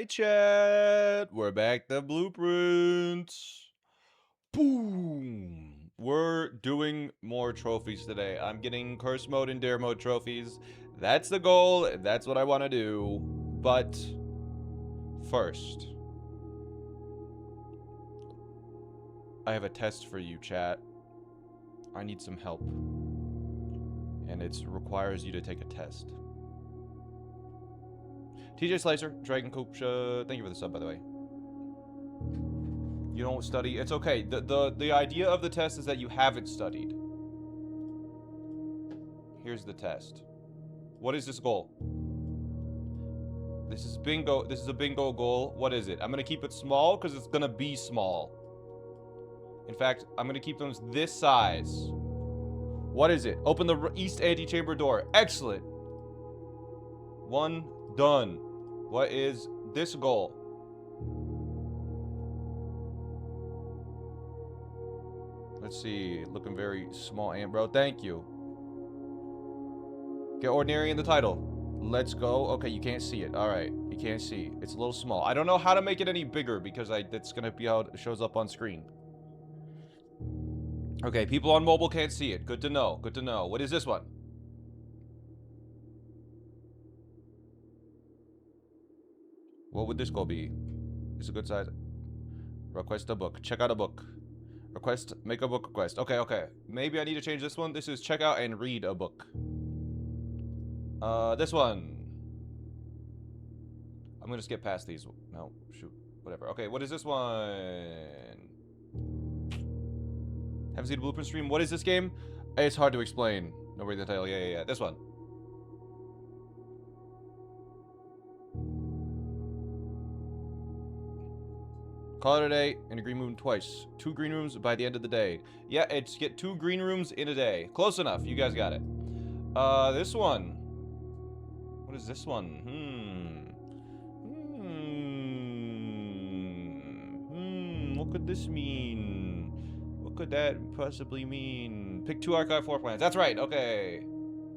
Hi, chat. We're back to blueprints. Boom. We're doing more trophies today. I'm getting curse mode and dare mode trophies. That's the goal. That's what I want to do. But first, I have a test for you, chat. I need some help. And it requires you to take a test. TJ Slicer, Dragon Koopsha, thank you for the sub, by the way. You don't study. It's okay. The idea of the test is that you haven't studied. Here's the test. What is this goal? This is bingo. This is a bingo goal. What is it? I'm gonna keep it small because it's gonna be small. In fact, I'm gonna keep them this size. What is it? Open the east antechamber door. Excellent. One done. What is this goal? Let's see. Looking very SmallAnt, bro. Thank you. Get ordinary in the title. Let's go. Okay, you can't see it. All right, you can't see. It's a little small. I don't know how to make it any bigger because that's gonna be how it shows up on screen. Okay, people on mobile can't see it. Good to know. Good to know. What is this one? What would this goal be? It's a good size. Request a book. Check out a book. Request. Make a book request. Okay, okay. Maybe I need to change this one. This is check out and read a book. This one. I'm gonna skip past these. No, shoot. Whatever. Okay, what is this one? Haven't seen a blueprint stream. What is this game? It's hard to explain. No, read the title. Yeah. This one. Call it a day and a green room twice. 2 green rooms by the end of the day. Yeah, it's get 2 green rooms in a day. Close enough. You guys got it. This one. What is this one? What could this mean? What could that possibly mean? Pick 2 archive floor plans. That's right. Okay.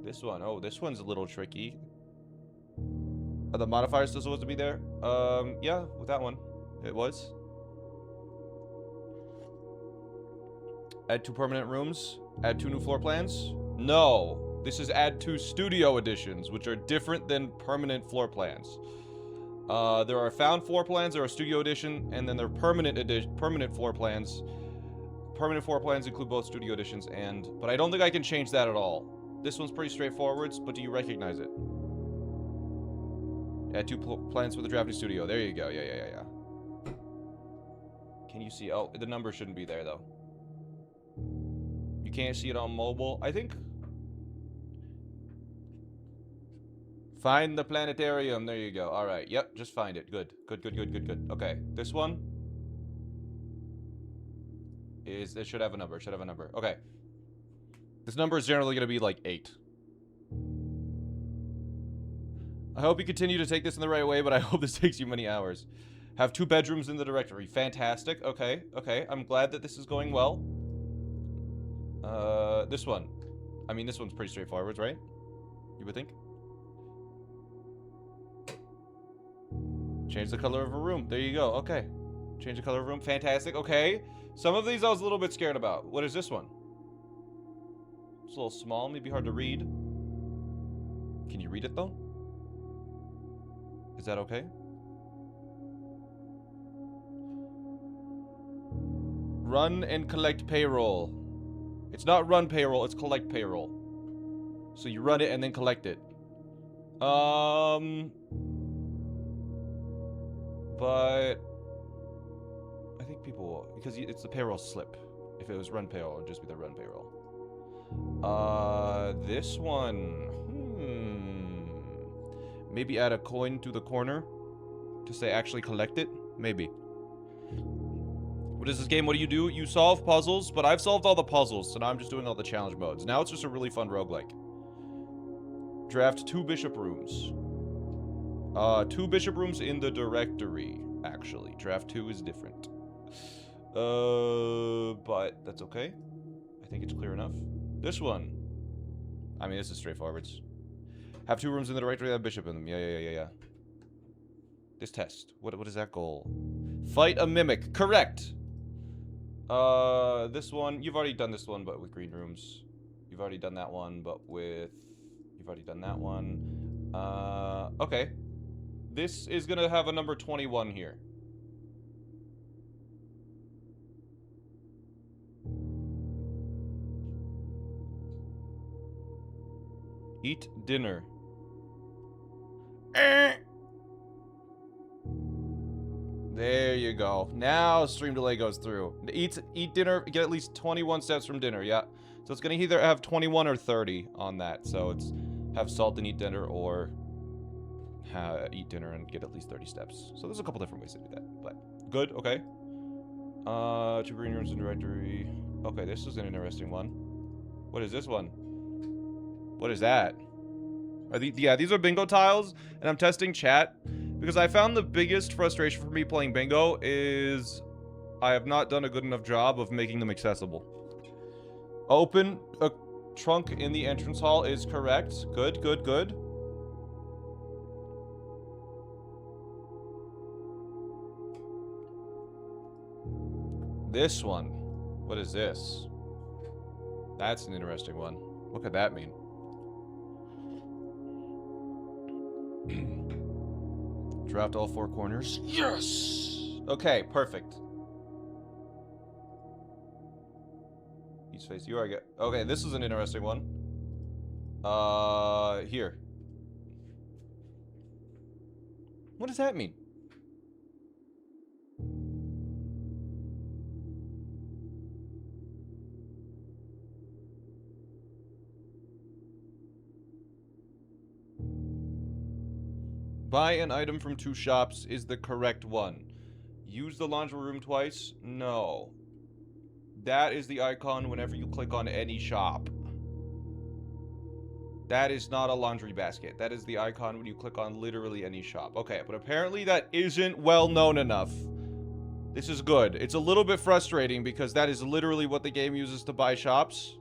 This one. Oh, this one's a little tricky. Are the modifiers still supposed to be there? Yeah, with that one. It was. Add 2 permanent rooms. Add 2 new floor plans. No. This is add 2 studio editions, which are different than permanent floor plans. There are found floor plans, there are studio edition, and then there are permanent floor plans. Permanent floor plans include both studio editions but I don't think I can change that at all. This one's pretty straightforward, but do you recognize it? Add 2 plans for the drafting studio. There you go. Yeah. Can you see? Oh, the number shouldn't be there, though. You can't see it on mobile. I think... Find the planetarium. There you go. All right. Yep, just find it. Good. Okay, this one is... It should have a number. Okay. This number is generally going to be like 8. I hope you continue to take this in the right way, but I hope this takes you many hours. Have 2 bedrooms in the directory. Fantastic. Okay. I'm glad that this is going well. This one. I mean, this one's pretty straightforward, right? You would think? Change the color of a room. There you go. Okay. Change the color of a room. Fantastic. Okay. Some of these I was a little bit scared about. What is this one? It's a little small. Maybe hard to read. Can you read it, though? Is that okay? Run and collect payroll. It's not run payroll, it's collect payroll. So you run it and then collect it. But I think people will, because it's the payroll slip. If it was run payroll, it would just be the run payroll. This one. Maybe add a coin to the corner to say actually collect it. Maybe. What is this game? What do? You solve puzzles, but I've solved all the puzzles, so now I'm just doing all the challenge modes. Now it's just a really fun roguelike. Draft 2 bishop rooms. 2 bishop rooms in the directory, actually. Draft 2 is different. But that's okay. I think it's clear enough. This one. I mean, this is straightforward. Have 2 rooms in the directory that have bishop in them. Yeah. This test. What is that goal? Fight a mimic. Correct. This one. You've already done this one, but with green rooms. You've already done that one, but with... You've already done that one. Okay. This is gonna have a number 21 here. Eat dinner. There you go. Now stream delay goes through. Eat dinner, get at least 21 steps from dinner, yeah. So it's gonna either have 21 or 30 on that. So it's have salt and eat dinner, or eat dinner and get at least 30 steps. So there's a couple different ways to do that, but good, okay. 2 green rooms in directory. Okay, this is an interesting one. What is this one? What is that? Yeah, these are bingo tiles, and I'm testing chat because I found the biggest frustration for me playing bingo is I have not done a good enough job of making them accessible. Open a trunk in the entrance hall is correct. Good, good, good. This one. What is this? That's an interesting one. What could that mean? Draft all 4 corners. Yes! Okay, perfect. Each face. You are good. Okay, this is an interesting one. Here. What does that mean? Buy an item from 2 shops is the correct one. Use the laundry room twice? No. That is the icon whenever you click on any shop. That is not a laundry basket. That is the icon when you click on literally any shop. Okay, but apparently that isn't well known enough. This is good. It's a little bit frustrating because that is literally what the game uses to buy shops.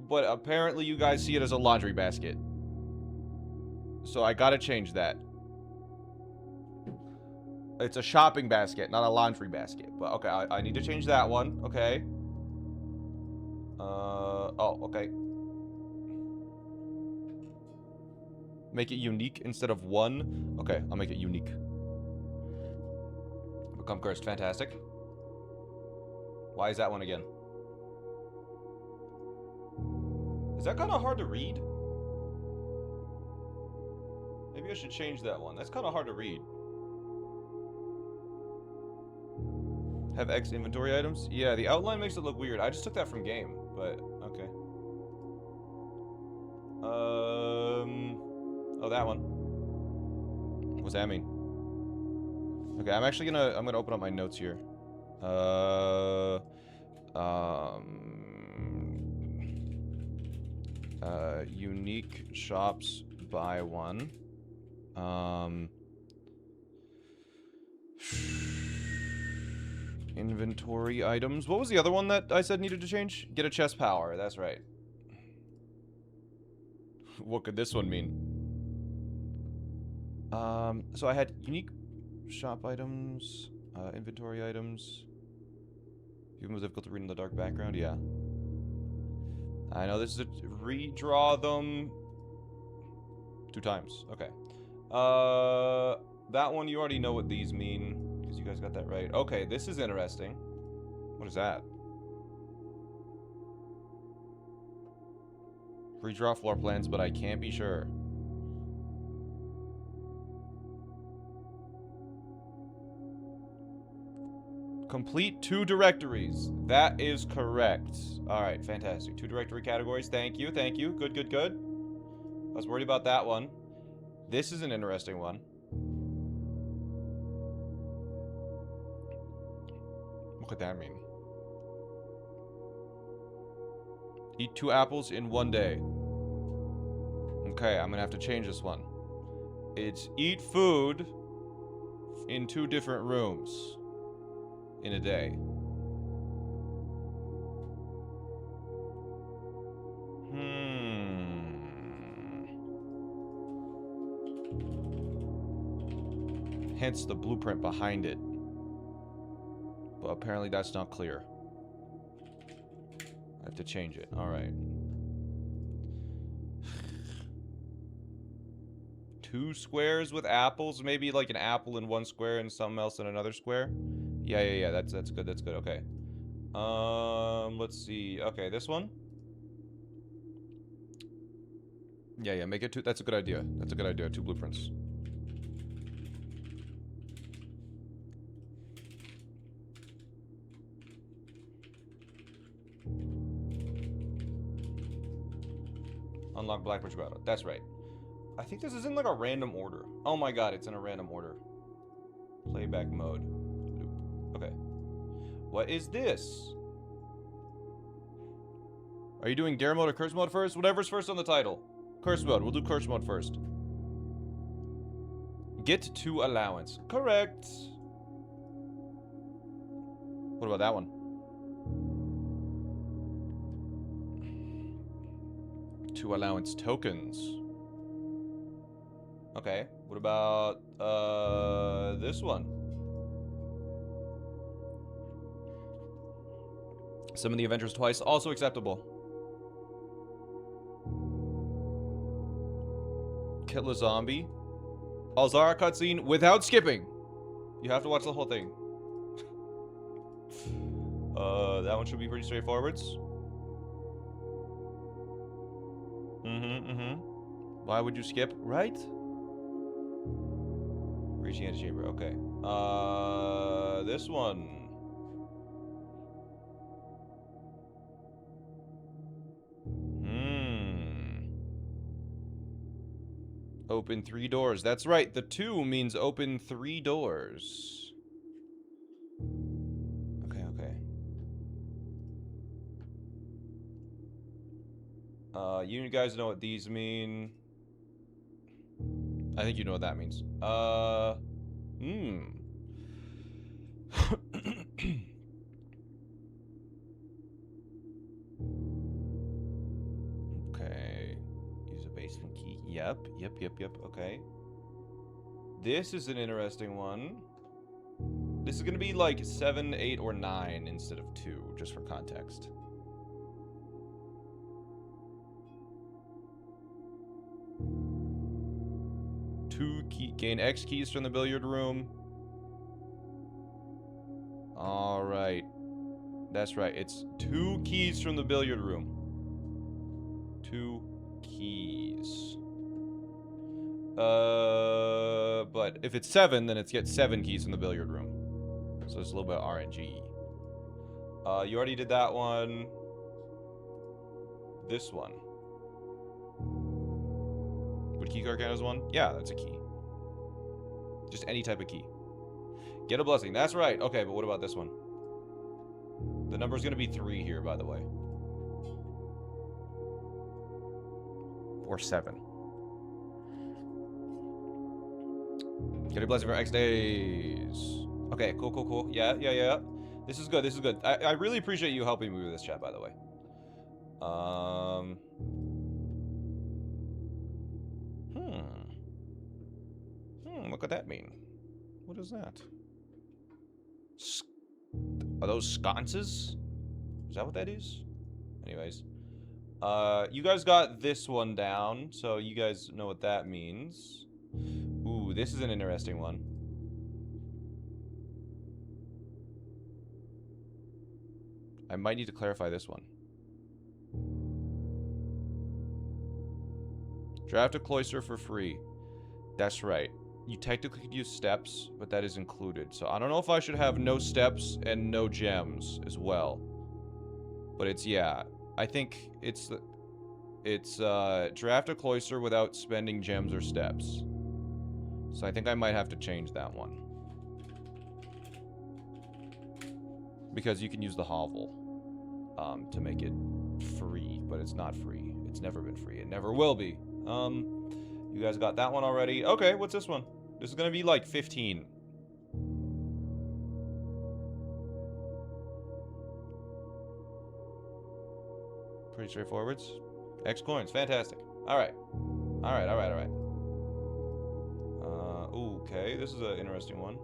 But apparently you guys see it as a laundry basket. So I gotta change that. It's a shopping basket, not a laundry basket. But okay, I need to change that one. Okay. Oh, okay. Make it unique instead of 1. Okay, I'll make it unique. Become cursed. Fantastic. Why is that one again? Is that kind of hard to read? Maybe I should change that one. That's kind of hard to read. Have X inventory items? Yeah, the outline makes it look weird. I just took that from game, but okay. Oh, that one. What's that mean? Okay, I'm gonna open up my notes here. Unique shops buy 1. Inventory items. What was the other one that I said needed to change? Get a chest power. That's right. What could this one mean? So I had unique shop items, inventory items. Even was difficult to read in the dark background. Yeah. I know this is a redraw them 2 times. Okay. That one you already know what these mean. You guys got that right. Okay, this is interesting. What is that? Redraw floor plans, but I can't be sure. Complete 2 directories. That is correct. Alright, fantastic. 2 directory categories. Thank you, thank you. Good, good, good. I was worried about that one. This is an interesting one. What could that mean? Eat 2 apples in 1 day. Okay, I'm gonna have to change this one. It's eat food in 2 different rooms in a day. hence the blueprint behind it. But apparently that's not clear. I have to change it. Alright. 2 squares with apples? Maybe like an apple in one square and something else in another square? Yeah. That's good. That's good. Okay. Let's see. Okay, this one? Yeah, make it 2. That's a good idea. That's a good idea. 2 blueprints. Unlock Blackbridge Grotto. That's right. I think this is in like a random order. Oh my god, it's in a random order. Playback mode. Okay. What is this? Are you doing dare mode or curse mode first? Whatever's first on the title. Curse mode. We'll do curse mode first. Get 2 allowance. Correct. What about that one? 2 allowance tokens. Okay. What about this one? Summon the Avengers twice. Also acceptable. Kill a zombie. Alzara cutscene without skipping. You have to watch the whole thing. That one should be pretty straightforward. Why would you skip? Right? Reaching antechamber. Okay. This one. Open 3 doors. That's right. The 2 means open 3 doors. Okay. You guys know what these mean. I think you know what that means. Okay. Use a basement key. Yep. Okay. This is an interesting one. This is gonna be like 7, 8, or 9 instead of 2, just for context. Gain X keys from the billiard room. Alright. That's right. It's 2 keys from the billiard room. 2 keys. But if it's 7, then it's get 7 keys from the billiard room. So it's a little bit of RNG. You already did that one. This one. Would key card count as 1? Yeah, that's a key. Just any type of key. Get a blessing. That's right. Okay, but what about this one? The number's going to be 3 here, by the way. Or 7. Get a blessing for X days. Okay, cool. Yeah. This is good. I really appreciate you helping me with this, chat, by the way. What could that mean? What is that? Are those sconces? Is that what that is? Anyways. You guys got this one down, so you guys know what that means. Ooh, this is an interesting one. I might need to clarify this one. Draft a cloister for free. That's right. You technically could use steps, but that is included. So I don't know if I should have no steps and no gems as well. But it's, yeah. I think it's draft a cloister without spending gems or steps. So I think I might have to change that one. Because you can use the hovel to make it free, but it's not free. It's never been free. It never will be. You guys got that one already. Okay, what's this one? This is gonna be like 15. Pretty straightforward. X coins, fantastic. Alright. Okay, this is an interesting one.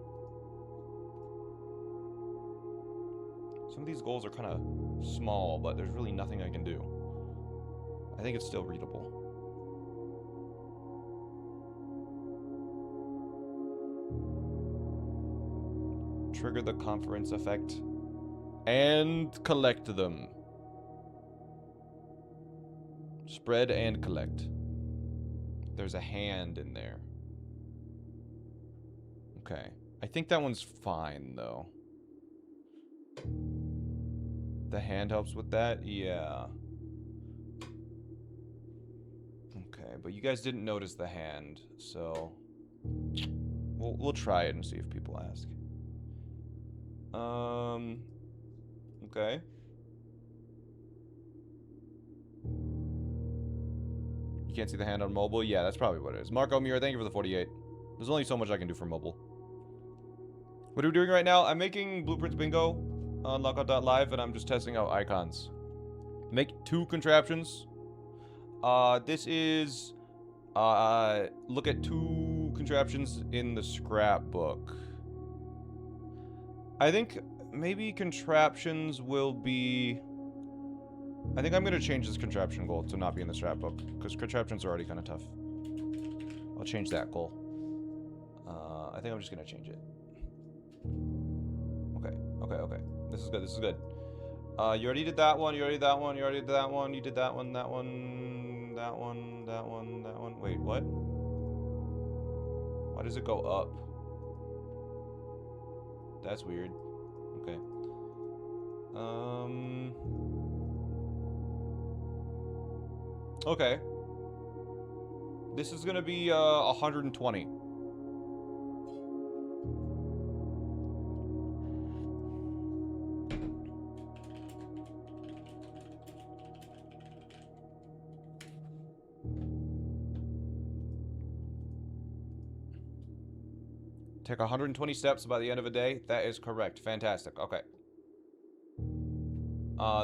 Some of these goals are kind of small, but there's really nothing I can do. I think it's still readable. Trigger the conference effect. And collect them. Spread and collect. There's a hand in there. Okay. I think that one's fine, though. The hand helps with that? Yeah. Okay, but you guys didn't notice the hand, so... We'll try it and see if people ask. Okay. You can't see the hand on mobile? Yeah, that's probably what it is. Marco Muir, thank you for the 48. There's only so much I can do for mobile. What are we doing right now? I'm making Blueprints Bingo on Lockout.live, and I'm just testing out icons. Make 2 contraptions. This is... look at 2 contraptions in the scrapbook. I think maybe contraptions will be... I think I'm going to change this contraption goal to not be in the scrapbook, because contraptions are already kind of tough. I'll change that goal. I think I'm just going to change it. Okay. This is good, this is good. You already did that one, you already did that one, you already did that one, you did that one, that one, that one, that one, that one. Wait, what? Why does it go up? That's weird. Okay. Okay. This is gonna be 120. Take 120 steps by the end of a day. That is correct. Fantastic. Okay.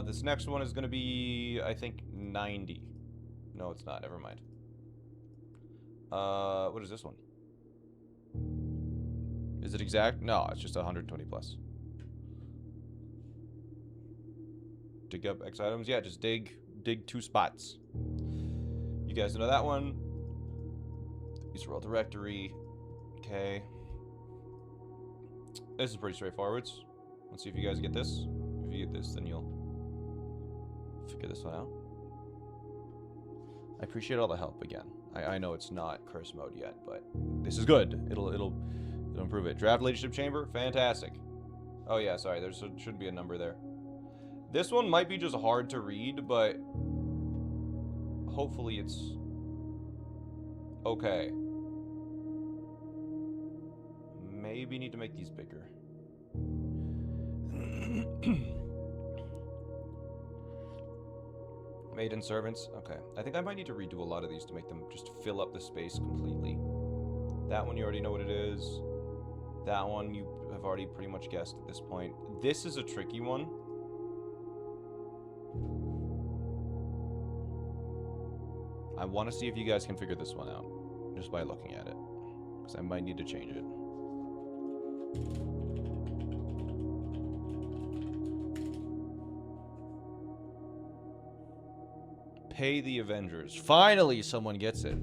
This next one is gonna be, I think, 90. No, it's not. Never mind. What is this one? Is it exact? No, it's just 120 plus. Dig up X items? Yeah, just dig 2 spots. You guys know that one. Use roll directory. Okay. This is pretty straightforward. Let's see if you guys get this. If you get this, then you'll figure this one out. I appreciate all the help again. I know it's not curse mode yet, but this is good. It'll improve it. Draft leadership chamber, fantastic. Oh yeah, sorry, there should be a number there. This one might be just hard to read, but hopefully it's okay. Maybe need to make these bigger. Maiden servants. Okay. I think I might need to redo a lot of these to make them just fill up the space completely. That one you already know what it is. That one you have already pretty much guessed at this point. This is a tricky one. I want to see if you guys can figure this one out. Just by looking at it. Because I might need to change it. Pay the Avengers. Finally, someone gets it.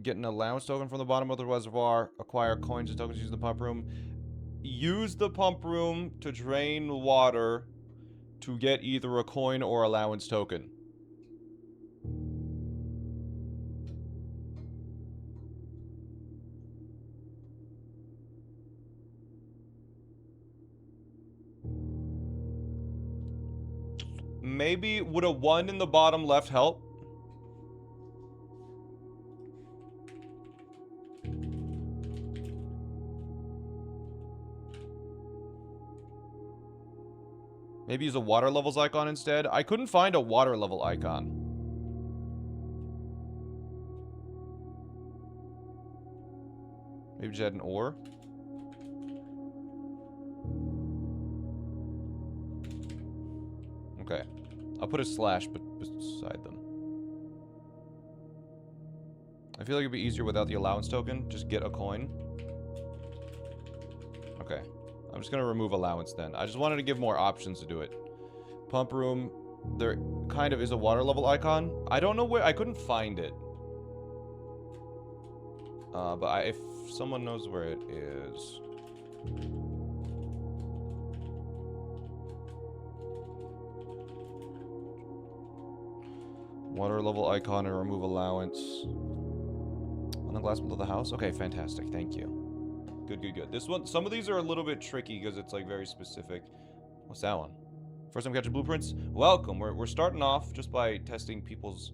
Get an allowance token from the bottom of the reservoir. Acquire coins and tokens using the pump room. Use the pump room to drain water to get either a coin or allowance token. Maybe, would a 1 in the bottom left help? Maybe use a water levels icon instead? I couldn't find a water level icon. Maybe just add an ore? Okay. I'll put a slash beside them. I feel like it'd be easier without the allowance token. Just get a coin. Okay. I'm just gonna remove allowance then. I just wanted to give more options to do it. Pump room. There kind of is a water level icon. I don't know where. I couldn't find it. But if someone knows where it is. Water level icon and remove allowance. On the glass below the house? Okay, fantastic. Thank you. Good, good, good. This one, some of these are a little bit tricky because it's like very specific. What's that one? First time catching blueprints? Welcome. We're starting off just by testing people's...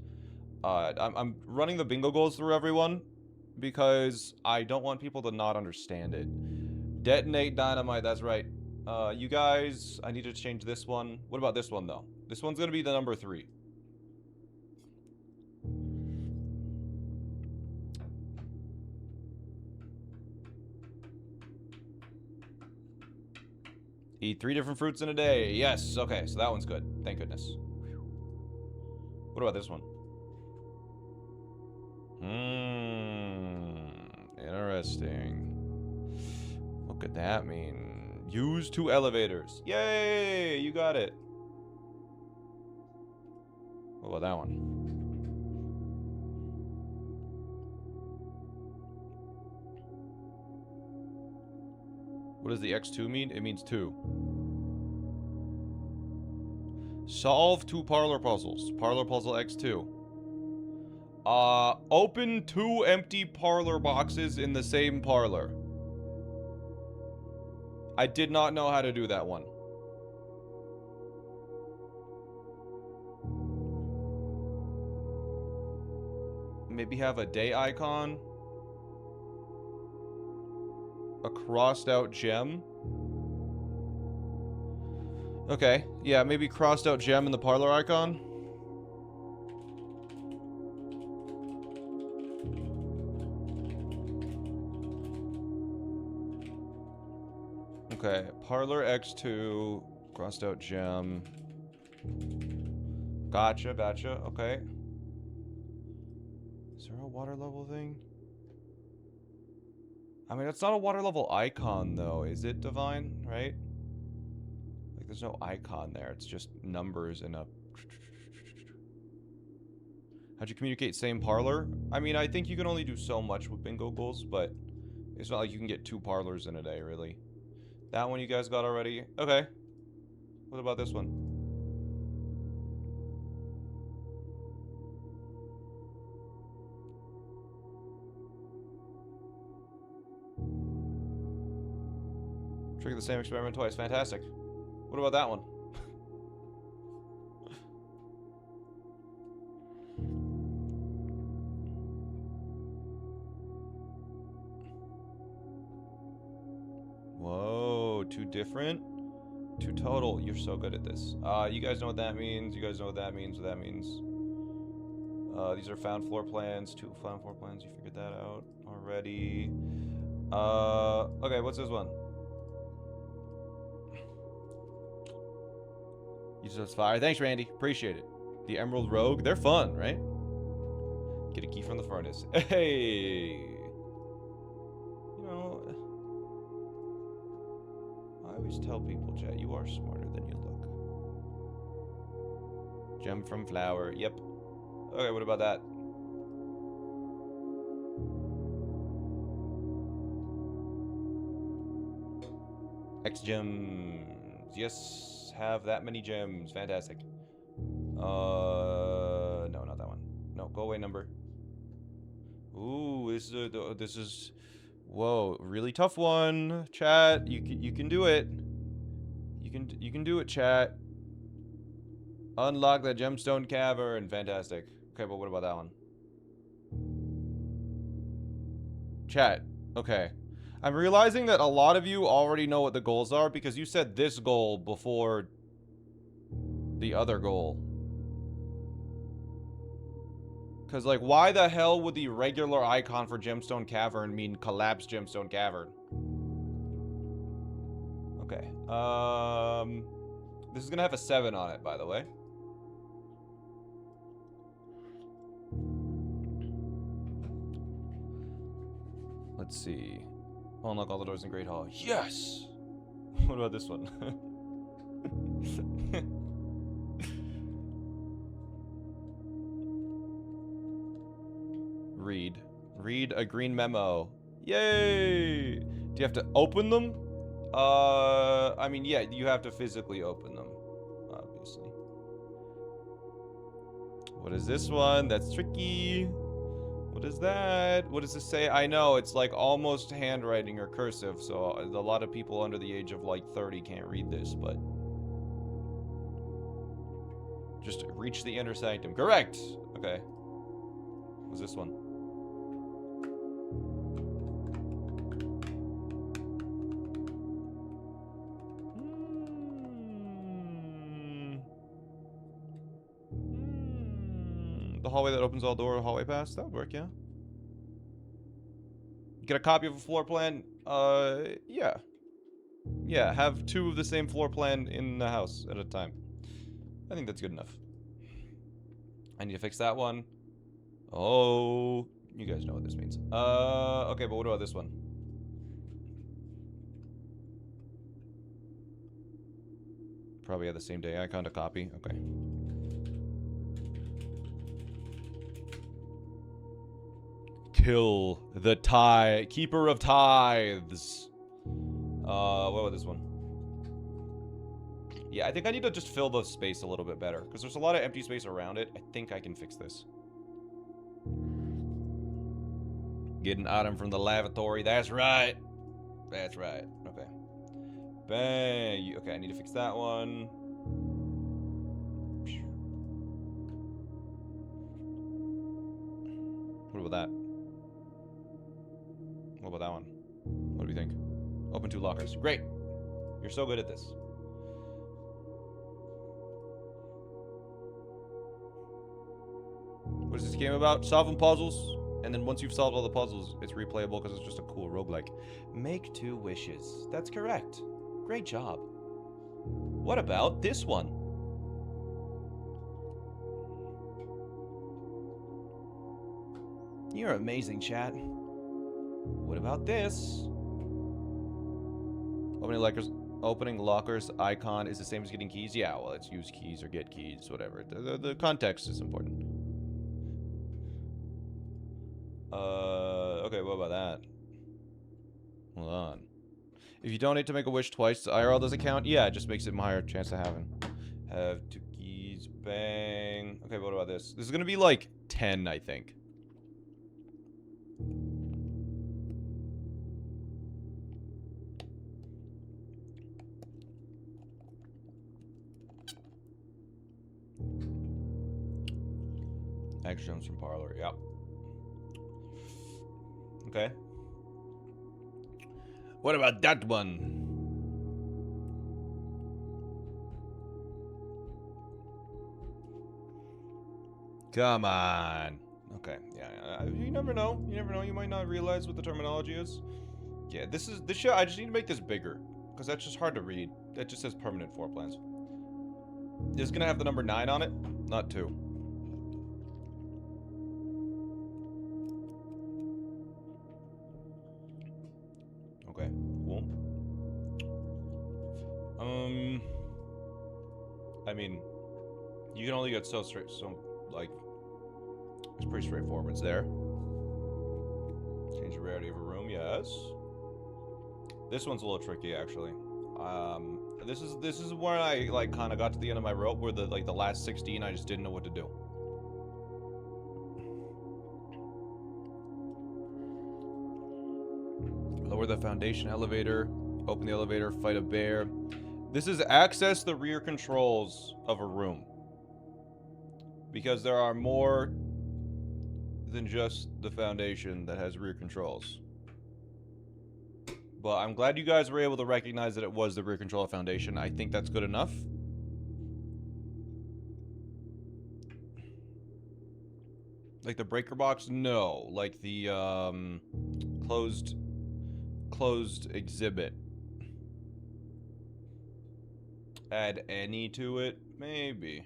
I'm running the bingo goals through everyone because I don't want people to not understand it. Detonate dynamite, that's right. You guys, I need to change this one. What about this one, though? This one's going to be the number 3. Eat 3 different fruits in a day. Yes, okay, so that one's good. Thank goodness. What about this one? Interesting. What could that mean? Use 2 elevators. Yay! You got it. What about that one? What does the X2 mean? It means 2. Solve 2 parlor puzzles. Parlor puzzle X2. Open 2 empty parlor boxes in the same parlor. I did not know how to do that one. Maybe have a day icon. A crossed out gem. Okay, yeah, maybe crossed out gem in the parlor icon. Okay, parlor X2, crossed out gem. Gotcha, gotcha, okay. Is there a water level thing? I mean, it's not a water level icon, though. Is it, Divine? Right? Like, there's no icon there. It's just numbers and a... How'd you communicate same parlor? I mean, I think you can only do so much with bingo goals, but it's not like you can get 2 parlors in a day, really. That one you guys got already? Okay. What about this one? Trigger the same experiment twice. Fantastic. What about that one? Whoa, 2 different? 2 total. You're so good at this. You guys know what that means. You guys know what that means. What that means. These are found floor plans. 2 found floor plans. You figured that out already. Okay, what's this one? You just fire. Thanks, Randy. Appreciate it. The Emerald Rogue. They're fun, right? Get a key from the furnace. Hey! You know, I always tell people, chat, you are smarter than you look. Gem from flower. Yep. Okay, what about that? X gems. Yes. Have that many gems. Fantastic. No, not that one. No, go away number. Ooh, this is whoa, really tough one. Chat, you can do it. You can do it, chat. Unlock the gemstone cavern. Fantastic. Okay, but what about that one? Chat. Okay. I'm realizing that a lot of you already know what the goals are because you said this goal before the other goal. Because, like, why the hell would the regular icon for Gemstone Cavern mean collapsed Gemstone Cavern? Okay. This is gonna have a 7 on it, by the way. Let's see. Unlock all the doors in Great Hall. Yes! What about this one? Read. Read a green memo. Yay! Do you have to open them? I mean, yeah, you have to physically open them, obviously. What is this one? That's tricky. What is that? What does this say? I know, it's like almost handwriting or cursive, so a lot of people under the age of like 30 can't read this, but... Just reach the inner sanctum. Correct! Okay. What's this one? The hallway that opens all door, hallway pass? That would work, yeah. Get a copy of a floor plan? Yeah. Yeah, have 2 of the same floor plan in the house at a time. I think that's good enough. I need to fix that one. Oh, you guys know what this means. Okay, but what about this one? Probably have the same day icon to copy. Okay. Kill the keeper of tithes. What about this one? Yeah, I think I need to just fill the space a little bit better, because there's a lot of empty space around it. I think I can fix this. Get an item from the lavatory. That's right. That's right. Okay. Bang. Okay, I need to fix that one. What about that? What about that one? What do you think? Open 2 lockers. Great. You're so good at this. What is this game about? Solving puzzles. And then once you've solved all the puzzles, it's replayable because it's just a cool roguelike. Make 2 wishes. That's correct. Great job. What about this one? You're amazing, chat. What about this? Opening lockers icon is the same as getting keys? Yeah, well, it's use keys or get keys, whatever. The context is important. Okay, what about that? Hold on. If you donate to make a wish twice, IRL doesn't count? Yeah, it just makes it a higher chance of having. Have 2 keys, bang. Okay, what about this? This is gonna be like 10, I think. Extra gems from Parlor, yep. Okay. What about that one? Come on. Okay, yeah, you never know. You never know. You might not realize what the terminology is. Yeah, this shit, I just need to make this bigger. Because that's just hard to read. That just says permanent floor plans. It's gonna have the number 9 on it, not 2. Okay, cool. I mean, you can only get so straight, so, like, it's pretty straightforward. It's there. Change the rarity of a room, yes. This one's a little tricky, actually. This is where I, like, kind of got to the end of my rope, where the last 16, I just didn't know what to do. Lower the foundation elevator, open the elevator, fight a bear. This is access the rear controls of a room. Because there are more than just the foundation that has rear controls. But I'm glad you guys were able to recognize that it was the rear control foundation. I think that's good enough. Like the breaker box? No. Like the, closed exhibit. Add any to it? Maybe.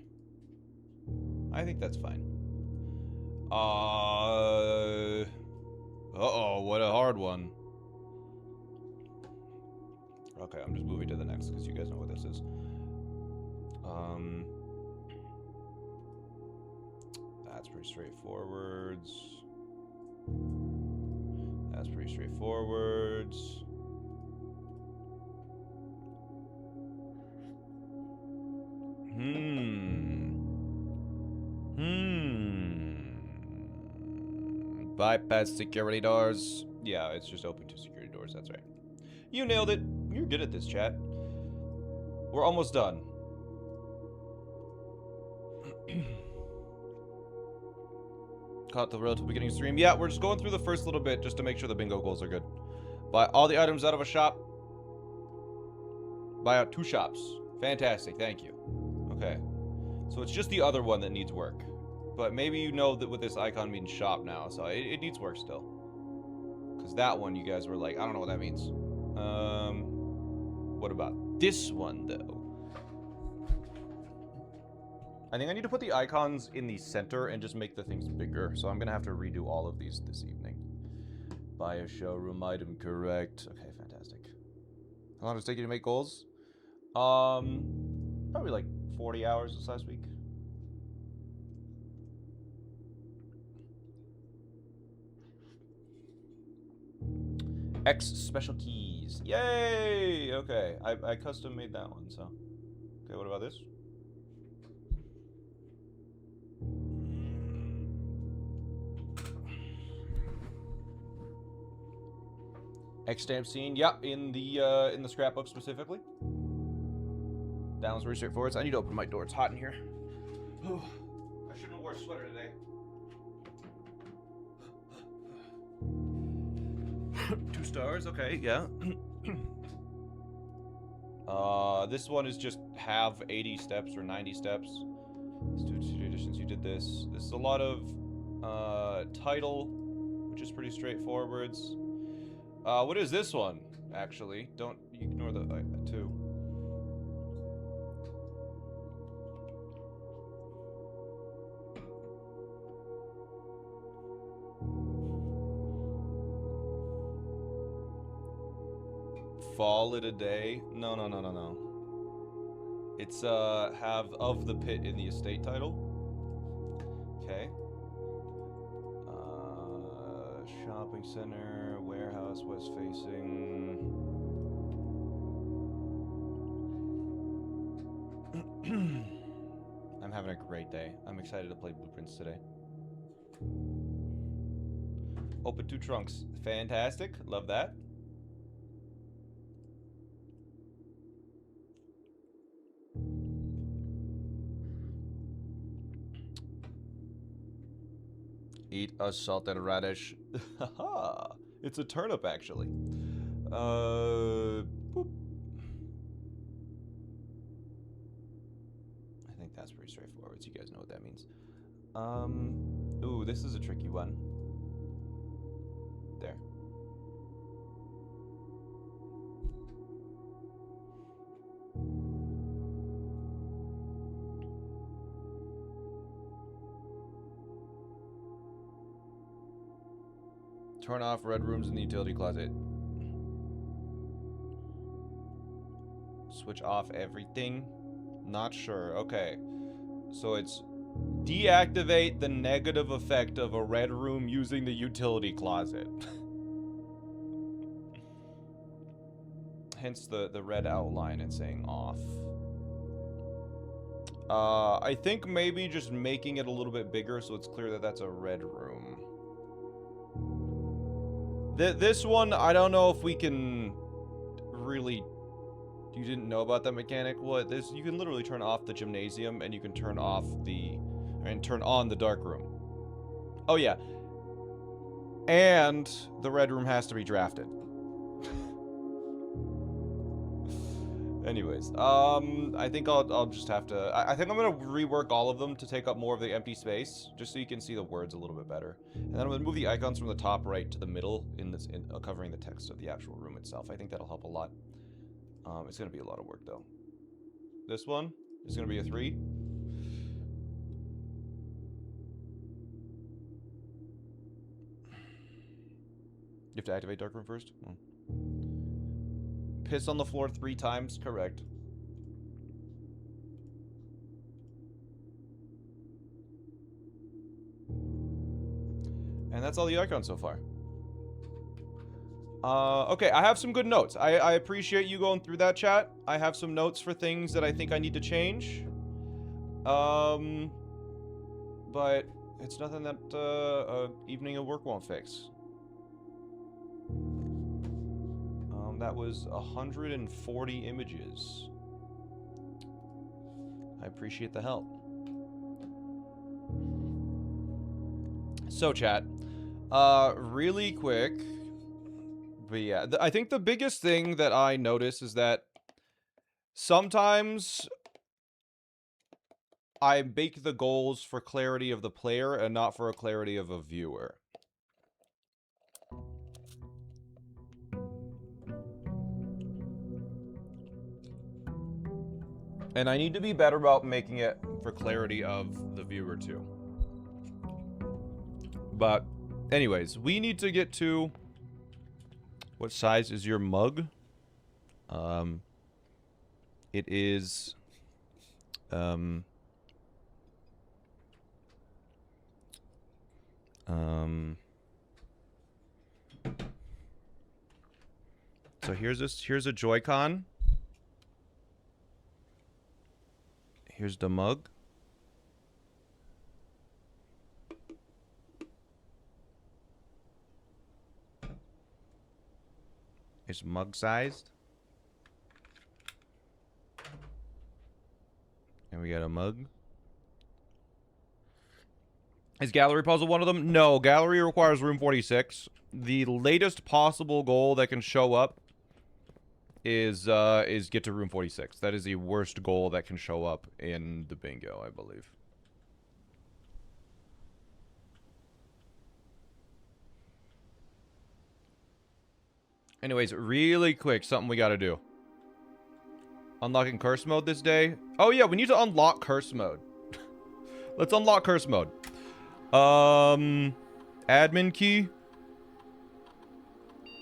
I think that's fine. Uh-oh, what a hard one. Okay, I'm just moving to the next because you guys know what this is. That's pretty straightforward. That's pretty straightforward. Bypass security doors. Yeah, it's just open to security doors, that's right. You nailed it. You're good at this, chat. We're almost done. Caught the relative beginning stream. Yeah, we're just going through the first little bit just to make sure the bingo goals are good. Buy all the items out of a shop. Buy out 2 shops. Fantastic, thank you. Okay. So it's just the other one that needs work. But maybe you know that with this icon means shop now, so it needs work still. Because that one, you guys were like, I don't know what that means. What about this one, though? I think I need to put the icons in the center and just make the things bigger, so I'm going to have to redo all of these this evening. Buy a showroom item, correct. Okay, fantastic. How long does it take you to make goals? Probably like 40 hours this last week. X special keys. Yay! Okay, I custom made that one, so. Okay, what about this? X stamp scene. Yep, in the scrapbook specifically. That one's pretty straightforward. So I need to open my door. It's hot in here. I shouldn't have worn a sweater today. 2 stars. Okay, yeah. This one is just have 80 steps or 90 steps. Studio editions. You did this. This is a lot of title, which is pretty straightforward. What is this one? Actually, don't ignore the 2. Fall it a day? No. It's have of the pit in the estate title. Okay. Shopping center, warehouse, west facing. I'm having a great day. I'm excited to play Blueprints today. Open 2 trunks. Fantastic. Love that. Eat a salted radish. Haha. It's a turnip, actually. Boop. I think that's pretty straightforward, so you guys know what that means. Ooh, this is a tricky one. There. Turn off red rooms in the utility closet. Switch off everything? Not sure. Okay. So it's deactivate the negative effect of a red room using the utility closet. Hence the red outline and saying off. I think maybe just making it a little bit bigger so it's clear that that's a red room. This one, I don't know if we can really... You didn't know about that mechanic? What? This, you can literally turn off the gymnasium and you can turn off the... and turn on the dark room. Oh, yeah. And the red room has to be drafted. Anyways, I think I'll just have to... I think I'm going to rework all of them to take up more of the empty space, just so you can see the words a little bit better. And then I'm going to move the icons from the top right to the middle, covering the text of the actual room itself. I think that'll help a lot. It's going to be a lot of work, though. This one is going to be a 3. You have to activate dark room first? Oh. Piss on the floor 3 times? Correct. And that's all the icons so far. Okay, I have some good notes. I appreciate you going through that, chat. I have some notes for things that I think I need to change. But it's nothing that, evening of work won't fix. That was 140 images. I appreciate the help. So, chat. Really quick. But yeah, I think the biggest thing that I notice is that sometimes I make the goals for clarity of the player and not for a clarity of a viewer. And I need to be better about making it for clarity of the viewer too. But anyways, we need to get to... What size is your mug? It is... So here's a Joy-Con. Here's the mug. It's mug sized. And we got a mug. Is gallery puzzle one of them? No, gallery requires room 46. The latest possible goal that can show up is get to room 46. That is the worst goal that can show up in the bingo, I believe. Anyways, really quick, something we gotta do. Unlocking curse mode this day. Oh yeah, we need to unlock curse mode. Let's unlock curse mode. Admin key.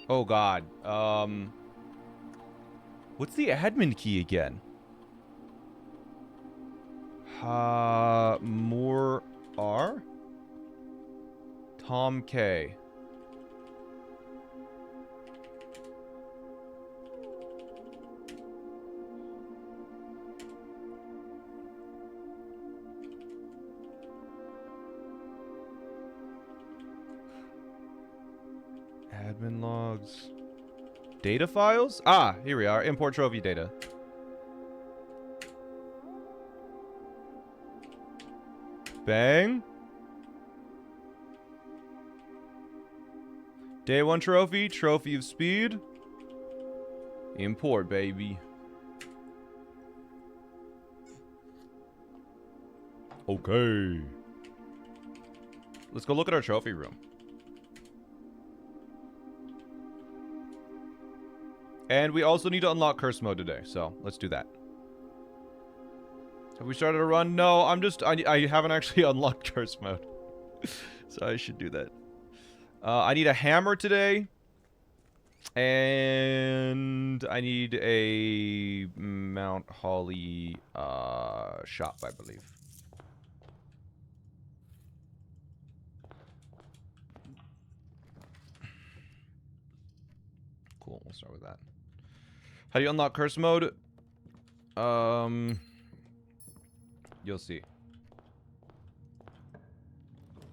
Oh god. What's the admin key again? More R? Tom K. Admin logs. Data files? Ah, here we are. Import trophy data. Bang. Day 1 trophy. Trophy of speed. Import, baby. Okay. Let's go look at our trophy room. And we also need to unlock curse mode today, so let's do that. Have we started a run? No, I haven't actually unlocked curse mode. So I should do that. I need a hammer today. And I need a Mount Holly shop, I believe. Cool, we'll start with that. How do you unlock curse mode? You'll see.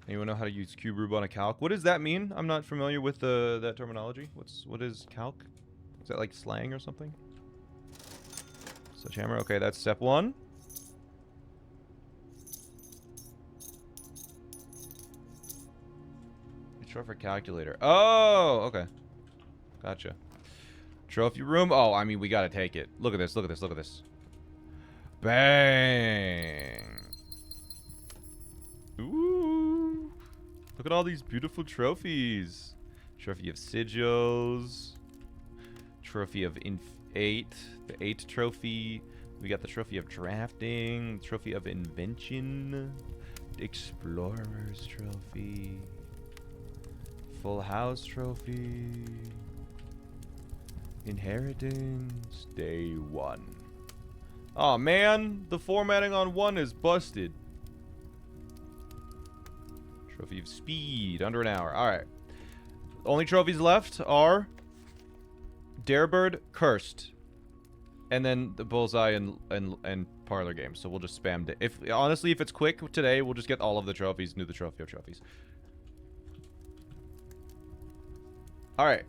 Anyone know how to use cube rube on a calc? What does that mean? I'm not familiar with that terminology. What is calc? Is that like slang or something? Sledgehammer. Okay, that's step 1. Short for calculator. Oh, okay. Gotcha. Trophy room. Oh, I mean, we gotta take it. Look at this. Look at this. Look at this. Bang. Ooh. Look at all these beautiful trophies. Trophy of sigils. Trophy of 8. The 8 trophy. We got the trophy of drafting. Trophy of invention. Explorer's trophy. Full house trophy. Inheritance. Day 1. Oh man, the formatting on 1 is busted. Trophy of speed, under an hour. Alright. Only trophies left are Darebird, Cursed, and then the Bullseye and Parlor Games. So we'll just spam it. Honestly, if it's quick today, we'll just get all of the trophies and do the trophy of trophies. Alright.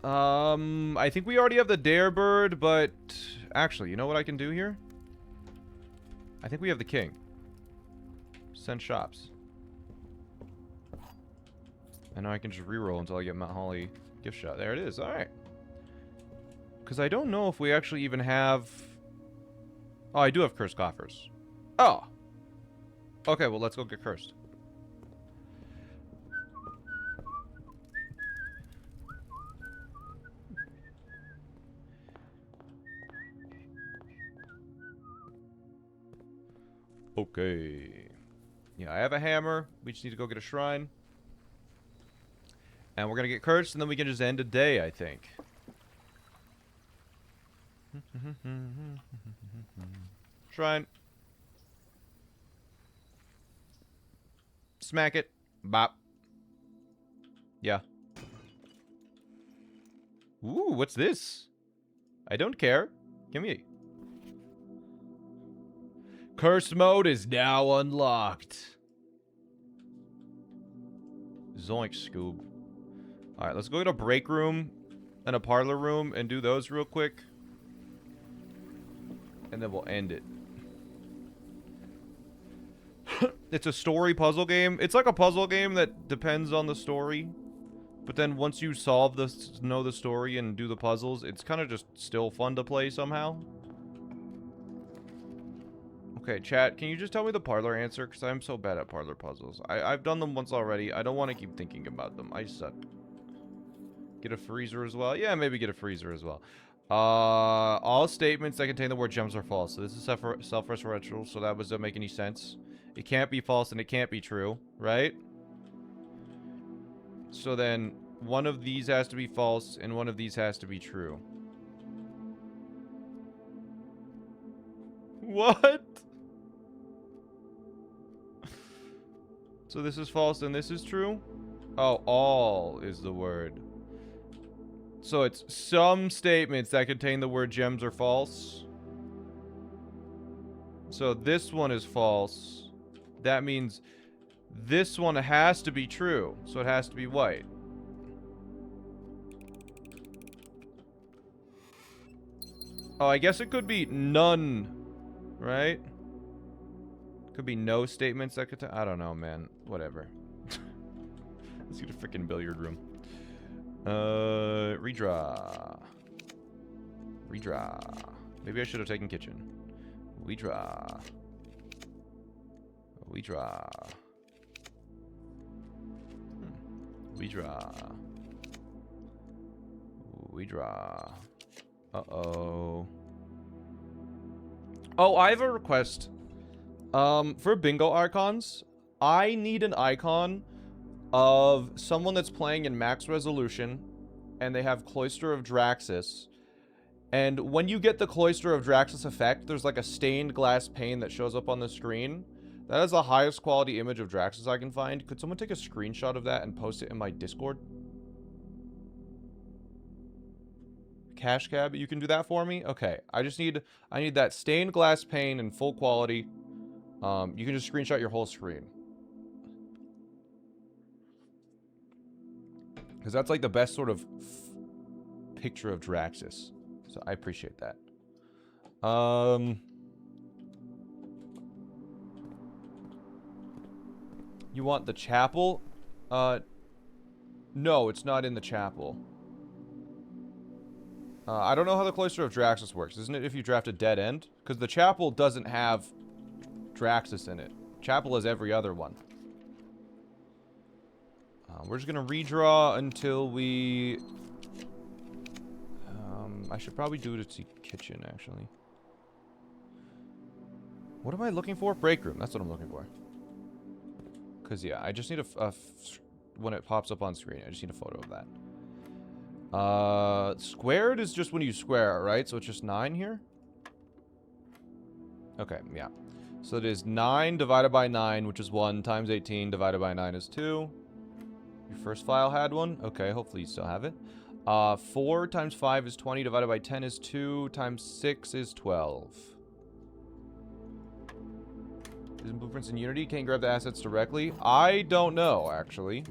I think we already have the Darebird, but actually, you know what I can do here? I think we have the King. Send shops. And now I can just reroll until I get Mount Holly gift shot. There it is. Alright. Because I don't know if we actually even have... Oh, I do have Cursed Coffers. Oh. Okay, well, let's go get Cursed. Okay. Yeah, I have a hammer. We just need to go get a shrine. And we're gonna get cursed, and then we can just end a day, I think. Shrine. Smack it. Bop. Yeah. Ooh, what's this? I don't care. Give me. Curse mode is now unlocked. Zoink, Scoob. Alright, let's go to a break room and a parlor room and do those real quick. And then we'll end it. It's a story puzzle game. It's like a puzzle game that depends on the story. But then once you solve know the story and do the puzzles, it's kind of just still fun to play somehow. Okay, chat, can you just tell me the parlor answer? Because I'm so bad at parlor puzzles. I've done them once already. I don't want to keep thinking about them. I suck. Get a freezer as well? Yeah, maybe get a freezer as well. All statements that contain the word gems are false. So this is self-referential, so that doesn't make any sense. It can't be false and it can't be true, right? So then, one of these has to be false and one of these has to be true. What? So this is false and this is true? Oh, all is the word. So it's some statements that contain the word gems are false. So this one is false. That means this one has to be true. So it has to be white. Oh, I guess it could be none, right? Could be no statements that could... I don't know, man. Whatever. Let's get a freaking billiard room. Redraw. Redraw. Maybe I should have taken kitchen. Redraw. Redraw. Redraw. Redraw. Uh-oh. Oh, I have a request. For bingo icons, I need an icon of someone that's playing in max resolution, and they have Cloister of Draxus. And when you get the Cloister of Draxus effect, there's like a stained glass pane that shows up on the screen. That is the highest quality image of Draxus I can find. Could someone take a screenshot of that and post it in my Discord? Cash cab, you can do that for me? Okay, I need that stained glass pane in full quality. You can just screenshot your whole screen. Because that's like the best sort of picture of Draxus. So I appreciate that. You want the chapel? No, it's not in the chapel. I don't know how the Cloister of Draxus works. Isn't it if you draft a dead end? Because the chapel doesn't have Draxus in it. Chapel is every other one. We're just gonna redraw until we... I should probably do it to kitchen, actually. What am I looking for? Break room. That's what I'm looking for. Because, yeah, I just need a when it pops up on screen. I just need a photo of that. Squared is just when you square, right? So it's just 9 here? Okay, yeah. So it is 9 divided by 9, which is 1, times 18 divided by 9 is 2. Your first file had one? Okay, hopefully you still have it. 4 times 5 is 20, divided by 10 is 2, times 6 is 12. Isn't Blueprints in Unity? Can't grab the assets directly? I don't know, actually.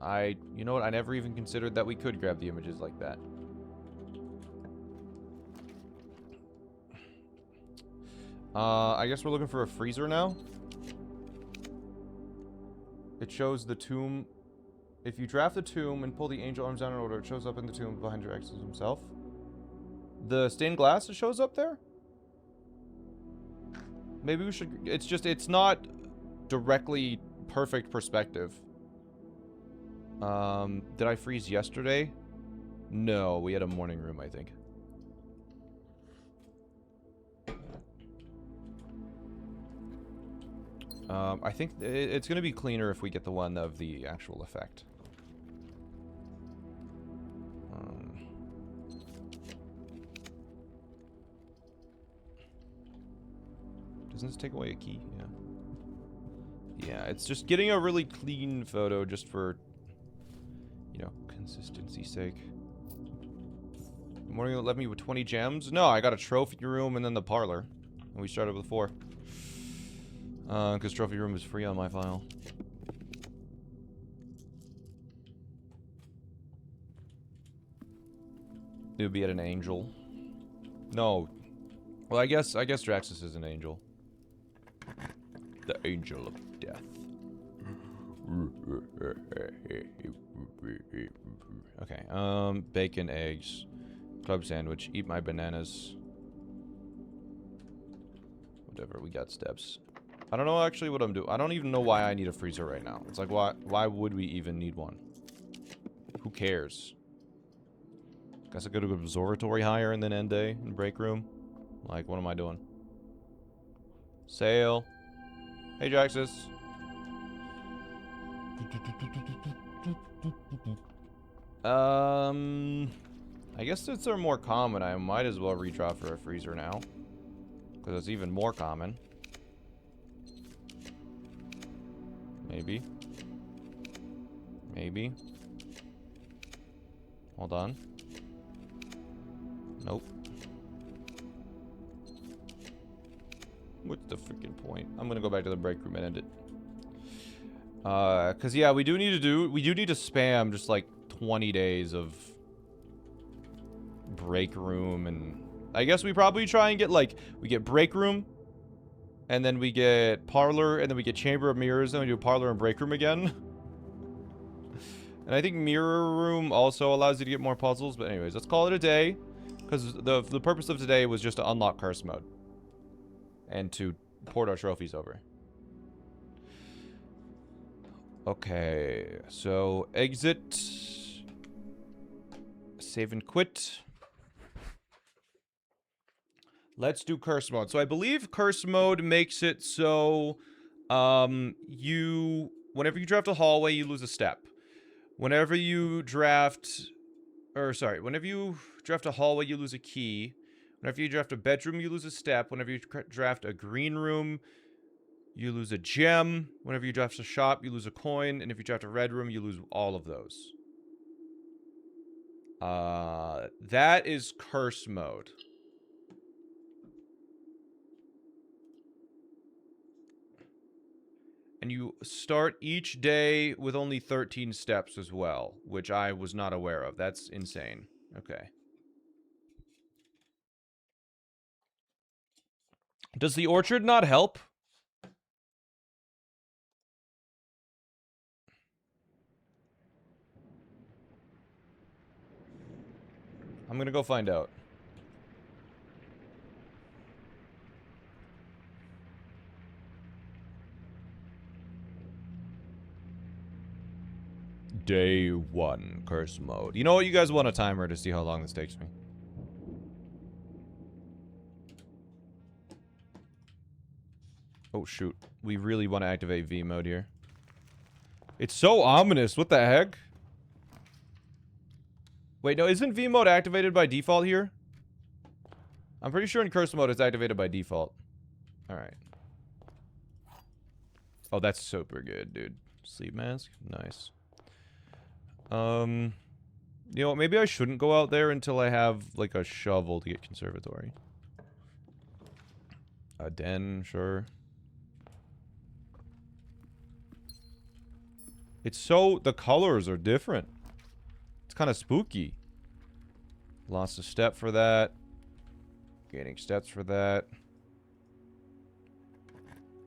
You know what? I never even considered that we could grab the images like that. I guess we're looking for a freezer now. It shows the tomb. If you draft the tomb and pull the angel arms down in order, it shows up in the tomb behind your exes himself. The stained glass, it shows up there? Maybe we should... It's not directly perfect perspective. Did I freeze yesterday? No, we had a morning room, I think. I think it's going to be cleaner if we get the one of the actual effect. Doesn't this take away a key? Yeah. Yeah, it's just getting a really clean photo just for, you know, consistency's sake. The morning that left me with 20 gems? No, I got a trophy room and then the parlor. And we started with 4. Because trophy room is free on my file. It would be at an angel. No. Well, I guess Draxus is an angel. The angel of death. Okay, bacon, eggs, club sandwich, eat my bananas. Whatever, we got steps. I don't know actually what I'm doing. I don't even know why I need a freezer right now. It's like, why would we even need one? Who cares? Guess I go to conservatory higher and then end day in break room. Like, what am I doing? Sail. Hey, Draxus. I guess since they're more common, I might as well redraw for a freezer now. Because it's even more common. Maybe. Maybe. Hold on. Nope. What's the freaking point? I'm gonna go back to the break room and end it. Cause yeah, we do need to spam just like 20 days of break room, and I guess we probably try and get like, we get break room, and then we get parlor, and then we get chamber of mirrors, and we do parlor and break room again. And I think mirror room also allows you to get more puzzles, but anyways, let's call it a day. Because the purpose of today was just to unlock curse mode. And to port our trophies over. Okay, so exit. Save and quit. Let's do curse mode. So I believe curse mode makes it so whenever you draft a hallway, you lose a step. Whenever you draft a hallway, you lose a key. Whenever you draft a bedroom, you lose a step. Whenever you draft a green room, you lose a gem. Whenever you draft a shop, you lose a coin. And if you draft a red room, you lose all of those. That is curse mode. And you start each day with only 13 steps as well, which I was not aware of. That's insane. Okay. Does the orchard not help? I'm gonna go find out. Day 1, curse mode. You know what? You guys want a timer to see how long this takes me. Oh, shoot. We really want to activate V mode here. It's so ominous. What the heck? Wait, no, isn't V mode activated by default here? I'm pretty sure in curse mode it's activated by default. Alright. Oh, that's super good, dude. Sleep mask? Nice. You know what, maybe I shouldn't go out there until I have, like, a shovel to get conservatory. A den, sure. It's so... the colors are different. It's kind of spooky. Lost a step for that. Gaining steps for that.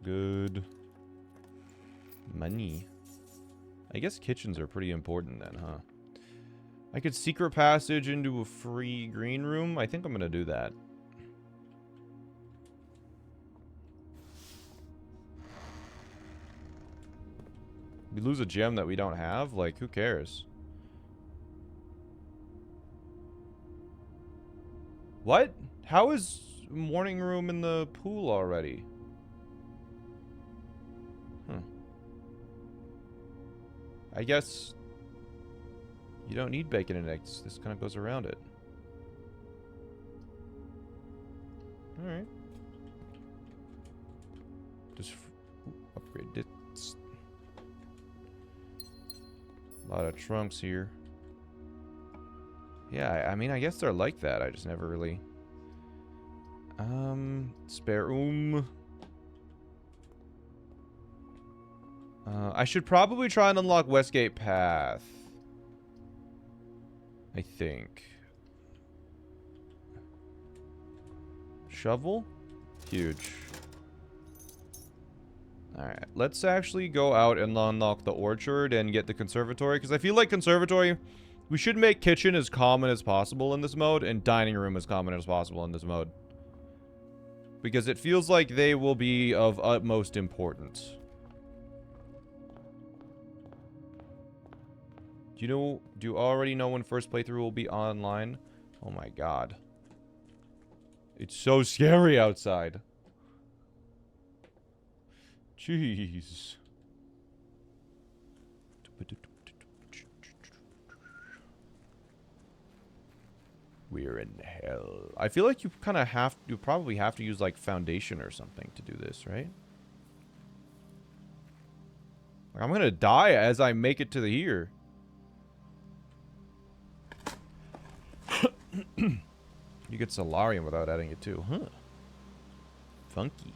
Good. Money. I guess kitchens are pretty important then, huh? I could secret passage into a free green room. I think I'm gonna do that. We lose a gem that we don't have? Like, who cares? What? How is morning room in the pool already? Huh. I guess you don't need bacon and eggs. This kind of goes around it. Alright. Just upgrade it. A lot of trunks here. Yeah, I mean, I guess they're like that. I just never really... spare room. I should probably try and unlock Westgate Path. I think. Shovel? Huge. Alright, let's actually go out and unlock the orchard and get the conservatory, because I feel like conservatory... we should make kitchen as common as possible in this mode, and dining room as common as possible in this mode. Because it feels like they will be of utmost importance. Do you already know when first playthrough will be online? Oh my god. It's so scary outside. Jeez. We're in hell. I feel like you kind of you probably have to use like foundation or something to do this, right? Like, I'm gonna die as I make it to the here. You get Solarium without adding it too, huh? Funky.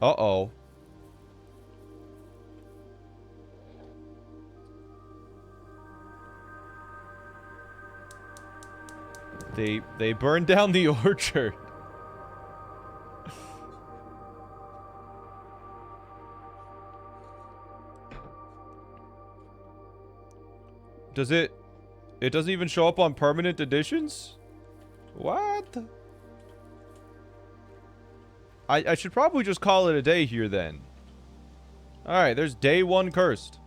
Uh-oh. They burned down the orchard. Does it doesn't even show up on permanent editions? What? I should probably just call it a day here then. Alright, there's day 1 cursed.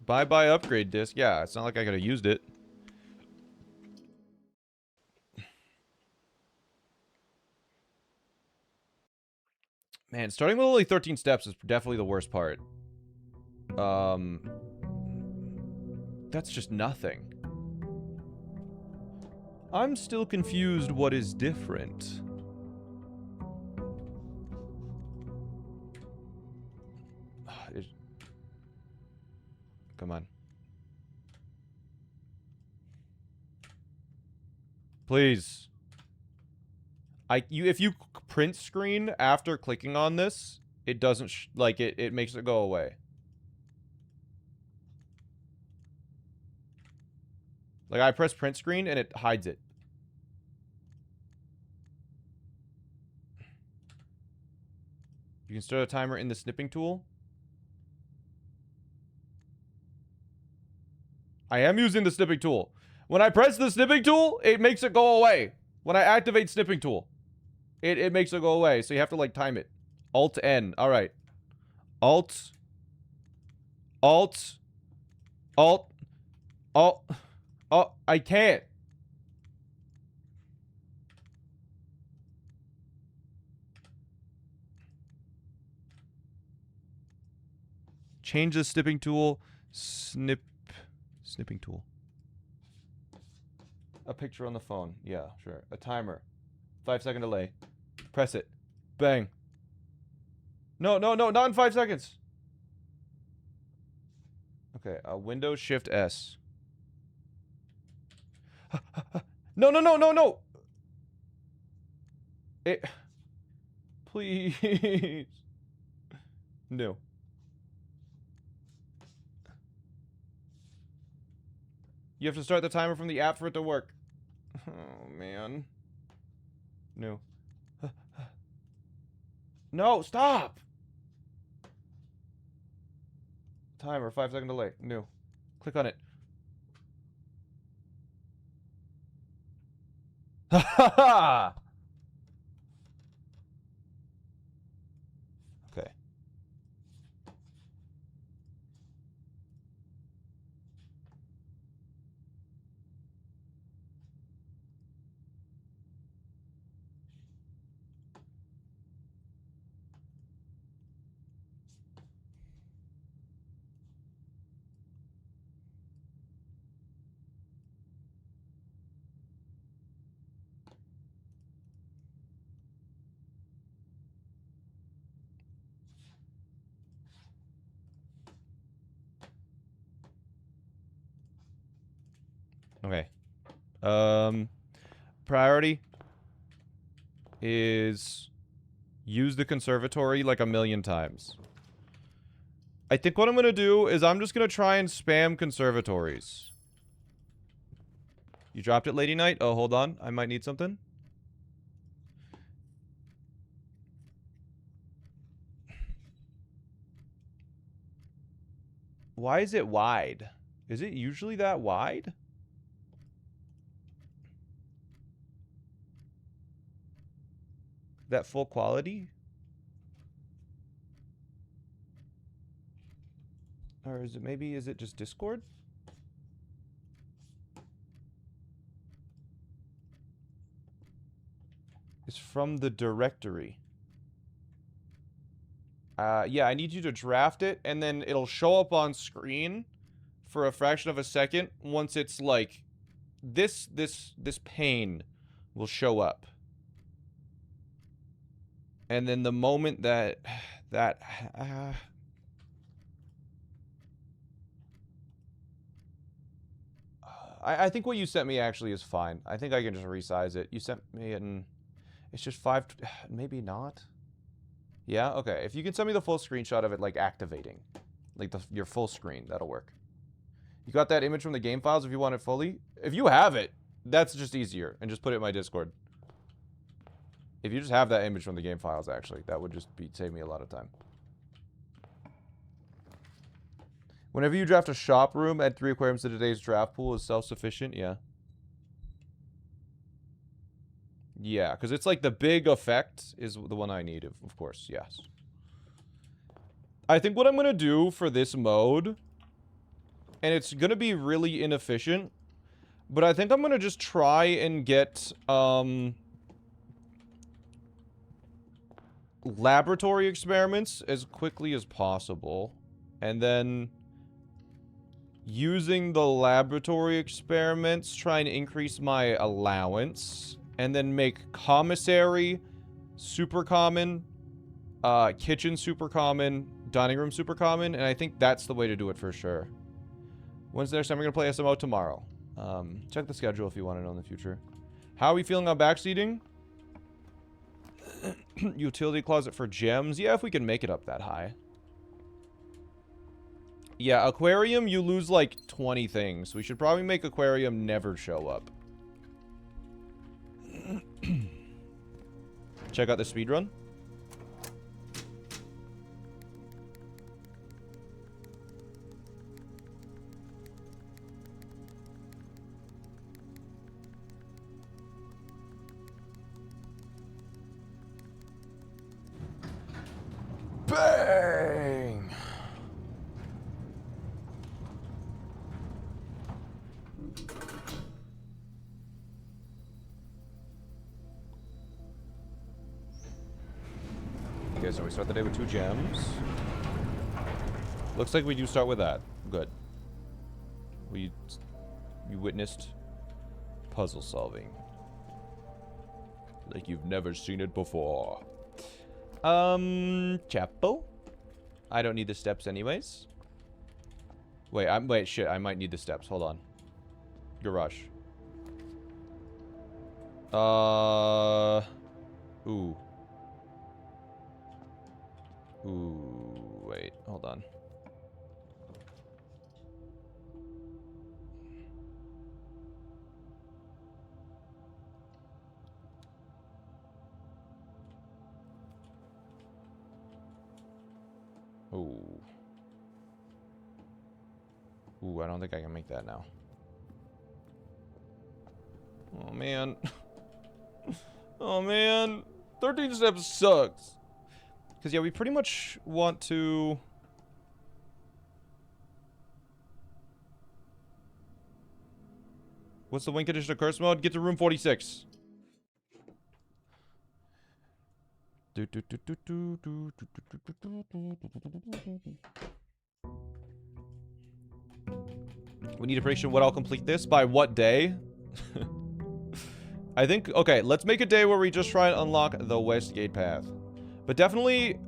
Bye-bye upgrade disc. Yeah, it's not like I could have used it. Man, starting with only 13 steps is definitely the worst part. That's just nothing. I'm still confused what is different. Come on. Please. If you print screen after clicking on this, it doesn't like it makes it go away. Like, I press print screen and it hides it. You can start a timer in the snipping tool. I am using the snipping tool. When I press the snipping tool, it makes it go away. When I activate snipping tool, it makes it go away. So you have to, like, time it. Alt-N. All right. Alt. Oh. Oh, I can't. Change the snipping tool. Snipping tool. A picture on the phone. Yeah, sure. A timer. 5-second delay. Press it. Bang. No, no, no, not in 5 seconds. Okay, Windows Shift S. No, no, no, no, no. It. Please. No. You have to start the timer from the app for it to work. Oh, man. No. No, stop! Timer, 5-second delay. New. Click on it. Ha ha ha! Okay. Okay. Priority is use the conservatory like 1,000,000 times. I think what I'm gonna do is I'm just gonna try and spam conservatories. You dropped it, Lady Knight? Oh, hold on. I might need something. Why is it wide? Is it usually that wide? That full quality? Or is it maybe, is it just Discord? It's from the directory. Yeah, I need you to draft it, and then it'll show up on screen for a fraction of a second once it's like, this pane will show up. And then the moment that, I think what you sent me actually is fine. I think I can just resize it. You sent me it and it's just 5, maybe not. Yeah, okay. If you can send me the full screenshot of it, like, activating. Like, your full screen, that'll work. You got that image from the game files if you want it fully? If you have it, that's just easier. And just put it in my Discord. If you just have that image from the game files, actually, that would just save me a lot of time. Whenever you draft a shop room, add 3 aquariums to today's draft pool is self-sufficient, yeah. Yeah, because it's like the big effect is the one I need, of course, yes. I think what I'm going to do for this mode, and it's going to be really inefficient, but I think I'm going to just try and get, laboratory experiments as quickly as possible. And then, using the laboratory experiments, try and increase my allowance. And then make commissary super common, kitchen super common, dining room super common, and I think that's the way to do it for sure. When's the next time we're gonna play SMO? Tomorrow. Check the schedule if you want to know in the future. How are we feeling on backseating? Utility closet for gems. Yeah, if we can make it up that high. Yeah, aquarium, you lose like 20 things. We should probably make aquarium never show up. Check out the speedrun. Bang! Okay, so we start the day with 2 gems. Looks like we do start with that. Good. You witnessed puzzle solving. Like you've never seen it before. Chapel? I don't need the steps anyways. Wait, shit, I might need the steps. Hold on. Garage. Ooh. Ooh, wait, hold on. Ooh. Ooh, I don't think I can make that now. Oh, man. Oh, man. 13 steps sucks. Because, yeah, we pretty much want to... What's the win condition of curse mode? Get to room 46. We need a prediction what I'll complete this. By what day? I think... Okay, let's make a day where we just try and unlock the West Gate path. But definitely...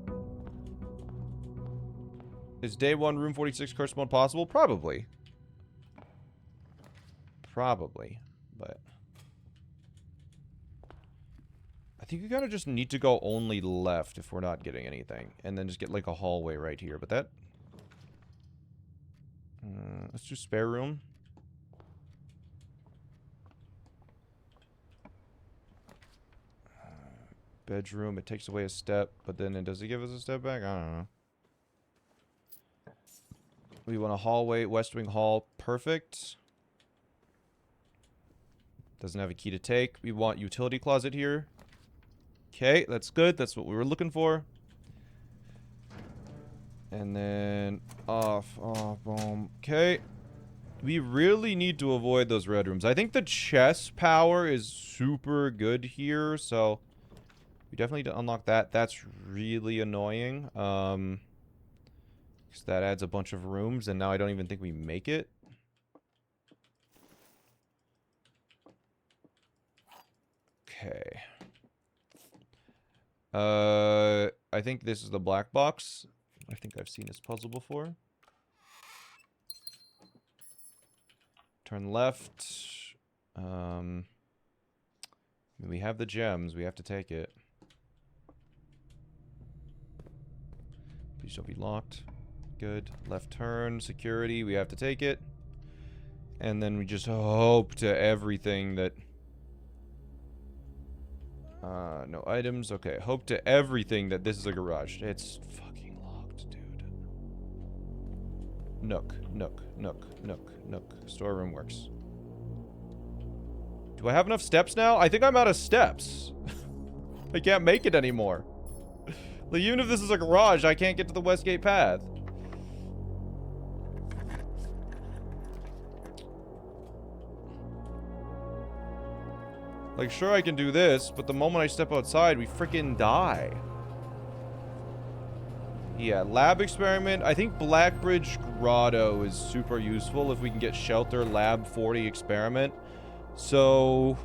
Is day 1 room 46 curse mode possible? Probably. Probably. But... I think we gotta just need to go only left if we're not getting anything. And then just get like a hallway right here. But that... let's do spare room. Bedroom, it takes away a step, but then does it give us a step back? I don't know. We want a hallway, West Wing Hall, perfect. Doesn't have a key to take. We want utility closet here. Okay, that's good. That's what we were looking for. And then off, boom. Okay. We really need to avoid those red rooms. I think the chest power is super good here, so we definitely need to unlock that. That's really annoying. Because that adds a bunch of rooms, and now I don't even think we make it. Okay. I think this is the black box. I think I've seen this puzzle before. Turn left. We have the gems. We have to take it. Please don't be locked. Good. Left turn. Security. We have to take it. And then we just hope to everything that... no items. Okay. Hope to everything that this is a garage. It's fucking locked, dude. Nook. Nook. Nook. Nook. Nook. Storeroom works. Do I have enough steps now? I think I'm out of steps. I can't make it anymore. Like, even if this is a garage, I can't get to the Westgate path. Like, sure I can do this, but the moment I step outside, we freaking die. Yeah, lab experiment. I think Blackbridge Grotto is super useful if we can get shelter, lab 40 experiment. So...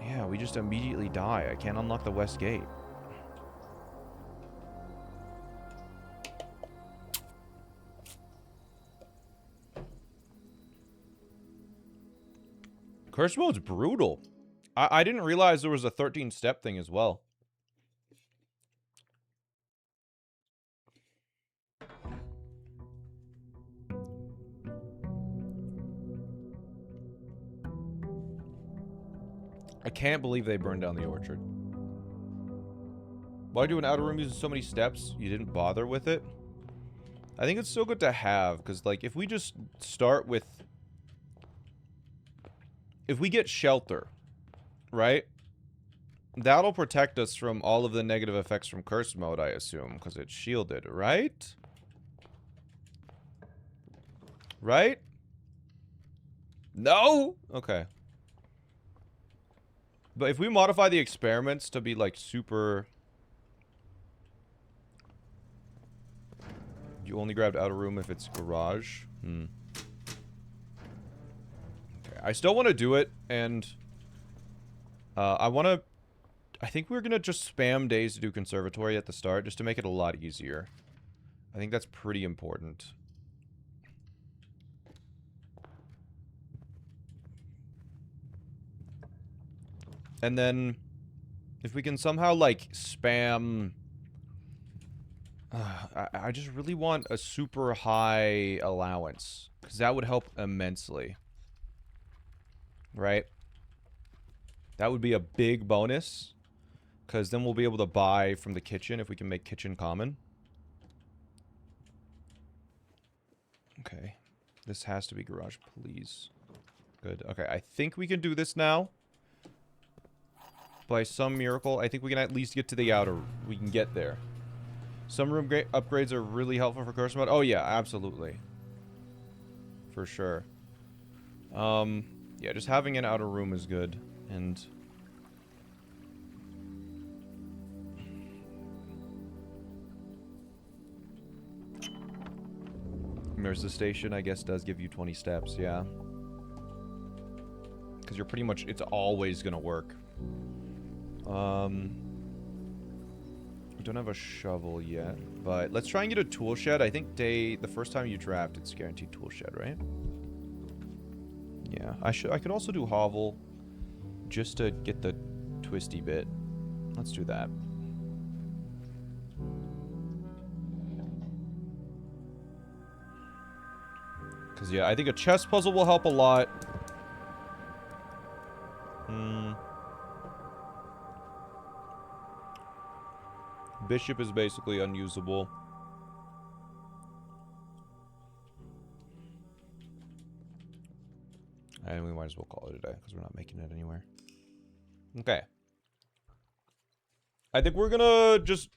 yeah, we just immediately die. I can't unlock the West Gate. Curse mode's brutal. I didn't realize there was a 13-step thing as well. I can't believe they burned down the orchard. Why do an outer room using so many steps? You didn't bother with it? I think it's so good to have, because, like, if we just start with... if we get shelter, right? That'll protect us from all of the negative effects from curse mode, I assume, because it's shielded, right? Right? No? Okay. But if we modify the experiments to be, like, super... You only grabbed outer room if it's garage. Okay. I still want to do it, and... I want to... I think we're going to just spam days to do conservatory at the start, just to make it a lot easier. I think that's pretty important. And then, if we can somehow, like, spam... I just really want a super high allowance, because that would help immensely. Right? That would be a big bonus, because then we'll be able to buy from the kitchen if we can make kitchen common. Okay. This has to be garage, please. Good. Okay, I think we can do this now. By some miracle, I think we can at least get to the outer. We can get there. Some room upgrades are really helpful for cursor mode. Oh, yeah, absolutely. For sure. Yeah, just having an outer room is good. And... Mirza Station, I guess, does give you 20 steps, yeah. Because you're pretty much... It's always gonna work. We don't have a shovel yet, but let's try and get a tool shed. I think the first time you draft, it's guaranteed tool shed, right? Yeah, I could also do hovel just to get the twisty bit. Let's do that. Because, yeah, I think a chess puzzle will help a lot. Bishop is basically unusable. And we might as well call it a day, because we're not making it anywhere. Okay. I think we're gonna just...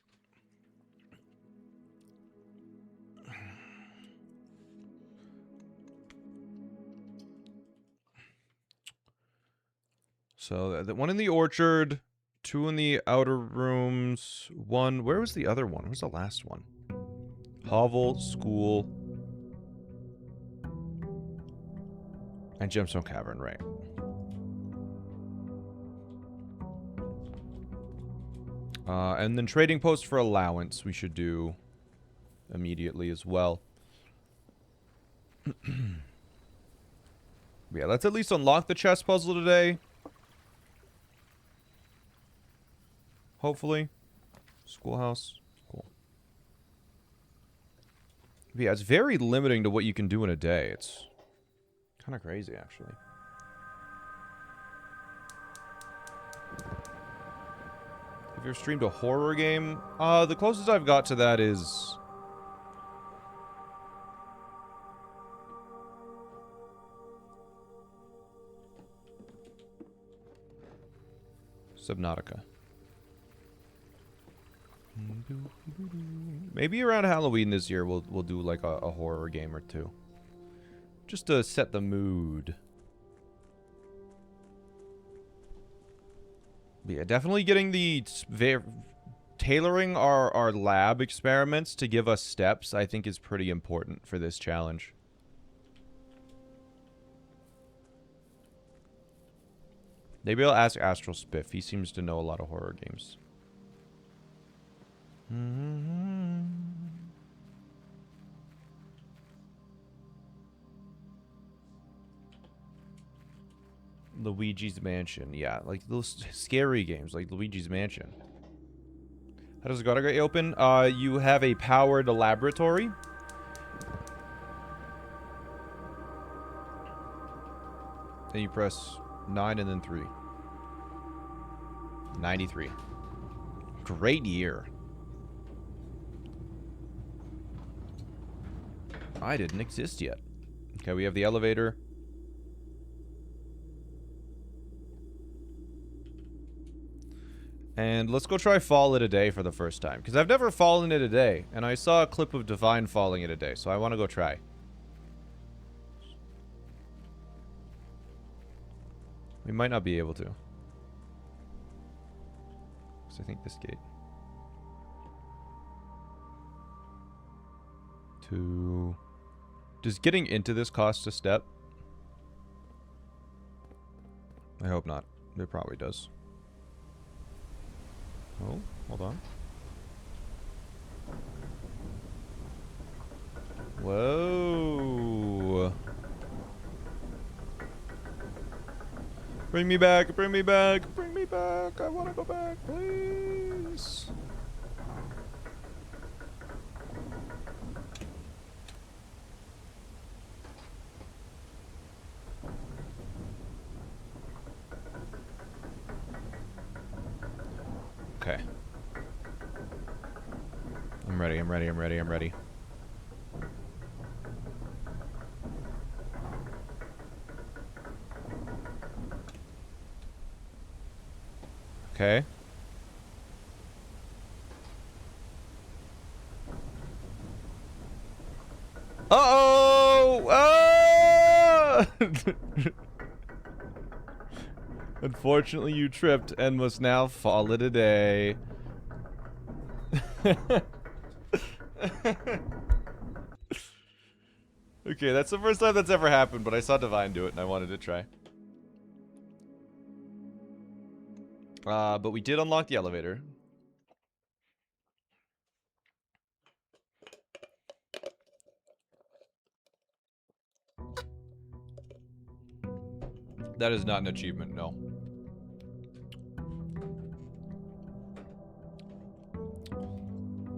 So, the one in the orchard, 2 in the outer rooms, 1... Where was the other one? Where's the last one? Hovel, school... And Gemstone Cavern, right. And then trading post for allowance we should do immediately as well. Yeah, let's at least unlock the chess puzzle today. Hopefully. Schoolhouse. Cool. But yeah, it's very limiting to what you can do in a day. It's kind of crazy, actually. Have you ever streamed a horror game? The closest I've got to that is... Subnautica. Maybe around Halloween this year we'll do like a horror game or two. Just to set the mood. But yeah, definitely getting the... Tailoring our lab experiments to give us steps, I think is pretty important for this challenge. Maybe I'll ask Astral Spiff. He seems to know a lot of horror games. Luigi's Mansion. Yeah, like those scary games like Luigi's Mansion. How does the grotto get open? You have a powered laboratory. And you press 9 and then 3. 93. Great year. I didn't exist yet. Okay, we have the elevator. And let's go try fall it a day for the first time. Because I've never fallen it a day. And I saw a clip of Divine falling it a day. So I want to go try. We might not be able to. Because I think this gate. 2. Does getting into this cost a step? I hope not. It probably does. Oh, hold on. Whoa. Bring me back, bring me back, bring me back. I want to go back, please. Okay. I'm ready, I'm ready, I'm ready, I'm ready. Okay. Uh-oh! Ah! Unfortunately, you tripped and must now fall it a day. Okay, that's the first time that's ever happened, but I saw Divine do it and I wanted to try. But we did unlock the elevator. That is not an achievement, no.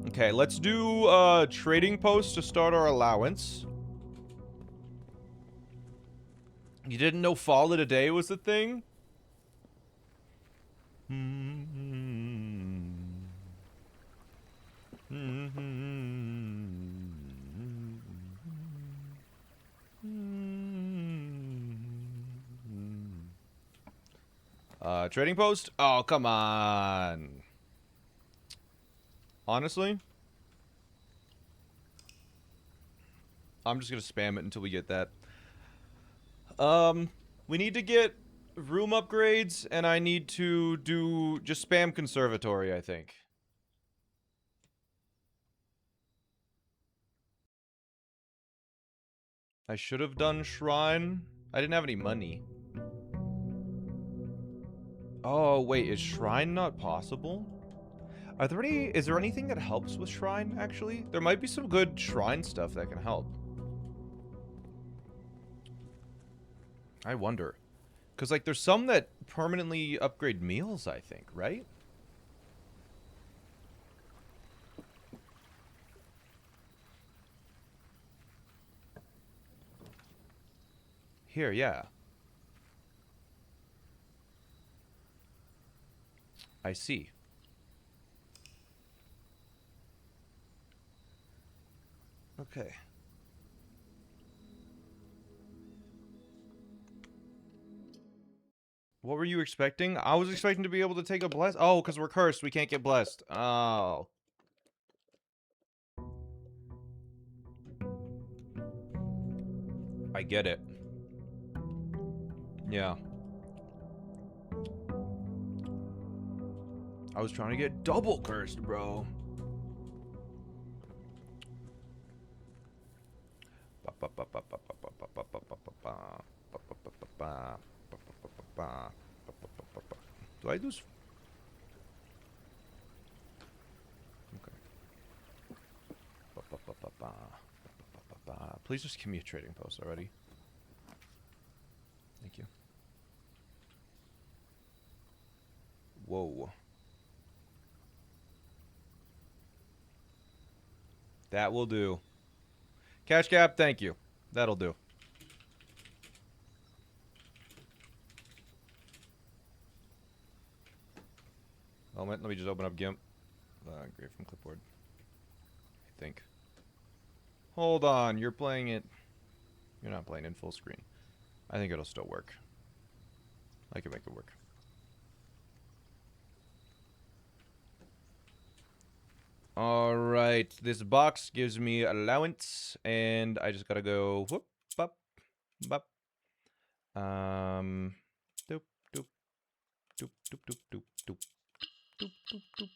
Okay, let's do trading post to start our allowance. You didn't know fall it a day was the thing? Trading post? Oh, come on. Honestly, I'm just gonna spam it until we get that. We need to get room upgrades, and I need to do just spam conservatory, I think. I should have done shrine. I didn't have any money. Oh, wait, is shrine not possible? Are there any, is there anything that helps with shrine, actually? There might be some good shrine stuff that can help. I wonder. Because, like, there's some that permanently upgrade meals, I think, right? Here, yeah. I see. Okay. What were you expecting? I was expecting to be able to take a bless. Oh, because we're cursed. We can't get blessed. Oh. I get it. Yeah. I was trying to get double cursed, bro. Do I lose? Okay. Please just give me a trading post already. Thank you. Whoa. That will do. Cash cap, thank you. That'll do. Moment, let me just open up GIMP. Great from clipboard. I think. Hold on, you're playing it. You're not playing in full screen. I think it'll still work. I can make it work. Alright, this box gives me allowance, and I just gotta go whoop, bop, bop. Doop, doop, doop, doop, doop, doop, doop, Doop, doop, doop.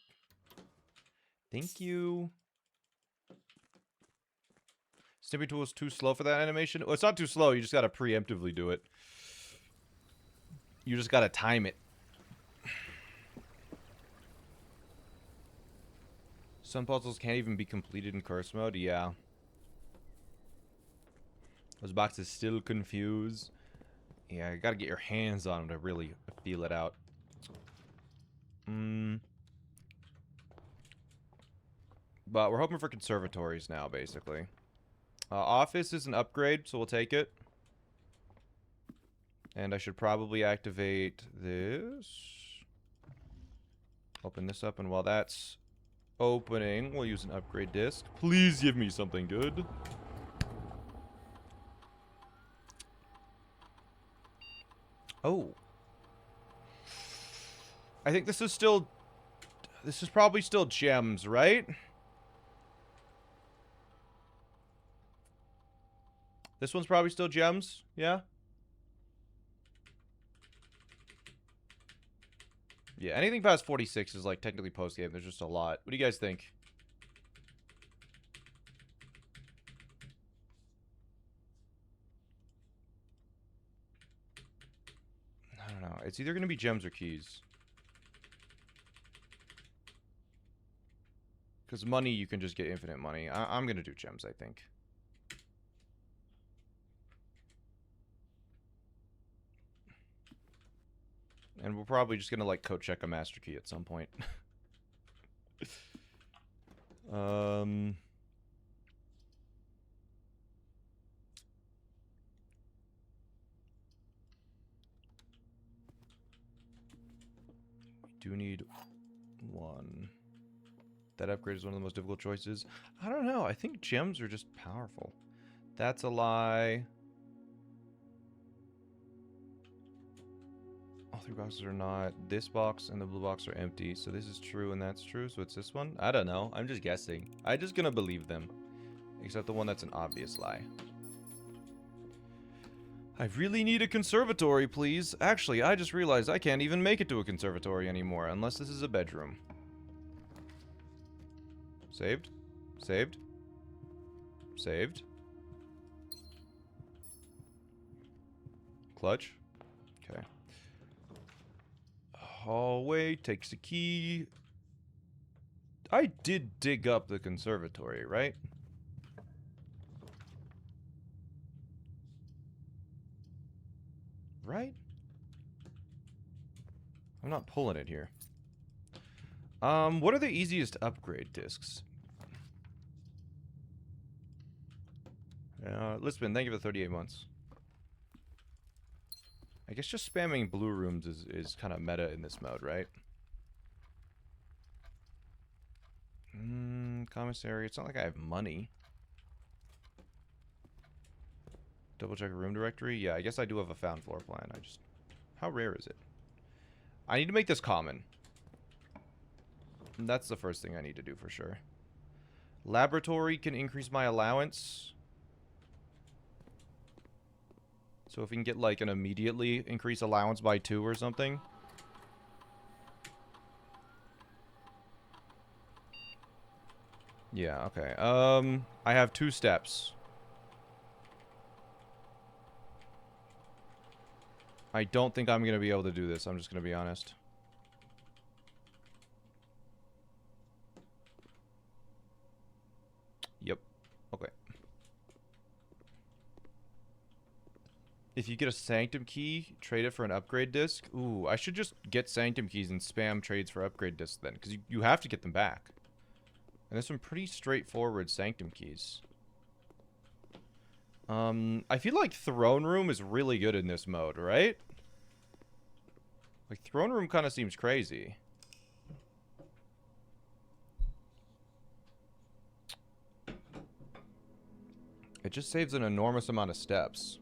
Thank you. Snipping tool is too slow for that animation. Well, it's not too slow. You just gotta preemptively do it. You just gotta time it. Some puzzles can't even be completed in curse mode. Yeah. Those boxes still confuse. Yeah, you gotta get your hands on them to really feel it out. But we're hoping for conservatories now, basically. Office is an upgrade, so we'll take it. And I should probably activate this. Open this up, and while that's opening, we'll use an upgrade disc. Please give me something good. Oh. I think this is still... This is probably still gems, right? This one's probably still gems, yeah? Yeah, anything past 46 is like technically post-game. There's just a lot. What do you guys think? I don't know. It's either going to be gems or keys. Because money, you can just get infinite money. I'm going to do gems, I think. And we're probably just going to, like, code check a master key at some point. We do need one. That upgrade is one of the most difficult choices. I don't know. I think gems are just powerful. That's a lie. All three boxes are not. This box and the blue box are empty. So this is true and that's true. So it's this one? I don't know. I'm just guessing. I'm just gonna believe them. Except the one that's an obvious lie. I really need a conservatory, please. Actually, I just realized I can't even make it to a conservatory anymore unless this is a bedroom. Saved. Saved. Saved. Clutch. Okay. Hallway takes a key. I did dig up the conservatory, right? Right? I'm not pulling it here. What are the easiest upgrade discs? Lisbon, thank you for the 38 months. I guess just spamming blue rooms is kind of meta in this mode, right? Commissary. It's not like I have money. Double check a room directory. Yeah, I guess I do have a found floor plan. I just... How rare is it? I need to make this common. And that's the first thing I need to do for sure. Laboratory can increase my allowance. So if we can get like an immediately increase allowance by 2 or something. Yeah, okay. I have 2 steps. I don't think I'm going to be able to do this. I'm just going to be honest. Yep. Okay. If you get a Sanctum key, trade it for an upgrade disc. Ooh, I should just get Sanctum keys and spam trades for upgrade discs then. Because you have to get them back. And there's some pretty straightforward Sanctum keys. I feel like Throne Room is really good in this mode, right? Like, Throne Room kind of seems crazy. It just saves an enormous amount of steps.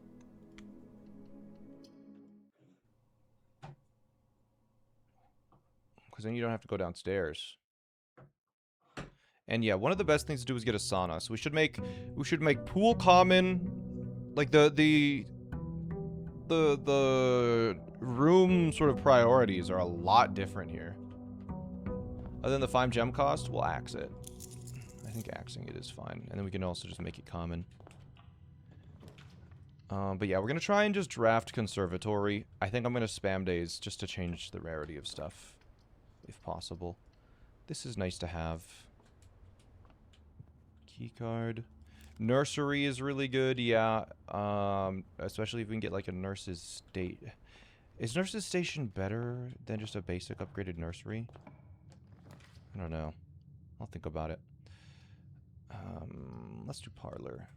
Because then you don't have to go downstairs. And yeah, one of the best things to do is get a sauna. So we should make pool common, like the room sort of priorities are a lot different here. Other than the 5 gem cost, we'll axe it. I think axing it is fine. And then we can also just make it common. But yeah, we're going to try and just draft conservatory. I think I'm going to spam days just to change the rarity of stuff, if possible. This is nice to have. Keycard. Nursery is really good, yeah. Especially if we can get like a nurse's state. Is nurse's station better than just a basic upgraded nursery? I don't know. I'll think about it. Let's do parlor.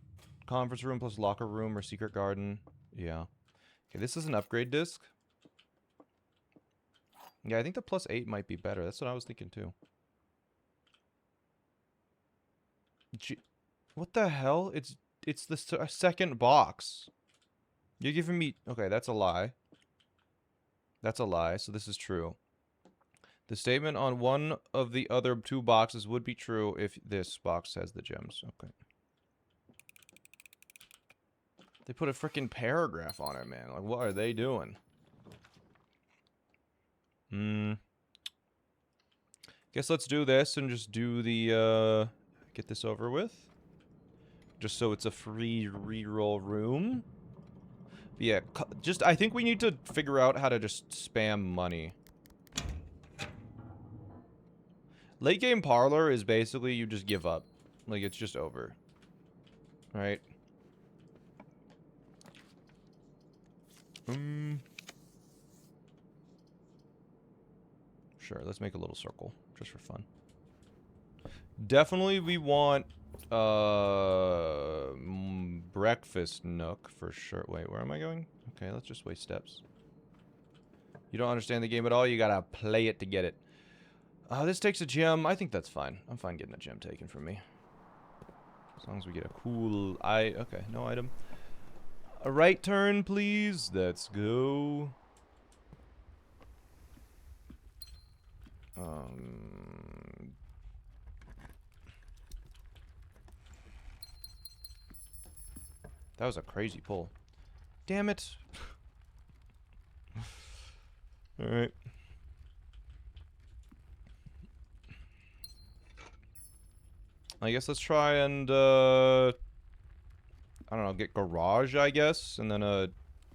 Conference room plus locker room or secret garden. Yeah. Okay, this is an upgrade disc. Yeah, I think the +8 might be better. That's what I was thinking too. What the hell? It's the second box. You're giving me... Okay, that's a lie. That's a lie, so this is true. The statement on one of the other 2 boxes would be true if this box has the gems. Okay. They put a freaking paragraph on it, man. Like, what are they doing? Guess let's do this and just do the, get this over with. Just so it's a free reroll room. But yeah, I think we need to figure out how to just spam money. Late game parlor is basically you just give up. Like, it's just over. Right? Sure, let's make a little circle, just for fun. Definitely we want, breakfast nook, for sure. Wait, where am I going? Okay, let's just waste steps. You don't understand the game at all, you gotta play it to get it. This takes a gem. I think that's fine. I'm fine getting a gem taken from me. As long as we get a cool... Okay, no item. A right turn, please. Let's go. That was a crazy pull. Damn it. Alright. I guess let's try and, I don't know, get garage, I guess, and then,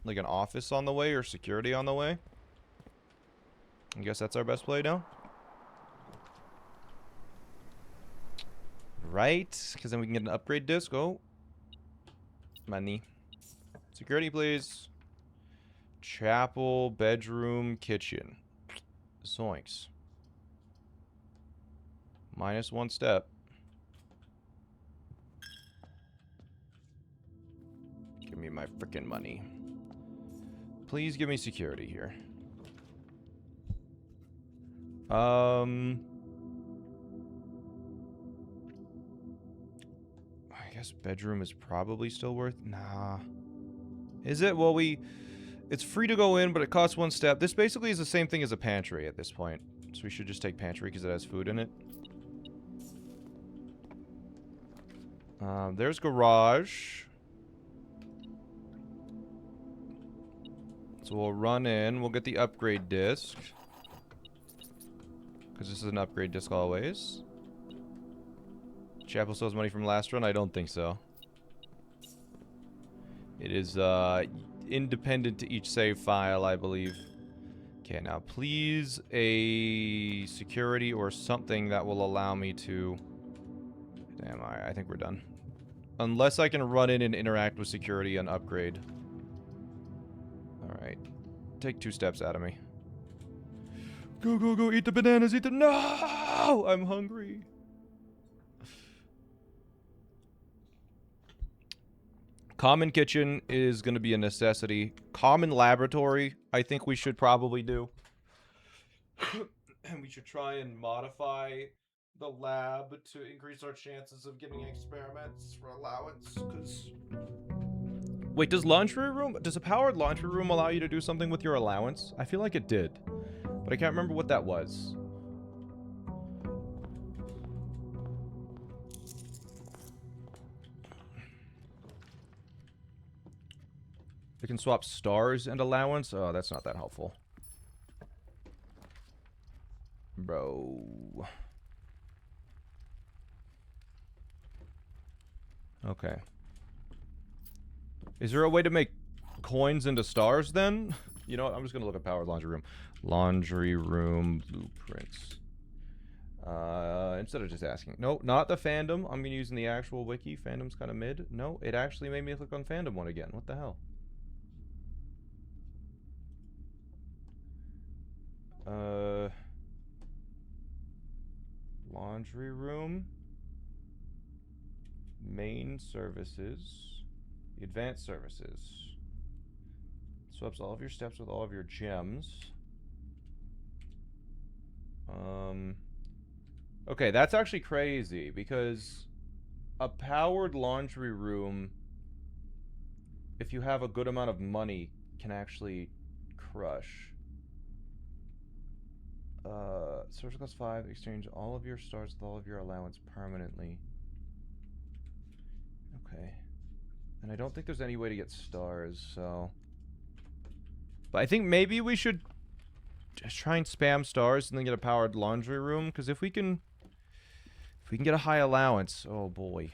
like an office on the way, or security on the way. I guess that's our best play now. Right, because then we can get an upgrade disc. Oh. Money. Security, please. Chapel, bedroom, kitchen. Zoinks. -1 step. Give me my frickin' money. Please give me security here. I guess bedroom is probably still worth... Nah. Is it? Well, it's free to go in, but it costs 1 step. This basically is the same thing as a pantry at this point. So we should just take pantry because it has food in it. There's garage. So we'll run in. We'll get the upgrade disc. Because this is an upgrade disc always. Chapel still has money from last run? I don't think so. It is independent to each save file, I believe. Okay, now please a security or something that will allow me to... Damn, I think we're done. Unless I can run in and interact with security and upgrade. Alright. Take 2 steps out of me. Go, go, go, eat the bananas, eat the... No! I'm hungry. Common kitchen is going to be a necessity. Common laboratory, I think we should probably do. And we should try and modify the lab to increase our chances of getting experiments for allowance, because... Wait, does a powered laundry room allow you to do something with your allowance? I feel like it did, but I can't remember what that was. We can swap stars and allowance. Oh, that's not that helpful. bro. Okay. Is there a way to make coins into stars then? You know what? I'm just gonna look at powered laundry room. Laundry room blueprints. Instead of just asking. No, not the fandom. I'm gonna use the actual wiki. Fandom's kind of mid. No, it actually made me click on fandom one again. What the hell? Laundry room. Main services. Advanced services. Swaps all of your steps with all of your gems. Okay, that's actually crazy because a powered laundry room, if you have a good amount of money, can actually crush. Social class 5, exchange all of your stars with all of your allowance permanently. Okay. And I don't think there's any way to get stars, so... But I think maybe we should just try and spam stars and then get a powered laundry room, because if we can get a high allowance, oh boy.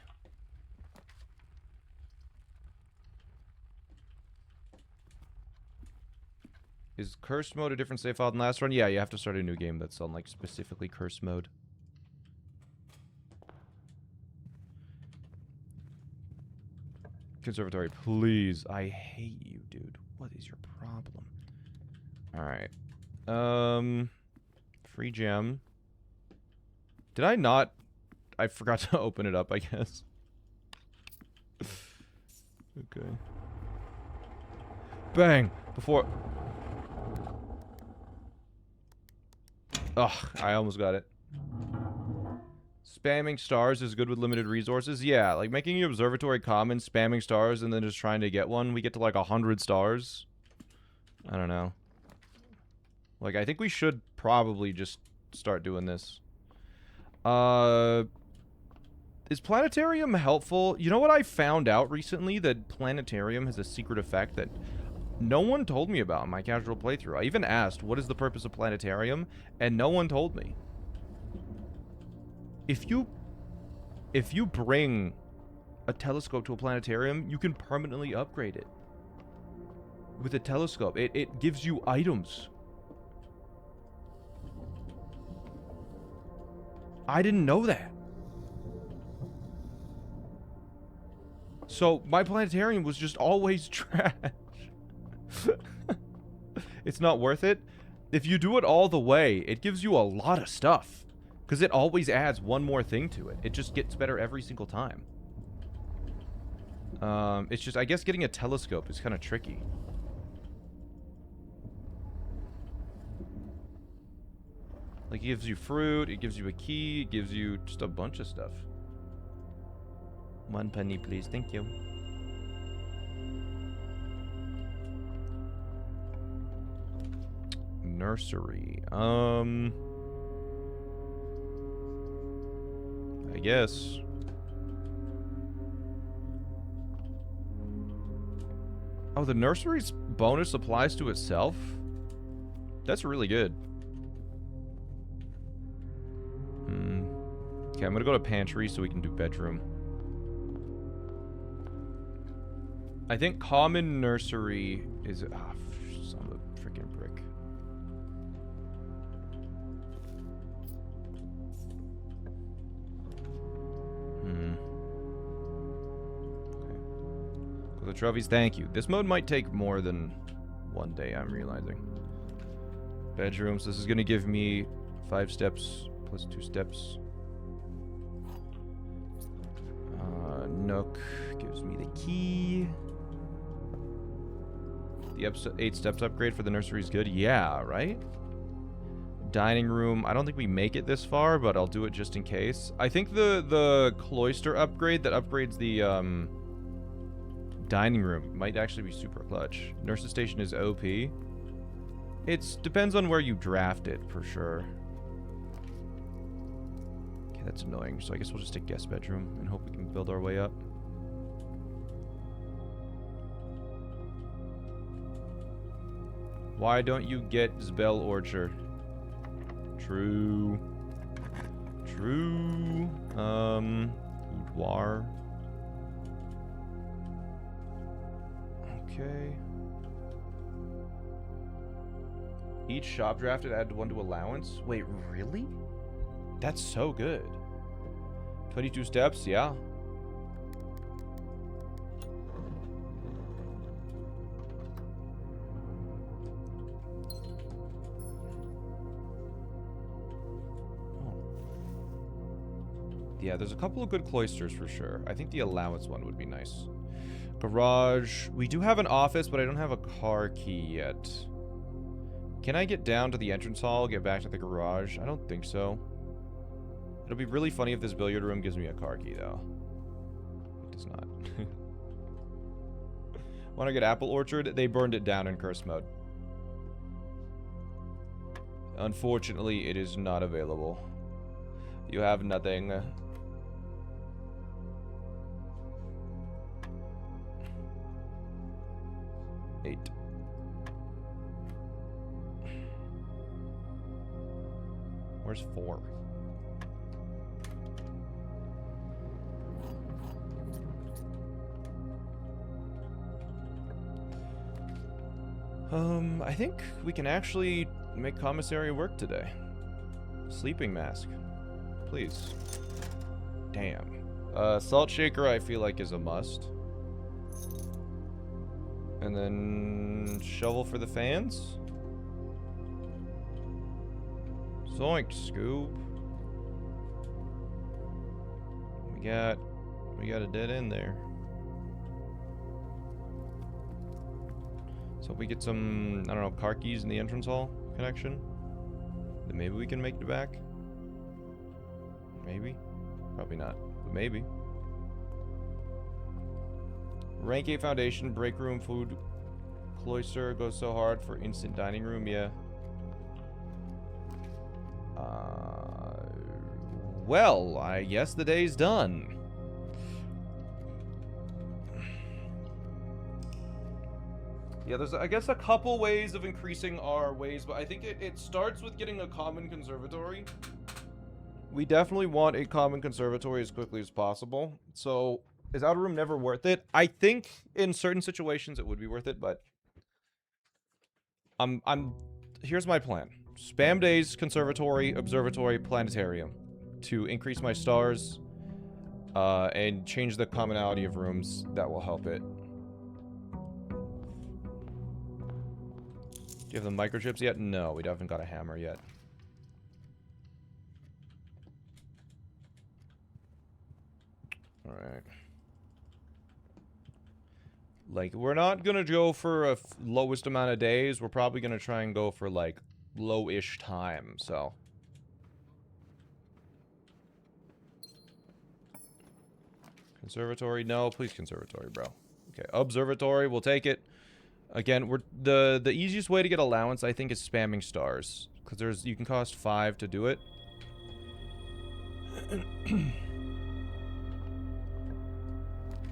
Is cursed mode a different save file than last run? Yeah, you have to start a new game that's on like specifically cursed mode. Conservatory, please. I hate you, dude. What is your problem? Alright. Free gem. Did I not? I forgot to open it up, I guess. Okay. Bang! Before... Ugh, I almost got it. Spamming stars is good with limited resources. Yeah, like making your observatory common, spamming stars, and then just trying to get one. We get to like 100 stars. I don't know. Like, I think we should probably just start doing this. Is planetarium helpful? You know what I found out recently? That planetarium has a secret effect that no one told me about in my casual playthrough. I even asked, what is the purpose of planetarium? And no one told me. If you bring a telescope to a planetarium, you can permanently upgrade it. With a telescope, it gives you items. I didn't know that. So, my planetarium was just always trash. It's not worth it. If you do it all the way, it gives you a lot of stuff. Because it always adds one more thing to it. It just gets better every single time. It's just, I guess getting a telescope is kind of tricky. Like, it gives you fruit, it gives you a key, it gives you just a bunch of stuff. 1 penny, please. Thank you. Nursery. I guess. Oh, the nursery's bonus applies to itself? That's really good. Okay, I'm gonna go to pantry so we can do bedroom. I think common nursery is... Ah, son of a freaking brick. Okay. For the trophies, thank you. This mode might take more than one day, I'm realizing. Bedrooms, this is gonna give me 5 steps plus 2 steps. Nook gives me the key. The 8 steps upgrade for the nursery is good. Yeah, right? Dining room. I don't think we make it this far, but I'll do it just in case. I think the cloister upgrade that upgrades the dining room might actually be super clutch. Nurse's station is OP. It depends on where you draft it, for sure. Okay, that's annoying. So I guess we'll just take guest bedroom and hope we can build our way up. Why don't you get Zbel Orchard? True. True. Boudoir. Okay. Each shop drafted add 1 to allowance. Wait, really? That's so good. 22 steps, yeah. Yeah, there's a couple of good cloisters for sure. I think the allowance one would be nice. Garage. We do have an office, but I don't have a car key yet. Can I get down to the entrance hall, get back to the garage? I don't think so. It'll be really funny if this billiard room gives me a car key, though. It does not. Want to get Apple Orchard? They burned it down in curse mode. Unfortunately, it is not available. You have nothing. 8. Where's 4? I think we can actually make commissary work today. Sleeping mask. Please. Damn. Salt shaker I feel like is a must. And then shovel for the fans. Zoink, Scoob. We got a dead end there. So if we get some, I don't know, car keys in the entrance hall connection, then maybe we can make it back. Maybe. Probably not, but maybe. Rank 8 foundation, break room, food, cloister goes so hard for instant dining room, yeah. Well, I guess the day's done. Yeah, there's, I guess, a couple ways of increasing our ways, but I think it starts with getting a common conservatory. We definitely want a common conservatory as quickly as possible. So, is outer room never worth it? I think in certain situations it would be worth it, but here's my plan. Spam days, conservatory, observatory, planetarium to increase my stars and change the commonality of rooms. That will help it. Do you have the microchips yet? No, we haven't got a hammer yet. Alright. Like, we're not gonna go for a lowest amount of days. We're probably gonna try and go for, like, low-ish time, so. Conservatory? No, please conservatory, bro. Okay, observatory, we'll take it. Again, we're the easiest way to get allowance, I think, is spamming stars. Because you can cost 5 to do it.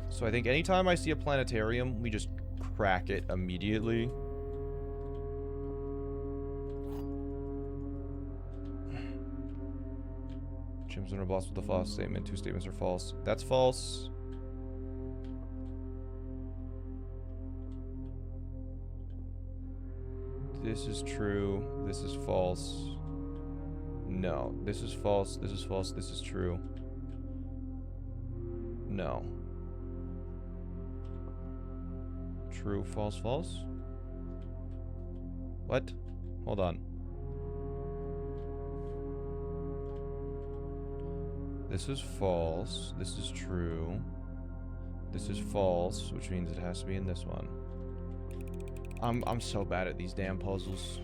So I think anytime I see a planetarium, we just crack it immediately. Jim's in a boss with a false statement. 2 statements are false. That's false. This is true. This is false. No. This is false. This is false. This is true. No. True, false, false? What? Hold on. This is false. This is true. This is false, which means it has to be in this one. I'm so bad at these damn puzzles.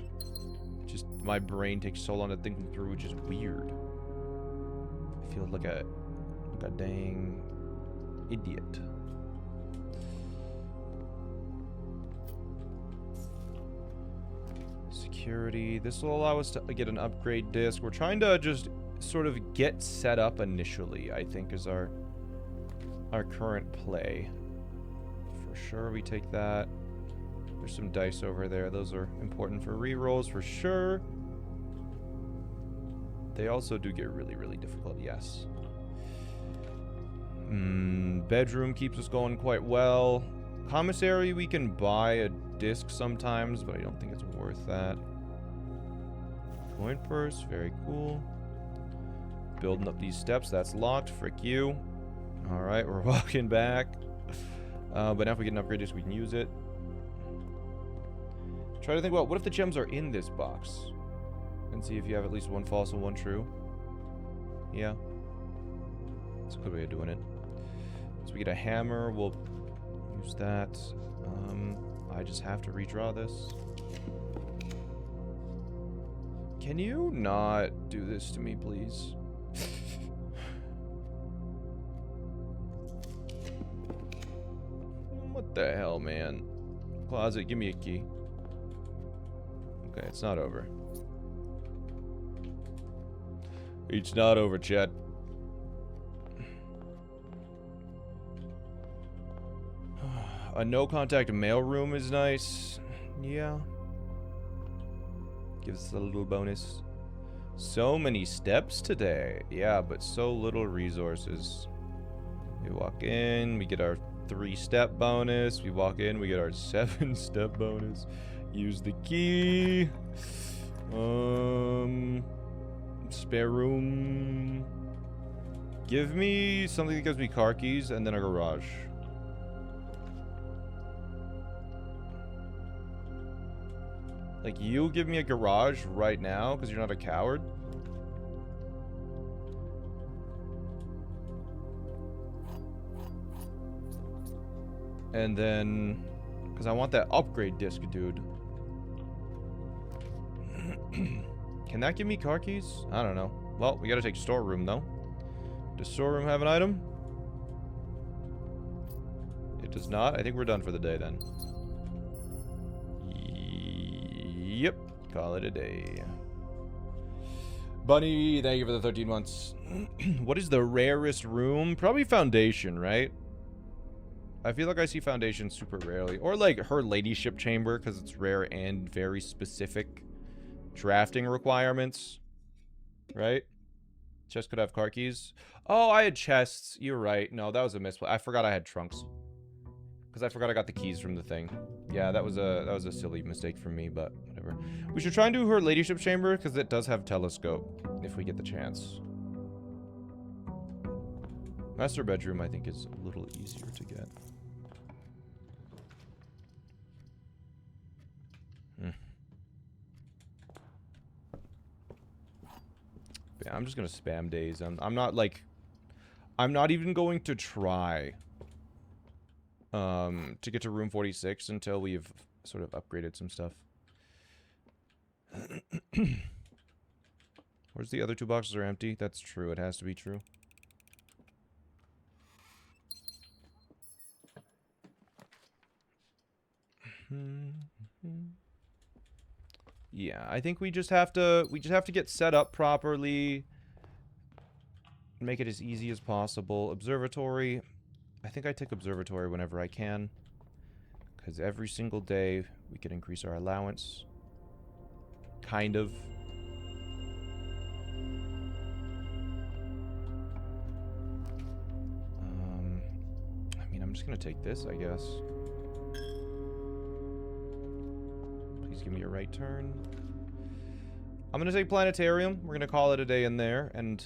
Just my brain takes so long to think them through, which is weird. I feel like a dang idiot. Security. This will allow us to get an upgrade disc. We're trying to just sort of get set up initially, I think, is our current play. For sure, we take that. There's some dice over there. Those are important for rerolls for sure. They also do get really, really difficult, yes. Bedroom keeps us going quite well. Commissary, we can buy a disc sometimes, but I don't think it's worth that. Coin purse, very cool. Building up these steps, that's locked, frick you. Alright, we're walking back. But now if we get an upgrade disc, we can use it. Try to think about, what if the gems are in this box? And see if you have at least one false and one true. Yeah. That's a good way of doing it. So we get a hammer, we'll use that. I just have to redraw this. Can you not do this to me, please? What the hell, man? Closet, give me a key. Okay, it's not over. It's not over, chat. A no-contact mailroom is nice. Yeah. Gives us a little bonus. So many steps today. Yeah, but so little resources. We walk in, we get our 3-step bonus. We walk in, we get our 7-step bonus. Use the key. Spare room. Give me something that gives me car keys and then a garage. Like, you give me a garage right now because you're not a coward? And then, because I want that upgrade disc, dude. Can that give me car keys? I don't know. Well, we gotta take storeroom, though. Does storeroom have an item? It does not. I think we're done for the day, then. Yep. Call it a day. Bunny, thank you for the 13 months. What is the rarest room? Probably Foundation, right? I feel like I see Foundation super rarely. Or, like, her ladyship chamber, because it's rare and very specific drafting requirements. Right? Chest could have car keys. Oh, I had chests. You're right. No, that was a misplay. I forgot I had trunks. Because I forgot I got the keys from the thing. Yeah, that was a silly mistake from me, but whatever. We should try and do her ladyship chamber, because it does have telescope, if we get the chance. Master bedroom, I think, is a little easier to get. Yeah, I'm just gonna spam days. I'm not, like... I'm not even going to try... to get to room 46 until we've sort of upgraded some stuff. Where's the other 2 boxes are empty? That's true. It has to be true. Yeah, I think we just have to get set up properly. Make it as easy as possible. Observatory. I think I take observatory whenever I can. Because every single day we can increase our allowance. Kind of. I mean, I'm just gonna take this, I guess. Please give me a right turn. I'm gonna take planetarium. We're gonna call it a day in there, and...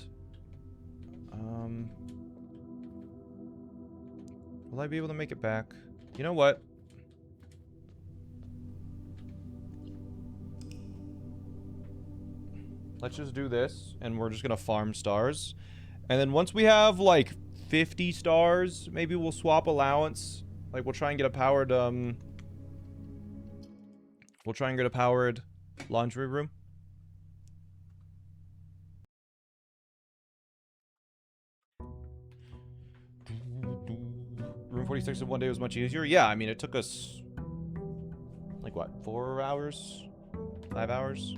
will I be able to make it back? You know what? Let's just do this, and we're just gonna farm stars. And then once we have, like, 50 stars, maybe we'll swap allowance. Like, we'll try and get a powered, we'll try and get a powered laundry room. Room 46 in one day was much easier. Yeah, I mean, it took us, like, what, 4 hours? 5 hours?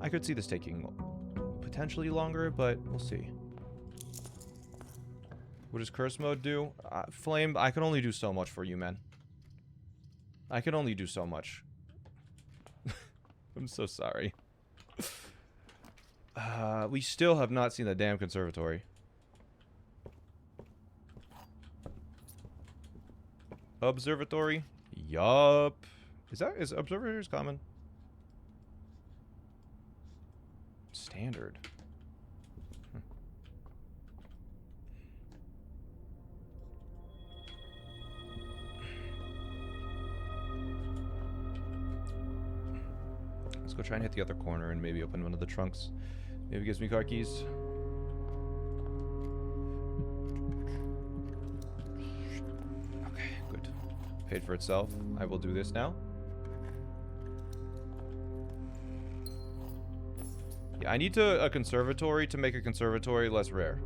I could see this taking potentially longer, but we'll see. What does curse mode do? Flame, I can only do so much for you, man. I can only do so much. I'm so sorry. We still have not seen the damn conservatory. Observatory? Yup. Is observatories common? Standard. Let's go try and hit the other corner and maybe open one of the trunks. Maybe it gives me car keys. Okay, good. Paid for itself. I will do this now. Yeah, I need a conservatory to make a conservatory less rare.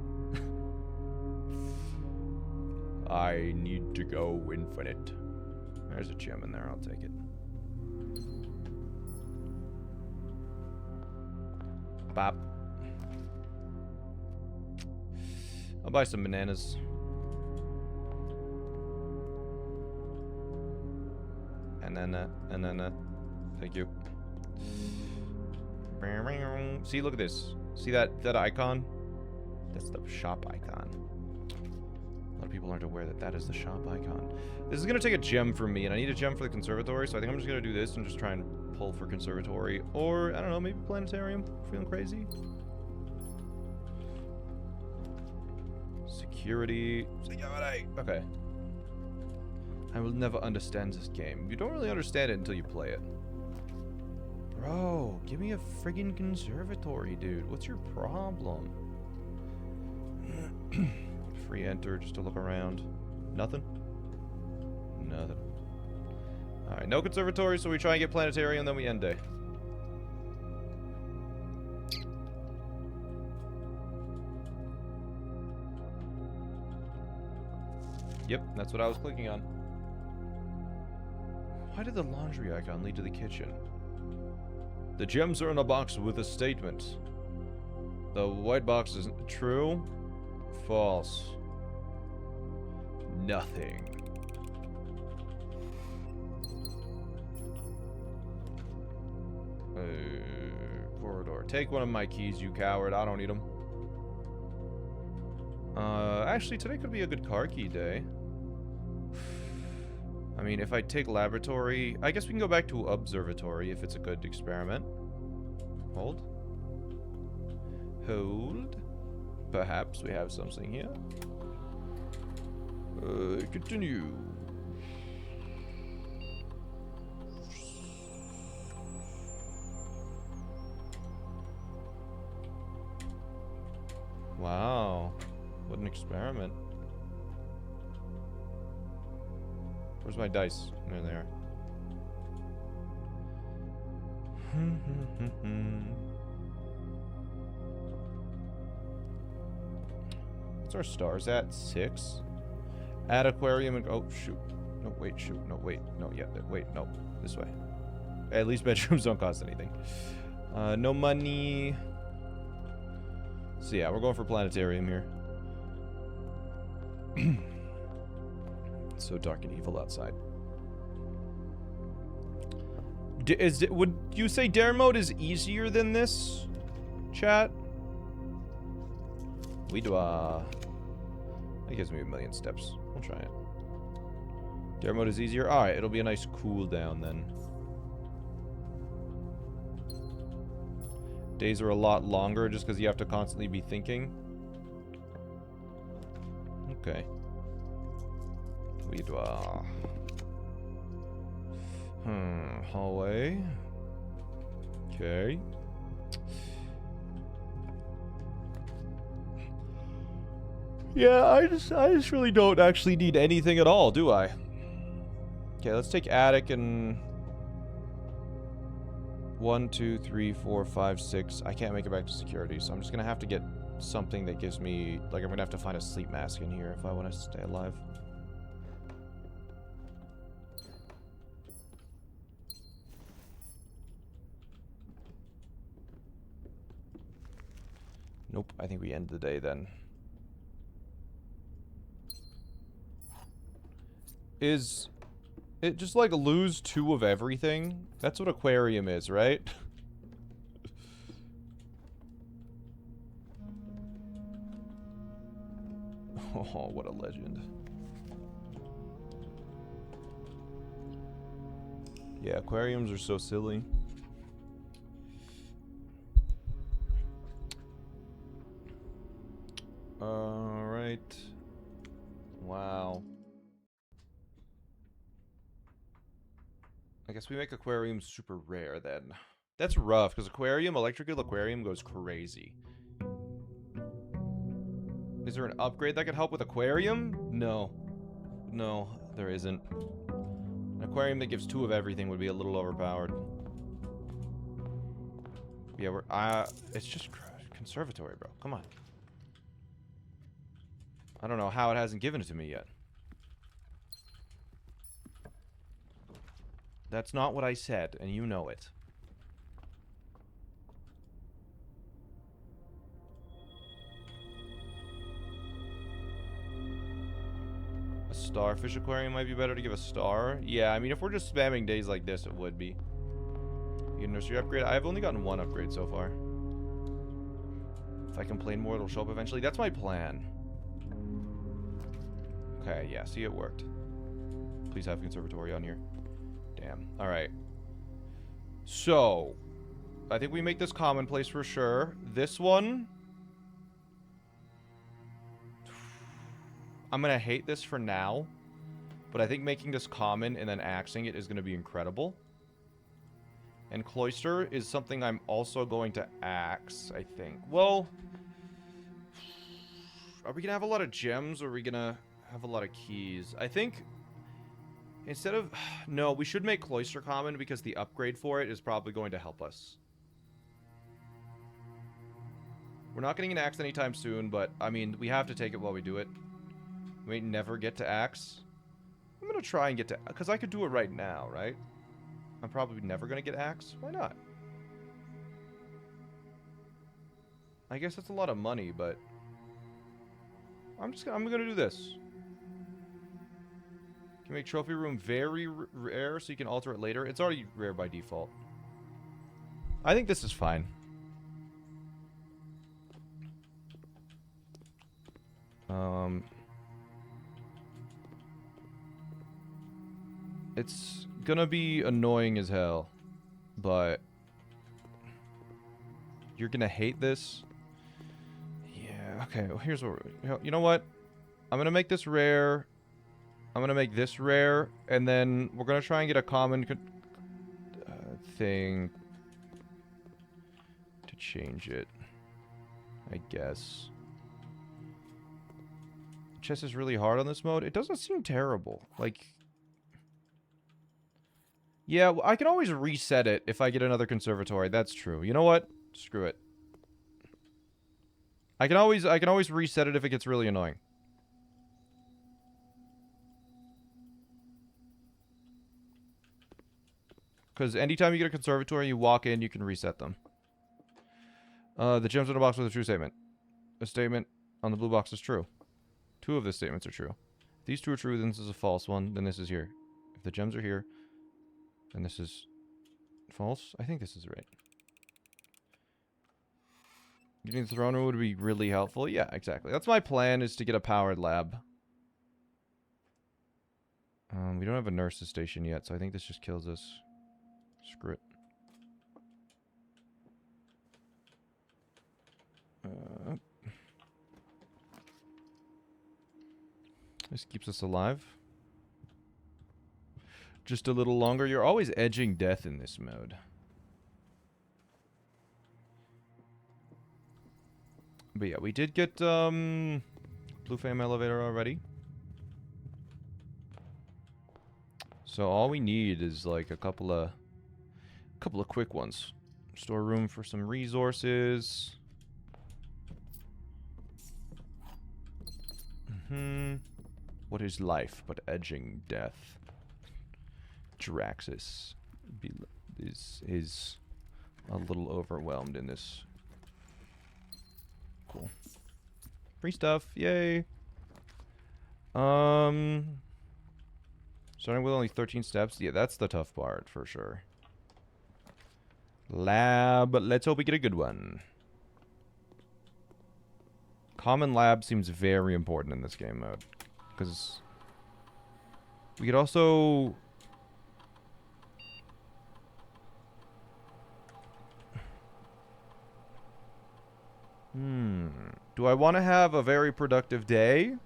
I need to go infinite. There's a gem in there, I'll take it. Bop. I'll buy some bananas. And then that. Thank you. See, look at this. See that icon? That's the shop icon. A lot of people aren't aware that that is the shop icon. This is going to take a gem from me, and I need a gem for the conservatory, so I think I'm just going to do this and just try and pull for conservatory. Or, I don't know, maybe planetarium? Feeling crazy? Security. Okay. I will never understand this game. You don't really understand it until you play it. Bro, give me a friggin' conservatory, dude. What's your problem? Free enter just to look around. Nothing? Nothing. Alright, no conservatory, so we try and get planetarium, then we end day. Yep, that's what I was clicking on. Why did the laundry icon lead to the kitchen? The gems are in a box with a statement. The white box is true? False. Nothing. Corridor. Take one of my keys, you coward. I don't need them. Actually, today could be a good car key day. I mean, if I take laboratory, I guess we can go back to observatory if it's a good experiment. Hold. Hold. Perhaps we have something here. Continue. Wow. What an experiment. Where's my dice? There they are. What's our stars at? 6? Add aquarium and... Oh, shoot. No, wait, shoot. No, wait. No, yeah. Wait, no. This way. At least bedrooms don't cost anything. No money. So yeah, we're going for planetarium here. It's so dark and evil outside. Would you say dare mode is easier than this, chat? We do that gives me 1,000,000 steps. We'll try it. Dare mode is easier. All right, it'll be a nice cooldown then. Days are a lot longer just because you have to constantly be thinking. Okay. We do hallway. Okay. Yeah, I just really don't actually need anything at all, do I? Okay, let's take attic and 1, 2, 3, 4, 5, 6. I can't make it back to security, so I'm just gonna have to get something that gives me, like, I'm gonna have to find a sleep mask in here if I want to stay alive. Nope, I think we end the day then. Is it just like lose 2 of everything? That's what aquarium is, right? Oh, what a legend. Yeah, aquariums are so silly. Alright. Wow. I guess we make aquariums super rare then. That's rough, because electrical aquarium goes crazy. Is there an upgrade that could help with aquarium? No. No, there isn't. An aquarium that gives 2 of everything would be a little overpowered. Yeah, it's just conservatory, bro. Come on. I don't know how it hasn't given it to me yet. That's not what I said, and you know it. A starfish aquarium might be better to give a star. Yeah, I mean, if we're just spamming days like this, it would be. You get a nursery upgrade? I've only gotten 1 upgrade so far. If I complain more, it'll show up eventually. That's my plan. Okay, yeah, see, it worked. Please have conservatory on here. Damn. Alright. So, I think we make this commonplace for sure. This one... I'm gonna hate this for now. But I think making this common and then axing it is gonna be incredible. And cloister is something I'm also going to axe, I think. Well... Are we gonna have a lot of gems, or are we gonna have a lot of keys? I think... Instead of... No, we should make cloister common because the upgrade for it is probably going to help us. We're not getting an axe anytime soon, but, I mean, we have to take it while we do it. We may never get to axe. I'm going to try and get to... Because I could do it right now, right? I'm probably never going to get axe. Why not? I guess that's a lot of money, but... I'm going to do this. Can make trophy room very rare so you can alter it later. It's already rare by default. I think this is fine. It's gonna be annoying as hell, but you're gonna hate this. Yeah, okay, well, here's what you know what? I'm gonna make this rare. I'm gonna make this rare, and then we're gonna try and get a common thing to change it, I guess. Chess is really hard on this mode. It doesn't seem terrible. Like, yeah, I can always reset it if I get another conservatory. That's true. You know what? Screw it. I can always reset it if it gets really annoying. Because anytime you get a conservatory, you walk in, you can reset them. The gems in the box with a true statement. A statement on the blue box is true. 2 of the statements are true. If these 2 are true, then this is a false one. Then this is here. If the gems are here, then this is false. I think this is right. Getting the throne room would be really helpful. Yeah, exactly. That's my plan, is to get a powered lab. We don't have a nurse's station yet, so I think this just kills us. Screw it. This keeps us alive. Just a little longer. You're always edging death in this mode. But yeah, we did get Blue Flame elevator already. So all we need is like a couple of quick ones. Store room for some resources. What is life but edging death? Draxus is a little overwhelmed in this. Cool. Free stuff, yay. Starting with only 13 steps. Yeah, that's the tough part for sure. Lab. Let's hope we get a good one. Common lab seems very important in this game mode. Because we could also... Do I want to have a very productive day?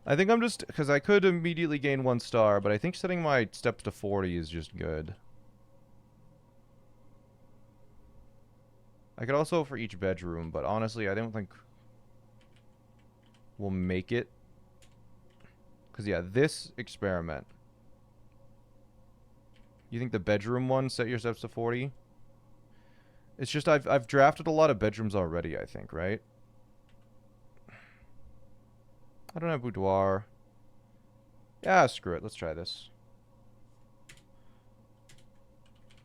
I think I'm just... Because I could immediately gain 1 star, but I think setting my steps to 40 is just good. I could also for each bedroom, but honestly, I don't think we'll make it. Because, yeah, this experiment. You think the bedroom one, set your steps to 40? It's just I've drafted a lot of bedrooms already, I think, right? I don't have boudoir. Yeah, screw it. Let's try this.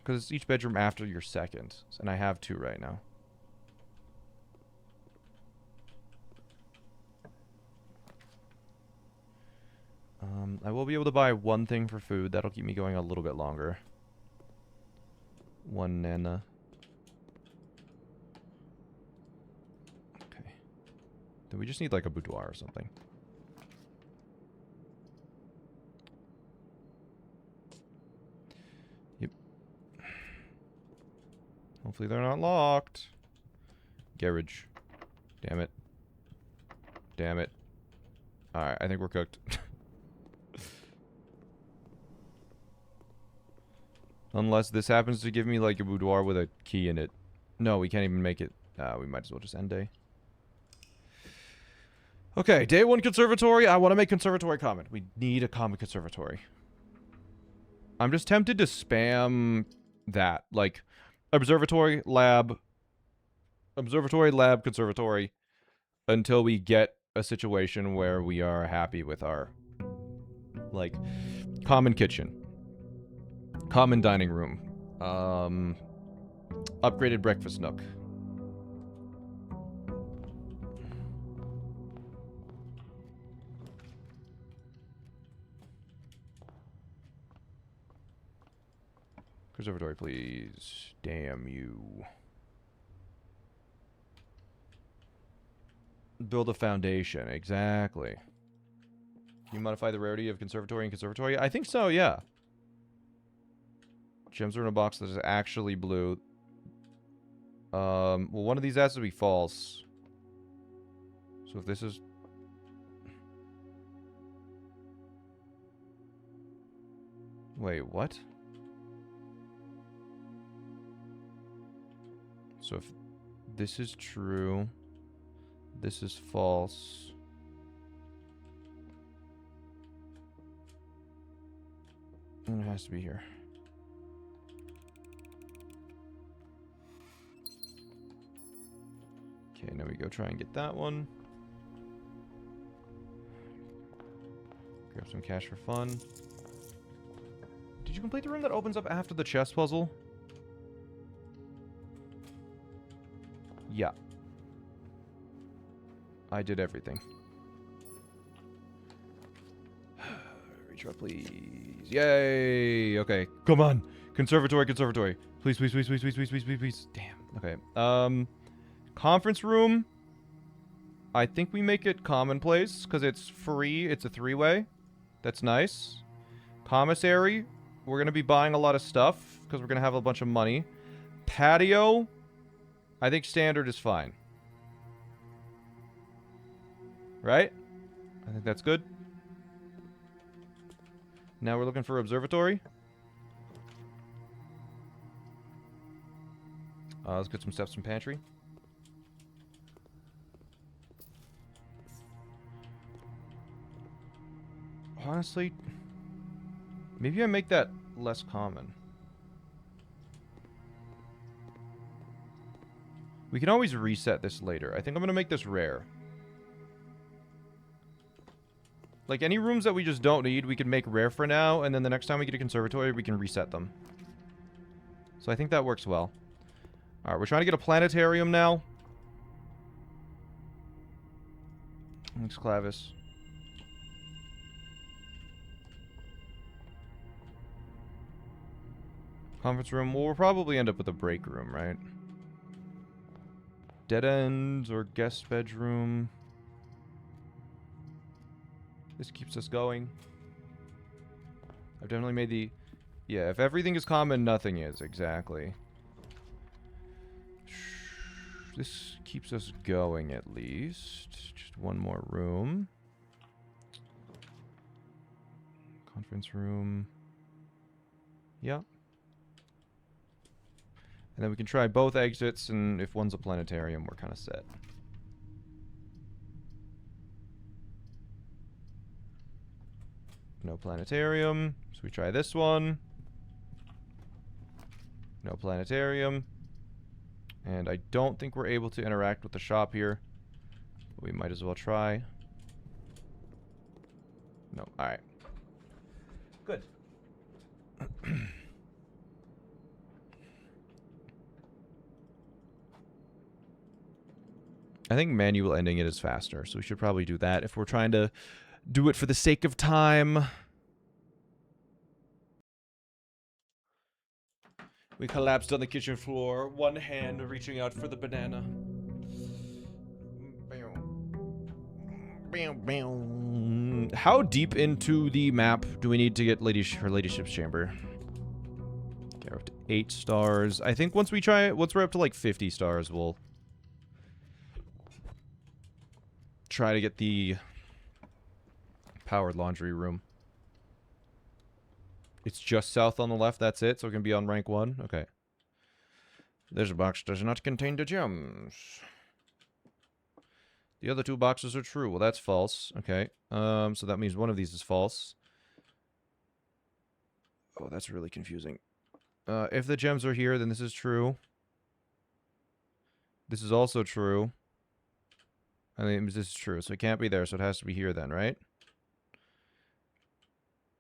Because it's each bedroom after your second. And I have 2 right now. I will be able to buy 1 thing for food. That'll keep me going a little bit longer. 1 nana. Okay. Then we just need like a boudoir or something. Yep. Hopefully they're not locked. Garage. Damn it. Damn it. Alright, I think we're cooked. Unless this happens to give me like a boudoir with a key in it. No, we can't even make it. We might as well just end day. Okay, day 1 conservatory. I want to make conservatory common. We need a common conservatory. I'm just tempted to spam that. Like, observatory, lab, conservatory, until we get a situation where we are happy with our, like, common kitchen. Common dining room. Upgraded breakfast nook. Conservatory, please. Damn you. Build a foundation. Exactly. Can you modify the rarity of conservatory and conservatory? I think so, yeah. Gems are in a box that is actually blue. Well, one of these has to be false. So if this is... Wait, what? So if this is true, this is false. And it has to be here. Okay, now we go try and get that one. Grab some cash for fun. Did you complete the room that opens up after the chess puzzle? Yeah. I did everything. Reach up, please. Yay! Okay, come on. Conservatory, conservatory. Please, please, please, please, please, please, please, please, please. Damn. Okay. Conference room. I think we make it commonplace because it's free. It's a 3-way. That's nice. Commissary. We're going to be buying a lot of stuff because we're going to have a bunch of money. Patio. I think standard is fine. Right? I think that's good. Now we're looking for observatory. Let's get some steps from pantry. Honestly, maybe I make that less common. We can always reset this later. I think I'm going to make this rare. Like, any rooms that we just don't need, we can make rare for now, and then the next time we get a conservatory, we can reset them. So I think that works well. Alright, we're trying to get a planetarium now. Thanks, Clavis. Conference room. Well, we'll probably end up with a break room, right? Dead end or guest bedroom. This keeps us going. I've definitely made the... Yeah, if everything is common, nothing is. Exactly. This keeps us going, at least. Just one more room. Conference room. Yeah. And then we can try both exits, and if one's a planetarium, we're kind of set. No planetarium, so we try this one. No planetarium. And I don't think we're able to interact with the shop here. But we might as well try. No, alright. Good. I think manual ending it is faster, so we should probably do that if we're trying to do it for the sake of time. We collapsed on the kitchen floor, one hand reaching out for the banana. How deep into the map do we need to get her ladyship's chamber? Okay, we're up to 8 stars. I think once we're up to like 50 stars, we'll try to get the powered laundry room. It's just south on the left, that's it? So it can be on rank 1? Okay. This box does not contain the gems. The other 2 boxes are true. Well, that's false. Okay. So that means one of these is false. Oh, that's really confusing. If the gems are here, then this is true. This is also true. I mean, this is true. So it can't be there, so it has to be here then, right?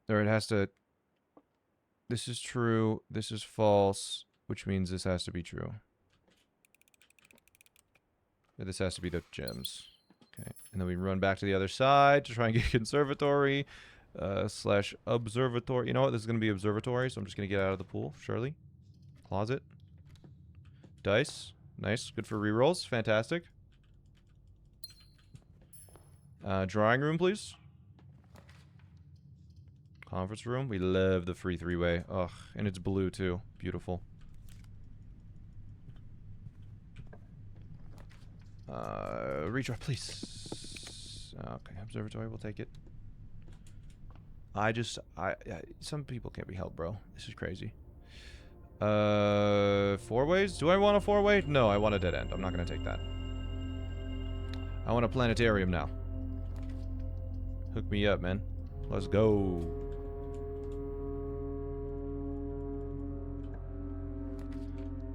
Or it has to... This is true. This is false, which means this has to be true. This has to be the gems. Okay. And then we run back to the other side to try and get conservatory. Slash observatory. You know what? This is going to be observatory, so I'm just going to get out of the pool. Surely. Closet. Dice. Nice. Good for rerolls. Fantastic. Drawing room, please. Conference room. We love the free 3-way. Ugh. And it's blue, too. Beautiful. Redraw, please. Okay, observatory, we'll take it. Some people can't be helped, bro. This is crazy. 4 ways? Do I want a 4-way? No, I want a dead end. I'm not gonna take that. I want a planetarium now. Hook me up, man. Let's go.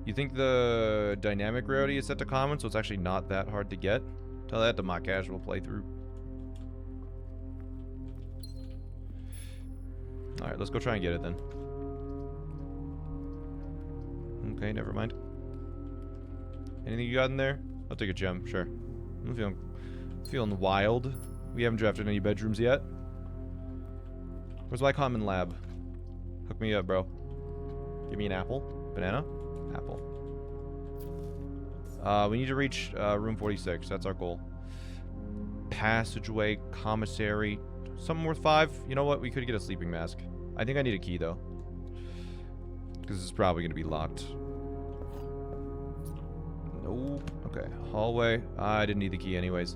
You think the dynamic rarity is set to common, so it's actually not that hard to get? Tell that to my casual playthrough. Alright, let's go try and get it then. Okay, never mind. Anything you got in there? I'll take a gem, sure. I'm feeling wild. We haven't drafted any bedrooms yet. Where's my common lab? Hook me up, bro. Give me an apple. Banana? Apple. We need to reach room 46. That's our goal. Passageway, commissary. Something worth 5. You know what? We could get a sleeping mask. I think I need a key, though. Because this is probably going to be locked. No. Okay. Hallway. I didn't need the key anyways.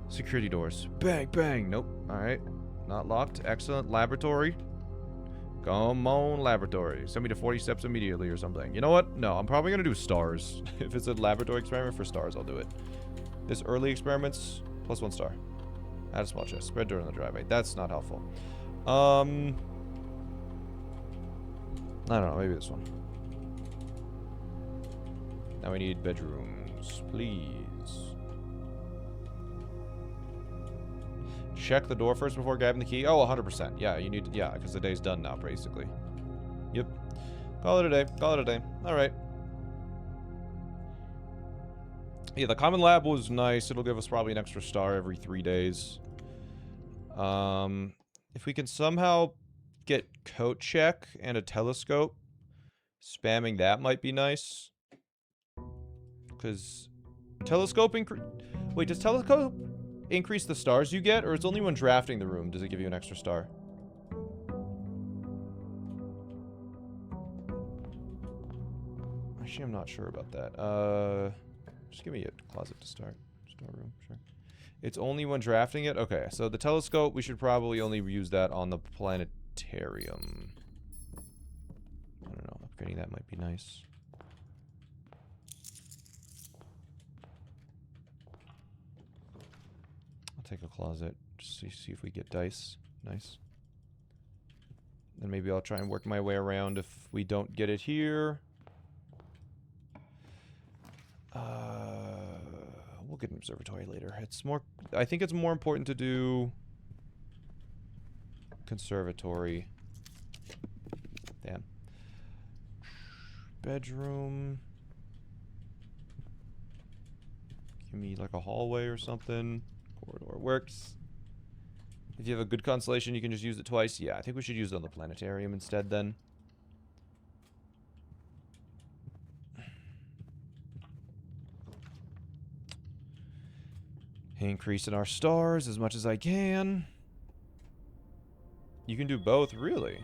Security doors. Bang, bang. Nope. Alright. Not locked. Excellent. Laboratory. Come on, laboratory. Send me to 40 steps immediately or something. You know what? No, I'm probably going to do stars. If it's a laboratory experiment for stars, I'll do it. This early experiments, +1 star. Add a small chest. Spread door in the driveway. That's not helpful. I don't know. Maybe this one. Now we need bedrooms, please. Check the door first before grabbing the key. Oh, 100%. Yeah, you need to, yeah, because the day's done now, basically. Yep. Call it a day. Call it a day. All right. Yeah, the common lab was nice. It'll give us probably an extra star every 3 days. If we can somehow get coat check and a telescope, spamming that might be nice. Because Telescope Wait, does telescope increase the stars you get, or it's only when drafting the room does it give you an extra star? Actually, I'm not sure about that. Just give me a closet to start. Storeroom, sure. It's only when drafting it? Okay, so the telescope, we should probably only use that on the planetarium. I don't know, upgrading that might be nice. I'll take a closet, just see if we get dice. Nice. Then maybe I'll try and work my way around if we don't get it here. We'll get an observatory later. It's more... I think it's more important to do... conservatory. Damn. Bedroom. Give me like a hallway or something. Corridor works. If you have a good constellation, you can just use it twice. Yeah, I think we should use it on the planetarium instead then. Increasing our stars as much as I can. You can do both, really?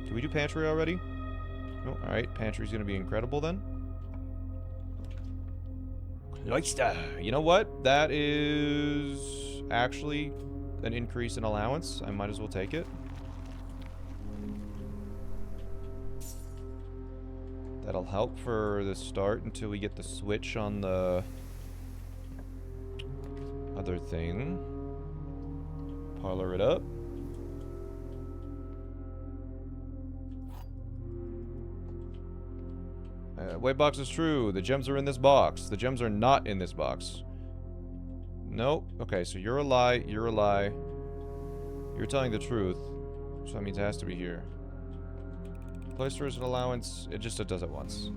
Did we do pantry already? Oh, alright. Pantry's gonna be incredible then. Cloister. You know what? That is actually an increase in allowance. I might as well take it. That'll help for the start until we get the switch on the other thing. Parlor it up. White box is true. The gems are in this box. The gems are not in this box. Nope. Okay, so you're a lie. You're a lie. You're telling the truth. So that means it has to be here. Cloisters and allowance. It does it once.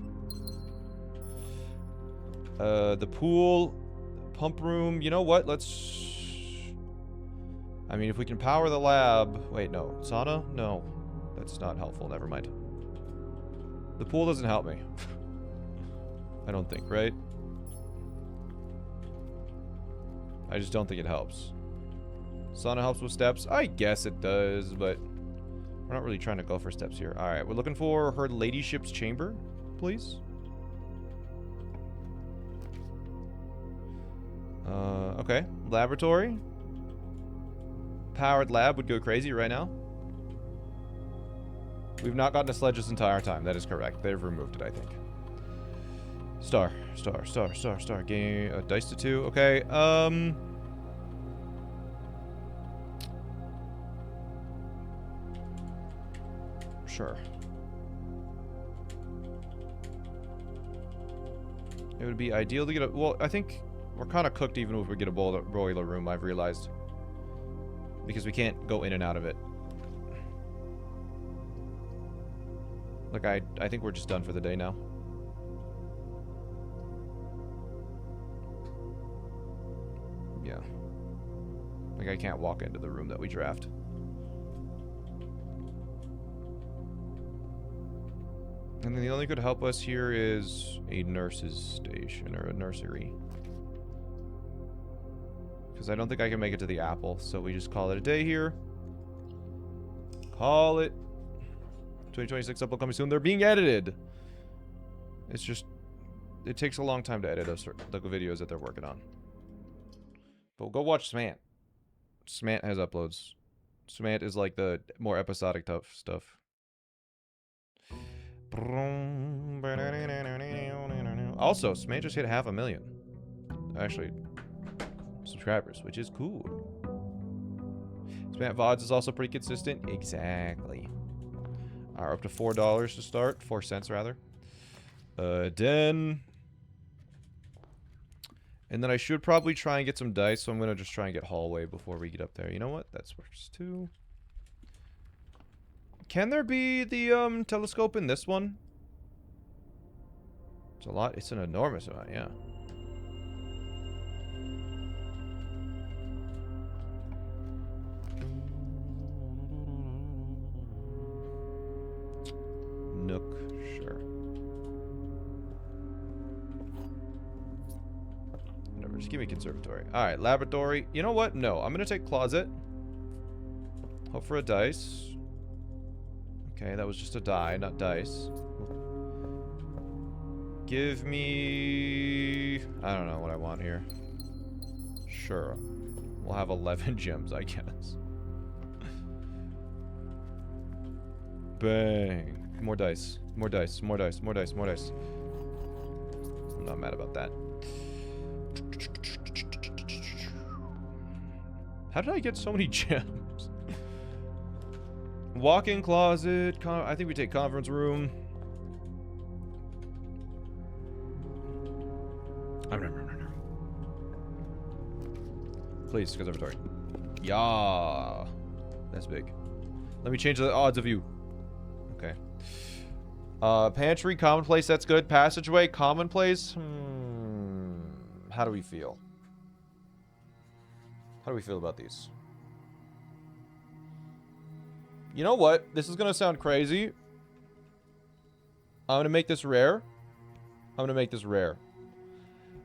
The pool. Pump room. You know what? Let's... I mean, if we can power the lab... Wait, no. Sauna? No. That's not helpful. Never mind. The pool doesn't help me. I don't think, right? I just don't think it helps. Sauna helps with steps? I guess it does, but... we're not really trying to go for steps here. Alright, we're looking for her ladyship's chamber, please. Okay. Laboratory. Powered lab would go crazy right now. We've not gotten a sledge this entire time. That is correct. They've removed it, I think. Star. Game. Dice to 2. Okay. Sure. It would be ideal to get a... well, I think we're kind of cooked even if we get a boiler room, I've realized. Because we can't go in and out of it. Like, I think we're just done for the day now. Yeah. Like, I can't walk into the room that we draft. And then the only could help us here is a nurse's station, or a nursery. Because I don't think I can make it to the apple, so we just call it a day here. Call it. 2026 upload coming soon. They're being edited. It's just... it takes a long time to edit the videos that they're working on. But go watch SmallAnt. SmallAnt has uploads. SmallAnt is like the more episodic tough stuff. Also, SmallAnt just hit 500,000. Actually, subscribers, which is cool. SmallAnt VODs is also pretty consistent. Exactly. Alright, up to $4 to start. 4 cents, rather. Den. And then I should probably try and get some dice, so I'm going to just try and get hallway before we get up there. You know what? That works too. Can there be the telescope in this one? It's a lot. It's an enormous amount, yeah. Nook, sure. Just give me conservatory. Alright, laboratory. You know what? No, I'm gonna take closet. Hope for a dice. Okay, that was just a die, not dice. Give me... I don't know what I want here. Sure. We'll have 11 gems, I guess. Bang. More dice. More dice. More dice. More dice. More dice. I'm not mad about that. How did I get so many gems? Walk-in closet. I think we take conference room. Please, conservatory. Yeah. That's big. Let me change the odds of you. Okay. Pantry, commonplace, that's good. Passageway, commonplace. How do we feel? How do we feel about these? You know what? This is gonna sound crazy. I'm gonna make this rare. I'm gonna make this rare.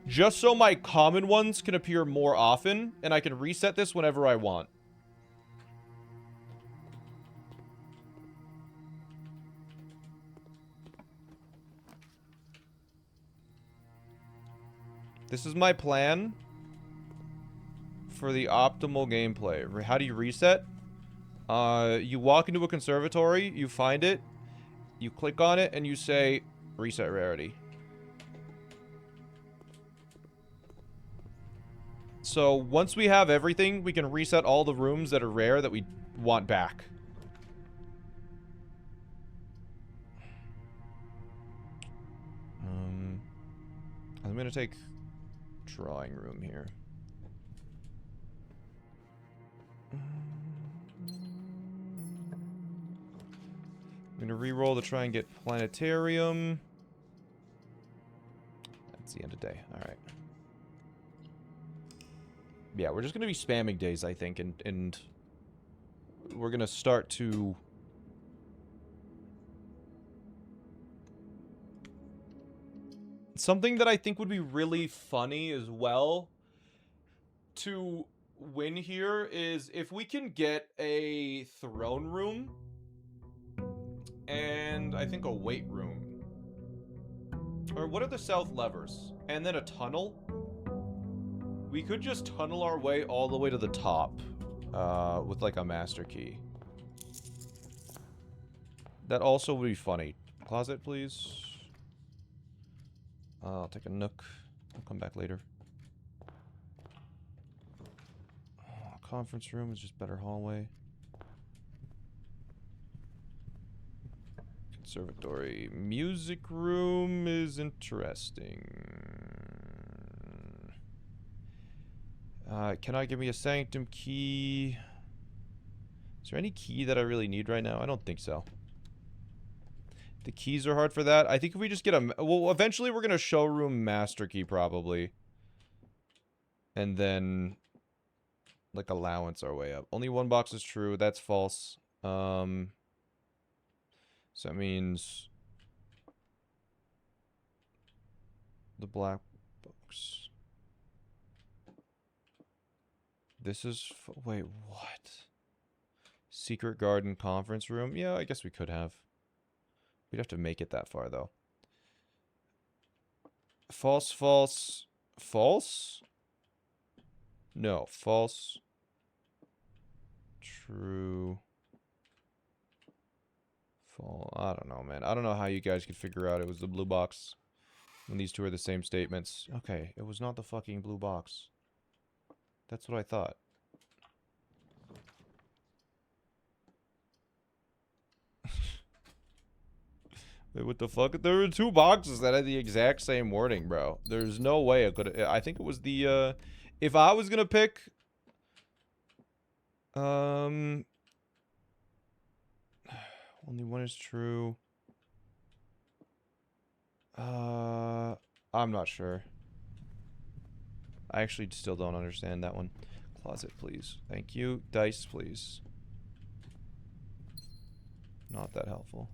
Just so my common ones can appear more often, and I can reset this whenever I want. This is my plan for the optimal gameplay. How do you reset? You walk into a conservatory, you find it, you click on it, and you say, reset rarity. So, once we have everything, we can reset all the rooms that are rare that we want back. I'm gonna take drawing room here. I'm gonna re-roll to try and get planetarium. That's the end of day. Alright. Yeah, we're just gonna be spamming days, I think, and we're gonna start to... Something that I think would be really funny as well to win here is if we can get a throne room and I think a weight room. Or what are the south levers? And then a tunnel. We could just tunnel our way all the way to the top with like a master key. That also would be funny. Closet, please. I'll take a nook. I'll come back later. Conference room is just better hallway. Conservatory. Music room is interesting. Cannot give me a sanctum key. Is there any key that I really need right now? I don't think so. The keys are hard for that. I think if we just get a... Well, eventually we're going to showroom master key, probably. And then... like, allowance our way up. Only one box is true. That's false. So that means... the black box. This is... wait, what? Secret garden conference room? Yeah, I guess we could have. We'd have to make it that far, though. False, false, false? No, false. True. False. I don't know, man. I don't know how you guys could figure out it was the blue box when these two are the same statements. Okay, it was not the fucking blue box. That's what I thought. Wait, what the fuck? There were two boxes that had the exact same wording, bro. There's no way I could... I think it was the, if I was gonna pick... only one is true. I'm not sure. I actually still don't understand that one. Closet, please. Thank you. Dice, please. Not that helpful.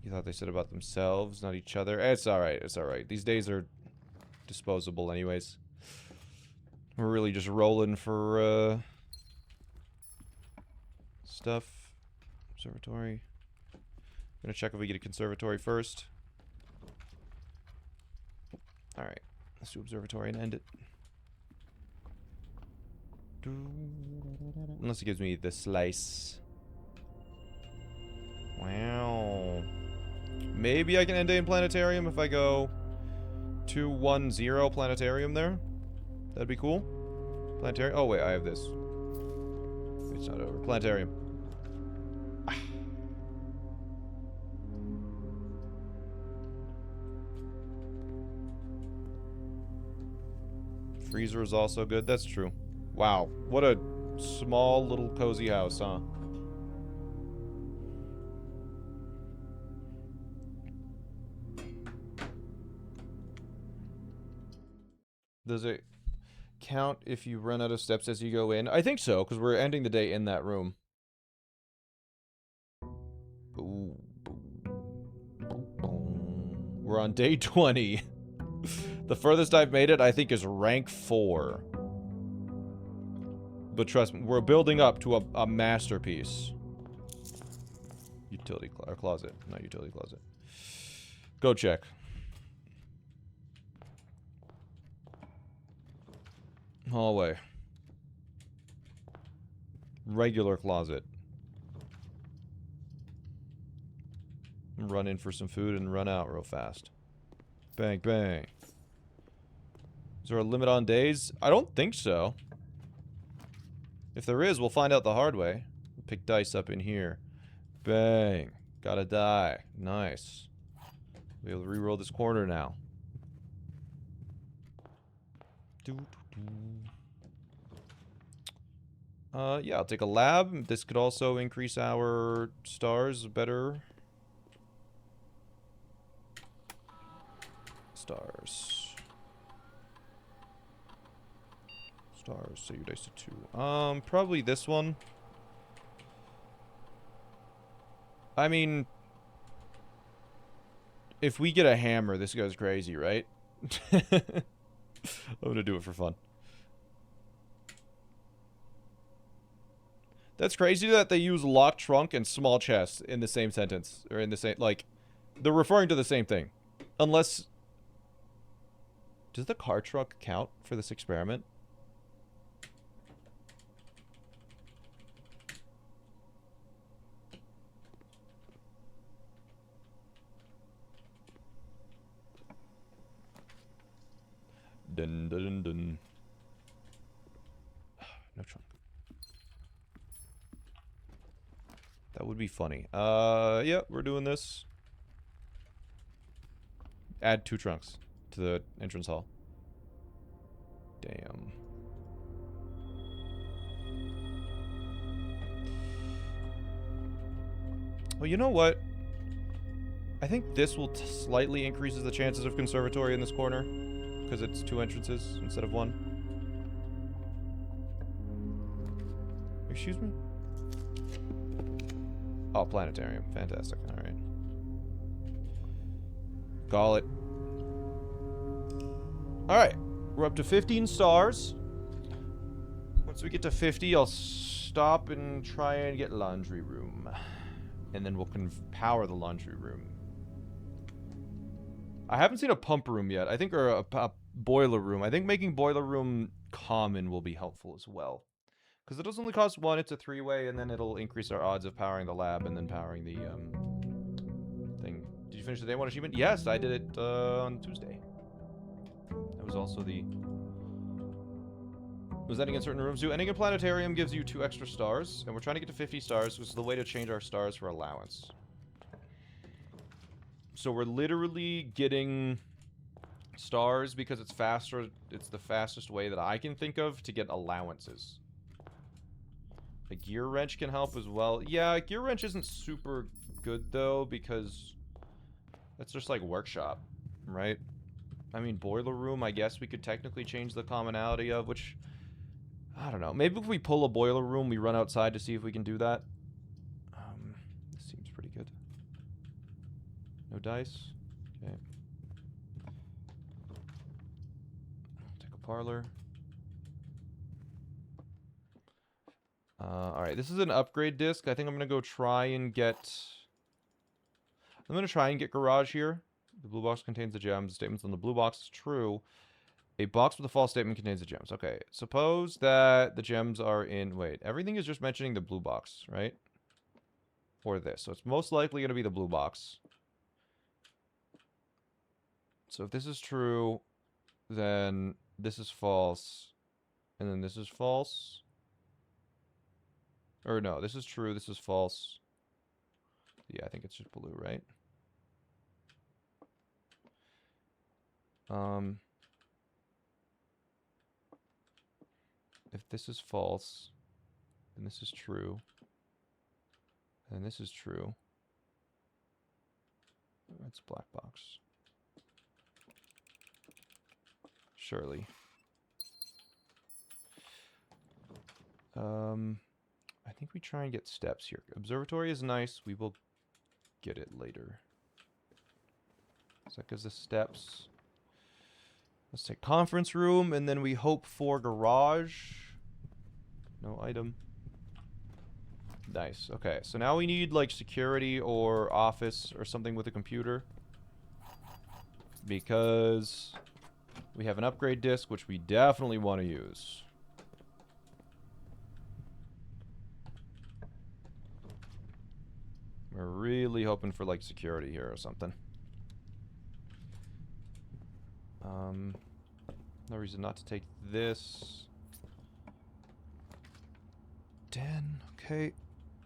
You thought they said about themselves, not each other. It's alright, it's alright. These days are disposable anyways. We're really just rolling for, stuff. Observatory. Gonna check if we get a conservatory first. Alright. Let's do observatory and end it. Unless it gives me the slice. Wow. Maybe I can end it in planetarium if I go 210 planetarium there. That'd be cool. Planetarium. Oh, wait, I have this. It's not over. Planetarium. Freezer is also good. That's true. Wow. What a small little cozy house, huh? Does it count if you run out of steps as you go in? I think so, because we're ending the day in that room. We're on day 20. The furthest I've made it, I think, is rank 4. But trust me, we're building up to a masterpiece. Utility closet. Not utility closet. Go check. Hallway. Regular closet. Run in for some food and run out real fast. Bang, bang. Is there a limit on days? I don't think so. If there is, we'll find out the hard way. We'll pick dice up in here. Bang. Gotta die. Nice. We'll be able to reroll this corner now. Yeah, I'll take a lab. This could also increase our stars better. Stars. Stars, so your dice to 2. Probably this one. I mean, if we get a hammer, this goes crazy, right? I'm gonna do it for fun. That's crazy that they use locked trunk and small chest in the same sentence. Or in the same, like, they're referring to the same thing. Unless... Does the car trunk count for this experiment? Dun dun dun dun. No trunk. That would be funny. Yeah, we're doing this. Add 2 trunks to the entrance hall. Damn. Well, you know what? I think this will slightly increases the chances of conservatory in this corner. Because it's 2 entrances instead of 1. Excuse me? Oh, planetarium. Fantastic. Alright. Call it. Alright. We're up to 15 stars. Once we get to 50, I'll stop and try and get laundry room. And then we'll power the laundry room. I haven't seen a pump room yet. I think, or a boiler room. I think making boiler room common will be helpful as well. Because it doesn't only cost 1, it's a 3-way, and then it'll increase our odds of powering the lab and then powering the, thing. Did you finish the day 1 achievement? Yes, I did it, on Tuesday. That was also the... Was ending in certain rooms too? Ending in planetarium gives you 2 extra stars, and we're trying to get to 50 stars, which is the way to change our stars for allowance. So we're literally getting stars because it's faster. It's the fastest way that I can think of to get allowances. A gear wrench can help as well. Yeah, a gear wrench isn't super good though because that's just like workshop, right? I mean, boiler room, I guess we could technically change the commonality of, which, I don't know. Maybe if we pull a boiler room, we run outside to see if we can do that. This seems pretty good. No dice. Okay. parlor. Alright, this is an upgrade disc. I think I'm gonna go try and get... I'm gonna try and get garage here. The blue box contains the gems. Statements on the blue box is true. A box with a false statement contains the gems. Okay, suppose that the gems are in... Wait, everything is just mentioning the blue box, right? Or this. So it's most likely going to be the blue box. So if this is true, then this is false. And then this is false. Or no, this is true, this is false. Yeah, I think it's just blue, right? If this is false, then this is true. And this is true. That's black box. Surely. I think we try and get steps here. Observatory is nice. We will get it later. So that gives us steps. Let's take conference room, and then we hope for garage. No item. Nice. Okay, so now we need, like, security or office or something with a computer. Because we have an upgrade disc, which we definitely want to use. We're really hoping for, like, security here or something. No reason not to take this. Den, okay.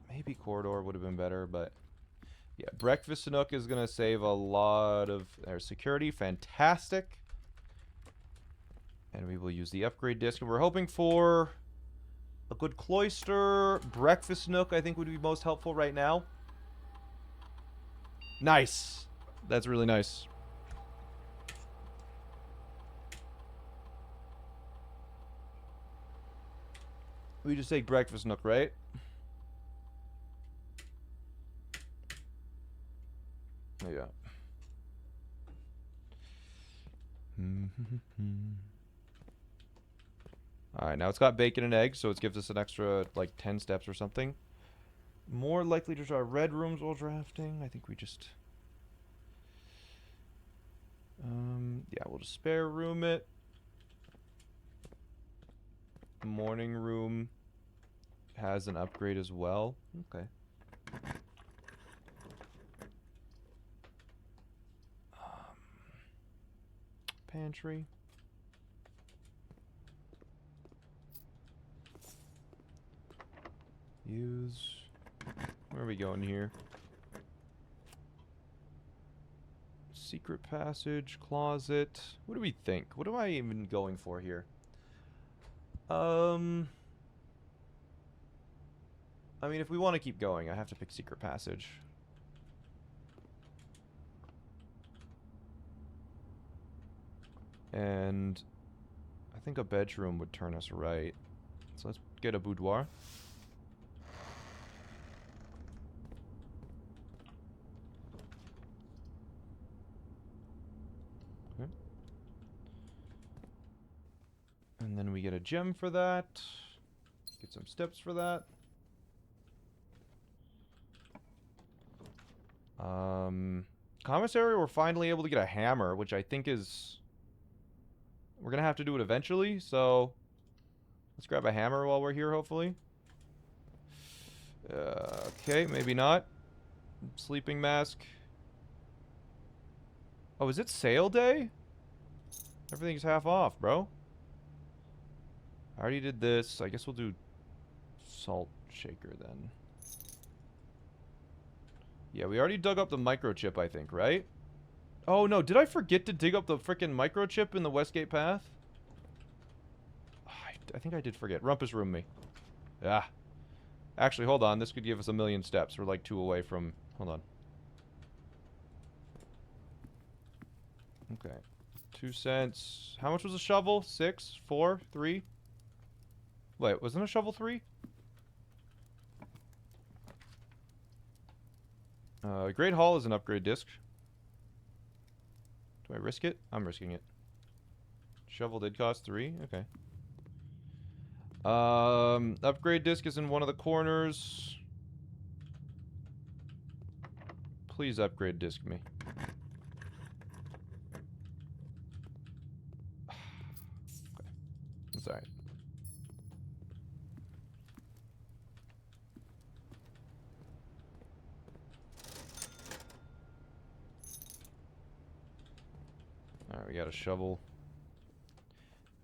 Maybe corridor would have been better, but... Yeah, breakfast nook is going to save a lot of... There's security, fantastic. And we will use the upgrade disc. And we're hoping for a good cloister. Breakfast nook, I think, would be most helpful right now. Nice. That's really nice. We just take breakfast nook, right? Yeah. Alright, now it's got bacon and eggs, so it gives us an extra, like, 10 steps or something. More likely to draw red rooms while drafting. I think we just... yeah, we'll just spare room it. Morning room has an upgrade as well. Okay. Pantry. Use. Where are we going here? Secret passage, closet. What do we think? What am I even going for here? I mean, if we want to keep going, I have to pick secret passage. And I think a bedroom would turn us right. So let's get a boudoir. Okay. And then we get a gem for that. Get some steps for that. Commissary, we're finally able to get a hammer, which I think is... We're gonna have to do it eventually, so... Let's grab a hammer while we're here, hopefully. Okay, maybe not. Sleeping mask. Oh, is it sale day? Everything's half off, bro. I already did this. I guess we'll do salt shaker then. Yeah, we already dug up the microchip, I think, right? Oh, no. Did I forget to dig up the frickin' microchip in the Westgate path? I think I did forget. Rumpus room me. Ah. Actually, hold on. This could give us 1,000,000 steps. We're like 2 away from... Hold on. Okay. 2 cents. How much was a shovel? 6? 4? 3? Wait, wasn't a shovel 3? Great Hall is an upgrade disc. Do I risk it? I'm risking it. Shovel did cost 3? Okay. Upgrade disc is in one of the corners. Please upgrade disc me. Okay. That's alright. Alright, we got a shovel.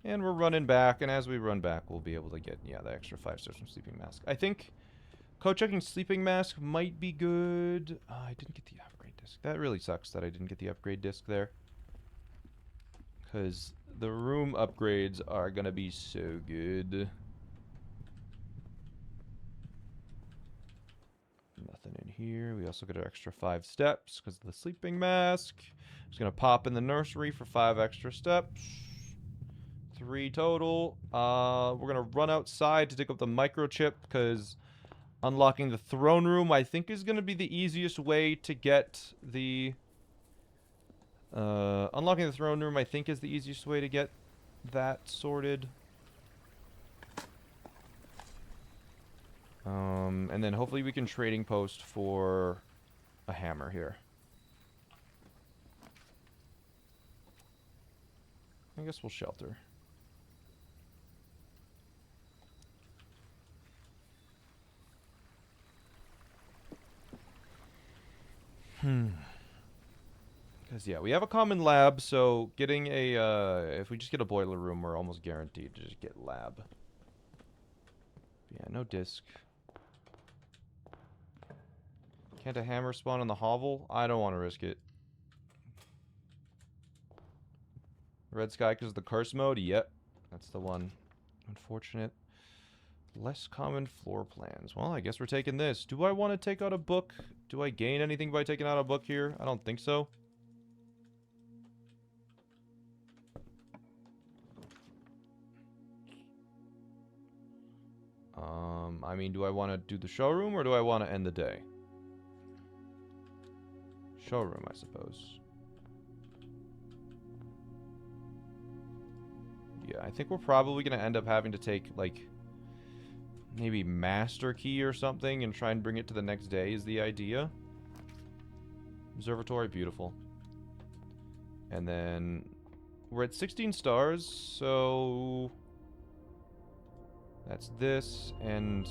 And we're running back, and as we run back, we'll be able to get, yeah, the extra 5 stars from Sleeping Mask. I think code-checking Sleeping Mask might be good. I didn't get the upgrade disc. That really sucks that I didn't get the upgrade disc there. Because the room upgrades are going to be so good. Nothing in here. We also get an extra 5 steps because of the Sleeping Mask. Just going to pop in the nursery for 5 extra steps. 3 total. We're going to run outside to dig up the microchip because unlocking the throne room I think is going to be the easiest way to get the... unlocking the throne room I think is the easiest way to get that sorted. And then hopefully we can trading post for a hammer here. I guess we'll shelter. Because, yeah, we have a common lab, so getting a, if we just get a boiler room, we're almost guaranteed to just get lab. Yeah, no disc. Can't a hammer spawn on the hovel? I don't want to risk it. Red sky because of the curse mode? Yep, that's the one. Unfortunate. Less common floor plans. Well, I guess we're taking this. Do I want to take out a book? Do I gain anything by taking out a book here? I don't think so. I mean, do I want to do the showroom or do I want to end the day? Showroom, I suppose. Yeah, I think we're probably going to end up having to take, like, maybe master key or something and try and bring it to the next day is the idea. Observatory, beautiful. And then we're at 16 stars, so that's this, and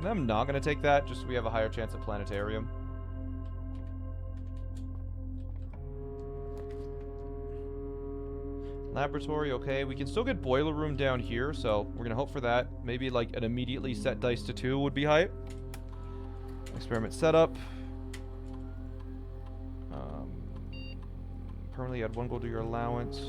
I'm not going to take that just so we have a higher chance at planetarium. Laboratory, okay. We can still get boiler room down here, so we're going to hope for that. Maybe like an immediately set dice to 2 would be hype. Experiment setup. Permanently add 1 gold to your allowance.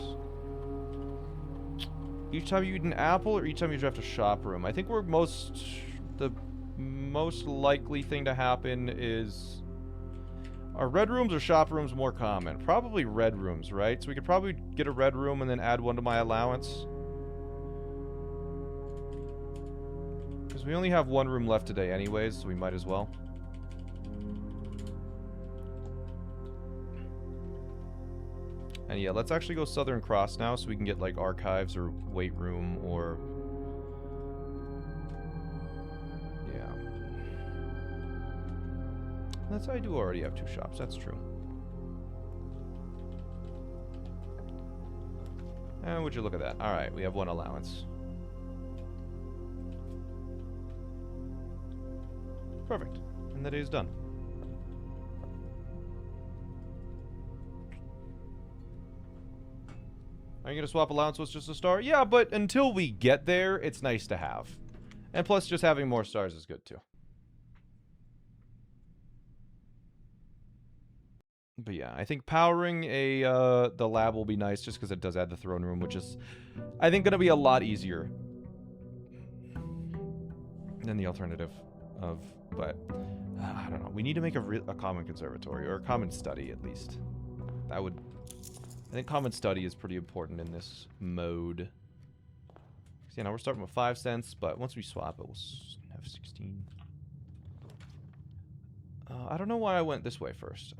Each time you eat an apple or each time you draft a shop room? I think the most likely thing to happen is... Are red rooms or shop rooms more common? Probably red rooms, right? So we could probably get a red room and then add 1 to my allowance. Because we only have 1 room left today anyways, so we might as well. And yeah, let's actually go Southern Cross now so we can get like archives or weight room or... That's I do already have 2 shops, that's true. And would you look at that? Alright, we have 1 allowance. Perfect. And the day's done. Are you going to swap allowance with just a star? Yeah, but until we get there, it's nice to have. And plus, just having more stars is good too. But yeah, I think powering the lab will be nice just because it does add the throne room, which is, I think, going to be a lot easier than the alternative of, but I don't know. We need to make a common conservatory, or a common study at least. I think common study is pretty important in this mode. So, you know, we're starting with 5 cents, but once we swap it, we'll have 16. I don't know why I went this way first.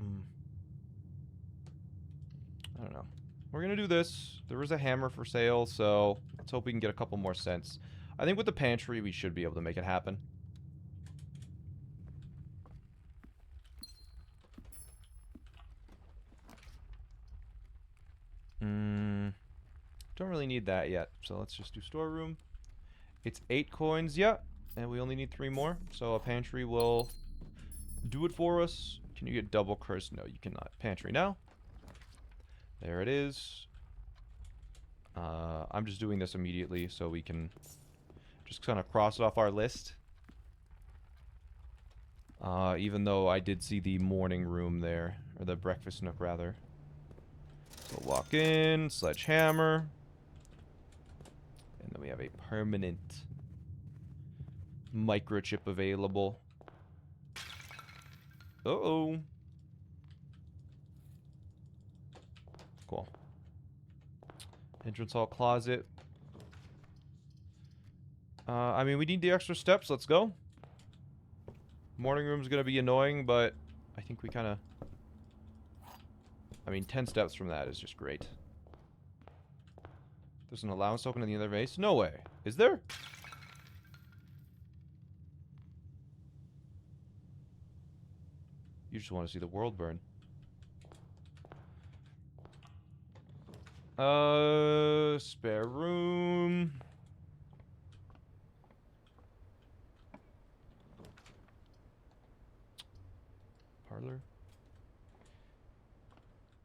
I don't know. We're gonna do this. There is a hammer for sale, so let's hope we can get a couple more cents. I think with the pantry, we should be able to make it happen. Don't really need that yet, so let's just do storeroom. It's 8 coins, yeah, and we only need 3 more, so a pantry will do it for us. Can you get double curse? No, you cannot. Pantry now. There it is. I'm just doing this immediately so we can just kind of cross it off our list. Even though I did see the morning room there, or the breakfast nook rather. So walk in, sledgehammer. And then we have a permanent microchip available. Uh-oh. Cool. Entrance hall closet. I mean, we need the extra steps. Let's go. Morning room's gonna be annoying, but I think we kind of... I mean, 10 steps from that is just great. There's an allowance token in the other vase? No way. Is there? You just want to see the world burn. Spare room. Parlor.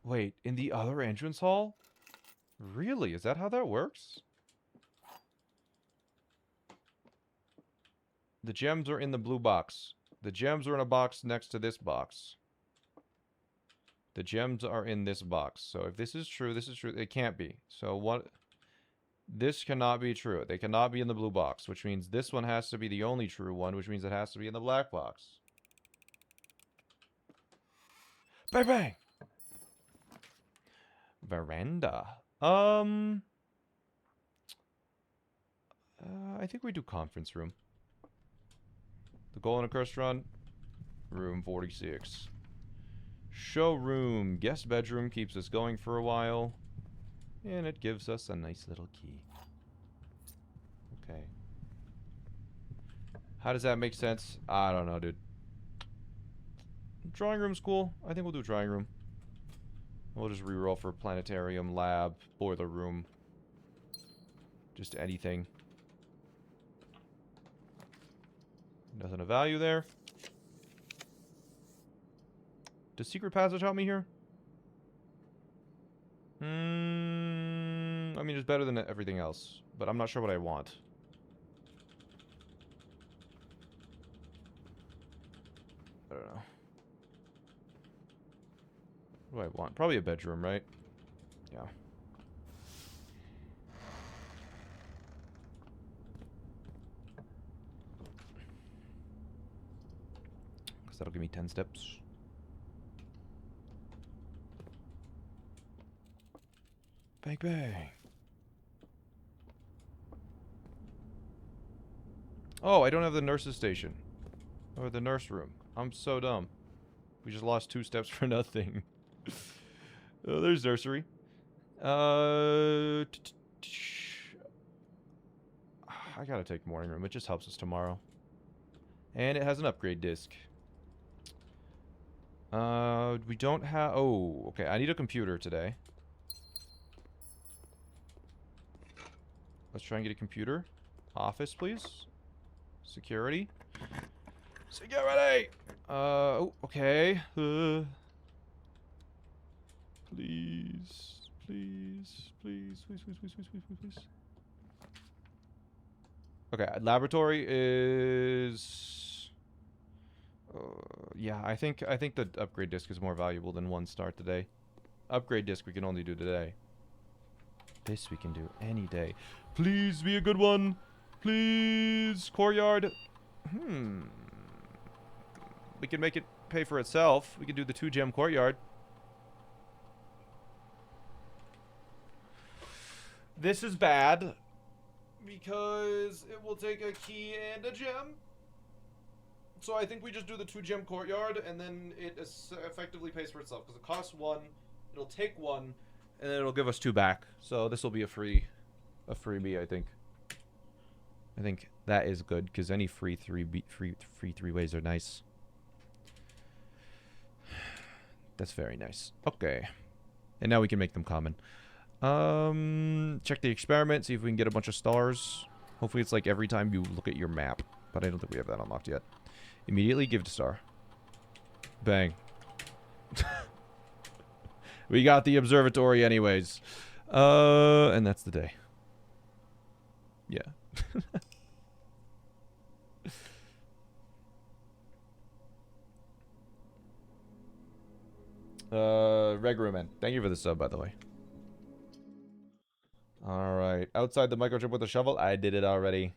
Wait, in the other entrance hall? Really? Is that how that works? The gems are in the blue box. The gems are in a box next to this box. The gems are in this box. So if this is true, this is true. It can't be. So what... This cannot be true. They cannot be in the blue box, which means this one has to be the only true one, which means it has to be in the black box. Bang bang! Veranda. I think we do conference room. The goal in a curse run. Room 46. Showroom. Guest bedroom keeps us going for a while. And it gives us a nice little key. Okay. How does that make sense? I don't know, dude. Drawing room's cool. I think we'll do drawing room. We'll just reroll for planetarium, lab, boiler room. Just anything. Nothing of value there. Does secret passage help me here? I mean, it's better than everything else, but I'm not sure what I want. I don't know. What do I want? Probably a bedroom, right? Yeah. Because that'll give me 10 steps. Bang, bang. Oh, I don't have the nurse's station. Or the nurse room. I'm so dumb. We just lost 2 steps for nothing. Oh, there's nursery. I gotta take morning room. It just helps us tomorrow. And it has an upgrade disc. We don't have... Oh, okay. I need a computer today. Let's try and get a computer. Office, please. Security. Security! Oh, okay. Please. Please. Please, please, please, please, please, please, please. Okay, laboratory is... yeah, I think the upgrade disc is more valuable than 1 star today. Upgrade disc we can only do today. This we can do any day. Please be a good one. Please. Courtyard. We can make it pay for itself. We can do the 2-gem courtyard. This is bad. Because it will take a key and a gem. So I think we just do the 2-gem courtyard, and then it effectively pays for itself. Because it costs 1, it'll take 1, And it'll give us 2 back. So this will be a freebie, I think. I think that is good, because any free 3-ways are nice. That's very nice. Okay. And now we can make them common. Check the experiment, see if we can get a bunch of stars. Hopefully it's like every time you look at your map. But I don't think we have that unlocked yet. Immediately give it a star. Bang. We got the observatory anyways. And that's the day. Yeah. Reg Rumen. Thank you for the sub, by the way. Alright. Outside the microchip with a shovel? I did it already.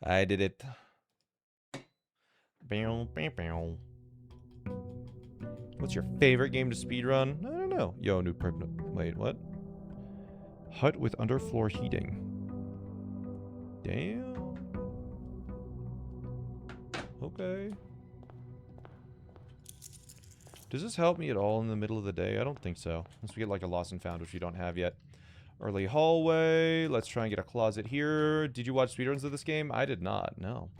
I did it. What's your favorite game to speedrun? I don't know. Yo, new permanent. Wait, what? Hut with underfloor heating. Damn. Okay. Does this help me at all in the middle of the day? I don't think so. Unless we get like a lost and found, which we don't have yet. Early hallway. Let's try and get a closet here. Did you watch speedruns of this game? I did not. No.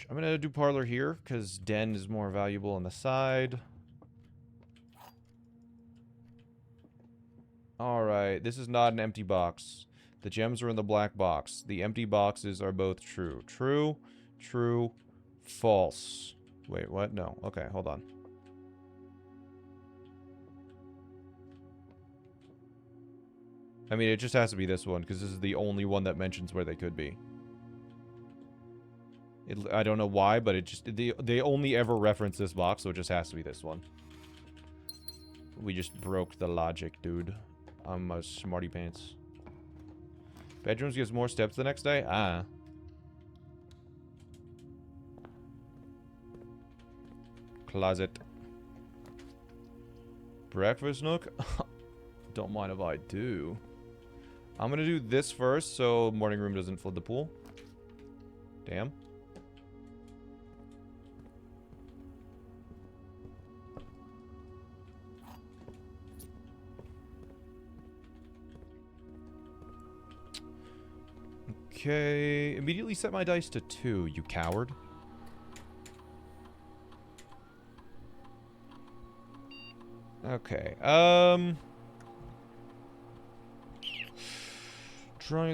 I'm gonna do parlor here because den is more valuable on the side. Alright, this is not an empty box. The gems are in the black box. The empty boxes are both true. True, true, false. Wait, what? No. Okay, hold on. I mean, it just has to be this one, because this is the only one that mentions where they could be. I don't know why, but it just... They only ever reference this box, so it just has to be this one. We just broke the logic, dude. I'm a smarty pants. Bedrooms gives more steps the next day? Ah. Closet. Breakfast nook? Don't mind if I do. I'm gonna do this first so morning room doesn't flood the pool. Damn. Okay. Immediately set my dice to 2, you coward. Okay.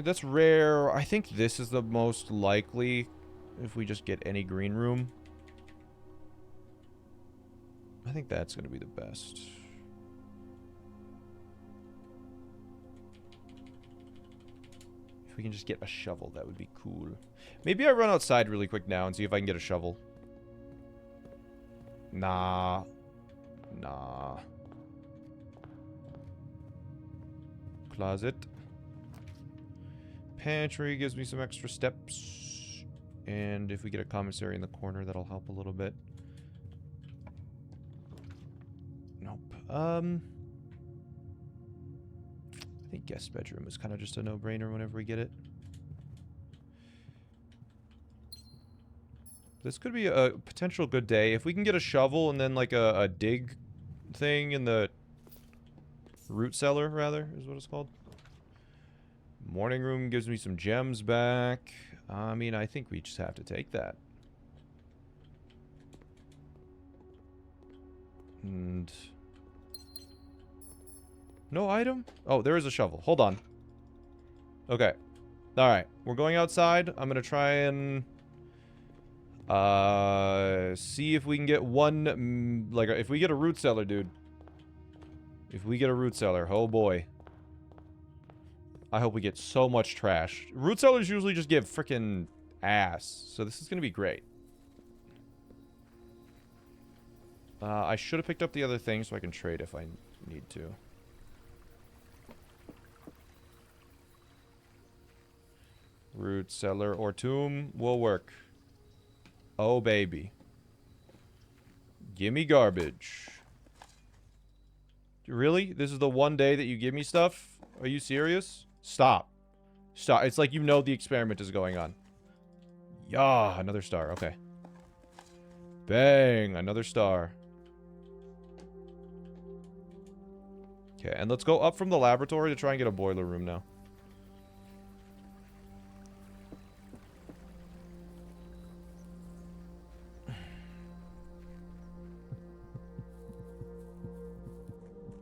That's rare. I think this is the most likely if we just get any green room. I think that's going to be the best. If we can just get a shovel, that would be cool. Maybe I run outside really quick now and see if I can get a shovel. Nah. Nah. Closet. Pantry gives me some extra steps. And if we get a commissary in the corner, that'll help a little bit. Nope. I think guest bedroom is kind of just a no-brainer whenever we get it. This could be a potential good day. If we can get a shovel and then like a dig thing in the root cellar, rather, is what it's called. Morning room gives me some gems back. I mean, I think we just have to take that. And... no item? Oh, there is a shovel. Hold on. Okay. Alright. We're going outside. I'm gonna try and... see if we can get one... like, if we get a root cellar, dude. If we get a root cellar. Oh, boy. I hope we get so much trash. Root cellars usually just give frickin' ass. So this is gonna be great. I should have picked up the other thing so I can trade if I need to. Root cellar or tomb will work. Oh, baby. Gimme garbage. Really? This is the one day that you give me stuff? Are you serious? Stop. Stop. It's like you know the experiment is going on. Yeah, another star. Okay. Bang. Another star. Okay, and let's go up from the laboratory to try and get a boiler room now.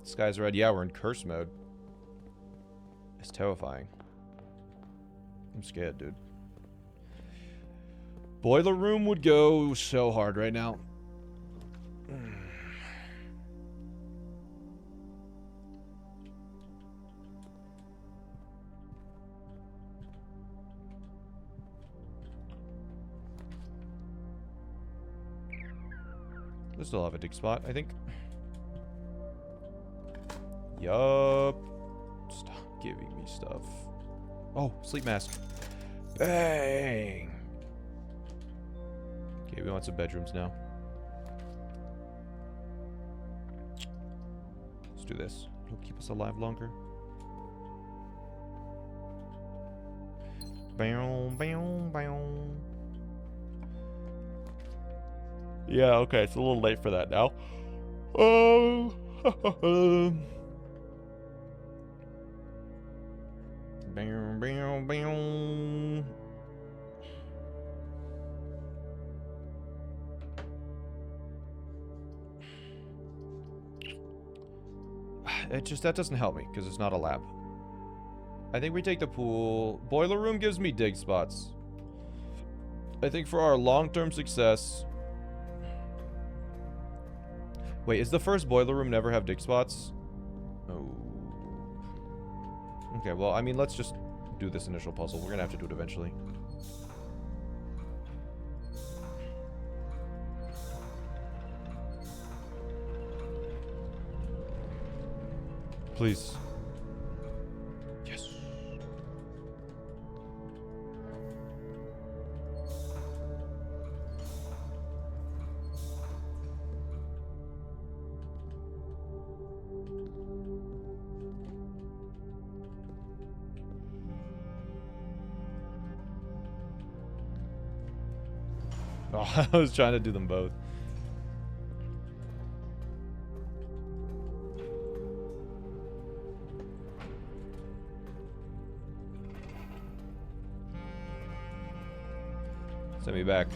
Sky's red. Yeah, we're in curse mode. It's terrifying. I'm scared, dude. Boiler room would go so hard right now. We still have a dig spot, I think. Yup. Stop giving me stuff. Oh, sleep mask. Bang! Okay, we want some bedrooms now. Let's do this. It'll keep us alive longer. Bow, bow, bow. Yeah, okay, it's a little late for that now. Oh. Bow, bow, bow. That doesn't help me because it's not a lab. I think we take the pool. Boiler room gives me dig spots. I think for our long-term success. Wait, is the first boiler room never have dig spots? Oh. Okay, well, I mean, let's just do this initial puzzle. We're gonna have to do it eventually. Please. Yes. Oh, I was trying to do them both. Send me back.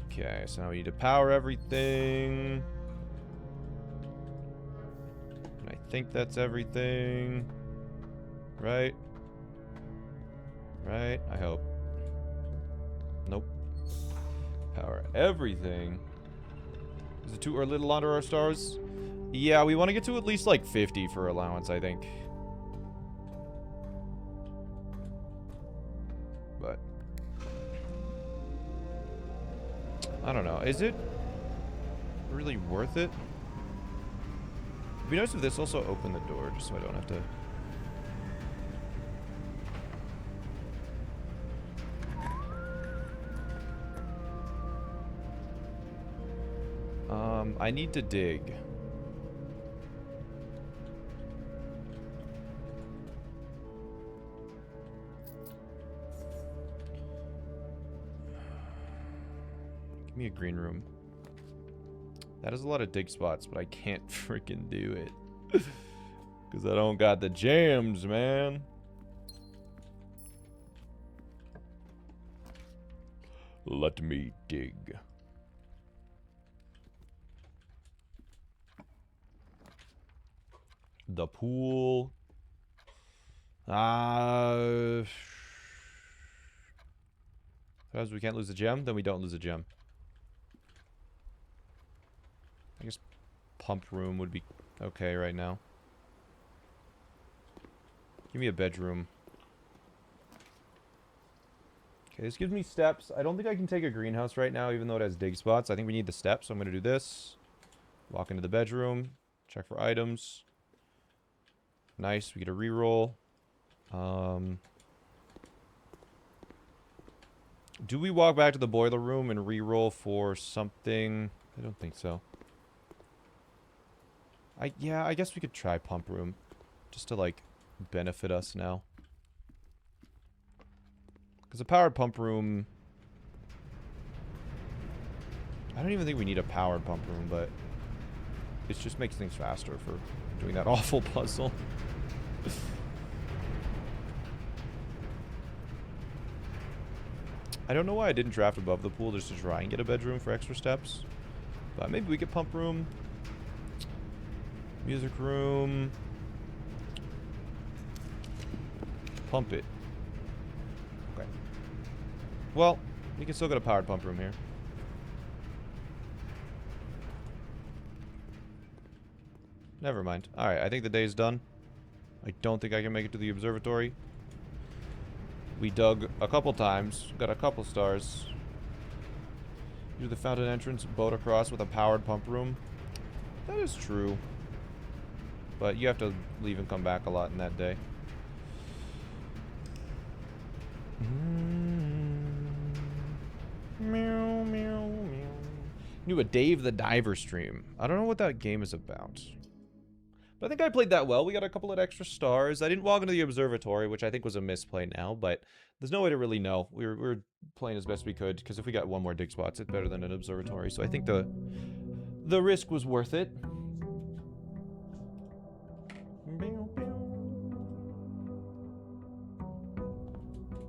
Okay, so now we need to power everything. And I think that's everything. Right? Right? I hope. Nope. Power everything. Is it too early to launder our stars? Yeah, we want to get to at least like 50 for allowance, I think. But I don't know. Is it really worth it? It'd be nice if this also opened the door, just so I don't have to. I need to dig. Give me a green room. That is a lot of dig spots, but I can't freaking do it. Because I don't got the jams, man. Let me dig. The pool. As we can't lose a gem, then we don't lose a gem. I guess pump room would be okay right now. Give me a bedroom. Okay, this gives me steps. I don't think I can take a greenhouse right now, even though it has dig spots. I think we need the steps, so I'm going to do this. Walk into the bedroom. Check for items. Nice, we get a reroll. Do we walk back to the boiler room and reroll for something? I don't think so. Yeah, I guess we could try pump room. Just to, like, benefit us now. Because a powered pump room... I don't even think we need a powered pump room, but... it just makes things faster for doing that awful puzzle. I don't know why I didn't draft above the pool just to try and get a bedroom for extra steps. But maybe we get pump room. Music room. Pump it. Okay. Well, we can still get a powered pump room here. Never mind. Alright, I think the day's done. I don't think I can make it to the observatory. We dug a couple times, got a couple stars. Use the fountain entrance, boat across with a powered pump room. That is true. But you have to leave and come back a lot in that day. Meow, meow, meow. Knew a Dave the Diver stream. I don't know what that game is about. But I think I played that well. We got a couple of extra stars. I didn't walk into the observatory, which I think was a misplay now, but there's no way to really know. We were playing as best we could, because if we got one more dig spots, it's better than an observatory. So I think the risk was worth it.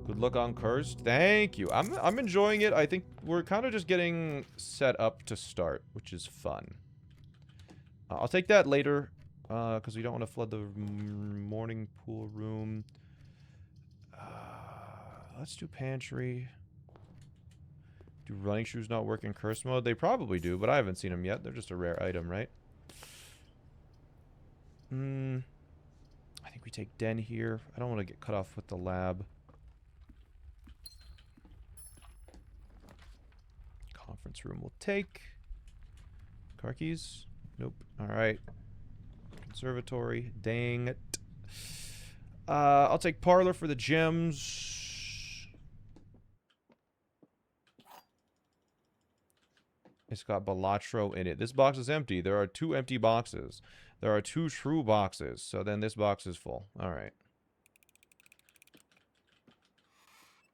Good luck on Cursed. Thank you. I'm enjoying it. I think we're kind of just getting set up to start, which is fun. I'll take that later. Because we don't want to flood the morning pool room. Let's do pantry. Do running shoes not work in curse mode? They probably do, but I haven't seen them yet. They're just a rare item, right? I think we take Den here. I don't want to get cut off with the lab. Conference room we'll take. Car keys? Nope. Alright. Conservatory. Dang it. I'll take parlor for the gems. It's got Balatro in it. This box is empty. There are 2 empty boxes. There are 2 true boxes. So then this box is full. Alright.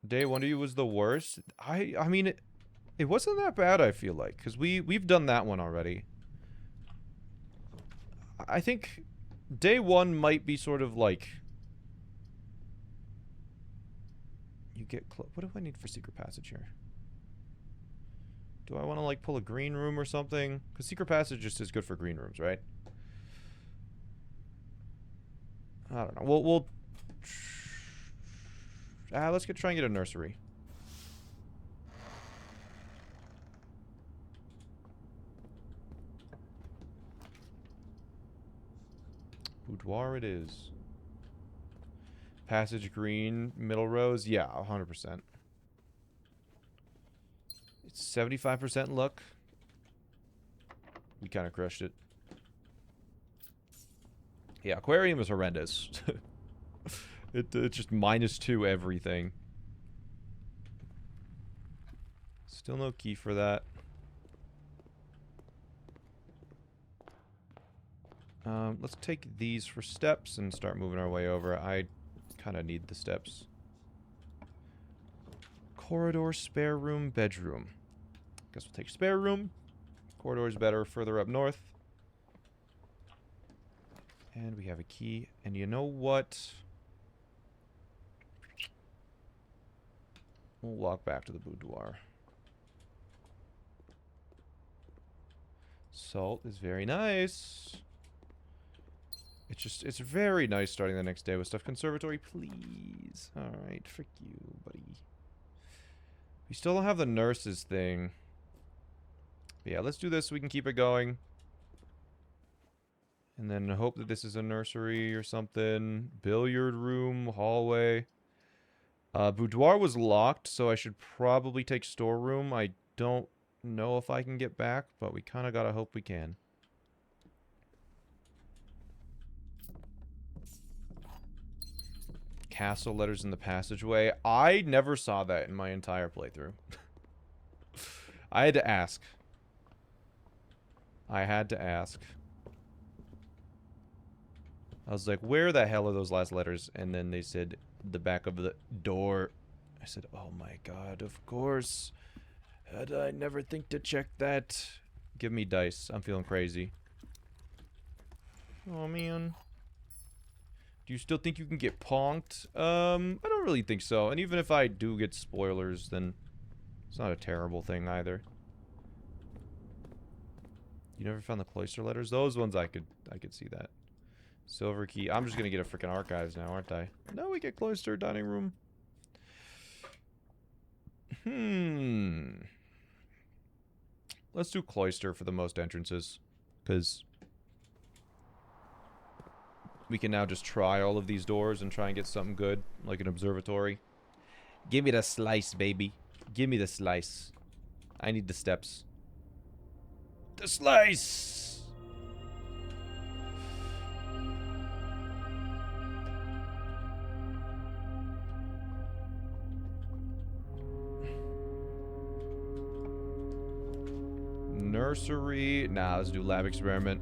Day 1 to you was the worst. I mean, it wasn't that bad, I feel like. Because we've done that one already. I think day 1 might be sort of like... You get what do I need for secret passage here? Do I want to like pull a green room or something? Because secret passage just is good for green rooms, right? I don't know. We'll let's try and get a nursery. Boudoir it is. Passage green, middle rows. Yeah, 100%. It's 75% luck. We kind of crushed it. Yeah, aquarium is horrendous. It's just -2 everything. Still no key for that. Let's take these for steps and start moving our way over. I kind of need the steps. Corridor, spare room, bedroom. Guess we'll take spare room. Corridor's better further up north. And we have a key. And you know what? We'll walk back to the boudoir. Salt is very nice. It's very nice starting the next day with stuff. Conservatory, please. Alright, frick you, buddy. We still don't have the nurses thing. But yeah, let's do this so we can keep it going. And then hope that this is a nursery or something. Billiard room, hallway. Boudoir was locked, so I should probably take storeroom. I don't know if I can get back, but we kind of gotta hope we can. Castle letters in the passageway. I never saw that in my entire playthrough. I had to ask. I had to ask. I was like, where the hell are those last letters? And then they said, the back of the door. I said, oh my god, of course. Had I never think to check that? Give me dice. I'm feeling crazy. Oh, man. Do you still think you can get ponked? I don't really think so. And even if I do get spoilers, then it's not a terrible thing either. You never found the cloister letters? Those ones I could see that. Silver key. I'm just gonna get a freaking archives now, aren't I? No, we get cloister dining room. Let's do cloister for the most entrances. Because we can now just try all of these doors and try and get something good, like an observatory. Give me the slice, baby. Give me the slice. I need the steps. The slice! Nursery. Nah, let's do lab experiment.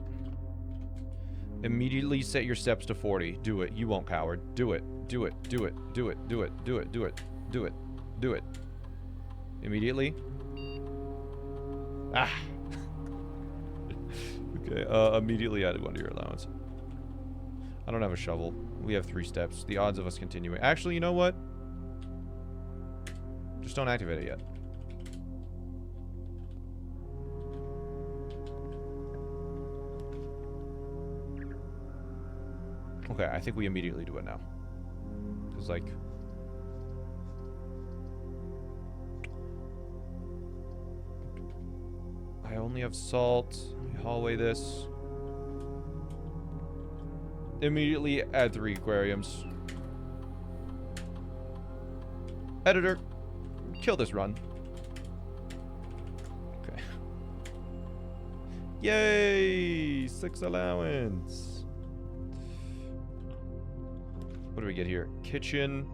Immediately set your steps to 40. Do it. You won't, coward. Do it. Do it. Do it. Do it. Do it. Do it. Do it. Do it. Do it. Immediately. Ah. Okay, immediately add one to your allowance. I don't have a shovel. We have 3 steps. The odds of us continuing. Actually, you know what? Just don't activate it yet. Okay, I think we immediately do it now. Because, like... I only have salt. Hallway this. Immediately add 3 aquariums. Editor, kill this run. Okay. Yay! 6 allowance. What do we get here? Kitchen.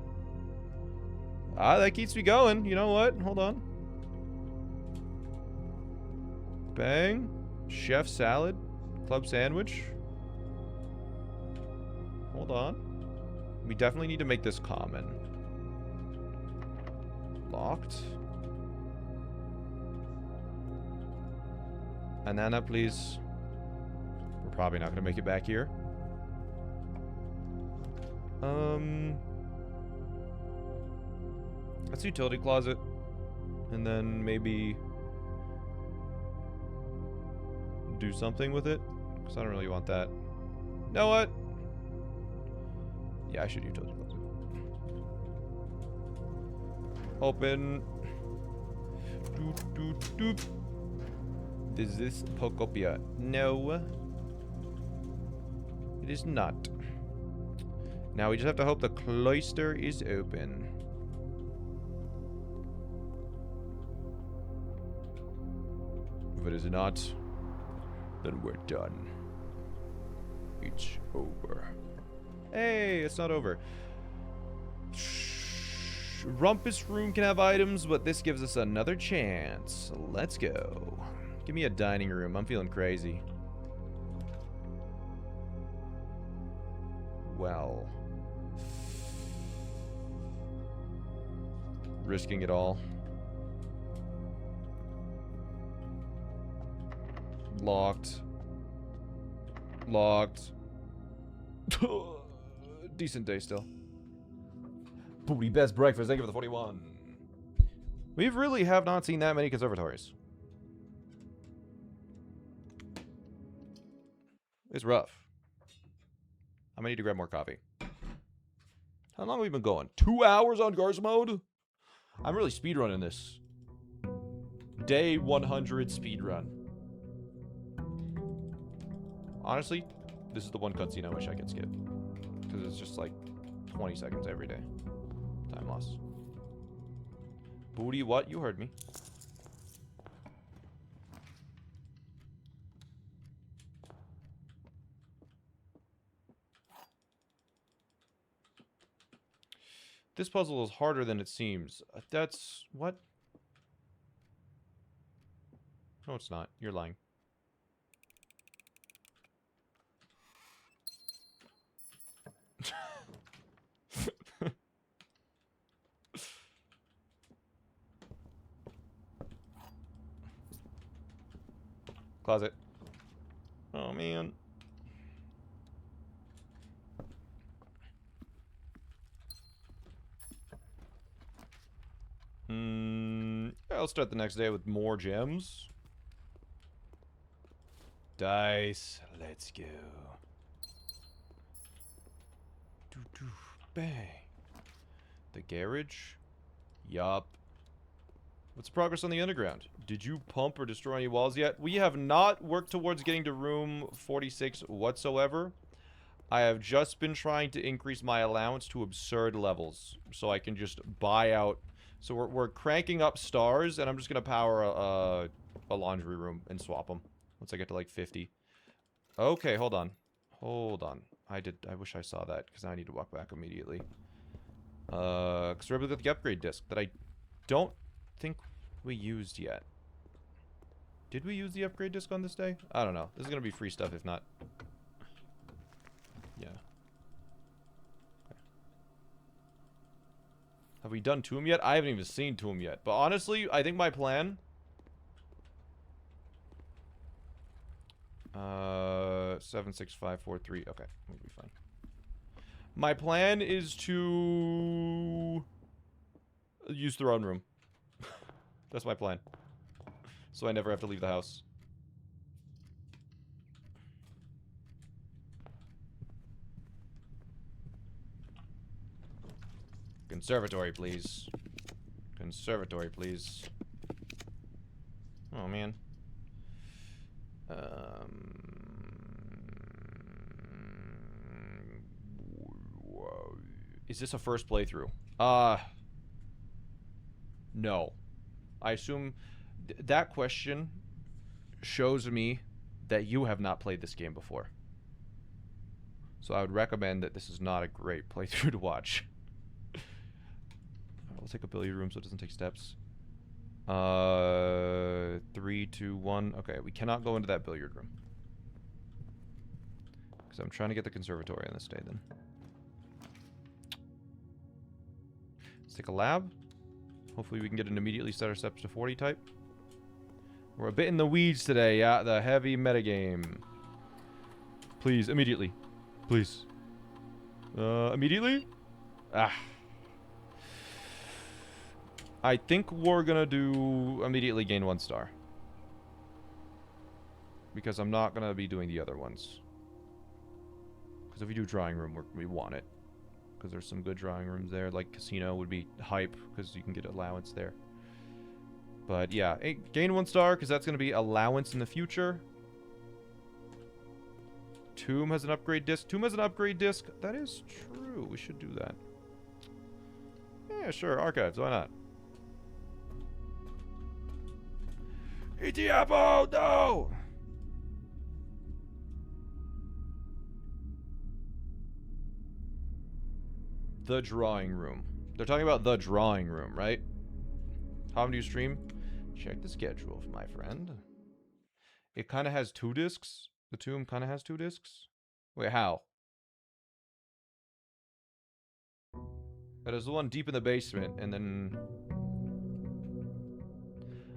Ah, that keeps me going. You know what? Hold on. Bang. Chef salad. Club sandwich. Hold on. We definitely need to make this common. Locked. Banana, please. We're probably not going to make it back here. That's a utility closet. And then maybe do something with it. Because I don't really want that. You know what? Yeah, I should utility closet. Open. Doop, doop, doop. Is this Pokopia? No. It is not. Now we just have to hope the cloister is open. If it is not, then we're done. It's over. Hey, it's not over. Rumpus room can have items, but this gives us another chance. Let's go. Give me a dining room. I'm feeling crazy. Well. Risking it all. Locked. Locked. Decent day still. Booty best breakfast. Thank you for the 41. We really have not seen that many conservatories. It's rough. I might need to grab more coffee. How long have we been going? 2 hours on Garz mode? I'm really speedrunning this. Day 100 speedrun. Honestly, this is the one cutscene I wish I could skip. Because it's just like 20 seconds every day. Time loss. Booty, what? You heard me. This puzzle is harder than it seems. That's... what? No, it's not. You're lying. Closet. Oh, man. I'll start the next day with more gems. Dice. Let's go. Bang. The garage? Yup. What's the progress on the underground? Did you pump or destroy any walls yet? We have not worked towards getting to room 46 whatsoever. I have just been trying to increase my allowance to absurd levels so I can just buy out. So we're cranking up stars, and I'm just going to power a laundry room and swap them once I get to like 50. Okay, hold on. Hold on. I wish I saw that because I need to walk back immediately. Because we're able to get the upgrade disc that I don't think we used yet. Did we use the upgrade disc on this day? I don't know. This is going to be free stuff if not. Yeah. Okay. Have we done Tomb yet? I haven't even seen Tomb yet. But honestly, I think my plan... 76543. Okay, we'll be fine. My plan is to use throne room. That's my plan. So I never have to leave the house. Conservatory, please. Conservatory, please. Oh, man. Is this a first playthrough? No. I assume that question shows me that you have not played this game before. So I would recommend that this is not a great playthrough to watch. We'll take a billiard room so it doesn't take steps. 3, 2, 1. Okay, we cannot go into that billiard room. Because I'm trying to get the conservatory on this day then. Let's take a lab. Hopefully we can get an immediately set our steps to 40 type. We're a bit in the weeds today, yeah. The heavy metagame. Please, immediately. Please. Immediately? Ah. I think we're gonna do immediately gain 1 star. Because I'm not gonna be doing the other ones. Because if we do drawing room, we want it. Because there's some good drawing rooms there. Like casino would be hype, because you can get allowance there. But yeah, gain 1 star, because that's gonna be allowance in the future. Tomb has an upgrade disc. Tomb has an upgrade disc. That is true. We should do that. Yeah, sure. Archives. Why not? Itiapo, no! The drawing room. They're talking about the drawing room, right? How often do you stream? Check the schedule, my friend. It kind of has 2 discs. The Tomb kind of has 2 discs. Wait, how? That is the one deep in the basement, and then...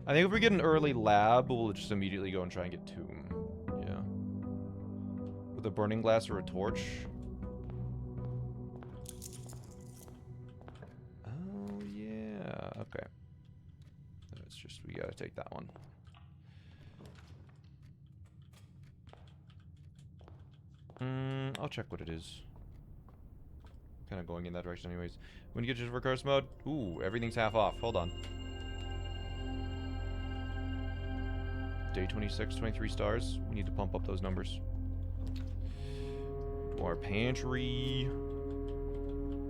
I think if we get an early lab, we'll just immediately go and try and get Tomb. Yeah. With a burning glass or a torch. Oh, yeah. Okay. It's just, we gotta take that one. I'll check what it is. Kind of going in that direction anyways. When you get to reverse mode, ooh, everything's half off. Hold on. Day 26, 23 stars. We need to pump up those numbers. To our pantry.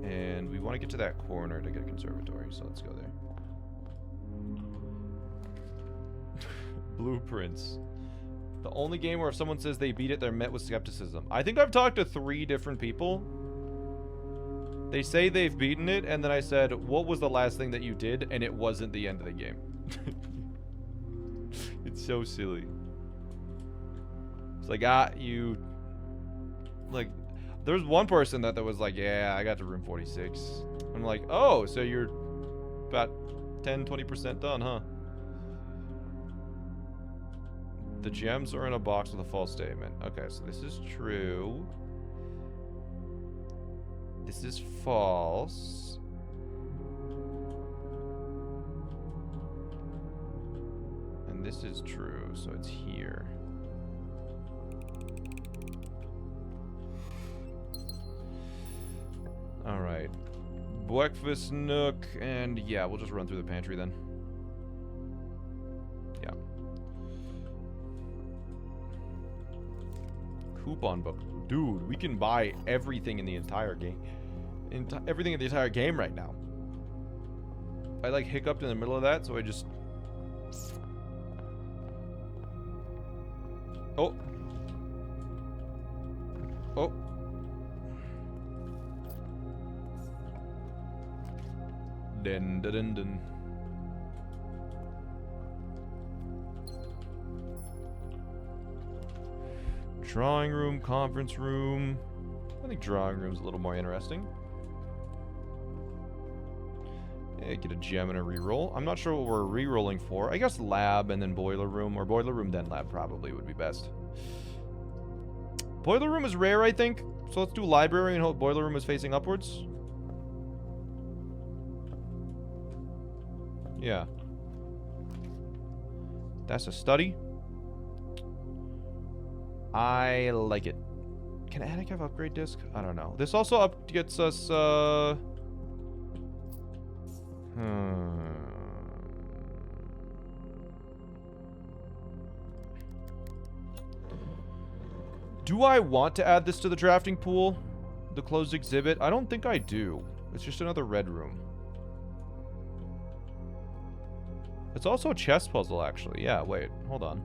And we want to get to that corner to get a conservatory, so let's go there. Blueprints. The only game where if someone says they beat it, they're met with skepticism. I think I've talked to 3 different people. They say they've beaten it, and then I said, what was the last thing that you did? And it wasn't the end of the game. It's so silly. It's like, you... Like, there's one person that was like, yeah, I got to room 46. I'm like, oh, so you're about 10-20% done, huh? The gems are in a box with a false statement. Okay, so this is true. This is false. this is true, so it's here. Alright. Breakfast nook, and yeah, we'll just run through the pantry then. Yeah. Coupon book. Dude, we can buy everything in the entire game. Everything in the entire game right now. I like hiccuped in the middle of that, so I just... Oh. Oh. Dun dun dun dun. Drawing room, conference room. I think drawing room's a little more interesting. Yeah, get a gem and a reroll. I'm not sure what we're rerolling for. I guess lab and then boiler room, or boiler room then lab probably would be best. Boiler room is rare, I think. So let's do library and hope boiler room is facing upwards. Yeah. That's a study. I like it. Can attic have upgrade disc? I don't know. This also gets us, Do I want to add this to the drafting pool? The closed exhibit? I don't think I do. It's just another red room. It's also a chess puzzle, actually. Yeah, wait. Hold on.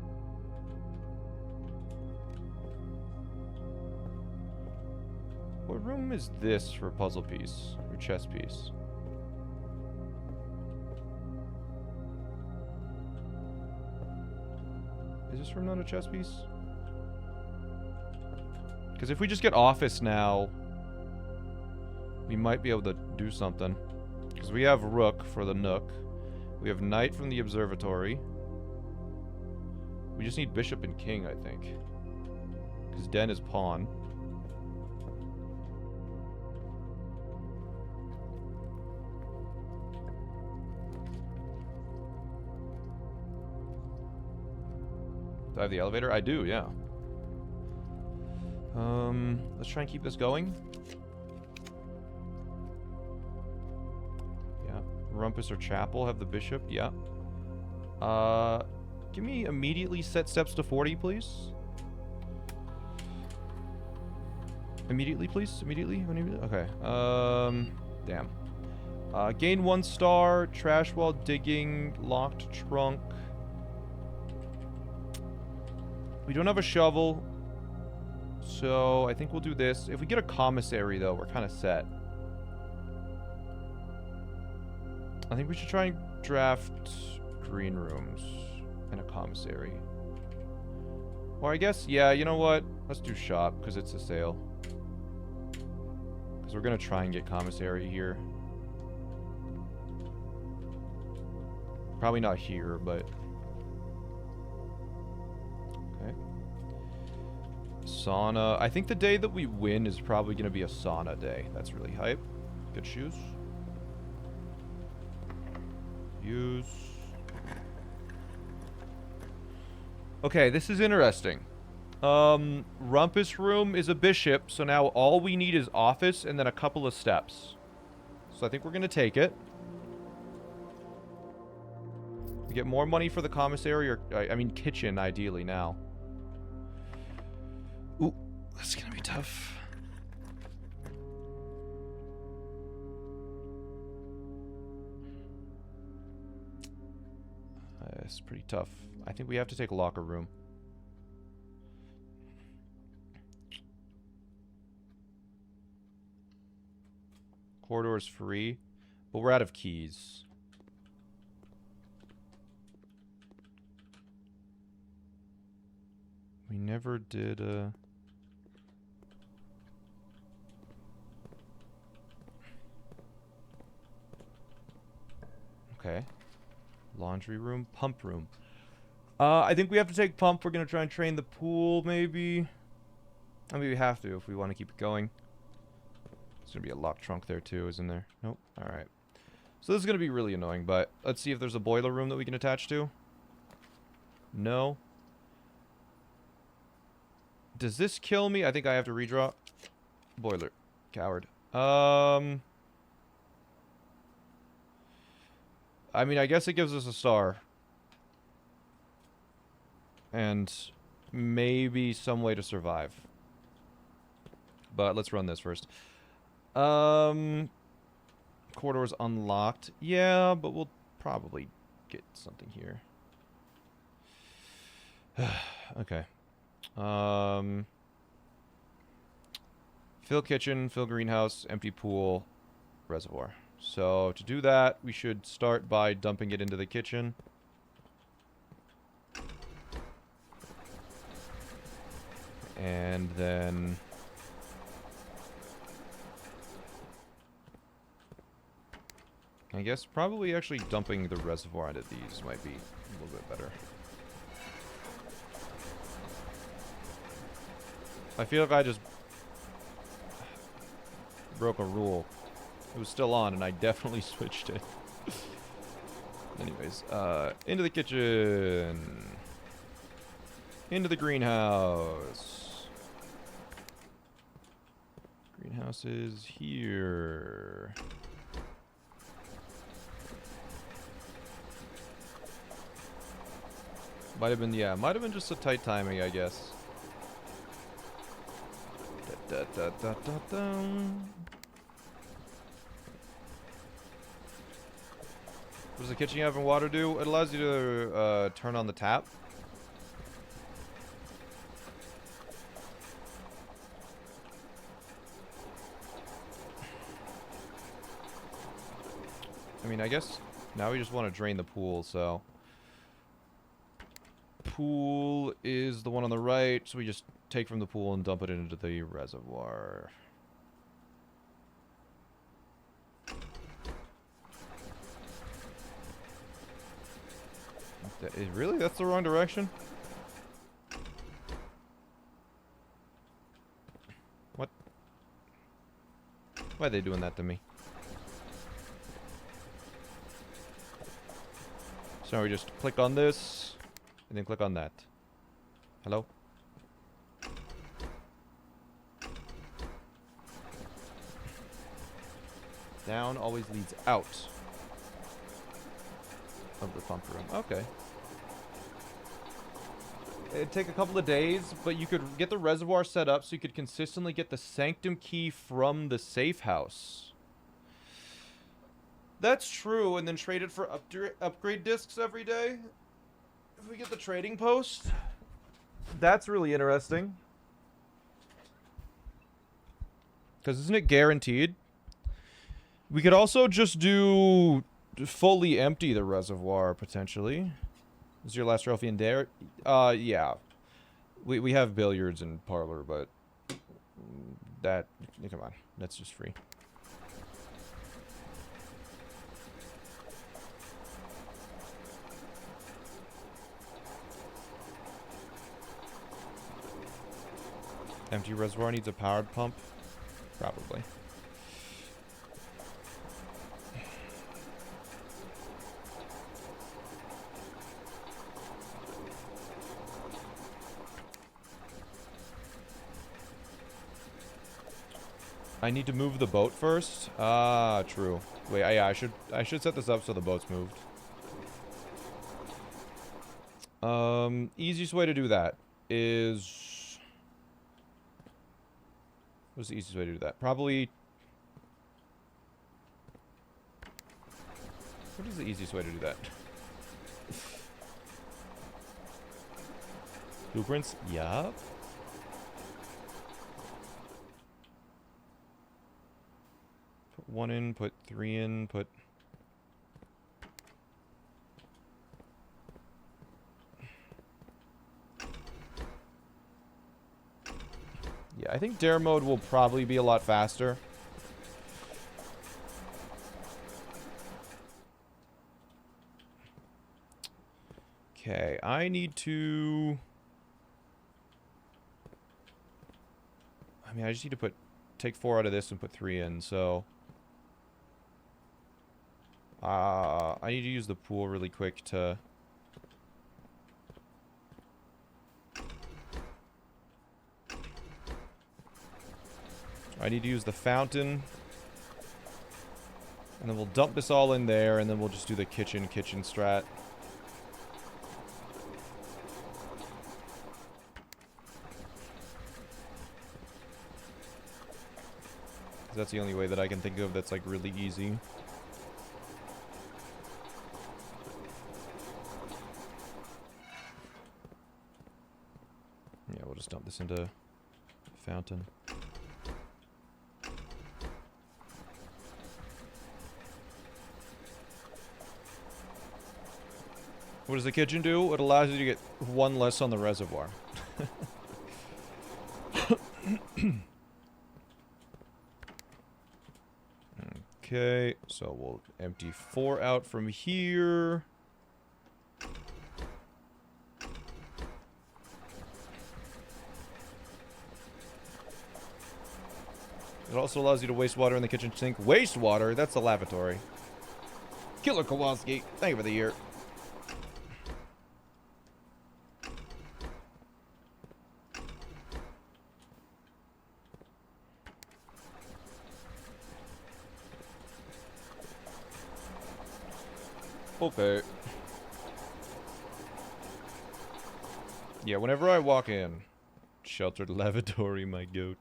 What room is this for puzzle piece? Or chess piece? Is this room not a chess piece? Because if we just get office now, we might be able to do something. Because we have rook for the nook. We have knight from the observatory. We just need bishop and king, I think. Because den is pawn. Do I have the elevator? I do, yeah. Let's try and keep this going. Yeah. Rumpus or chapel have the bishop, yeah. Give me immediately set steps to 40, please. Immediately, please. Immediately. Okay. Damn. Gain 1 star. Trash while digging. Locked trunk. We don't have a shovel. So I think we'll do this. If we get a commissary, though, we're kind of set. I think we should try and draft green rooms and a commissary. Or I guess, yeah, you know what? Let's do shop, because it's a sale. Because we're going to try and get commissary here. Probably not here, but... Okay. Sauna. I think the day that we win is probably going to be a sauna day. That's really hype. Good shoes. Use. Okay, this is interesting. Rumpus room is a bishop, so now all we need is office and then a couple of steps. So I think we're going to take it. We get more money for the commissary, or, I mean, kitchen, ideally, now. Ooh, that's going to be tough. It's pretty tough. I think we have to take a locker room. Corridor's free, but we're out of keys. We never did Okay. Laundry room, pump room. I think we have to take pump. We're going to try and train the pool, maybe. I mean, we have to if we want to keep it going. There's going to be a locked trunk there, too, isn't there? Nope. Alright. So this is going to be really annoying, but let's see if there's a boiler room that we can attach to. No. Does this kill me? I think I have to redraw. Boiler. Coward. I mean, I guess it gives us a star. And maybe some way to survive. But let's run this first. Corridor's unlocked. Yeah, but we'll probably get something here. Okay. Fill kitchen, fill greenhouse, empty pool, reservoir. So to do that, we should start by dumping it into the kitchen. And then... I guess probably actually dumping the reservoir into these might be a little bit better. I feel like I just broke a rule. It was still on and I definitely switched it. Anyways, into the kitchen. Into the greenhouse. Greenhouse is here. Might have been, yeah, might have been just a tight timing, I guess. Da, da, da, da, da. What does the kitchen have in water do? It allows you to turn on the tap. I mean, I guess now we just want to drain the pool, so... Pool is the one on the right, so we just take from the pool and dump it into the reservoir. Really? That's the wrong direction? What? Why are they doing that to me? So we just click on this, and then click on that. Hello? Down always leads out of the pump room. Okay. It'd take a couple of days, but you could get the reservoir set up so you could consistently get the sanctum key from the safe house. That's true, and then trade it for upgrade discs every day. If we get the trading post, that's really interesting. Because isn't it guaranteed? We could also just do fully empty the reservoir, potentially. Is your last trophy in there? Yeah. We have billiards and parlor, but that, come on, that's just free. Empty reservoir needs a powered pump? Probably. I need to move the boat first? Ah, true. Wait, yeah, I should set this up so the boat's moved. Easiest way to do that is... What's the easiest way to do that? Probably... What is the easiest way to do that? Blueprints? Yup. Put 1 in, put 3 in, put... Yeah, I think dare mode will probably be a lot faster. Okay, I need to... I mean, I just need to take 4 out of this and put 3 in, so... I need to use the pool really quick to... I need to use the fountain. And then we'll dump this all in there, and then we'll just do the kitchen strat. That's the only way that I can think of that's, like, really easy. Yeah, we'll just dump this into fountain. What does the kitchen do? It allows you to get one less on the reservoir. Okay, so we'll empty 4 out from here. It also allows you to waste water in the kitchen sink. Waste water? That's the lavatory. Killer Kowalski, thank you for the year. Okay. Yeah, whenever I walk in, sheltered lavatory, my goat.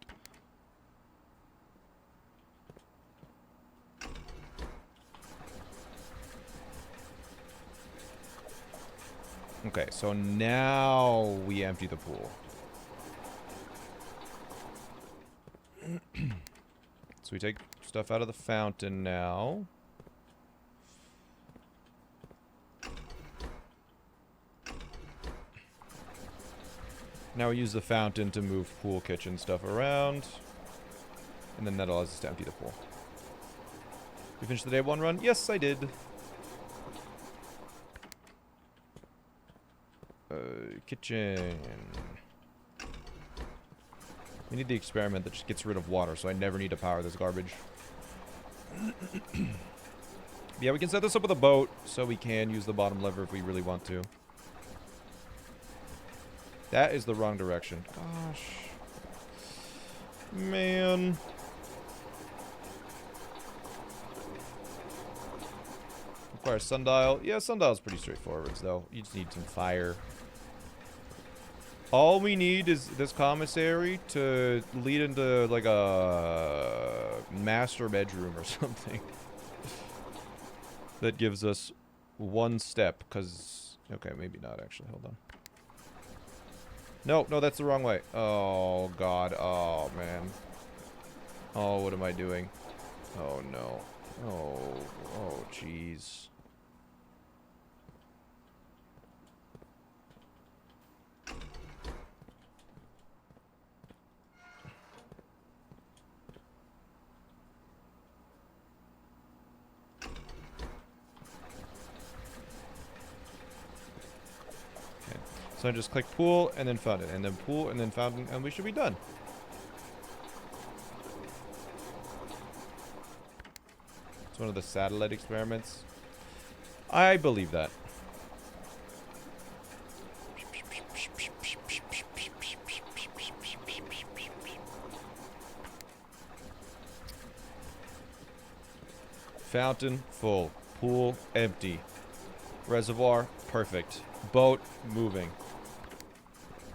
Okay, so now we empty the pool. So we take stuff out of the fountain now. Now we use the fountain to move pool kitchen stuff around. And then that allows us to empty the pool. You finished the day 1 run? Yes, I did. Kitchen. We need the experiment that just gets rid of water, so I never need to power this garbage. Yeah, we can set this up with a boat, so we can use the bottom lever if we really want to. That is the wrong direction. Gosh. Man. Require sundial. Yeah, sundial's pretty straightforward, though. You just need some fire. All we need is this commissary to lead into, like, a master bedroom or something. That gives us 1 step, because... Okay, maybe not, actually. Hold on. No, no, that's the wrong way. Oh, God. Oh, man. Oh, what am I doing? Oh, no. Oh, jeez. So I just click pool, and then fountain, and then pool, and then fountain, and we should be done. It's one of the satellite experiments. I believe that. Fountain, full. Pool, empty. Reservoir, perfect. Boat, moving.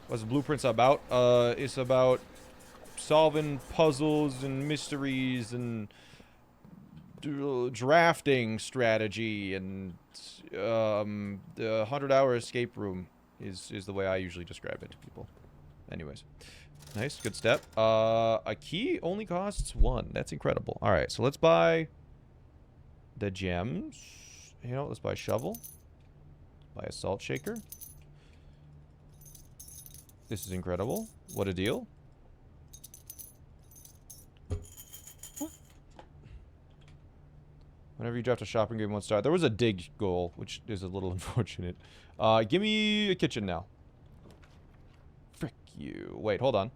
What's the blueprints about? It's about solving puzzles and mysteries and drafting strategy and the 100-hour escape room is the way I usually describe it to people. Anyways. Nice, good step. A key only costs 1. That's incredible. Alright, so let's buy the gems. You know, let's buy a shovel. Buy a salt shaker. This is incredible. What a deal. Whenever you draft a shopping game 1 star. There was a dig goal, which is a little unfortunate. Give me a kitchen now. Frick you. Wait, hold on.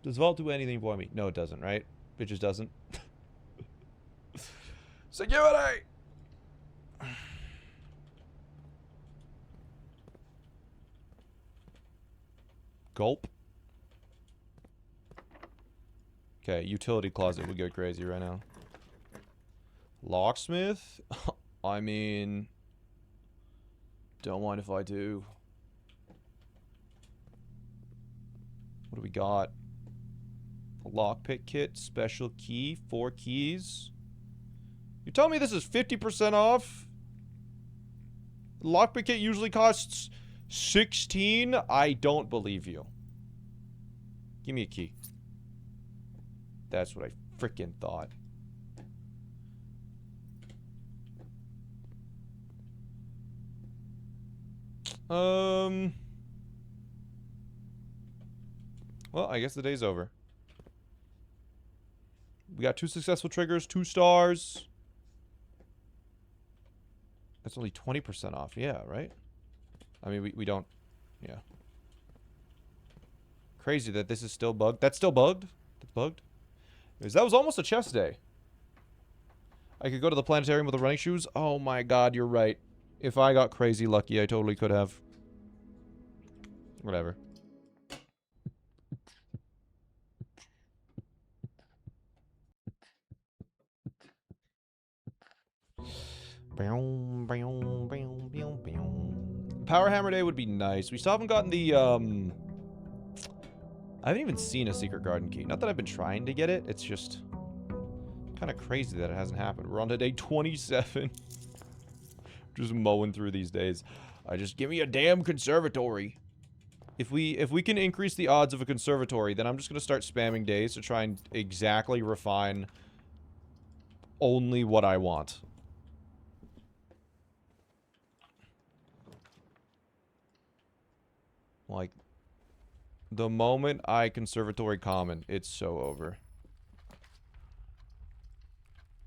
Does Vault do anything for me? No, it doesn't, right? It just doesn't. Security! Gulp. Okay, utility closet would go crazy right now. Locksmith? I mean... Don't mind if I do. What do we got? A lockpick kit, special key, 4 keys. You tell me this is 50% off? Lockpick kit usually costs 16? I don't believe you. Give me a key. That's what I freaking thought. Well, I guess the day's over. We got 2 successful triggers, 2 stars. That's only 20% off. Yeah, right? I mean, we don't... Yeah. Crazy that this is still bugged. That's still bugged? That's bugged? Because that was almost a chest day. I could go to the planetarium with the running shoes. Oh my god, you're right. If I got crazy lucky, I totally could have. Whatever. Power Hammer Day would be nice. We still haven't gotten the, I haven't even seen a secret garden key. Not that I've been trying to get it. It's just kind of crazy that it hasn't happened. We're on to day 27. Just mowing through these days. Just give me a damn conservatory. If we can increase the odds of a conservatory, then I'm just gonna start spamming days to try and exactly refine only what I want. Like, the moment I conservatory common, it's so over.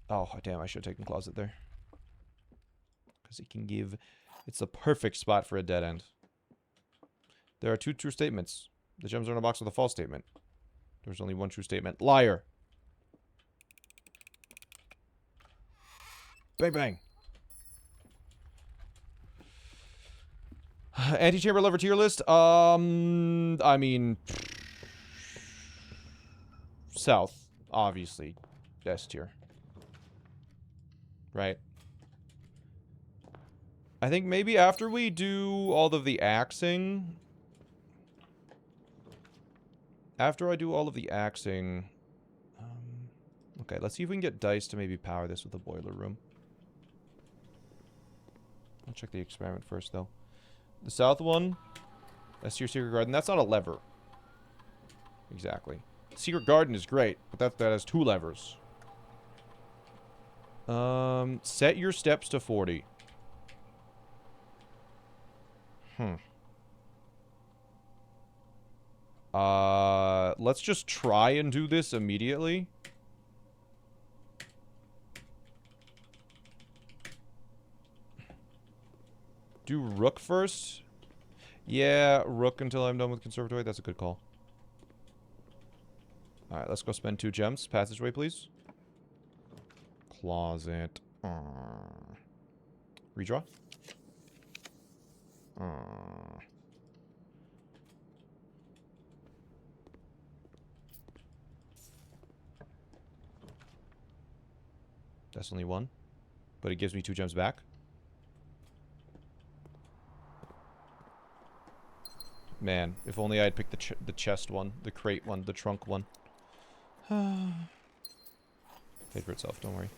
Oh, damn, I should have taken closet there. Because it can give... It's the perfect spot for a dead end. There are 2 true statements. The gems are in a box with a false statement. There's only 1 true statement. Liar! Bang, bang! Anti-chamber lover tier list? I mean... South, obviously. S tier. Right. I think maybe after we do all of the axing... After I do all of the axing... okay, let's see if we can get dice to maybe power this with a boiler room. I'll check the experiment first, though. The south one... That's your secret garden. That's not a lever. Exactly. Secret garden is great, but that has 2 levers. Set your steps to 40. Let's just try and do this immediately. Do rook first? Yeah, rook until I'm done with conservatory. That's a good call. Alright, let's go spend 2 gems. Passageway, please. Closet. Redraw. That's only 1. But it gives me 2 gems back. Man, if only I had picked the chest one, the crate one, the trunk one. Paid for itself, don't worry.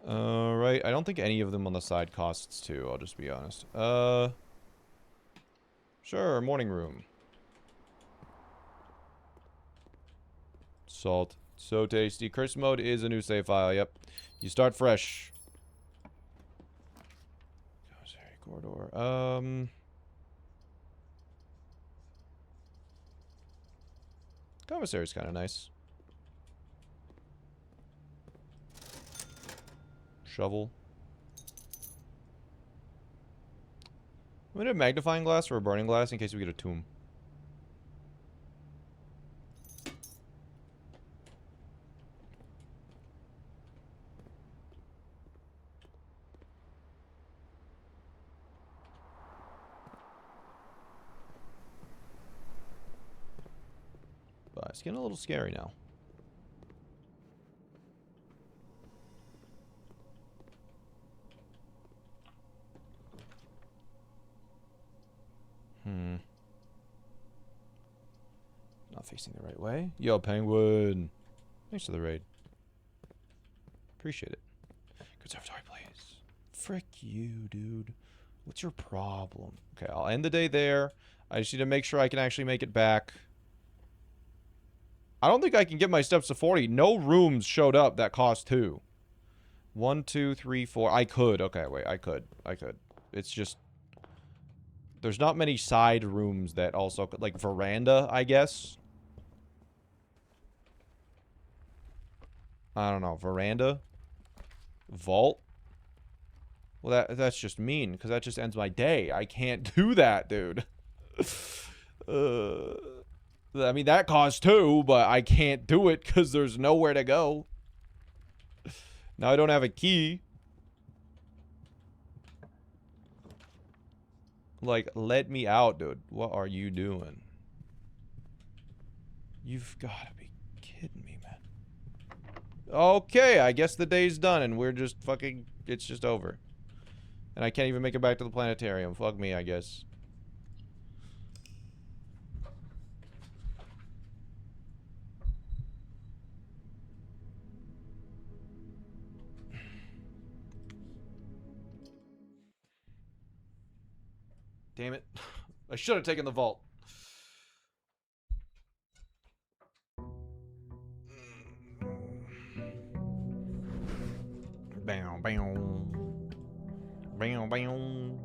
Right, I don't think any of them on the side costs 2, I'll just be honest. Sure, morning room. Salt. So tasty. Curse mode is a new save file, yep. You start fresh. Corridor. Commissary's kind of nice. Shovel. I'm gonna do a magnifying glass or a burning glass in case we get a tomb. It's getting a little scary now. Not facing the right way. Yo, Penguin. Thanks for the raid. Appreciate it. Conservatory, please. Frick you, dude. What's your problem? Okay, I'll end the day there. I just need to make sure I can actually make it back. I don't think I can get my steps to 40. No rooms showed up that cost 2. 1, 2, 3, 4. I could. Okay, wait. I could. It's just... There's not many side rooms that also... Like, veranda, I guess. I don't know. Veranda? Vault? Well, that's just mean, because that just ends my day. I can't do that, dude. I mean, that costs 2, but I can't do it because there's nowhere to go. Now I don't have a key. Like, let me out, dude. What are you doing? You've got to be kidding me, man. Okay, I guess the day's done and we're just fucking... It's just over. And I can't even make it back to the planetarium. Fuck me, I guess. Damn it. I should have taken the vault. Bam, bam. Bam, bam.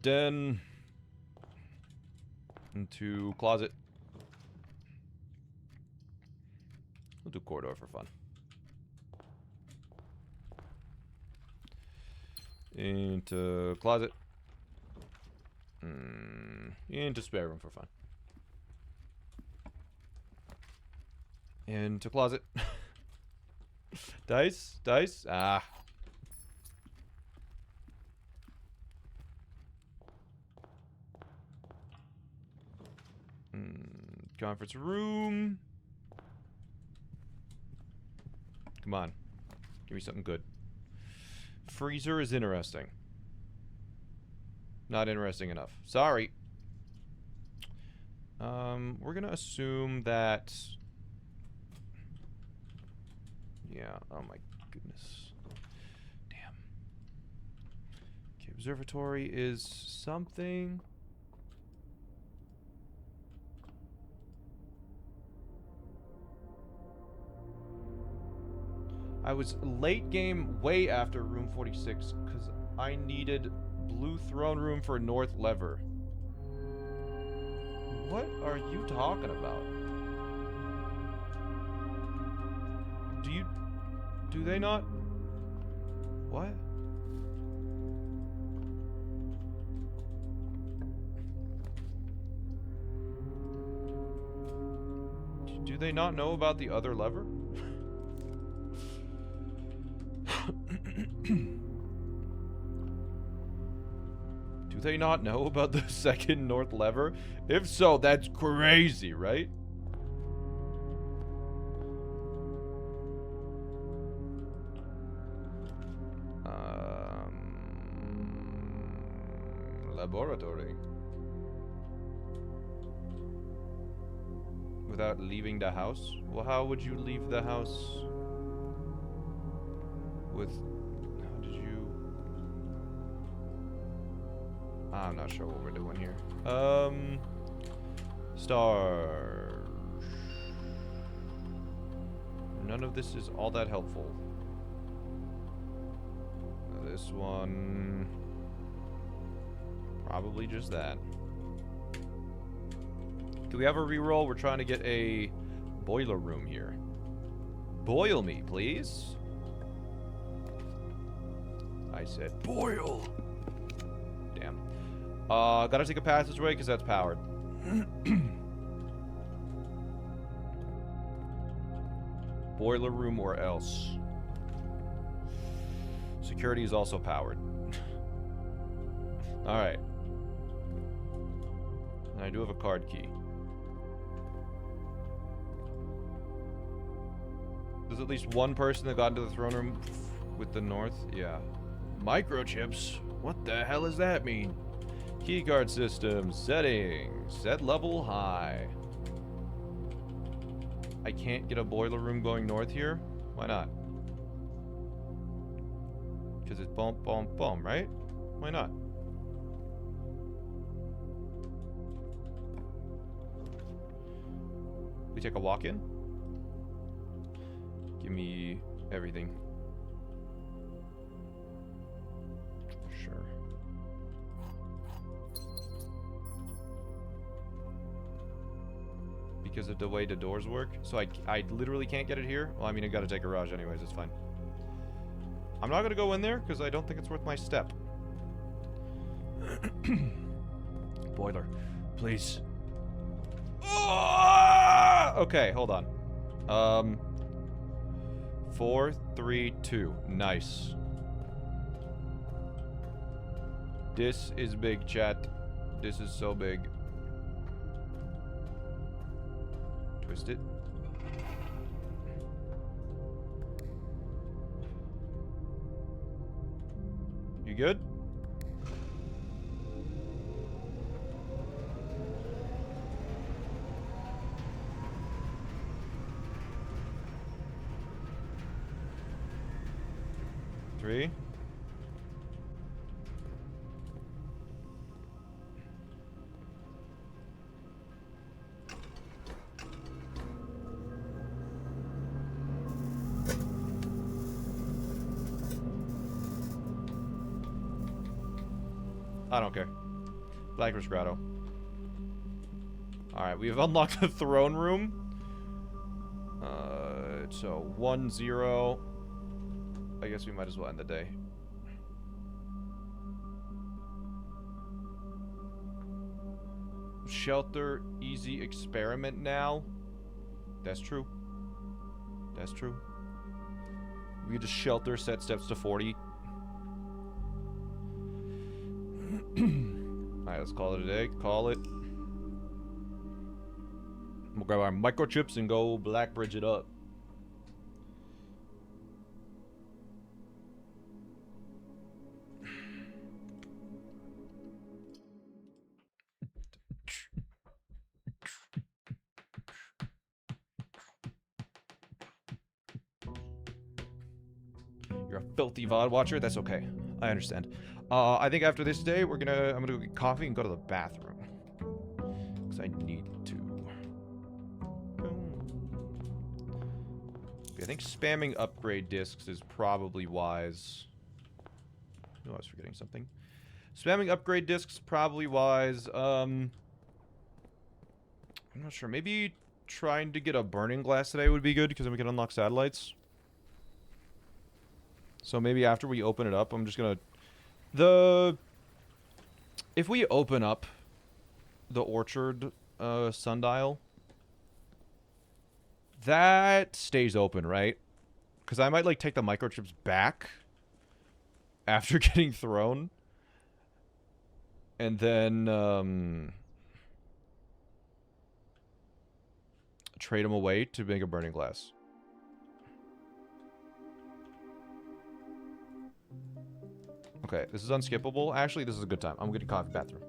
Den. Into closet. We'll do corridor for fun. Into closet. Into spare room for fun. Into closet. Dice? Dice? Ah. Conference room. Come on. Give me something good. Freezer is interesting. Not interesting enough. Sorry. We're gonna assume that... Yeah, oh my goodness. Damn. Okay, observatory is something... I was late game way after room 46 because I needed blue throne room for north lever. What are you talking about? Do they not? What? Do they not know about the other lever? Do they not know about the second north lever? If so, that's crazy, right? Laboratory. Without leaving the house? Well, how would you leave the house? With... How did you... I'm not sure what we're doing here. Stars. None of this is all that helpful. This one... Probably just that. Do we have a reroll? We're trying to get a boiler room here. Boil me, please. I said boil. Damn. Gotta take a passageway because that's powered. Boiler room or else. Security is also powered. Alright. And I do have a card key. There's at least one person that got into the throne room with the north. Yeah. Microchips? What the hell does that mean? Keycard system. Settings. Set level high. I can't get a boiler room going north here? Why not? Because it's boom, boom, boom, right? Why not? We take a walk in? Give me everything. Sure. Because of the way the doors work. So I literally can't get it here? Well, I mean, I gotta take a garage anyways, it's fine. I'm not gonna go in there, because I don't think it's worth my step. Boiler. Please. Oh! Okay, hold on. 4, 3, 2. Nice. This is big, chat. This is so big. Twist it. You good? Three. I don't care. Blackfish Grotto. Alright, we have unlocked the throne room. So 1-0. I guess we might as well end the day. Shelter, easy experiment now. That's true. That's true. We just shelter, set steps to 40. Alright, let's call it a day. Call it. We'll grab our microchips and go Blackbridge it up. You're a filthy VOD watcher? That's okay. I understand. I think after this day, I'm gonna go get coffee and go to the bathroom. Because I need to. I think spamming upgrade discs is probably wise. No, I was forgetting something. Spamming upgrade discs probably wise. I'm not sure. Maybe trying to get a burning glass today would be good because then we can unlock satellites. So maybe after we open it up, I'm just gonna... If we open up the orchard sundial, that stays open, right? Because I might, like, take the microchips back after getting thrown. And then, trade them away to make a burning glass. Okay, this is unskippable. Actually, this is a good time. I'm getting coffee bathroom.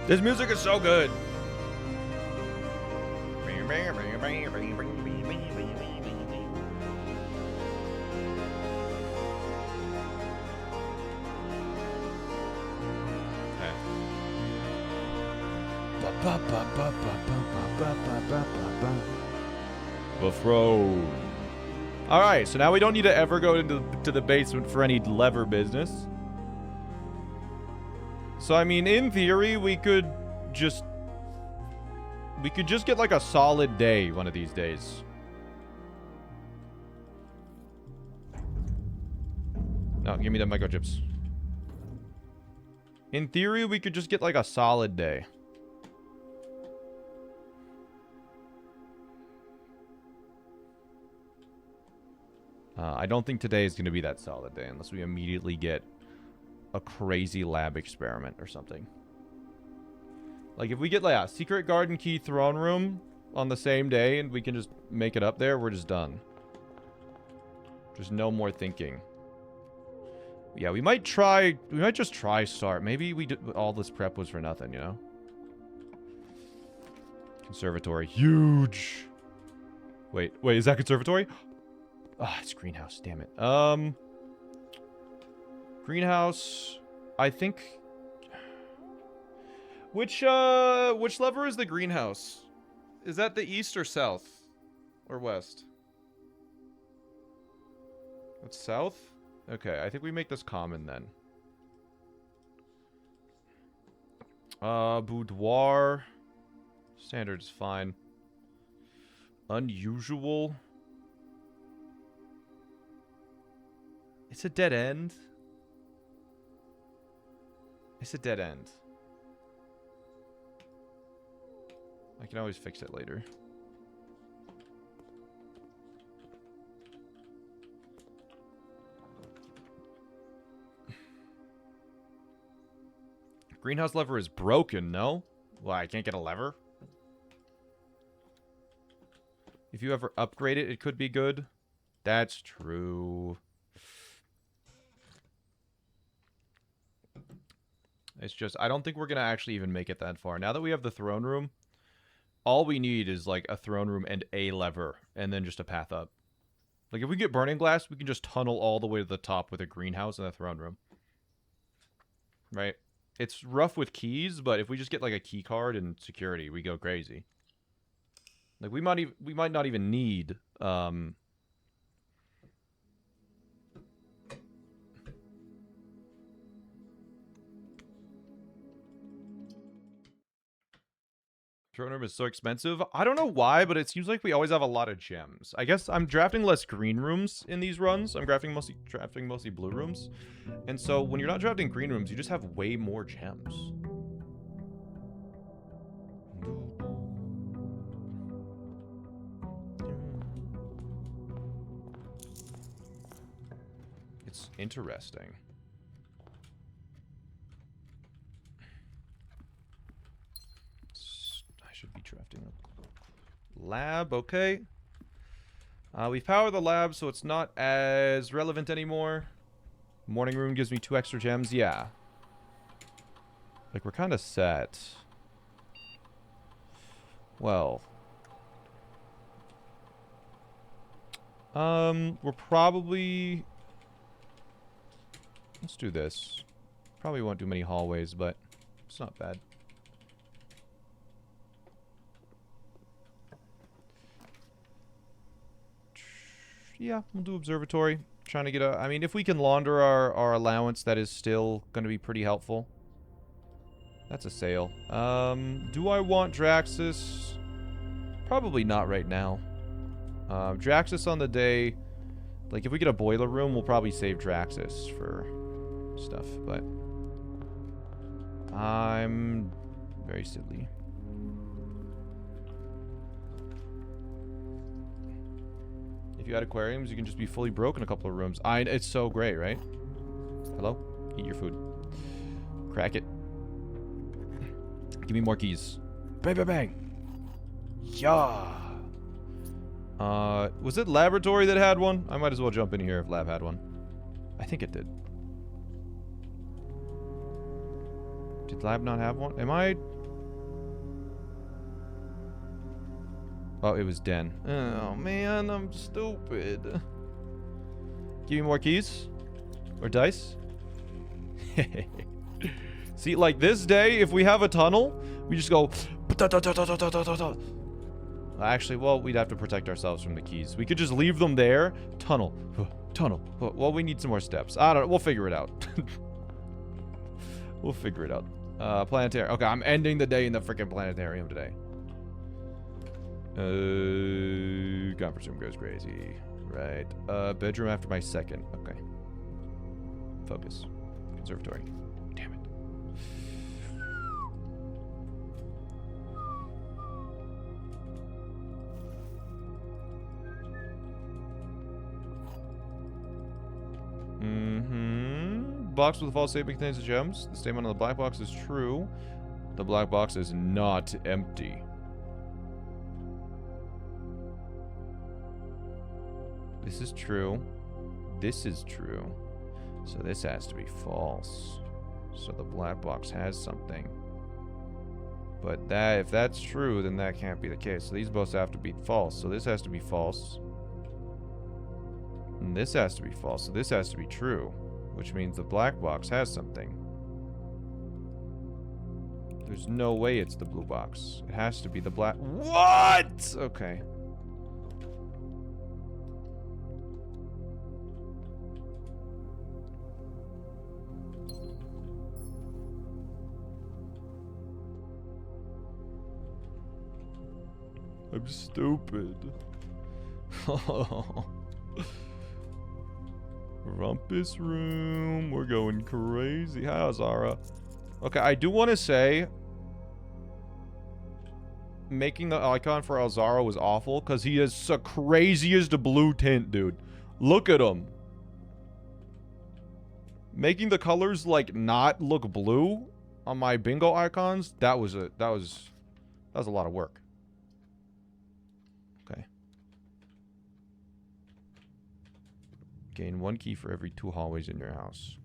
This music is so good. The throne. Alright, so now we don't need to ever go into the basement for any lever business. So, I mean, in theory, we could just get, like, a solid day one of these days. No, give me the microchips. In theory, we could just get, like, a solid day. I don't think today is going to be that solid day unless we immediately get a crazy lab experiment or something. Like, if we get, like, a secret garden key throne room on the same day and we can just make it up there, we're just done. There's no more thinking. Yeah, we might just try start. Maybe all this prep was for nothing, you know? Conservatory. Huge! Wait, is that conservatory? Ah, it's greenhouse, damn it. Greenhouse, I think... Which lever is the greenhouse? Is that the east or south? Or west? It's south? Okay, I think we make this common then. Boudoir. Standard is fine. Unusual. It's a dead end. It's a dead end. I can always fix it later. Greenhouse lever is broken, no? Well, I can't get a lever? If you ever upgrade it, it could be good. That's true. It's just, I don't think we're going to actually even make it that far. Now that we have the throne room, all we need is, like, a throne room and a lever, and then just a path up. Like, if we get burning glass, we can just tunnel all the way to the top with a greenhouse and a throne room. Right? It's rough with keys, but if we just get, like, a key card and security, we go crazy. Like, we might not even need, Throne room is so expensive. I don't know why, but it seems like we always have a lot of gems. I guess I'm drafting less green rooms in these runs. I'm drafting mostly blue rooms. And so when you're not drafting green rooms, you just have way more gems. It's interesting. Be drafting a lab, okay. We've powered the lab, so it's not as relevant anymore. Morning room gives me 2 extra gems, yeah. Like, we're kind of set. Well. We're probably... Let's do this. Probably won't do many hallways, but it's not bad. Yeah, we'll do observatory. Trying to get a... I mean, if we can launder our allowance, that is still going to be pretty helpful. That's a sale. Do I want Draxus? Probably not right now. Draxus on the day... Like, if we get a boiler room, we'll probably save Draxus for stuff, but... I'm very silly. If you had aquariums, you can just be fully broke in a couple of rooms. It's so great, right? Hello? Eat your food. Crack it. Give me more keys. Bang, bang, bang. Yeah. Was it laboratory that had one? I might as well jump in here if lab had one. I think it did. Did lab not have one? Am I Oh, it was den. Oh, man, I'm stupid. Give me more keys? Or dice? See, like this day, if we have a tunnel, we just go... Actually, well, we'd have to protect ourselves from the keys. We could just leave them there. Tunnel. Tunnel. Well, we need some more steps. I don't know. We'll figure it out. We'll figure it out. Planetarium. Okay, I'm ending the day in the freaking planetarium today. Conference room goes crazy. Right. Bedroom after my second. Okay. Focus. Conservatory. Damn it. Box with a false statement contains the gems. The statement on the black box is true. The black box is not empty. This is true. This is true. So this has to be false. So the black box has something. But that, if that's true, then that can't be the case. So these both have to be false. So this has to be false. And this has to be false. So this has to be true. Which means the black box has something. There's no way it's the blue box. It has to be the black... What?! Okay. I'm stupid. Rumpus room. We're going crazy. Hi, Zara. Okay, I do want to say making the icon for Alzara was awful because he is the craziest blue tint, dude. Look at him. Making the colors like not look blue on my bingo icons, that was a lot of work. Okay. Gain 1 key for every 2 hallways in your house.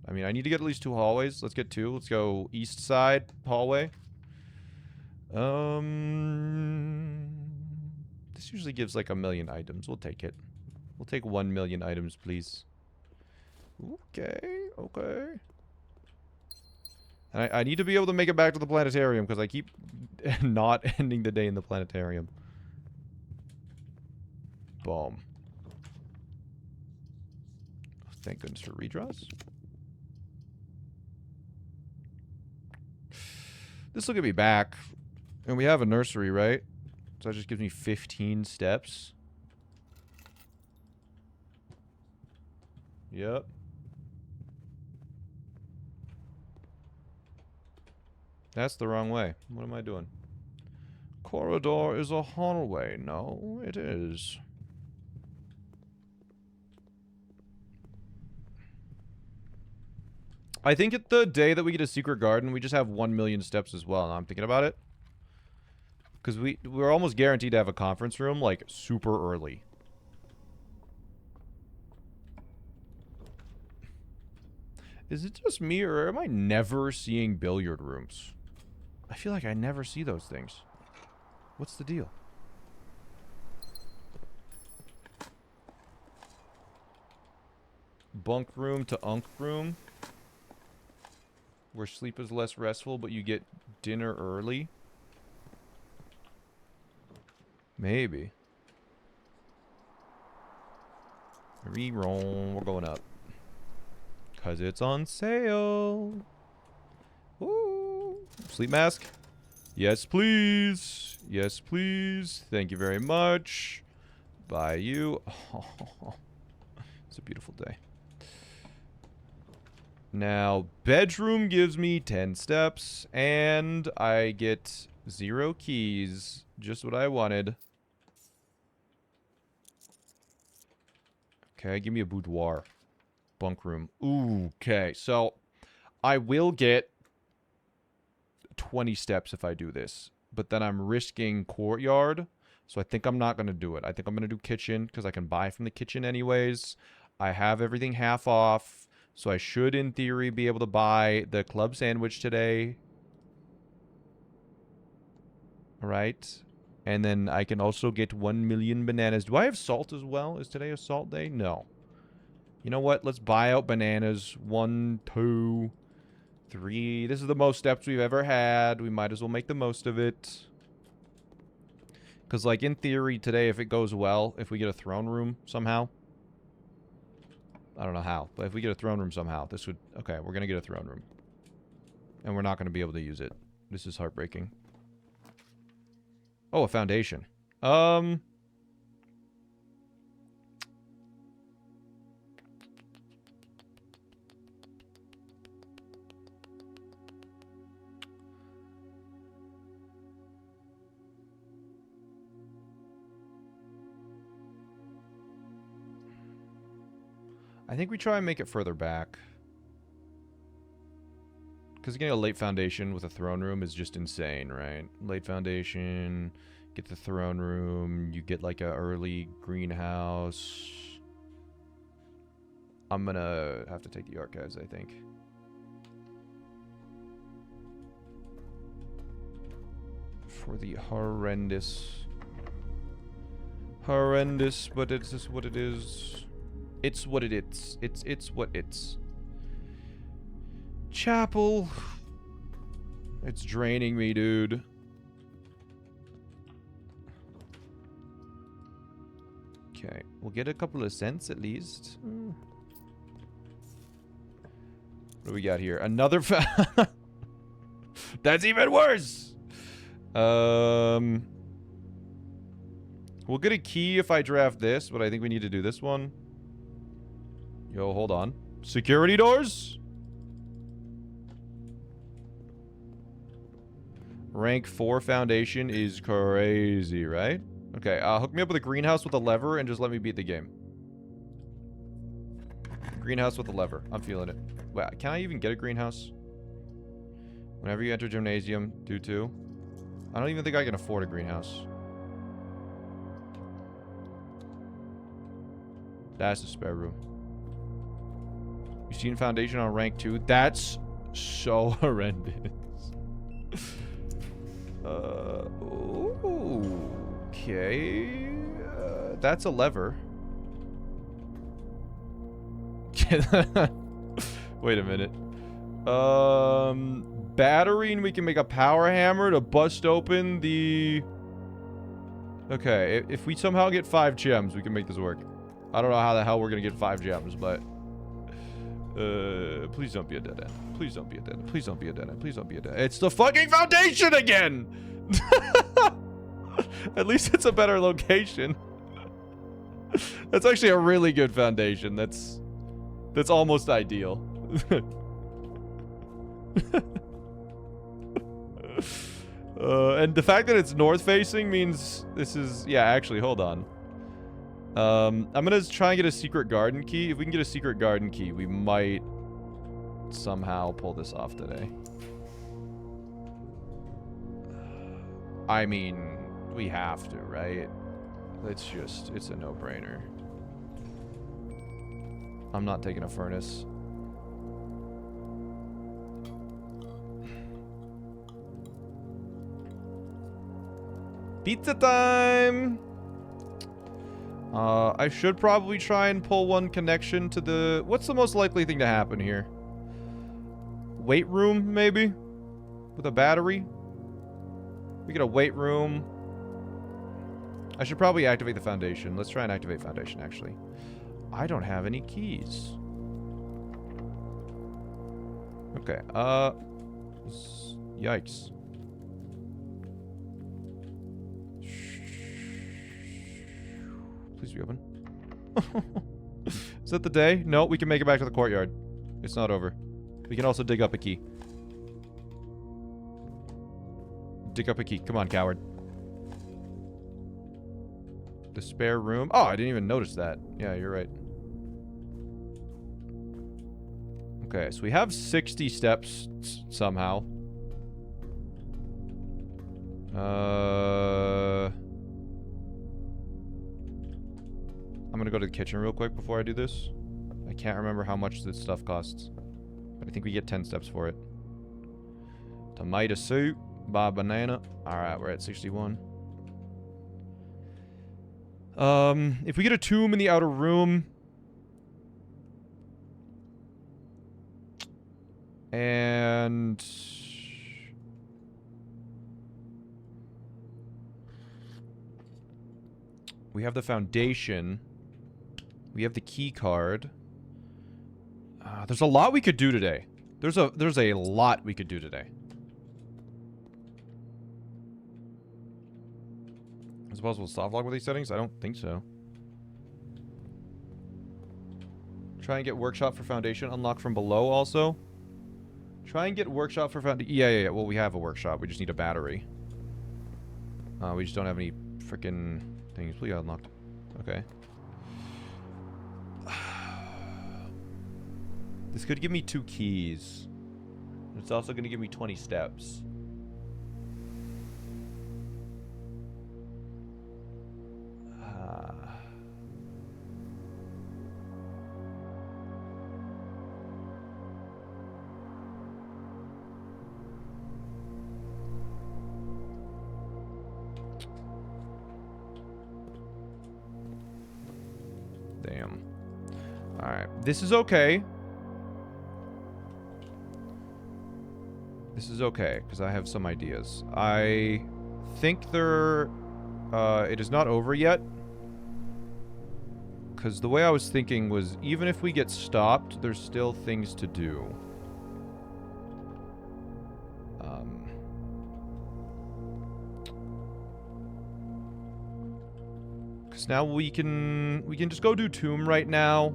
I mean, I need to get at least 2 hallways. Let's get 2. Let's go east side hallway. This usually gives like 1,000,000 items. We'll take it. We'll take 1,000,000 items, please. Okay, okay. And I need to be able to make it back to the planetarium because I keep not ending the day in the planetarium. Boom. Thank goodness for redraws. This will get me back. And we have a nursery, right? So that just gives me 15 steps. Yep. That's the wrong way. What am I doing? Corridor is a hallway. No, it is. I think at the day that we get a secret garden, we just have 1,000,000 steps as well. Now I'm thinking about it. Because we're almost guaranteed to have a conference room, like, super early. Is it just me, or am I never seeing billiard rooms? I feel like I never see those things. What's the deal? Bunk room to unk room. Where sleep is less restful, but you get dinner early. Maybe. Reroll. We're going up. Because it's on sale. Ooh. Sleep mask? Yes, please. Yes, please. Thank you very much. Buy you. Oh, it's a beautiful day. Now, bedroom gives me 10 steps, and I get 0 keys. Just what I wanted. Okay, give me a boudoir. Bunk room. Ooh, okay. So, I will get 20 steps if I do this. But then I'm risking courtyard. So I think I'm not going to do it. I think I'm going to do kitchen, because I can buy from the kitchen anyways. I have everything half off. So I should, in theory, be able to buy the club sandwich today. Alright. And then I can also get 1 million bananas. Do I have salt as well? Is today a salt day? No. You know what? Let's buy out bananas. 1, 2, 3. This is the most steps we've ever had. We might as well make the most of it. Because, like, in theory, today, if it goes well, if we get a throne room somehow. I don't know how, but if we get a throne room somehow, this would... Okay, we're going to get a throne room. And we're not going to be able to use it. This is heartbreaking. Oh, a foundation. I think we try and make it further back. Because getting a late foundation with a throne room is just insane, right? Late foundation, get the throne room, you get like a early greenhouse. I'm gonna have to take the archives, I think. For the horrendous. Horrendous, but it's just what it is. It's what it is. It's what it's. Chapel. It's draining me, dude. Okay, we'll get a couple of cents at least. What do we got here? Another That's even worse! We'll get a key if I draft this, but I think we need to do this one. Yo, hold on. Security doors? Rank 4 foundation is crazy, right? Okay, hook me up with a greenhouse with a lever and just let me beat the game. Greenhouse with a lever. I'm feeling it. Wait, can I even get a greenhouse? Whenever you enter gymnasium, do 2. I don't even think I can afford a greenhouse. That's a spare room. You've seen foundation on rank 2? That's so horrendous. Okay. That's a lever. Wait a minute. Battery, and we can make a power hammer to bust open the... Okay, if we somehow get 5 gems, we can make this work. I don't know how the hell we're gonna get 5 gems, but... please don't be a dead end. Please don't be a dead end. Please don't be a dead end. Please don't be a dead end. It's the fucking foundation again! At least it's a better location. That's actually a really good foundation. That's almost ideal. And the fact that it's north facing means this is... Yeah, actually, hold on. I'm gonna try and get a secret garden key. If we can get a secret garden key, we might somehow pull this off today. I mean, we have to, right? It's a no-brainer. I'm not taking a furnace. Pizza time! I should probably try and pull one connection to the... What's the most likely thing to happen here? Weight room, maybe? With a battery? We get a weight room. I should probably activate the foundation. Let's try and activate foundation, actually. I don't have any keys. Okay, yikes. Please be open. Is that the day? No, we can make it back to the courtyard. It's not over. We can also dig up a key. Dig up a key. Come on, coward. The spare room. Oh, I didn't even notice that. Yeah, you're right. Okay, so we have 60 steps somehow. I'm gonna go to the kitchen real quick before I do this. I can't remember how much this stuff costs, but I think we get 10 steps for it. Tomato soup, buy banana. Alright, we're at 61. If we get a tomb in the outer room... And... we have the foundation. We have the key card. There's a lot we could do today. There's a lot we could do today. Is it possible to soft log with these settings? I don't think so. Try and get workshop for foundation. Unlock from below also. Try and get workshop for foundation. Yeah. Well, we have a workshop. We just need a battery. We just don't have any freaking things. Please unlocked. Okay. This could give me 2 keys. It's also going to give me 20 steps. Damn. Alright. This is okay. This is okay, because I have some ideas. I think it is not over yet. Because the way I was thinking was, even if we get stopped, there's still things to do. Because now we can just go do tomb right now.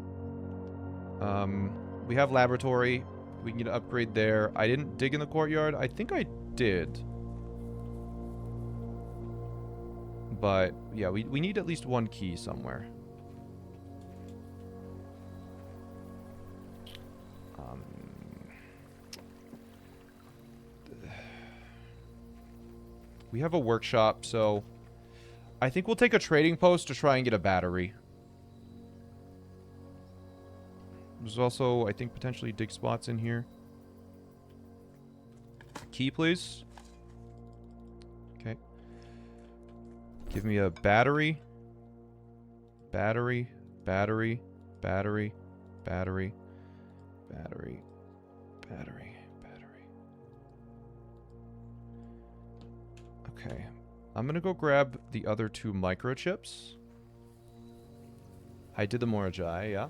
We have laboratory. We can get an upgrade there. I didn't dig in the courtyard. I think I did. But, yeah, we need at least 1 key somewhere. We have a workshop, so... I think we'll take a trading post to try and get a battery. There's also, I think, potentially dig spots in here. Key, please. Okay. Give me a battery. Battery. Battery. Battery. Battery. Battery. Battery. Battery. Okay. I'm gonna go grab the other 2 microchips. I did the Morajai, yeah.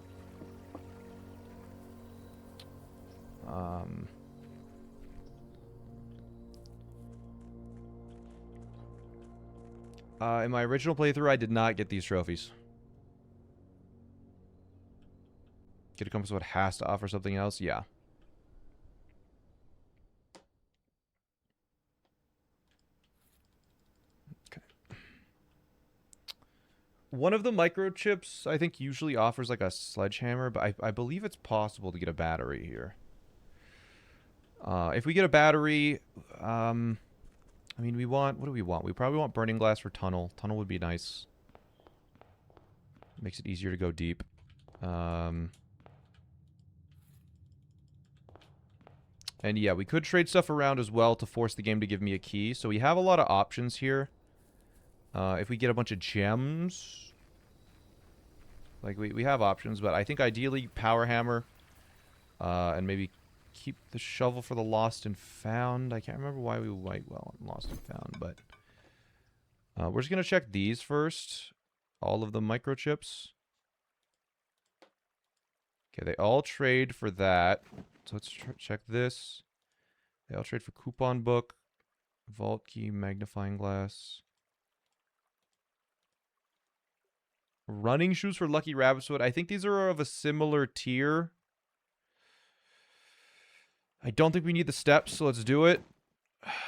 In my original playthrough, I did not get these trophies. Get a compass what has to offer something else? Yeah. Okay. One of the microchips, I think, usually offers like a sledgehammer, but I believe it's possible to get a battery here. If we get a battery, I mean, what do we want? We probably want burning glass for tunnel. Tunnel would be nice. Makes it easier to go deep. And yeah, we could trade stuff around as well to force the game to give me a key. So we have a lot of options here. If we get a bunch of gems, like we have options, but I think ideally power hammer, and maybe keep the shovel for the lost and found. I can't remember why we went well on lost and found, but we're just gonna check these first. All of the microchips. Okay, they all trade for that. So let's check this. They all trade for coupon book, vault key, magnifying glass. Running shoes for Lucky Rabbit's Foot. I think these are of a similar tier. I don't think we need the steps, so let's do it.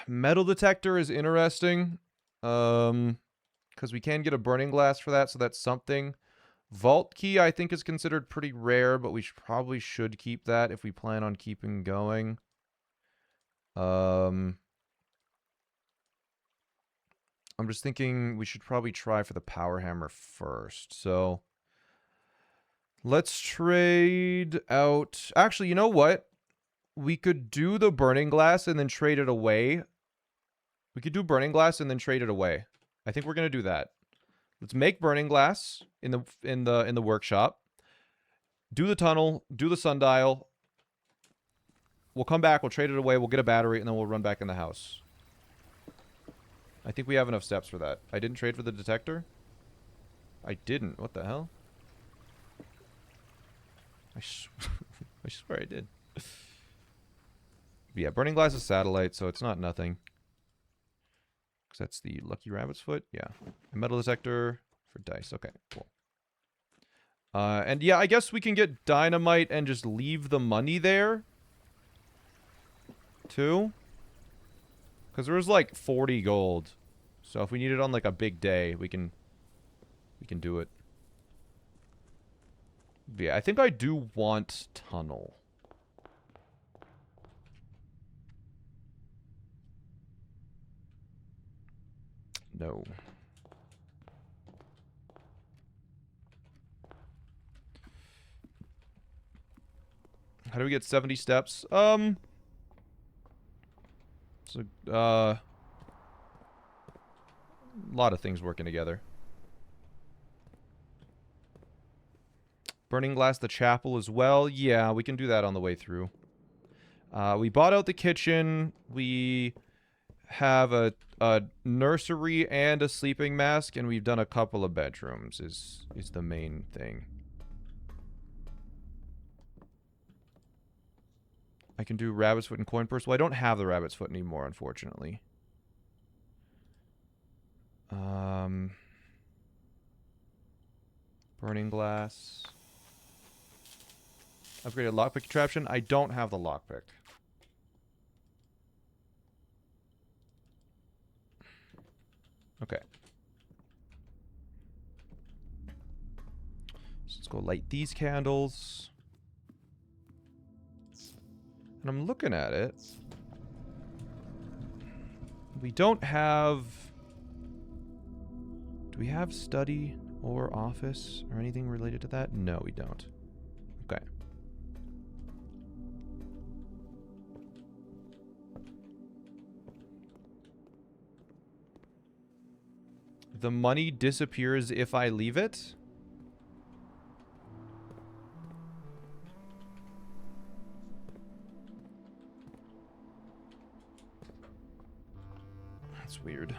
Metal detector is interesting. Because we can get a burning glass for that, so that's something. Vault key, I think, is considered pretty rare, but we probably should keep that if we plan on keeping going. I'm just thinking we should probably try for the power hammer first. So let's trade out. Actually, you know what? We could do the burning glass and then trade it away. We could do burning glass and then trade it away. I think we're going to do that. Let's make burning glass in the workshop. Do the tunnel, do the sundial. We'll come back, we'll trade it away, we'll get a battery, and then we'll run back in the house. I think we have enough steps for that. I didn't trade for the detector? I didn't. What the hell? I swear I did. But yeah, burning glass is satellite, so it's not nothing. Because that's the lucky rabbit's foot. Yeah. A metal detector for dice. Okay, cool. And yeah, I guess we can get dynamite and just leave the money there. Too. Because there was like 40 gold. So if we need it on like a big day, we can do it. But yeah, I think I do want tunnel. No. How do we get 70 steps? So, a lot of things working together. Burning glass the chapel as well. Yeah, we can do that on the way through. We bought out the kitchen. We have a nursery and a sleeping mask, and we've done a couple of bedrooms is the main thing. I can do rabbit's foot and coin purse. Well, I don't have the rabbit's foot anymore, unfortunately. Burning glass. Upgraded lockpick contraption. I don't have the lockpick. Okay. So let's go light these candles. And I'm looking at it. We don't have... Do we have study or office or anything related to that? No, we don't. Okay. The money disappears if I leave it? That's weird.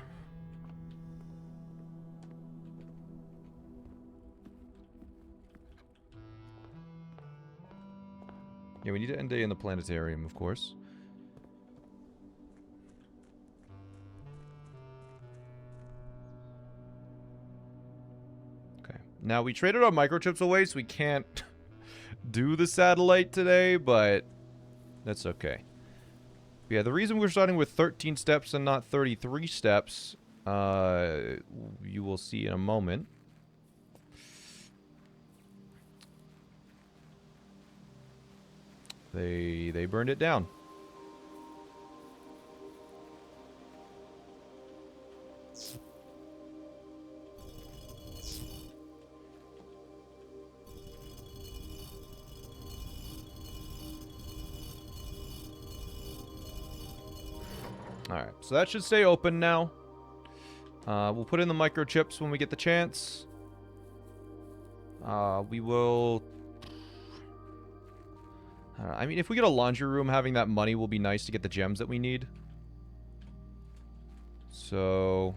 Yeah, we need to end day in the planetarium, of course. Okay. Now, we traded our microchips away, so we can't do the satellite today, but that's okay. Yeah, the reason we're starting with 13 steps and not 33 steps, you will see in a moment. They burned it down. Alright, so that should stay open now. We'll put in the microchips when we get the chance. We will... I mean, if we get a laundry room, having that money will be nice to get the gems that we need. So...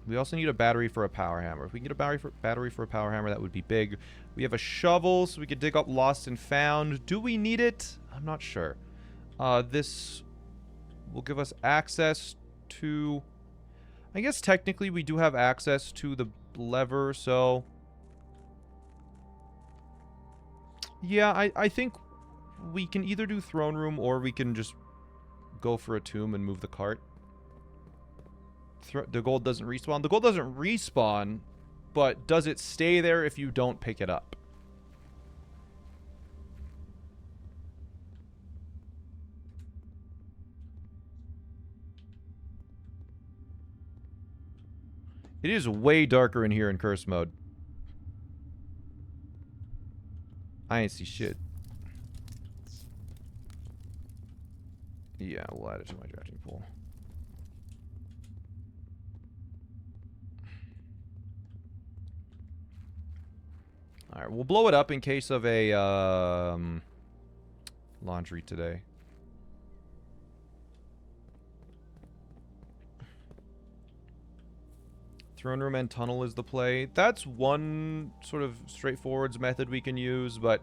We also need a battery for a power hammer. If we can get a battery for a power hammer, that would be big. We have a shovel, so we could dig up lost and found. Do we need it? I'm not sure. This will give us access to... I guess technically we do have access to the lever, so... Yeah, I think we can either do throne room or we can just go for a tomb and move the cart. The gold doesn't respawn. The gold doesn't respawn, but does it stay there if you don't pick it up? It is way darker in here in curse mode. I ain't see shit. Yeah, we'll add it to my drafting pool. Alright, we'll blow it up in case of a, laundry today. Throne room and tunnel is the play. That's one sort of straightforward method we can use, but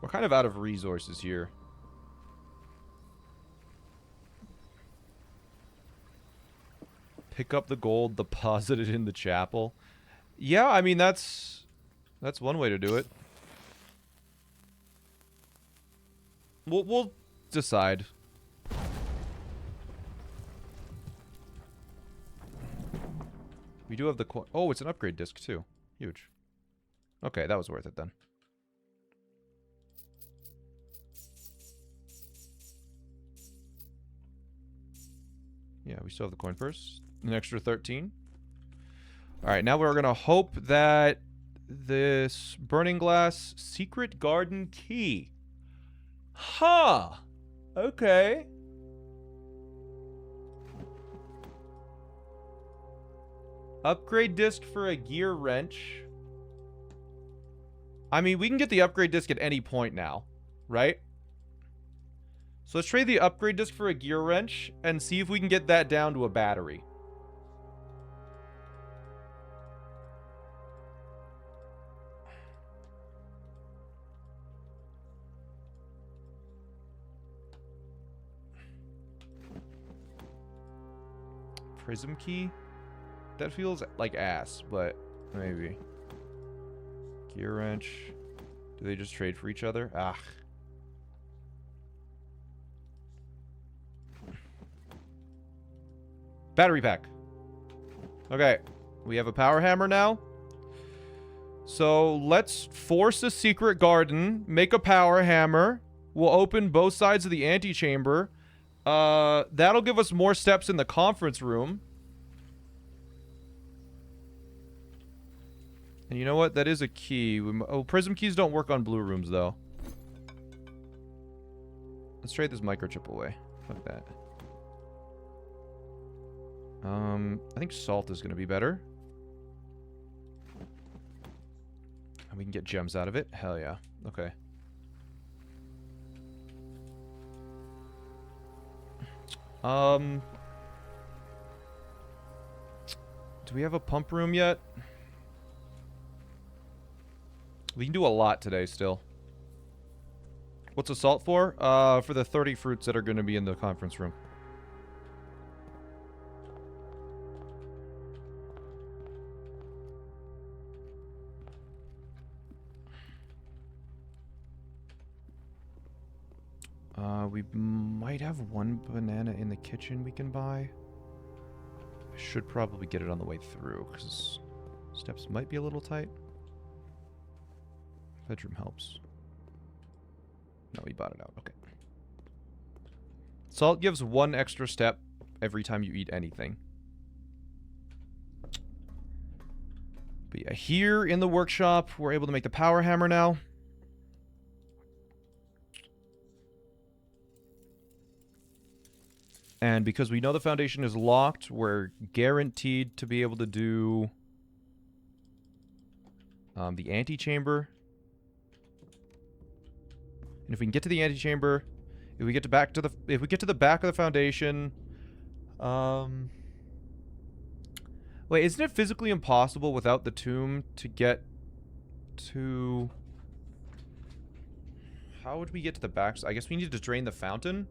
we're kind of out of resources here. Pick up the gold, deposit it in the chapel. Yeah, I mean, that's one way to do it. We'll decide. We do have the coin. Oh, it's an upgrade disc too. Huge. Okay, that was worth it then. Yeah, we still have the coin purse. An extra 13. Alright, now we're gonna hope that this burning glass secret garden key. Huh. Okay. Upgrade disc for a gear wrench. I mean, we can get the upgrade disc at any point now, right? So let's trade the upgrade disc for a gear wrench and see if we can get that down to a battery. Prism key? That feels like ass, but maybe. Gear wrench. Do they just trade for each other? Ah. Battery pack. Okay. We have a power hammer now. So let's force a secret garden. Make a power hammer. We'll open both sides of the antechamber. That'll give us more steps in the conference room. And you know what? That is a key. Oh, prism keys don't work on blue rooms, though. Let's trade this microchip away. Fuck that. I think salt is going to be better. And we can get gems out of it. Hell yeah. Okay. Do we have a pump room yet? We can do a lot today still. What's the salt for? For the 30 fruits that are going to be in the conference room. We might have one banana in the kitchen we can buy. I should probably get it on the way through, because steps might be a little tight. Bedroom helps. No, we bought it out. Okay. Salt gives one extra step every time you eat anything. But yeah, here in the workshop, we're able to make the power hammer now. And because we know the foundation is locked, we're guaranteed to be able to do the antechamber. And if we can get to the antechamber, if we get to the back of the foundation, wait, isn't it physically impossible without the tomb to get to? How would we get to the back? I guess we need to drain the fountain.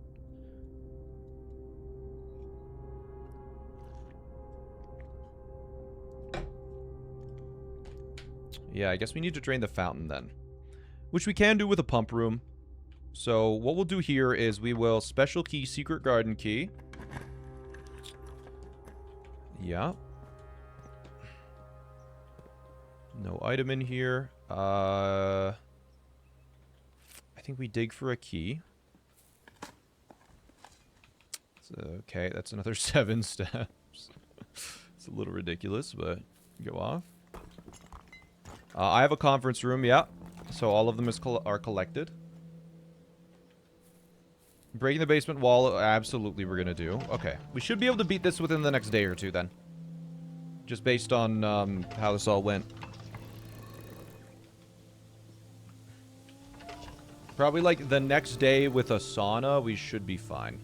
Yeah, I guess we need to drain the fountain then. Which we can do with a pump room. So what we'll do here is we will special key secret garden key. Yeah. No item in here. I think we dig for a key. So, okay, that's another 7 steps. It's a little ridiculous, but go off. I have a conference room, yeah. So all of them are collected. Breaking the basement wall, absolutely we're gonna do. Okay. We should be able to beat this within the next day or two then. Just based on how this all went. Probably like the next day with a sauna, we should be fine.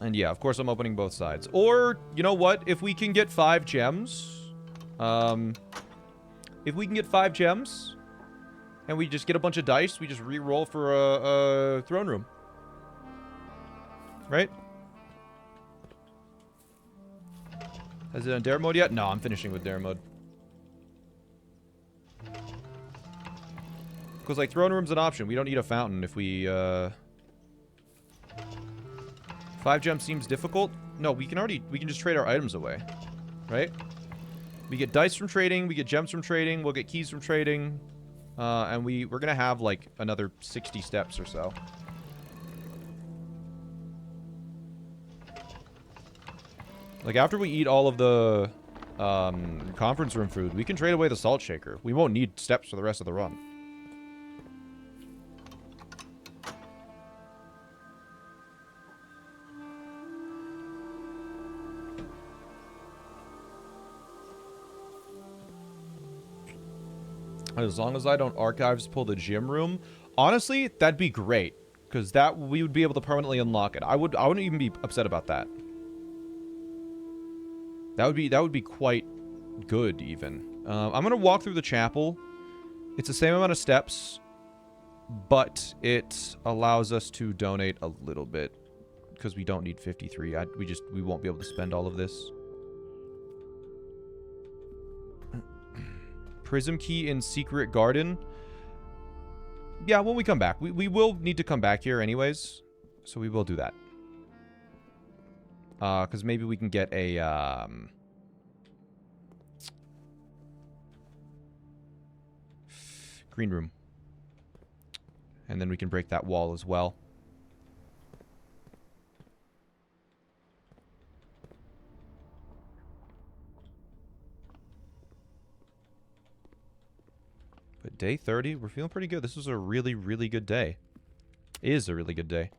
And yeah, of course I'm opening both sides. Or, you know what? If we can get 5 gems... if we can get 5 gems... and we just get a bunch of dice, we just re-roll for a throne room. Right? Has it on dare mode yet? No, I'm finishing with dare mode. Because, like, throne room's an option. We don't need a fountain if we, 5 gems seems difficult. No, we can just trade our items away. Right? We get dice from trading, we get gems from trading, we'll get keys from trading. And we're gonna have, like, another 60 steps or so. Like, after we eat all of the, conference room food, we can trade away the salt shaker. We won't need steps for the rest of the run. As long as I don't archives pull the gym room. Honestly, that'd be great. Because that, we would be able to permanently unlock it. I wouldn't even be upset about that. That would be quite good, even. I'm gonna walk through the chapel. It's the same amount of steps, but it allows us to donate a little bit. Because we don't need 53. We won't be able to spend all of this. Prism key in Secret Garden. Yeah, when we come back. We will need to come back here anyways. So we will do that. Because maybe we can get a, green room. And then we can break that wall as well. But day 30, we're feeling pretty good. This was a really, really good day. It is a really good day.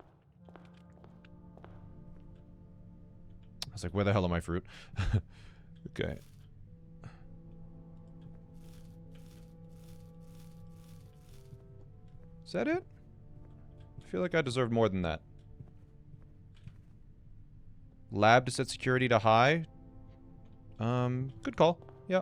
I was like, where the hell are my fruit? Okay. Is that it? I feel like I deserved more than that. Lab to set security to high. Good call. Yeah.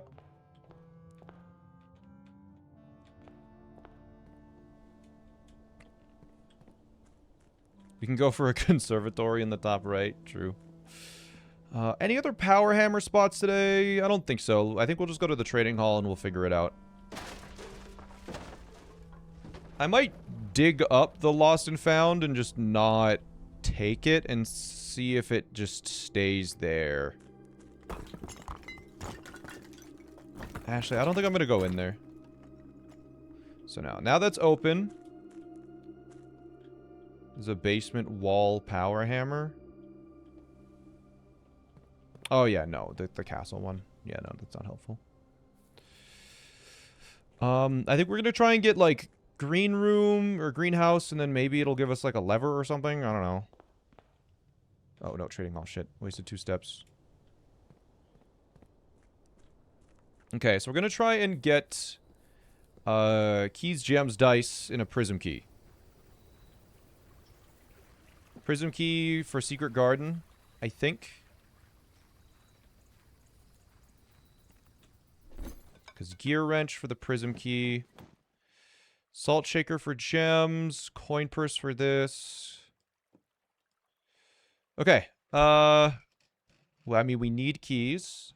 We can go for a conservatory in the top right. True. Any other power hammer spots today? I don't think so. I think we'll just go to the trading hall and we'll figure it out. I might dig up the lost and found and just not take it and see if it just stays there. Actually, I don't think I'm gonna go in there. So now that's open. There's a basement wall power hammer. Oh, yeah, no. The castle one. Yeah, no, that's not helpful. I think we're gonna try and get, like, green room or greenhouse, and then maybe it'll give us, like, a lever or something. I don't know. Oh, no, trading hall. Shit. Wasted 2 steps. Okay, so we're gonna try and get, keys, gems, dice in a prism key. Prism key for Secret Garden, I think. Because gear wrench for the prism key. Salt shaker for gems. Coin purse for this. Okay. Well, I mean, we need keys.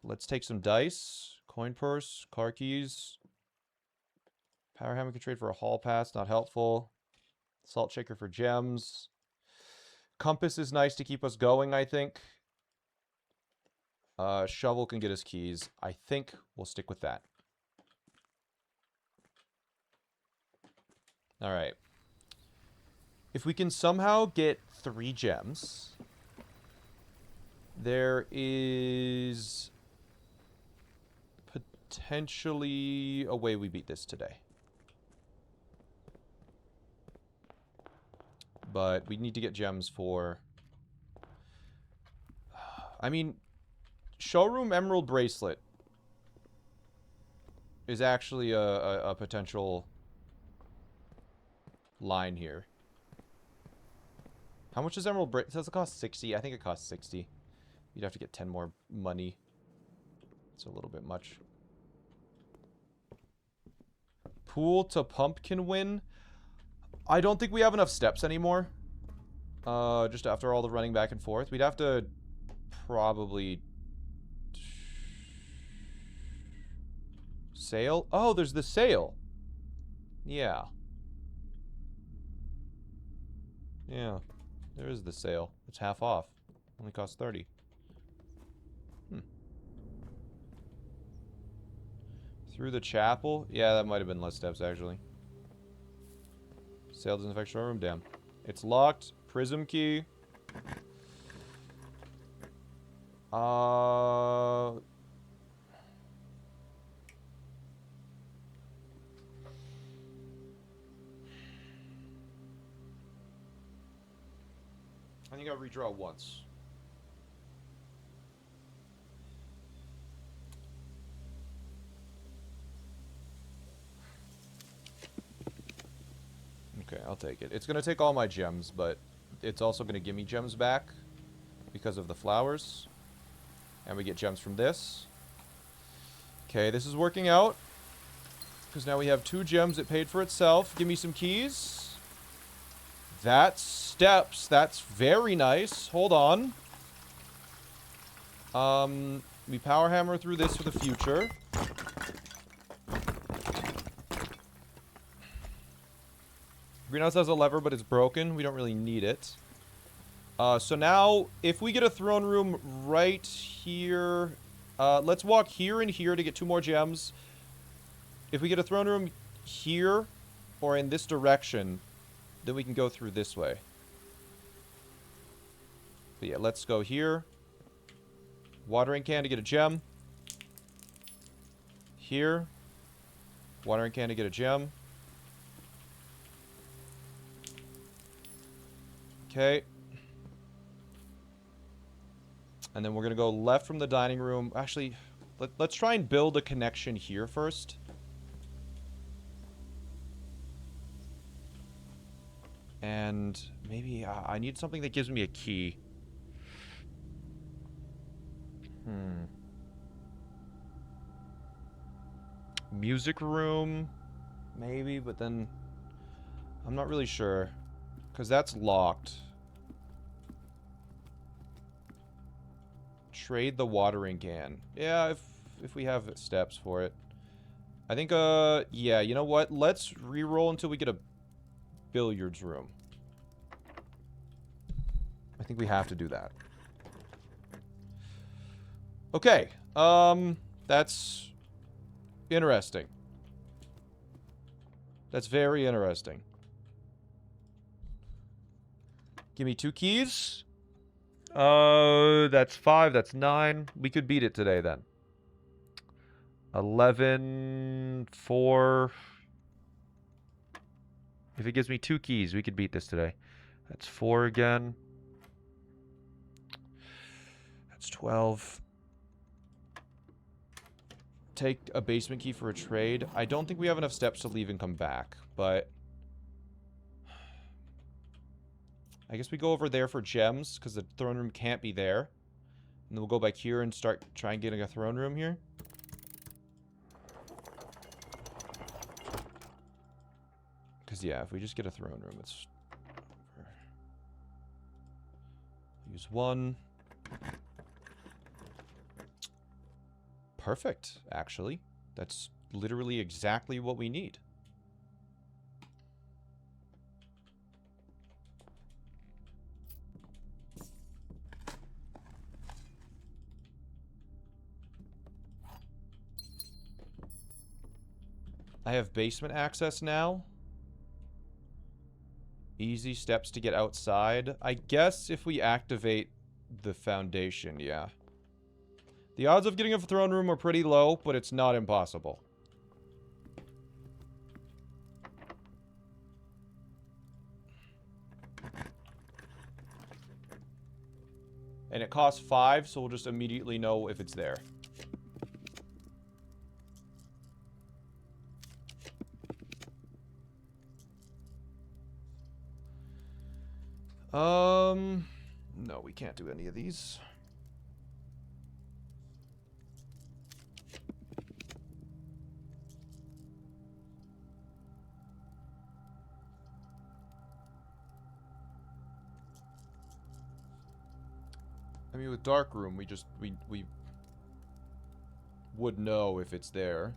Let's take some dice. Coin purse. Car keys. Power hammer can trade for a hall pass. Not helpful. Salt shaker for gems. Compass is nice to keep us going, I think. Shovel can get us keys. I think we'll stick with that. Alright. If we can somehow get 3 gems, there is potentially a way we beat this today. But we need to get gems for I mean, showroom emerald bracelet is actually a potential line here. How much does emerald bracelet? Does it cost 60? I think it costs 60. You'd have to get 10 more money. It's a little bit much. Pool to pumpkin win. I don't think we have enough steps anymore. Just after all the running back and forth. We'd have to probably... Sale? Oh, there's the sale. Yeah. Yeah. There is the sale. It's half off. Only costs 30. Through the chapel? Yeah, that might have been less steps, actually. Sale doesn't affect showroom? Damn. It's locked. Prism key. I think I'll redraw once. Okay, I'll take it. It's going to take all my gems, but it's also going to give me gems back because of the flowers. And we get gems from this. Okay, this is working out. Because now we have 2 gems. It paid for itself. Give me some keys. That's steps. That's very nice. Hold on. We power hammer through this for the future. Greenhouse has a lever, but it's broken. We don't really need it. So now, if we get a throne room right here... let's walk here and here to get 2 more gems. If we get a throne room here, or in this direction, then we can go through this way. But yeah, let's go here. Watering can to get a gem. Here. Watering can to get a gem. Okay. And then we're going to go left from the dining room. Actually, let's try and build a connection here first. And maybe I need something that gives me a key. Music room, maybe, but then I'm not really sure. Because that's locked. Trade the watering can. Yeah, if we have steps for it. I think, yeah, you know what? Let's re-roll until we get a billiards room. I think we have to do that. Okay. That's interesting. That's very interesting. Give me 2 keys. That's 5. That's 9. We could beat it today then. 11, 4. If it gives me 2 keys, we could beat this today. That's 4 again. That's 12. Take a basement key for a trade. I don't think we have enough steps to leave and come back, but... I guess we go over there for gems, because the throne room can't be there. And then we'll go back here and start trying getting a throne room here. Because, yeah, if we just get a throne room, it's... Use 1. Perfect, actually. That's literally exactly what we need. I have basement access now. Easy steps to get outside. I guess if we activate the foundation, yeah. The odds of getting a throne room are pretty low, but it's not impossible. And it costs 5, so we'll just immediately know if it's there. No, we can't do any of these. I mean, with dark room, we would know if it's there.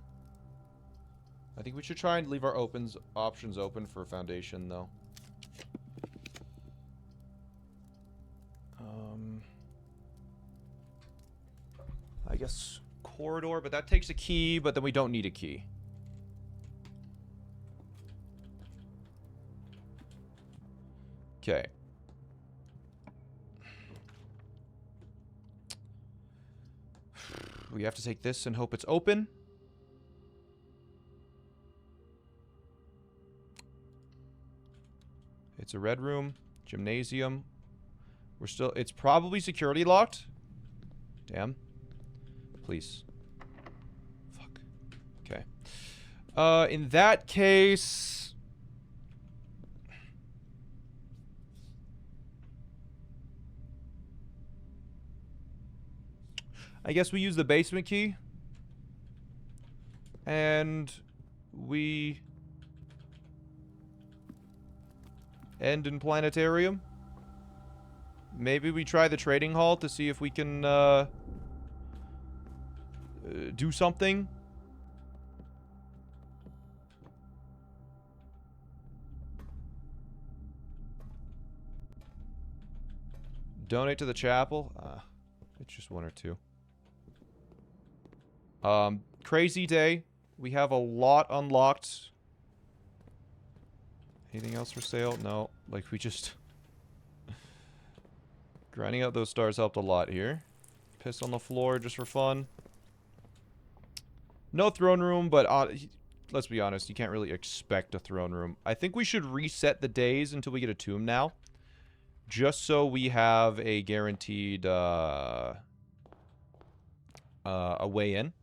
I think we should try and leave our options open for foundation, though. I guess corridor, but that takes a key, but then we don't need a key. Okay. We have to take this and hope it's open. It's a red room. Gymnasium. We're still... It's probably security locked. Damn. Please. Fuck. Okay. In that case... I guess we use the basement key. And we end in planetarium. Maybe we try the trading hall to see if we can do something. Donate to the chapel. It's just 1 or 2. Crazy day. We have a lot unlocked. Anything else for sale? No. Like, we just... Grinding out those stars helped a lot here. Piss on the floor just for fun. No throne room, but let's be honest, you can't really expect a throne room. I think we should reset the days until we get a tomb now. Just so we have a guaranteed a way in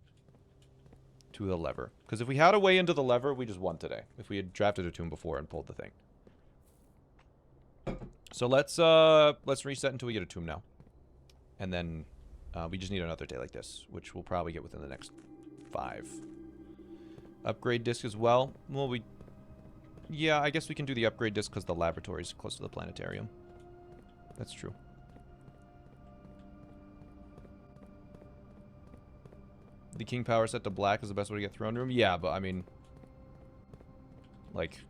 to the lever. Because if we had a way into the lever, we just won today. If we had drafted a tomb before and pulled the thing. So let's reset until we get a tomb now. And then we just need another day like this, which we'll probably get within the next 5. Upgrade disc as well. Well, yeah, I guess we can do the upgrade disc because the laboratory is close to the planetarium. That's true. The king power set to black is the best way to get throne room? Yeah, but I mean... Like...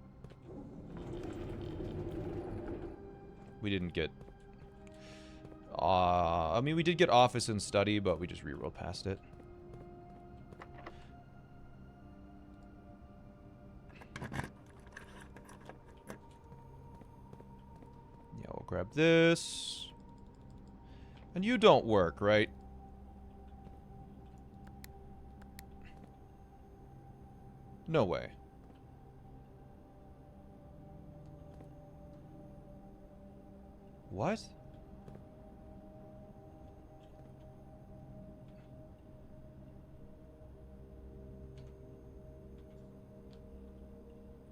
We didn't get... I mean, we did get office and study, but we just rerolled past it. Yeah, we'll grab this. And you don't work, right? No way. What?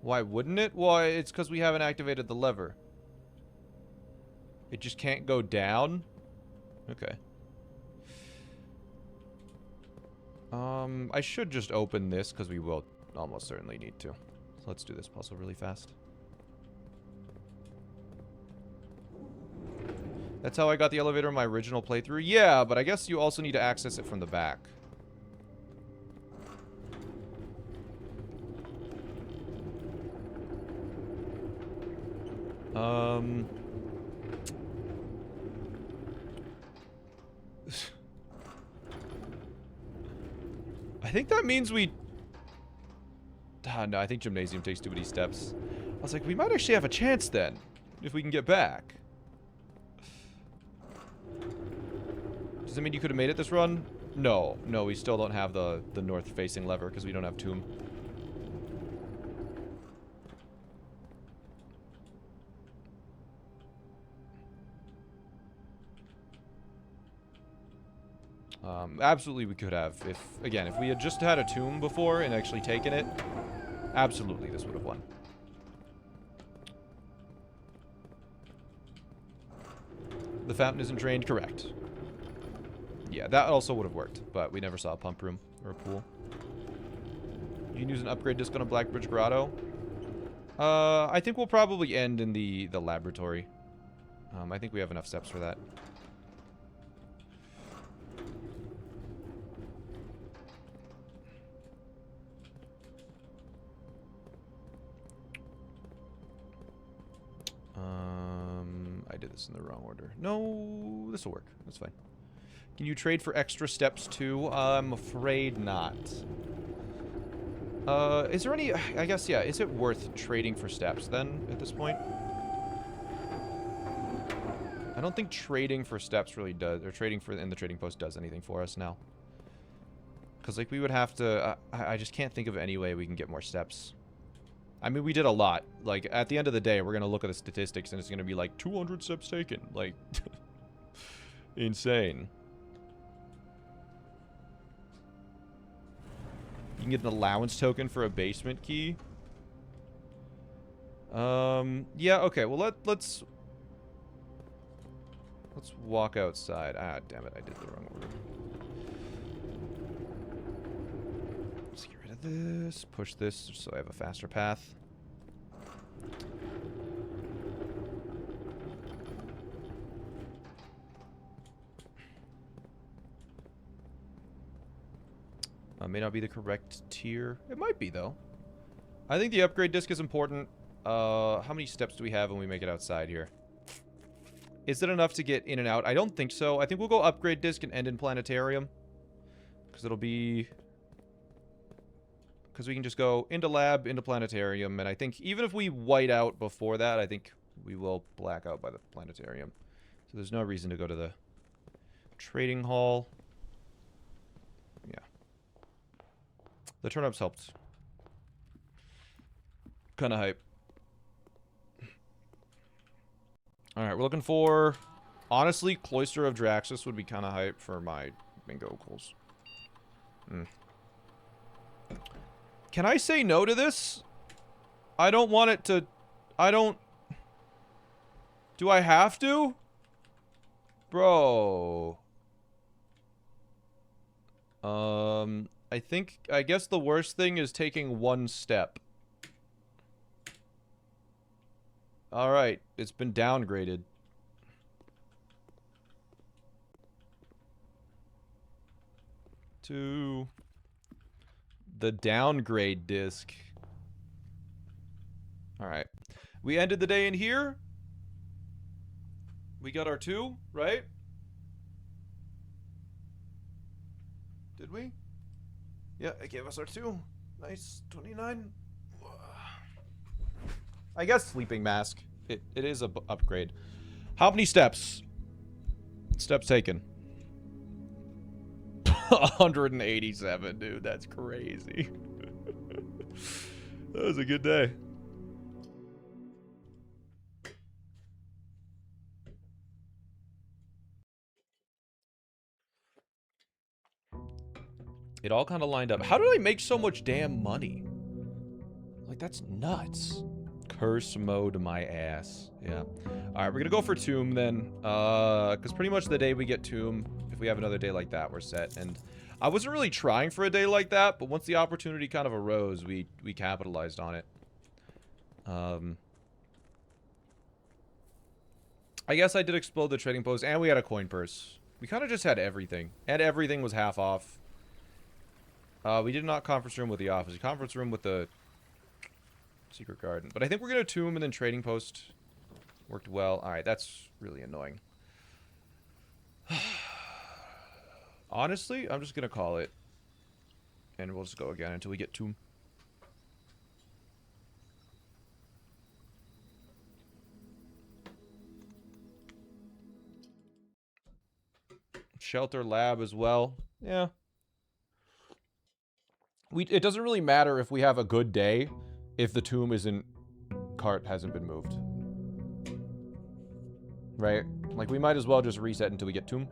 Why wouldn't it? Well, it's because we haven't activated the lever. It just can't go down? Okay. I should just open this because we will almost certainly need to. So let's do this puzzle really fast. That's how I got the elevator in my original playthrough? Yeah, but I guess you also need to access it from the back. I think that means we... no, I think gymnasium takes too many steps. I was like, we might actually have a chance then, if we can get back. Does that mean you could have made it this run? No. No, we still don't have the north-facing lever because we don't have tomb. Absolutely we could have. Again, if we had just had a tomb before and actually taken it, absolutely this would have won. The fountain isn't drained, correct. Yeah, that also would have worked, but we never saw a pump room or a pool. You can use an upgrade disc on a Blackbridge Grotto. I think we'll probably end in the laboratory. I think we have enough steps for that. I did this in the wrong order. No, this will work. That's fine. Can you trade for extra steps too? I'm afraid not. Is there any... I guess, yeah. Is it worth trading for steps then at this point? I don't think trading for steps really does... Or trading for in the trading post does anything for us now. Because, like, we would have to... I just can't think of any way we can get more steps. I mean, we did a lot. Like, at the end of the day, we're going to look at the statistics and it's going to be like 200 steps taken. Like, insane. You can get an allowance token for a basement key. Yeah, okay. Well, let's walk outside. Ah, damn it. I did the wrong order. Let's get rid of this. Push this so I have a faster path. May not be the correct tier. It might be, though. I think the upgrade disc is important. How many steps do we have when we make it outside here? Is it enough to get in and out? I don't think so. I think we'll go upgrade disc and end in planetarium. Because it'll be... Because we can just go into lab, into planetarium. And I think even if we white out before that, I think we will black out by the planetarium. So there's no reason to go to the trading hall. Yeah. The turnips helped. Kind of hype. Alright, we're looking for... Honestly, Cloister of Draxus would be kind of hype for my bingo goals. Can I say no to this? I don't want it to... I don't... Do I have to? Bro... I guess the worst thing is taking one step. Alright, it's been downgraded. To the downgrade disc. Alright. We ended the day in here. We got our 2, right? Did we? Yeah, it gave us our 2. Nice. 29. I guess sleeping mask. It is a upgrade. How many steps? Steps taken. 187, dude. That's crazy. That was a good day. It all kind of lined up. How did I make so much damn money? Like, that's nuts. Curse mode my ass. Yeah. Alright, we're gonna go for Tomb then. Because pretty much the day we get Tomb, if we have another day like that, we're set. And I wasn't really trying for a day like that, but once the opportunity kind of arose, we capitalized on it. I guess I did explode the trading post, and we had a coin purse. We kind of just had everything. And everything was half off. We did not conference room with the office. Conference room with the secret garden. But I think we're going to Tomb and then trading post. Worked well. Alright, that's really annoying. Honestly, I'm just going to call it. And we'll just go again until we get Tomb. Shelter lab as well. Yeah. It doesn't really matter if we have a good day if the tomb cart hasn't been moved. Right? Like, we might as well just reset until we get tomb.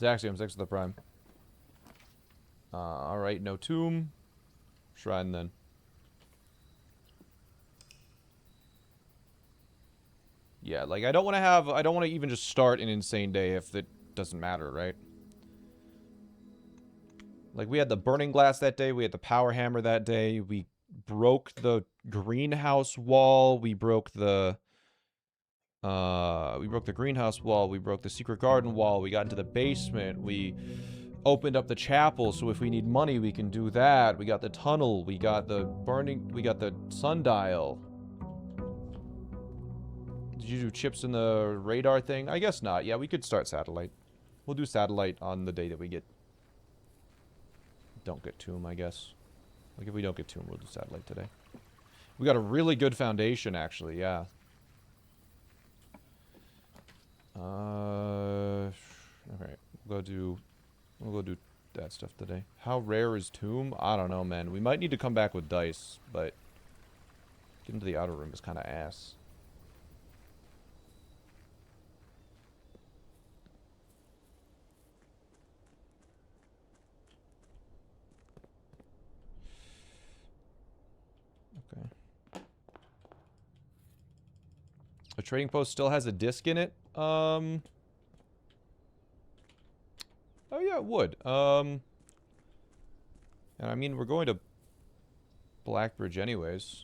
It's Axiom 6 of the Prime. Alright, no tomb. Shrine then. Yeah, like, I don't want to even just start an insane day if it doesn't matter, right? Like, we had the burning glass that day, we had the power hammer that day, we broke the greenhouse wall, we broke the greenhouse wall, we broke the secret garden wall, we got into the basement, we opened up the chapel, so if we need money, we can do that. We got the tunnel, we got the sundial. Did you do chips in the radar thing? I guess not. Yeah, we could start satellite. We'll do satellite on the day that we don't get tomb, I guess. Like, if we don't get tomb, we'll do satellite today. We got a really good foundation, actually, yeah. Okay. We'll go do that stuff today. How rare is tomb? I don't know, man. We might need to come back with dice, but getting to the outer room is kind of ass. Okay. A trading post still has a disc in it? Oh yeah, it would. And I mean, we're going to Blackbridge anyways.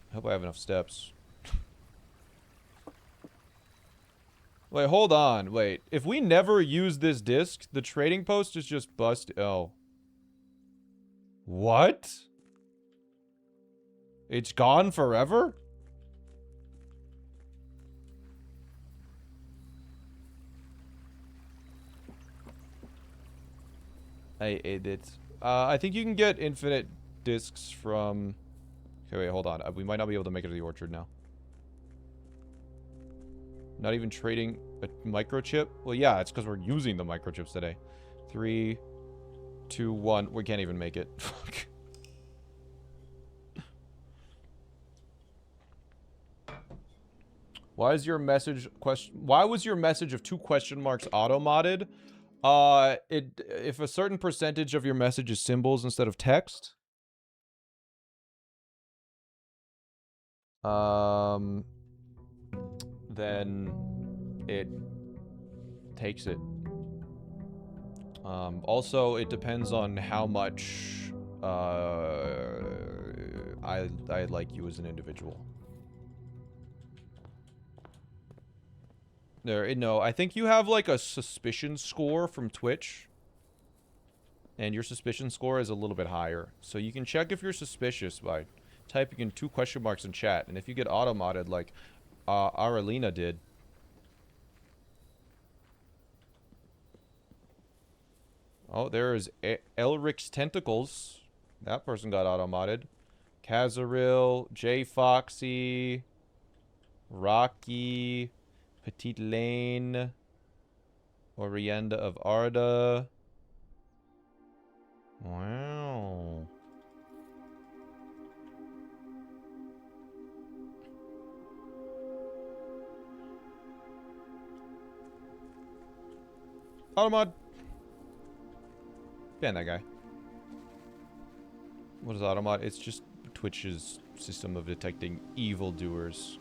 I hope I have enough steps. Wait, hold on. Wait. If we never use this disc, the trading post is just busted. Oh. What? It's gone forever? I think you can get infinite discs from... Okay, wait, hold on. We might not be able to make it to the orchard now. Not even trading a microchip? Well, yeah, it's because we're using the microchips today. 3, 2, 1. We can't even make it. Fuck. Why was your message of 2 question marks auto-modded? If a certain percentage of your message is symbols instead of text, then it takes it. Also, it depends on how much, I like you as an individual. No, I think you have, like, a suspicion score from Twitch. And your suspicion score is a little bit higher. So you can check if you're suspicious by typing in 2 question marks in chat. And if you get auto-modded like Aralina did. Oh, there is Elric's Tentacles. That person got auto-modded. Kazaril, J Foxy, Rocky... Petite Lane, Orienda of Arda. Wow. Automod. Ban that guy. What is Automod? It's just Twitch's system of detecting evildoers.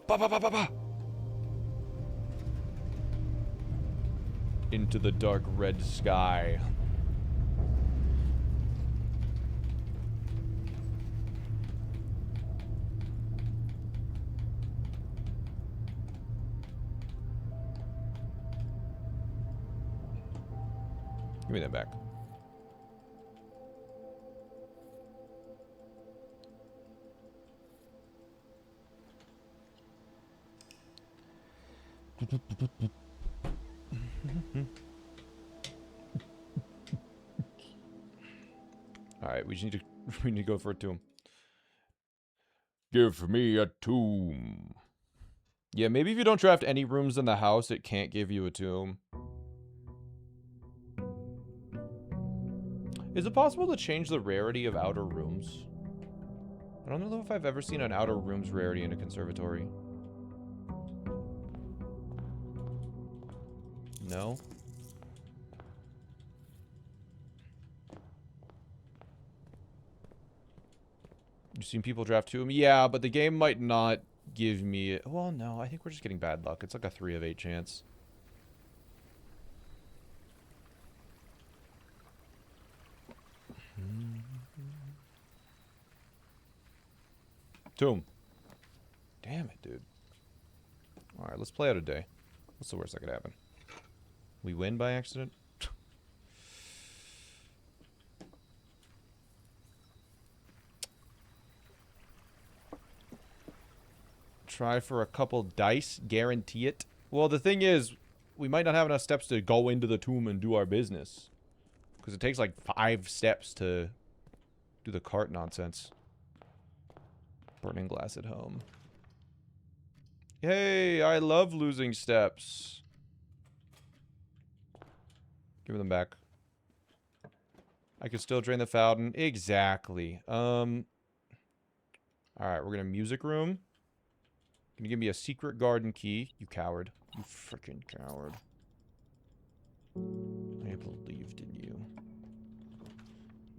Ba ba ba ba ba. Into the dark red sky. Give me that back. Alright, we need to go for a tomb. Give me a tomb. Yeah, maybe if you don't draft any rooms in the house, it can't give you a tomb. Is it possible to change the rarity of outer rooms? I don't know if I've ever seen an outer rooms rarity in a conservatory. No? You've seen people draft 2 of them? Yeah, but the game might not give me... Well, no, I think we're just getting bad luck. It's like a 3 of 8 chance. Tomb. Damn it, dude. Alright, let's play out a day. What's the worst that could happen? We win by accident? Try for a couple dice. Guarantee it. Well, the thing is, we might not have enough steps to go into the tomb and do our business. Because it takes like 5 steps to do the cart nonsense. Burning glass at home. Hey, I love losing steps. Give them back. I can still drain the fountain. Exactly. Alright, we're gonna music room. Can you give me a secret garden key? You coward. You freaking coward. I believed in you.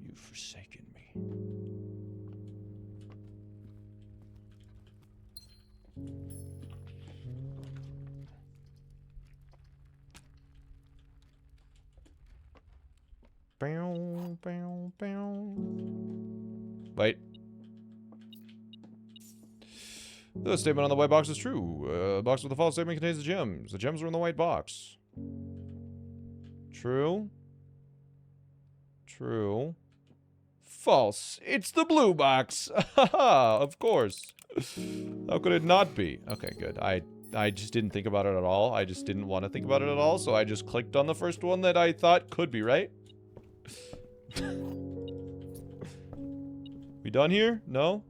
You've forsaken me. Bow, bow, bow. Wait. The statement on the white box is true. A box with a false statement contains the gems. The gems are in the white box. True. True. False. It's the blue box. Haha, of course. How could it not be? Okay, good. I just didn't think about it at all. I just didn't want to think about it at all, so I just clicked on the first one that I thought could be right. We done here? No?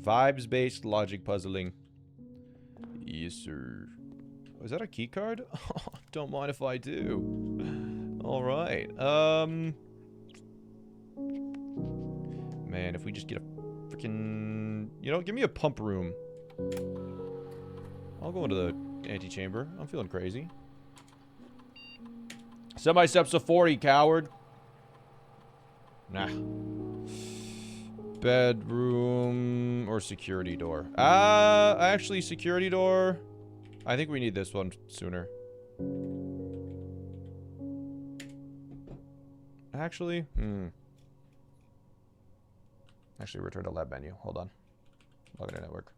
Vibes-based logic puzzling. Yes, sir. Oh, is that a key card? Don't mind if I do. Alright. Man, if we just get a freaking... You know, give me a pump room. I'll go into the antechamber. I'm feeling crazy. Semi-steps of 40, coward. Nah. Bedroom or security door? Actually, security door. I think we need this one sooner. Actually, Actually, return to lab menu. Hold on. Log into network.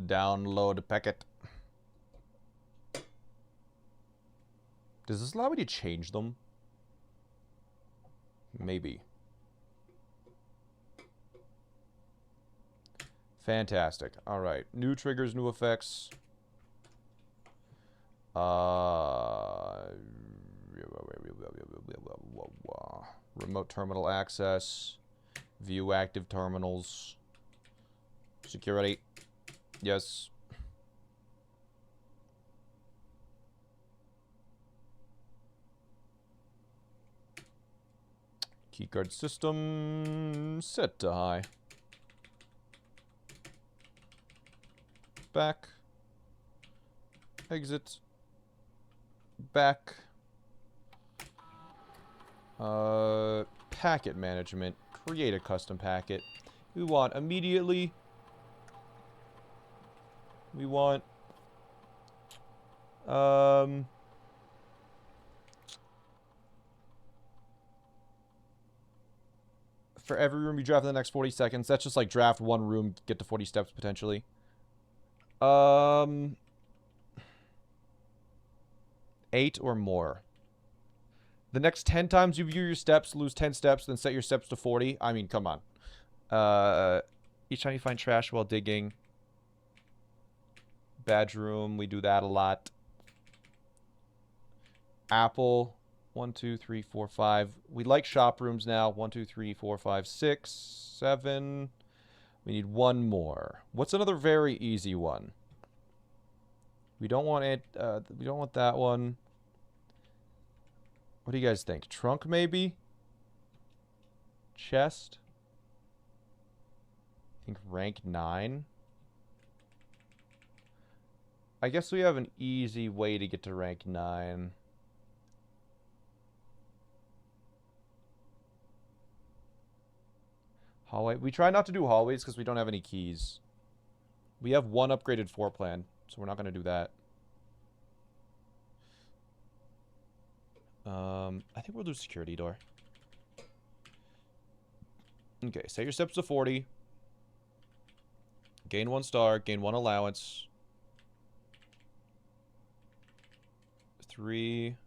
Download a packet. Does this allow me to change them? Maybe. Fantastic. Alright. New triggers, new effects. Remote terminal access. View active terminals. Security. Yes. Keycard system set to high. Back. Exit. Back. Packet management. Create a custom packet. We want immediately. We want, for every room you draft in the next 40 seconds. That's just like draft one room, get to 40 steps potentially. 8 or more. The next 10 times you view your steps, lose 10 steps, then set your steps to 40. I mean, come on. Each time you find trash while digging. Bedroom, we do that a lot. Apple, 1, 2, 3, 4, 5. We like shop rooms now. 1, 2, 3, 4, 5, 6, 7. We need one more. What's another very easy one? We don't want it. We don't want that one. What do you guys think? Trunk, maybe? Chest? I think rank 9. I guess we have an easy way to get to rank 9. Hallway. We try not to do hallways because we don't have any keys. We have one upgraded floor plan, so we're not going to do that. I think we'll do security door. Okay, set your steps to 40. Gain 1 star, gain 1 allowance. 3.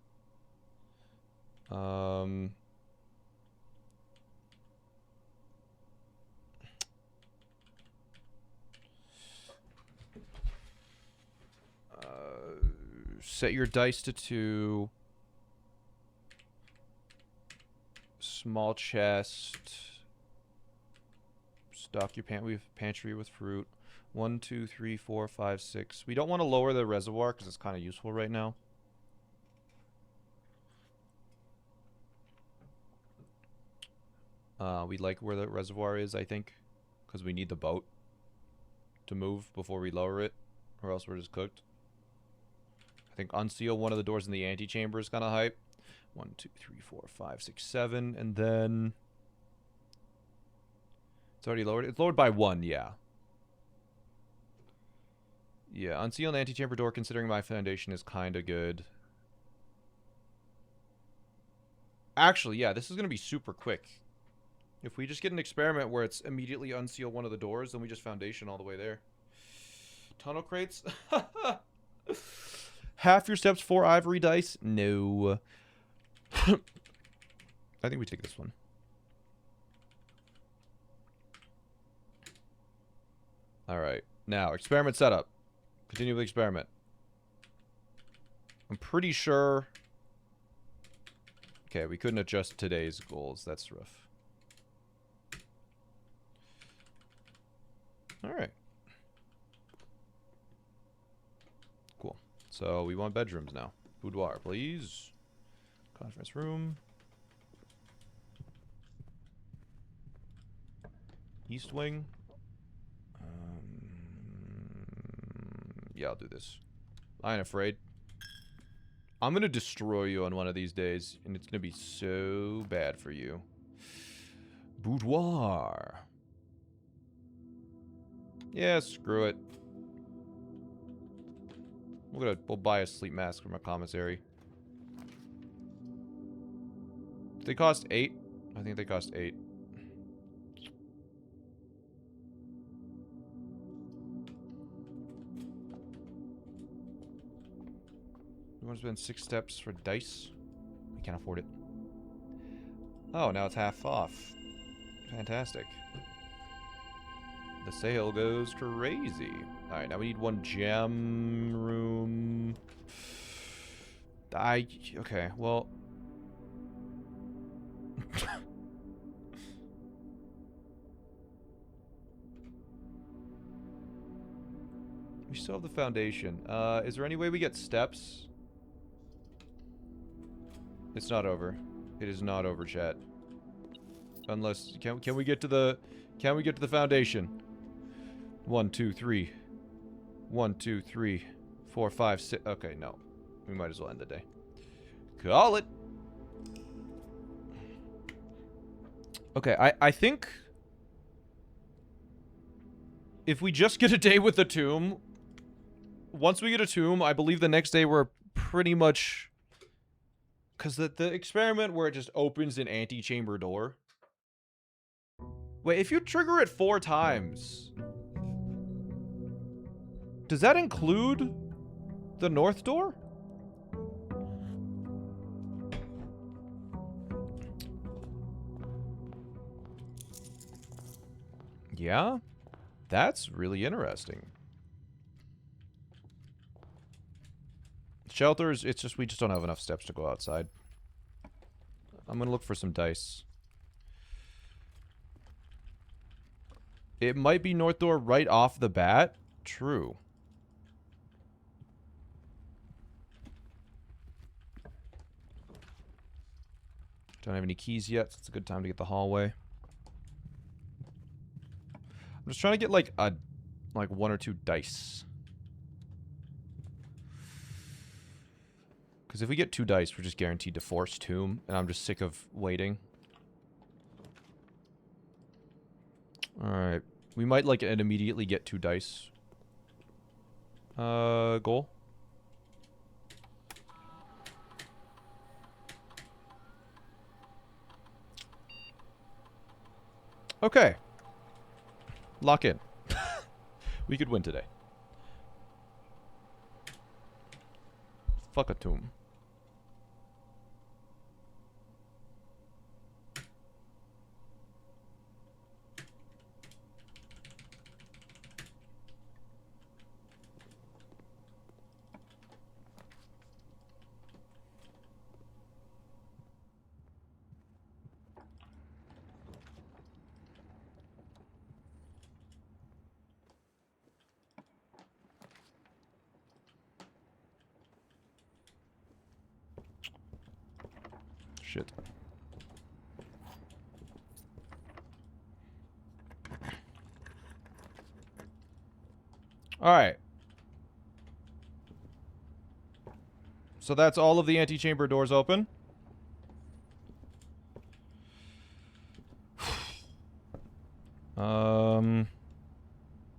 Set your dice to 2. Small chest. Stock your pantry with fruit. 1, 2, 3, 4, 5, 6. We don't want to lower the reservoir because it's kind of useful right now. We like where the reservoir is, I think, because we need the boat to move before we lower it, or else we're just cooked. I think unseal one of the doors in the antechamber is kind of hype. 1, 2, 3, 4, 5, 6, 7, and then it's already lowered. It's lowered by 1, yeah. Yeah, unseal an antechamber door considering my foundation is kind of good. Actually, yeah, this is going to be super quick. If we just get an experiment where it's immediately unseal one of the doors, then we just foundation all the way there. Tunnel crates? Half your steps, 4 ivory dice? No. I think we take this one. Alright. Now, experiment setup. Continue with experiment. I'm pretty sure... Okay, we couldn't adjust today's goals. That's rough. Alright. Cool. So, we want bedrooms now. Boudoir, please. Conference room. East wing. Yeah, I'll do this. I ain't afraid. I'm gonna destroy you on one of these days, and it's gonna be so bad for you. Boudoir. Yeah, screw it. We'll buy a sleep mask from a commissary. Do they cost 8? I think they cost 8. We want to spend 6 steps for dice. We can't afford it. Oh, now it's half off. Fantastic. The sale goes crazy. Alright, now we need 1 gem room. Okay, well... we still have the foundation. Is there any way we get steps? It's not over. It is not over, chat. Unless can we get to the foundation? 1, 2, 3. 1, 2, 3, 4, 5, 6. Okay, no. We might as well end the day. Call it. Okay, I think if we just get a day with the tomb, once we get a tomb, I believe the next day we're pretty much... Because the experiment where it just opens an antechamber door. Wait, if you trigger it 4 times... Does that include the north door? Yeah? That's really interesting. Shelters, it's just, we just don't have enough steps to go outside. I'm gonna look for some dice. It might be north door right off the bat. True. Don't have any keys yet, so it's a good time to get the hallway. I'm just trying to get like one or two dice. Because if we get 2 dice, we're just guaranteed to force tomb, and I'm just sick of waiting. Alright. We might like and immediately get 2 dice. Goal. Okay. Lock in. We could win today. Fuck a tomb. Shit. Alright. So that's all of the antechamber doors open.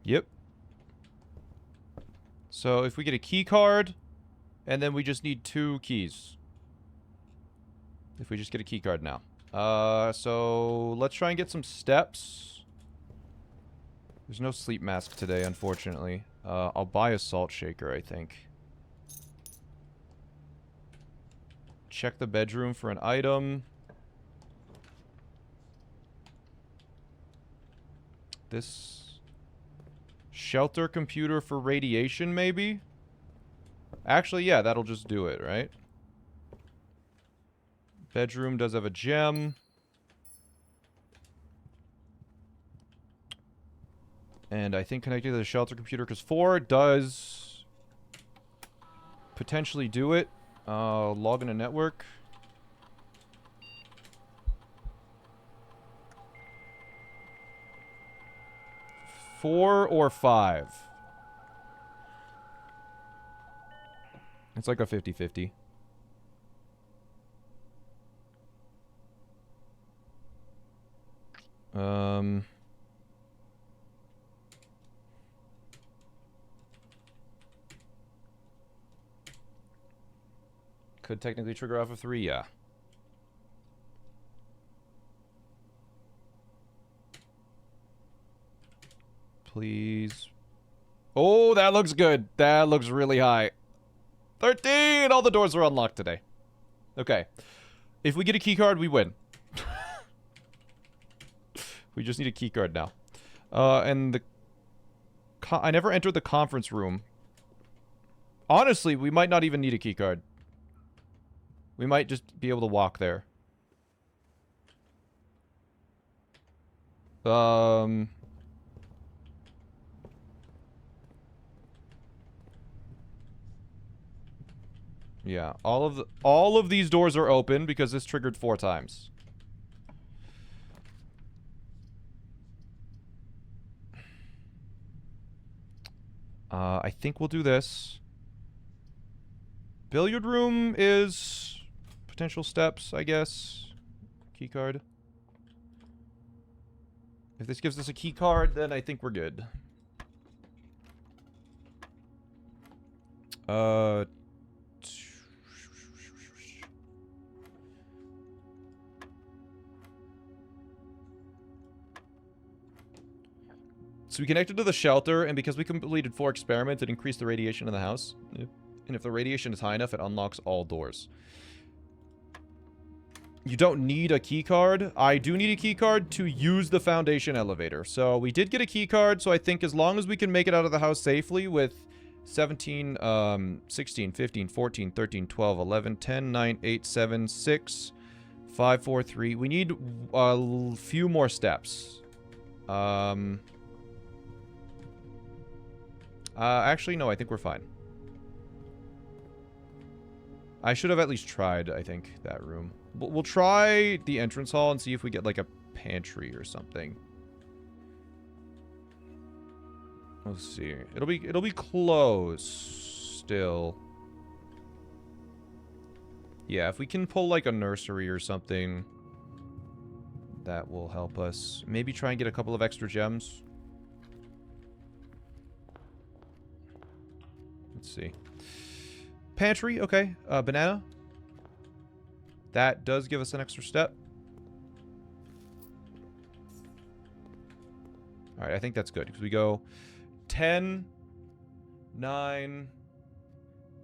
Yep. So if we get a key card, and then we just need 2 keys. If we just get a key card now. So let's try and get some steps. There's no sleep mask today, unfortunately. I'll buy a salt shaker, I think. Check the bedroom for an item. This shelter computer for radiation, maybe? Actually, yeah, that'll just do it, right? Bedroom does have a gem. And I think connected to the shelter computer, because 4 does potentially do it. Log in a network. Four or 5. It's like a 50-50. Could technically trigger off of 3, yeah. Please. Oh, that looks good. That looks really high. 13! All the doors are unlocked today. Okay. If we get a key card, we win. We just need a key card now. And the... I never entered the conference room. Honestly, we might not even need a key card. We might just be able to walk there. Yeah, all of these doors are open because this triggered 4 times. I think we'll do this. Billiard room is potential steps, I guess. Key card. If this gives us a key card, then I think we're good. So we connected to the shelter, and because we completed 4 experiments, it increased the radiation in the house. Yep. And if the radiation is high enough, it unlocks all doors. You don't need a key card. I do need a key card to use the foundation elevator. So we did get a key card, so I think as long as we can make it out of the house safely with 17, 16, 15, 14, 13, 12, 11, 10, 9, 8, 7, 6, 5, 4, 3. We need a few more steps. Actually, no, I think we're fine. I should have at least tried, I think, that room. We'll try the entrance hall and see if we get, like, a pantry or something. Let's see. It'll be close still. Yeah, if we can pull, like, a nursery or something, that will help us. Maybe try and get a couple of extra gems. Let's see. Pantry, okay. Banana. That does give us an extra step. Alright, I think that's good. Because we go 10, 9,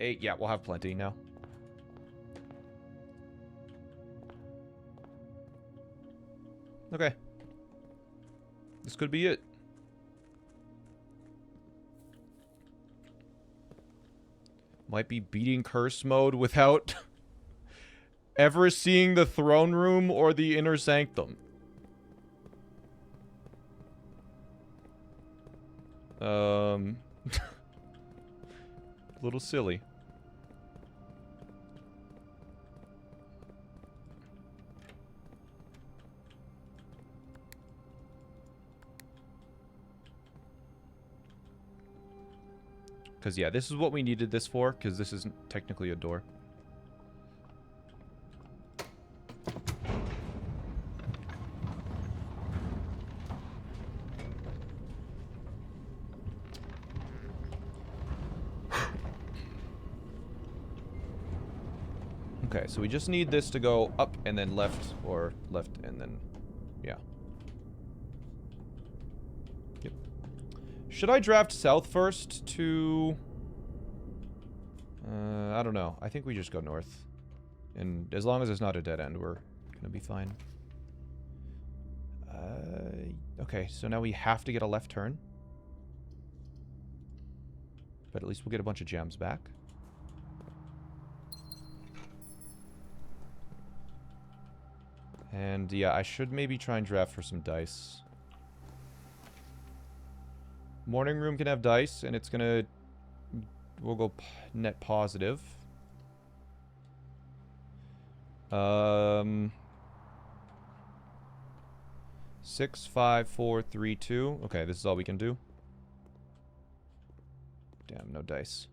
8. Yeah, we'll have plenty now. Okay. This could be it. Might be beating curse mode without ever seeing the throne room or the inner sanctum. A little silly. Because, yeah, this is what we needed this for, because this isn't technically a door. Okay, so we just need this to go up and then left, or left and then, yeah. Yep. Should I draft south first to... I don't know. I think we just go north. And as long as it's not a dead end, we're gonna be fine. Okay, so now we have to get a left turn. But at least we'll get a bunch of gems back. And yeah, I should maybe try and draft for some dice. Morning room can have dice, and it's gonna... We'll go net positive. 6, 5, 4, 3, 2. Okay, this is all we can do. Damn, no dice.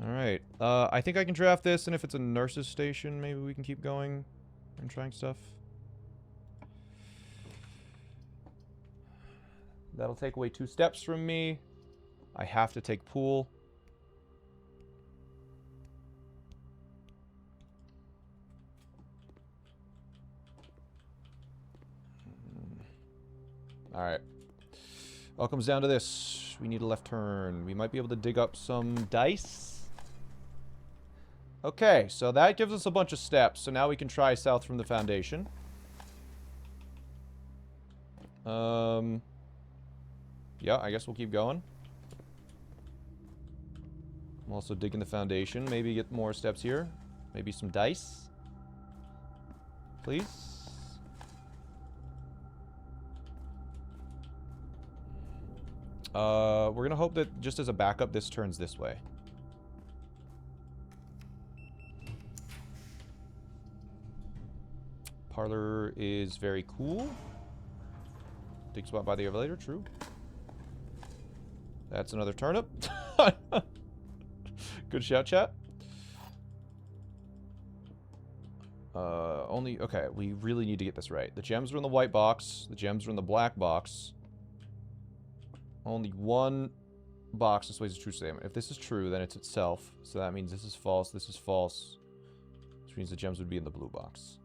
Alright. I think I can draft this, and if it's a nurse's station, maybe we can keep going and trying stuff. That'll take away 2 steps from me. I have to take pool. Alright. All comes down to this. We need a left turn. We might be able to dig up some dice. Okay, so that gives us a bunch of steps. So now we can try south from the foundation. Yeah, I guess we'll keep going. I'm also digging the foundation. Maybe get more steps here. Maybe some dice. Please. We're gonna hope that just as a backup, this turns this way. Parlor is very cool. Dig spot by the elevator, true. That's another turnip. Good shout, chat. Okay, we really need to get this right. The gems are in the white box. The gems are in the black box. Only one box displays a true statement. If this is true, then it's itself. So that means this is false, which means the gems would be in the blue box.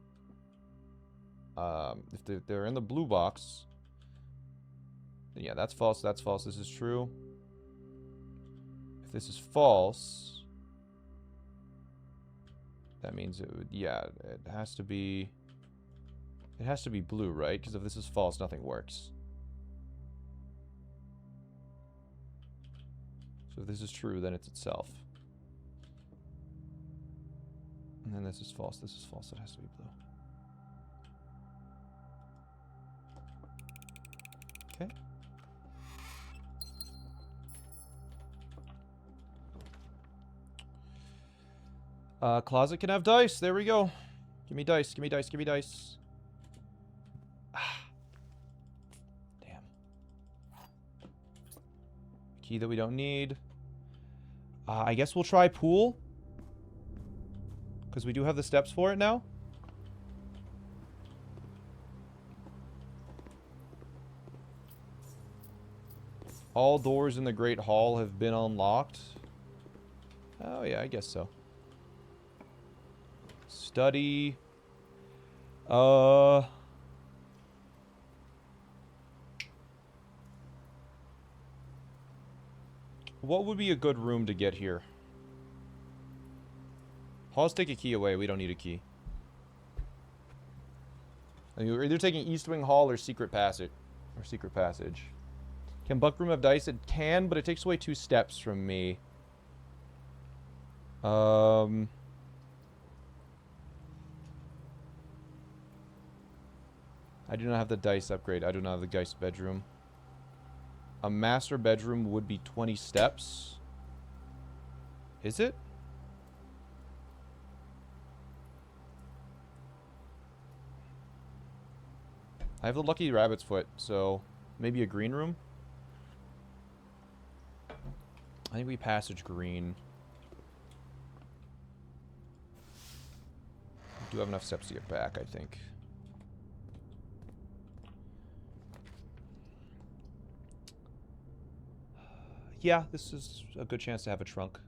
If they're in the blue box, then yeah, that's false, this is true. If this is false, That means it would, yeah, it has to be... It has to be blue, right? Because if this is false, nothing works. So if this is true, then it's itself. And then this is false, it has to be blue. Okay. Closet can have dice. There we go. Give me dice. Give me dice. Give me dice. Ah. Damn. Key that we don't need. I guess we'll try pool. Because we do have the steps for it now. All doors in the Great Hall have been unlocked. Oh yeah, I guess so. Study. What would be a good room to get here? Halls take a key away. We don't need a key. I mean, we're either taking East Wing Hall or Secret Passage. Can Buck Room have dice? It can, but it takes away 2 steps from me. I do not have the dice upgrade. I do not have the dice bedroom. A master bedroom would be 20 steps. Is it? I have the lucky rabbit's foot, so maybe a green room? I think we passage green. We do have enough steps to get back, I think. Yeah, this is a good chance to have a trunk.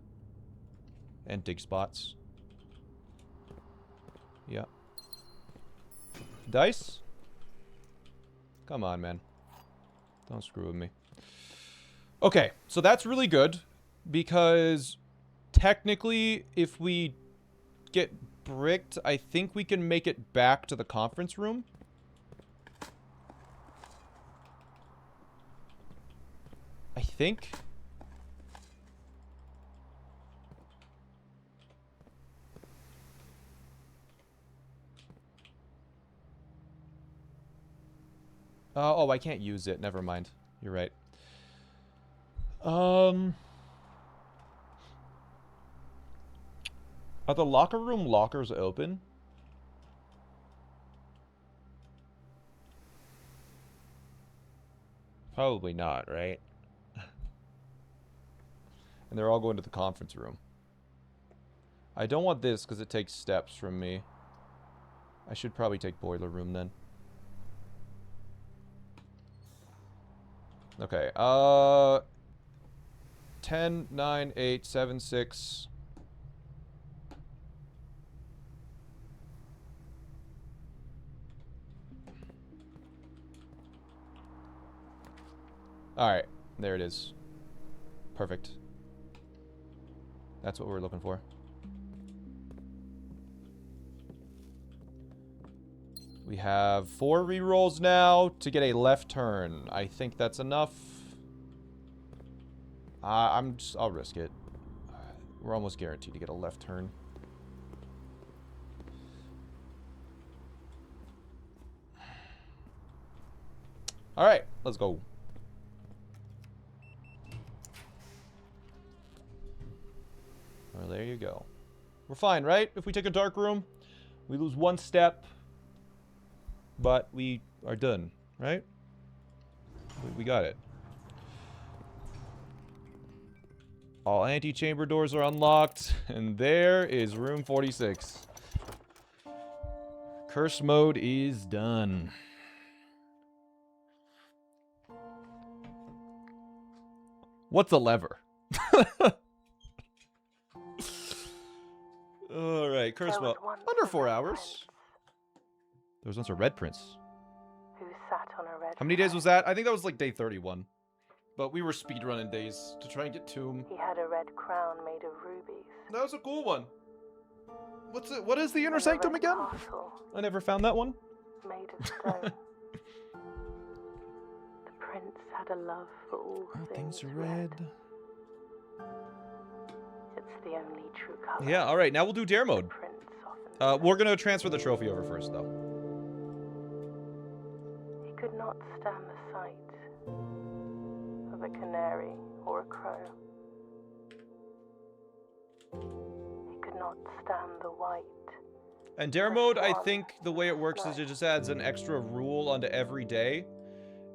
And dig spots. Yeah. Dice? Come on, man. Don't screw with me. Okay, so that's really good. Because technically, if we get bricked, I think we can make it back to the conference room. I think. Oh, I can't use it. Never mind. You're right. Are the locker room lockers open? Probably not, right? And they're all going to the conference room. I don't want this because it takes steps from me. I should probably take boiler room then. Okay, 10, 9, 8, 7, 6. Alright, there it is. Perfect. That's what we're looking for. We have 4 rerolls now to get a left turn. I think that's enough. I'll risk it. We're almost guaranteed to get a left turn. Alright, let's go. Well, there you go. We're fine, right? If we take a dark room, we lose 1 step. But we are done, right? We got it. All antechamber doors are unlocked, and there is room 46. Curse mode is done. What's a lever? Alright, curse mode. Under 4 hours. There was once a red prince. Who sat on a red How many days was that? I think that was like day 31. But we were speedrunning days to try and get to him. He had a red crown made of rubies. That was a cool one. What's it? What is the inner And a sanctum red again? castle I never found that one. made of stone. The prince had a love for all Things are red. red. It's the only true color. Yeah, alright, now we'll do dare The mode. prince often We're gonna transfer the trophy over first, though. He could not stand the sight of a canary or a crow. He could not stand the white. And dare mode, I think the way it works is it just adds an extra rule onto every day.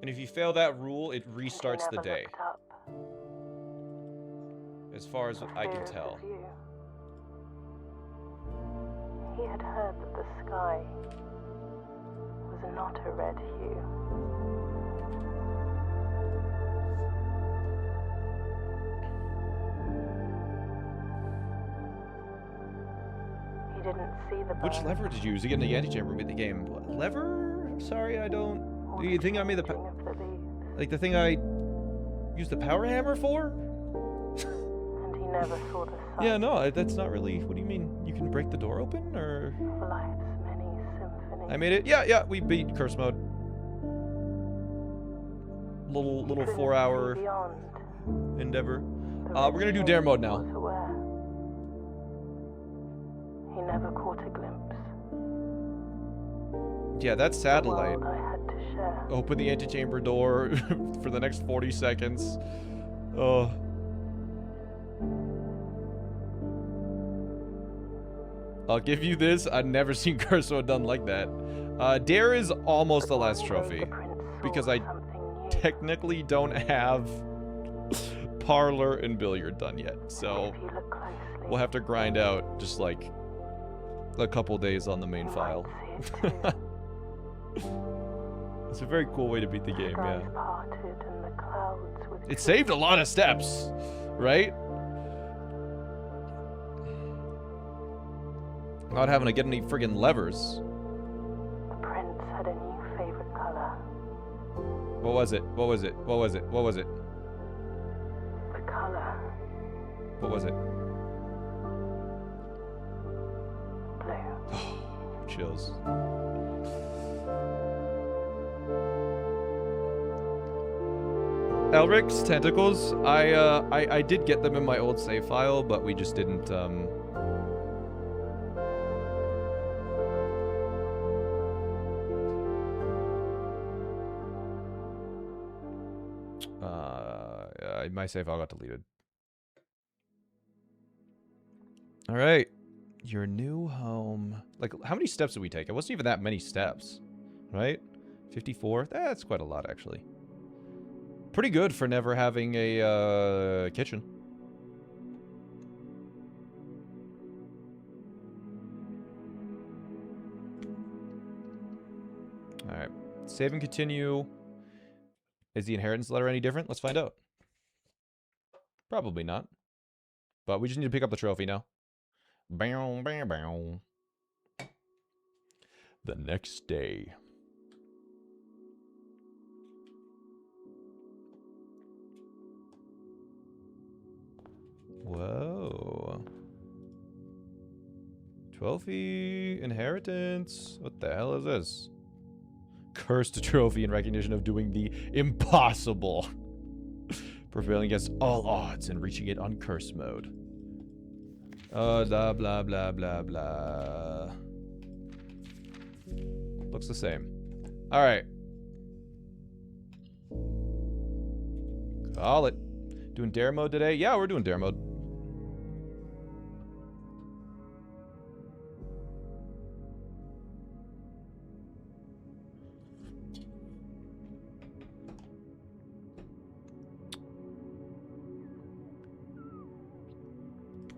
And if you fail that rule, it restarts the day. Up. As far as I can Fear of tell. the view. He had heard that the sky was not a red hue. He didn't see the Which birds lever did you use to get in the antechamber mid the game? What, lever? I'm sorry, I don't. or The thing I made the changing of the leaves, like the thing I used the power hammer for? and he never saw the sight Yeah, no, that's not really. What do you mean? You can break the door open, or? of life's many symphonies. I made it. Yeah, we beat curse mode. Little He couldn't 4-hour see beyond endeavor. the We're red gonna do shade dare mode he now. was aware. He never caught a glimpse. Yeah, that's The satellite. world I had to share. Open the antechamber door for the next 40 seconds. Oh. I'll give you this. I've never seen curse mode done like that. Dare is almost the last One day trophy. the prince because saw I something new. Technically don't have parlor and billiard done yet. So If you look closely, we'll have to grind out just like a couple days on the main you file. might see it too. It's a very cool way to beat the game, Skies yeah. parted and the clouds with It saved a lot of steps, right? Not having to get any friggin' levers. The prince had a new favorite color. What was it? What was it? What was it? What was it? The color What was it? blue. Chills. Elric's tentacles. I did get them in my old save file, but we just didn't my save file got deleted. All right. Your new home. Like, how many steps did we take? It wasn't even that many steps, right? 54? That's quite a lot, actually. Pretty good for never having a kitchen. All right. Save and continue. Is the inheritance letter any different? Let's find out. Probably not. But we just need to pick up the trophy now. Bow, bow, bow. The next day. Whoa. Trophy inheritance. What the hell is this? Cursed trophy in recognition of doing the impossible. Prevailing against all odds and reaching it on curse mode. Blah, blah, blah, blah, blah. Looks the same. Alright. Call it. Doing dare mode today? Yeah, we're doing dare mode.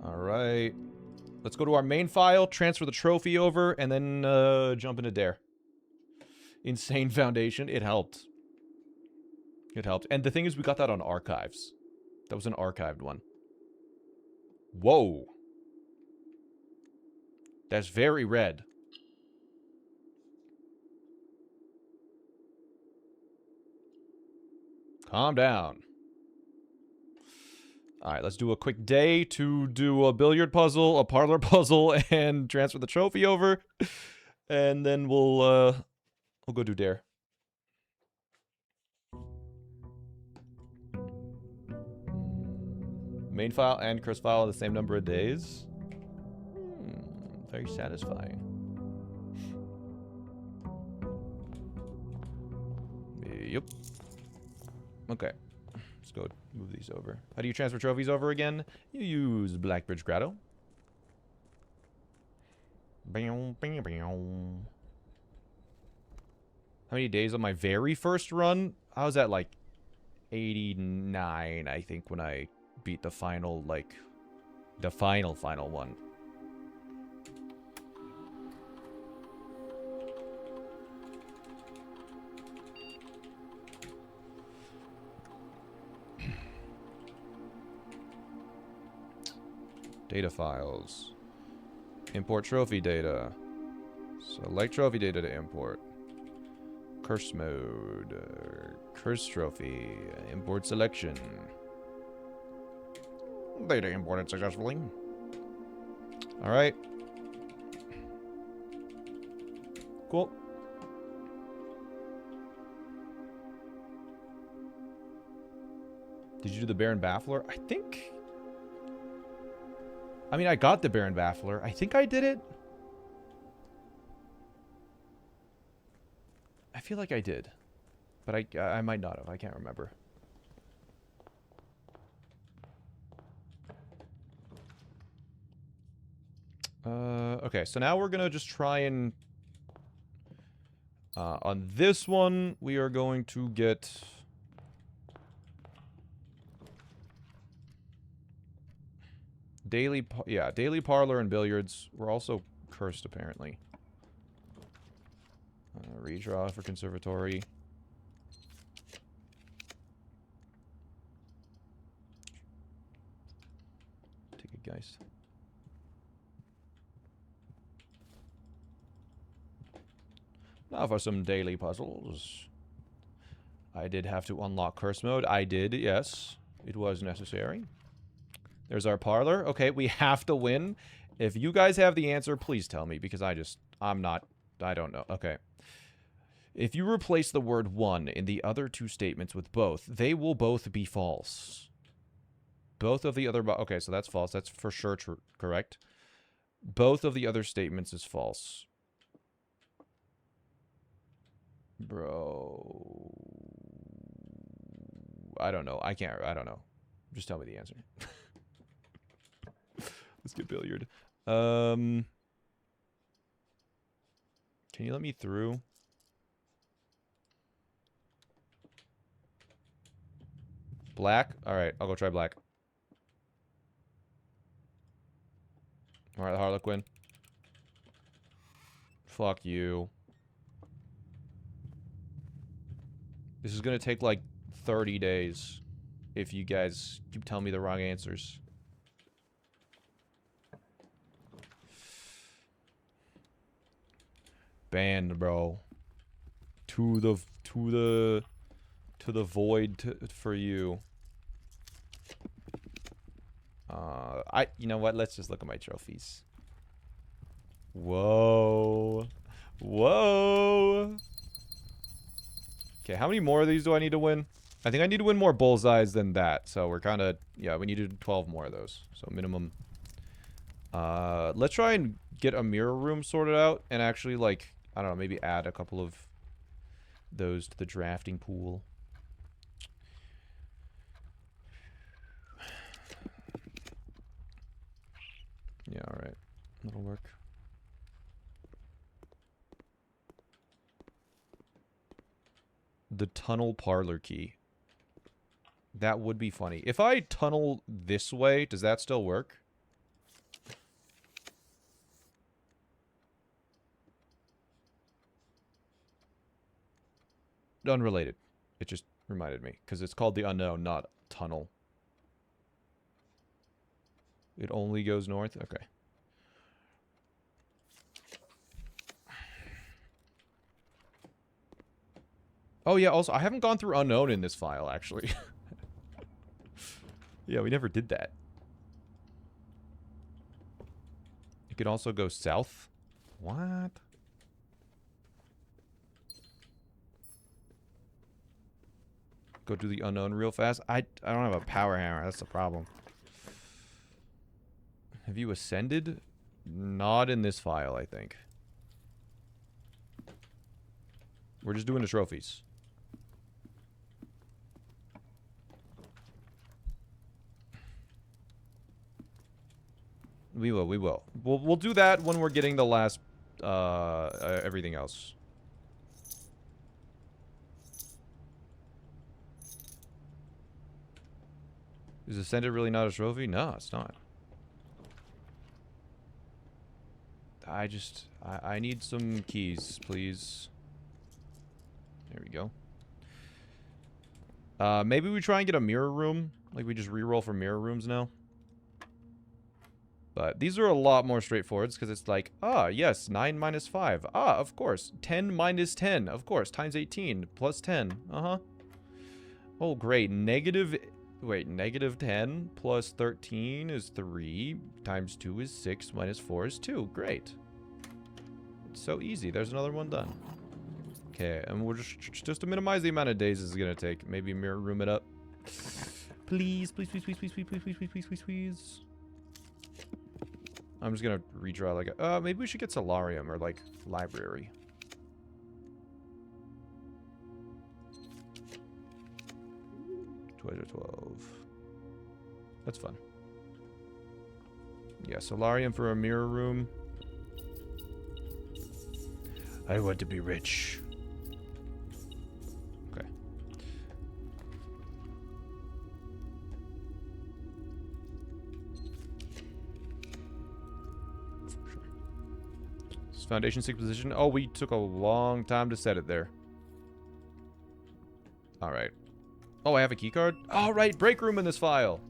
Alright. Let's go to our main file, transfer the trophy over, and then jump into dare. Insane Foundation. It helped. It helped. And the thing is, we got that on archives. That was an archived one. Whoa. That's very red. Calm down. Alright, let's do a quick day to do a billiard puzzle, a parlor puzzle, and transfer the trophy over. And then we'll go do dare. Main file and curse file the same number of days. Very satisfying. Yep. Okay. Let's go move these over. How do you transfer trophies over again? You use Blackbridge Grotto. How many days on my very first run? I was at like 89, I think, when I beat the final, like, the final one. Data files. Import trophy data. Select trophy data to import. Curse mode. Curse trophy. Import selection. Data imported successfully. Alright. Cool. Did you do the Baron Baffler? I think... I mean, I got the Baron Baffler. I think I did it. I feel like I did. But I might not have. I can't remember. Okay, so now we're gonna just try and... on this one, we are going to get... daily parlor and billiards. We're also cursed, apparently. Redraw for conservatory. Take a Geist. Now for some daily puzzles. I did have to unlock curse mode. I did, yes. It was necessary. There's our parlor. Okay, we have to win. If you guys have the answer, please tell me, because I don't know. Okay. If you replace the word one in the other two statements with both, they will both be false. Both of the other... okay, so that's false. That's for sure correct. Both of the other statements is false. Bro... I don't know. I don't know. Just tell me the answer. Let's get billiard. Can you let me through? Black? Alright, I'll go try black. Alright, the Harlequin. Fuck you. This is gonna take like 30 days if you guys keep telling me the wrong answers. Banned, bro. To the void for you. You know what? Let's just look at my trophies. Whoa. Whoa. Okay, how many more of these do I need to win? I think I need to win more bullseyes than that. So we're kind of... yeah, we need to do 12 more of those. So minimum... let's try and get a mirror room sorted out. And actually, like... I don't know, maybe add a couple of those to the drafting pool. Yeah, alright. That'll work. The tunnel parlor key. That would be funny. If I tunnel this way, does that still work? Unrelated. It just reminded me. Because it's called the unknown, not tunnel. It only goes north? Okay. Oh yeah, also, I haven't gone through unknown in this file, actually. Yeah, we never did that. You can also go south. What? Go to the unknown real fast. I don't have a power hammer. That's the problem. Have you ascended? Not in this file, I think. We're just doing the trophies. We will, we will. We'll do that when we're getting the last, everything else. Is Ascended really not a trophy? No, it's not. I need some keys, please. There we go. Maybe we try and get a mirror room. Like, we just reroll for mirror rooms now. But these are a lot more straightforward because it's like, yes, 9 minus 5. Of course. 10 minus 10. Of course. Times 18. Plus 10. Uh-huh. Oh, great. Negative 10 plus 13 is 3. Times 2 is 6. Minus 4 is 2. Great. It's so easy. There's another one done. Okay, and we'll just to minimize the amount of days this is going to take. Maybe mirror room it up. Please, please, please, please, please, please, please, please, please, please, please, please. I'm just gonna redraw like a... maybe we should get solarium or, like, library. Treasure 12. That's fun. Yeah, solarium for a mirror room. I want to be rich. Okay. Foundation 6 position. Oh, we took a long time to set it there. Alright. Oh, I have a keycard? Alright, break room in this file.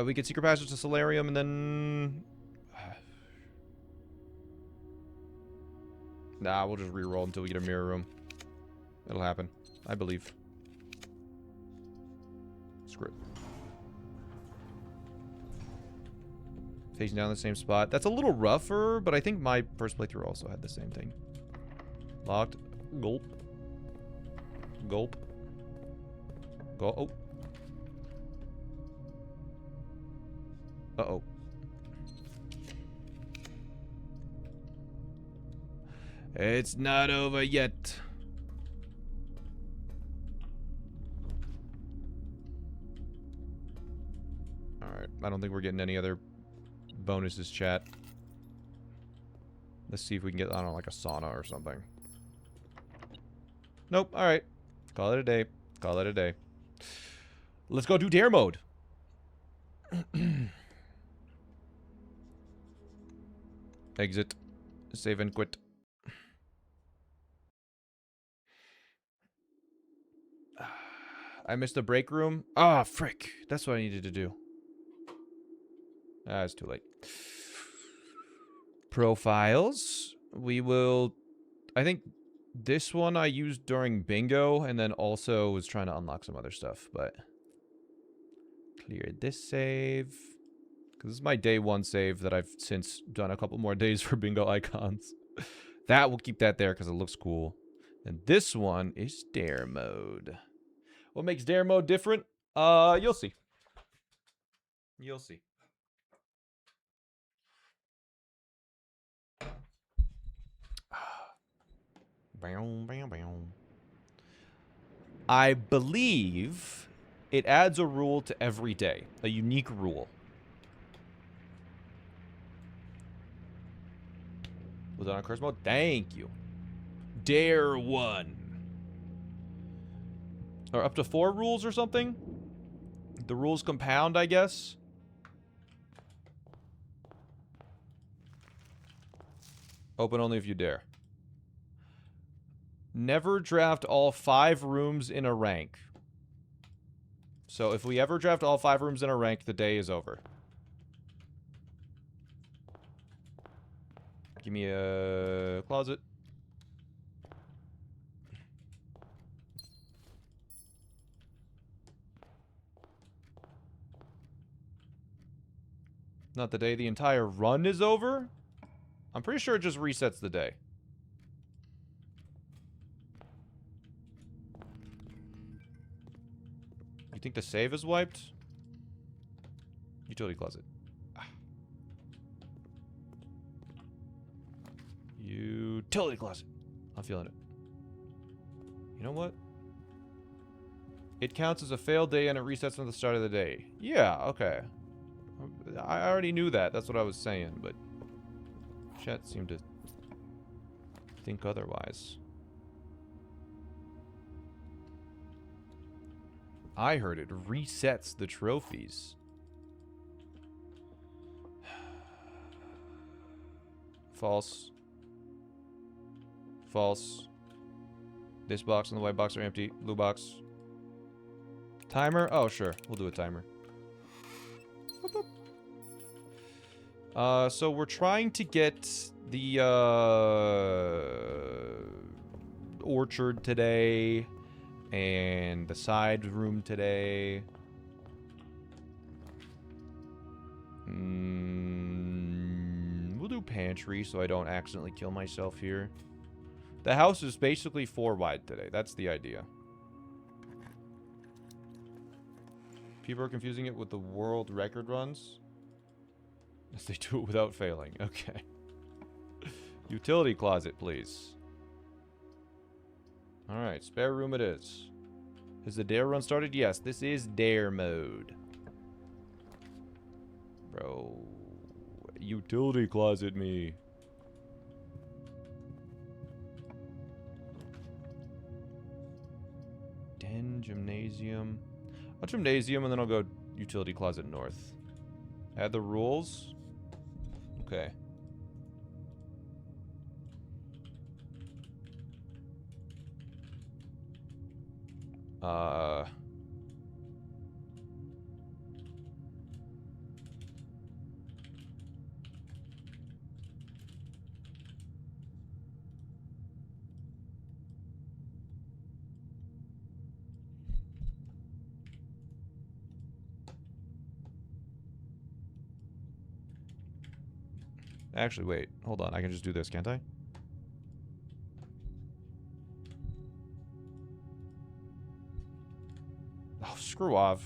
We get secret passage to Solarium and then... Nah, we'll just reroll until we get a mirror room. It'll happen. I believe. Screw it. Facing down the same spot. That's a little rougher, but I think my first playthrough also had the same thing. Locked. Gulp. Gulp. Go. Oh. Uh-oh. It's not over yet. Alright. I don't think we're getting any other bonuses, chat. Let's see if we can get, I don't know, like a sauna or something. Nope. Alright. Call it a day. Call it a day. Let's go do dare mode. Exit. Save and quit. I missed a break room. Ah, frick. That's what I needed to do. Ah, it's too late. Profiles. We will... I think this one I used during bingo, and then also was trying to unlock some other stuff, but... Clear this save. Because this is my day 1 save that I've since done a couple more days for bingo icons. That, we'll keep that there because it looks cool. And this one is dare mode. What makes dare mode different? You'll see. You'll see. I believe it adds a rule to every day. A unique rule. Was that on curse mode? Thank you. Dare 1. Or up to 4 rules or something? The rules compound, I guess. Open only if you dare. Never draft all 5 rooms in a rank. So if we ever draft all 5 rooms in a rank, the day is over. Give me a closet. Not the day. The entire run is over? I'm pretty sure it just resets the day. You think the save is wiped? Utility closet. Utility closet. I'm feeling it. You know what? It counts as a failed day and it resets from the start of the day. Yeah, okay. I already knew that. That's what I was saying, but chat seemed to think otherwise. I heard it resets the trophies. False. False. This box and the white box are empty. Blue box. Timer? Oh, sure. We'll do a timer. So we're trying to get the, orchard today. And the side room today. We'll do pantry so I don't accidentally kill myself here. The house is basically 4 wide today. That's the idea. People are confusing it with the world record runs. Yes, they do it without failing. Okay. Utility closet, please. Alright, spare room it is. Has the dare run started? Yes, this is dare mode. Bro. Utility closet me. Den, gymnasium. I'll gymnasium and then I'll go utility closet north. Add the rules. Okay. Actually, wait. Hold on. I can just do this, can't I? Oh, screw off.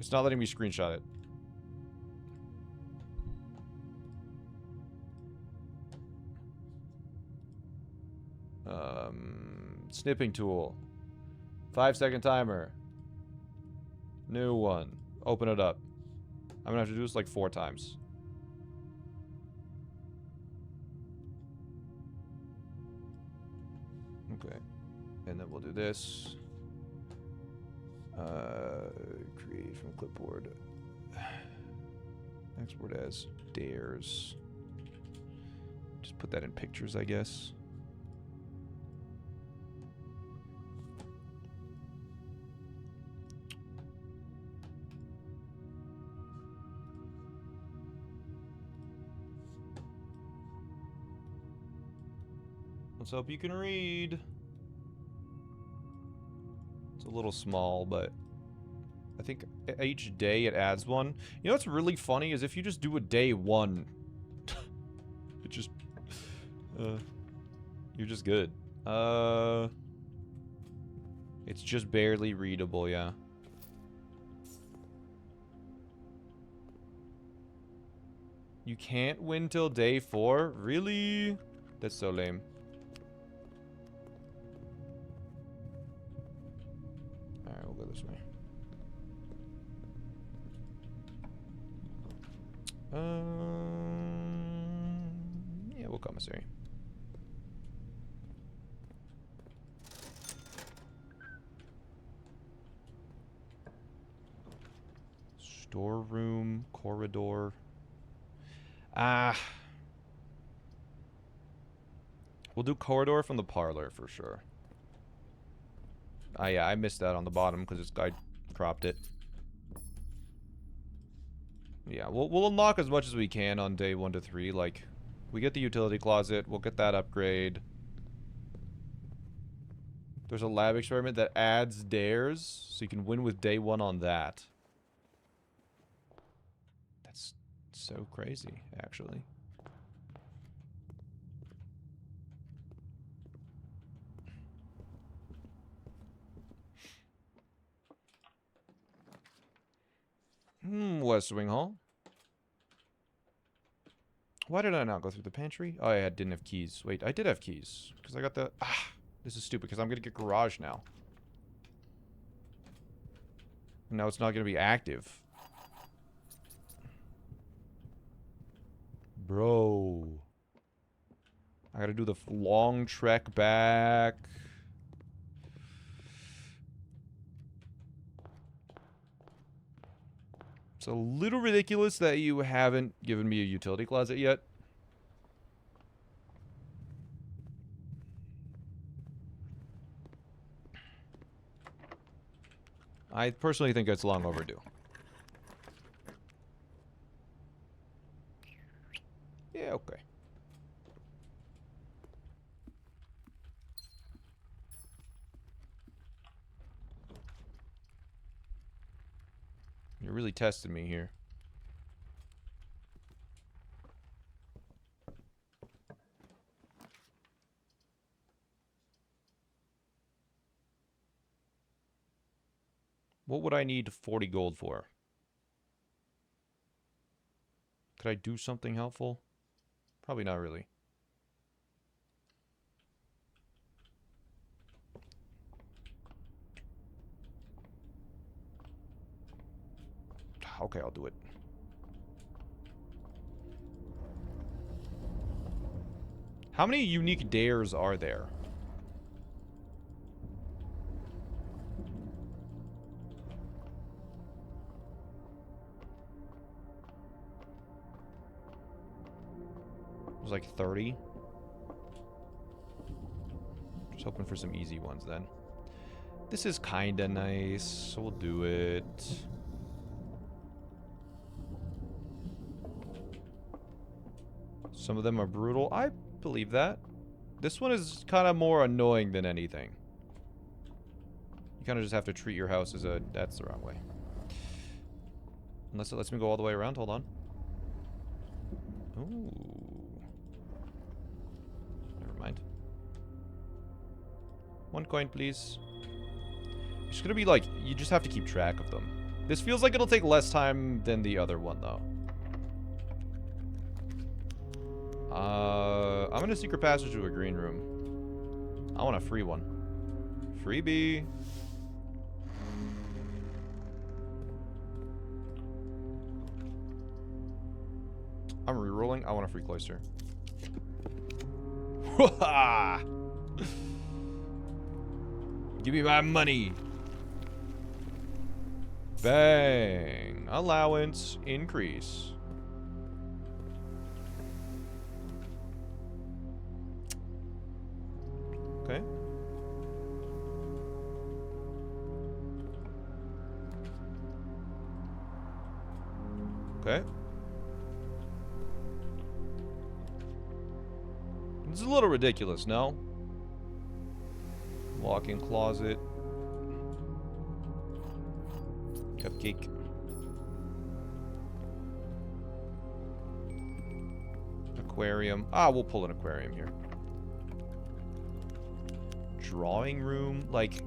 It's not letting me screenshot it. Snipping tool. 5-second timer. New one. Open it up. I'm gonna have to do this like 4 times. Okay. And then we'll do this. Create from clipboard. Export as dares. Just put that in pictures, I guess. Let's hope you can read. It's a little small, but I think each day it adds one. You know what's really funny is if you just do a day 1, it just, you're just good. It's just barely readable, yeah. You can't win till day 4? Really? That's so lame. Alright, we'll go this way. Yeah, we'll commissary. Storeroom, corridor. We'll do corridor from the parlor for sure. Yeah, I missed that on the bottom because this guy cropped it. Yeah, we'll unlock as much as we can on day 1 to 3. Like, we get the utility closet, we'll get that upgrade. There's a lab experiment that adds dares, so you can win with day 1 on that. So crazy, actually. West Wing Hall. Why did I not go through the pantry? Oh, I didn't have keys. Wait, I did have keys. Because I got the... this is stupid, because I'm going to get garage now. And now it's not going to be active. Bro. I gotta do the long trek back. It's a little ridiculous that you haven't given me a utility closet yet. I personally think it's long overdue. Yeah, okay. You're really testing me here. What would I need 40 gold for? Could I do something helpful? Probably not really. Okay, I'll do it. How many unique dares are there? There's like 30. Just hoping for some easy ones then. This is kinda nice, so we'll do it. Some of them are brutal. I believe that. This one is kind of more annoying than anything. You kind of just have to treat your house as a... That's the wrong way. Unless it lets me go all the way around. Hold on. Ooh. Never mind. 1 coin, please. It's gonna be like... You just have to keep track of them. This feels like it'll take less time than the other one, though. I'm in a secret passage to a green room. I want a free one. Freebie. I'm rerolling. I want a free cloister. Give me my money. Bang. Allowance increase. Okay. Okay. This is a little ridiculous, no? Walk-in closet. Cupcake. Aquarium. We'll pull an aquarium here. Drawing room, like,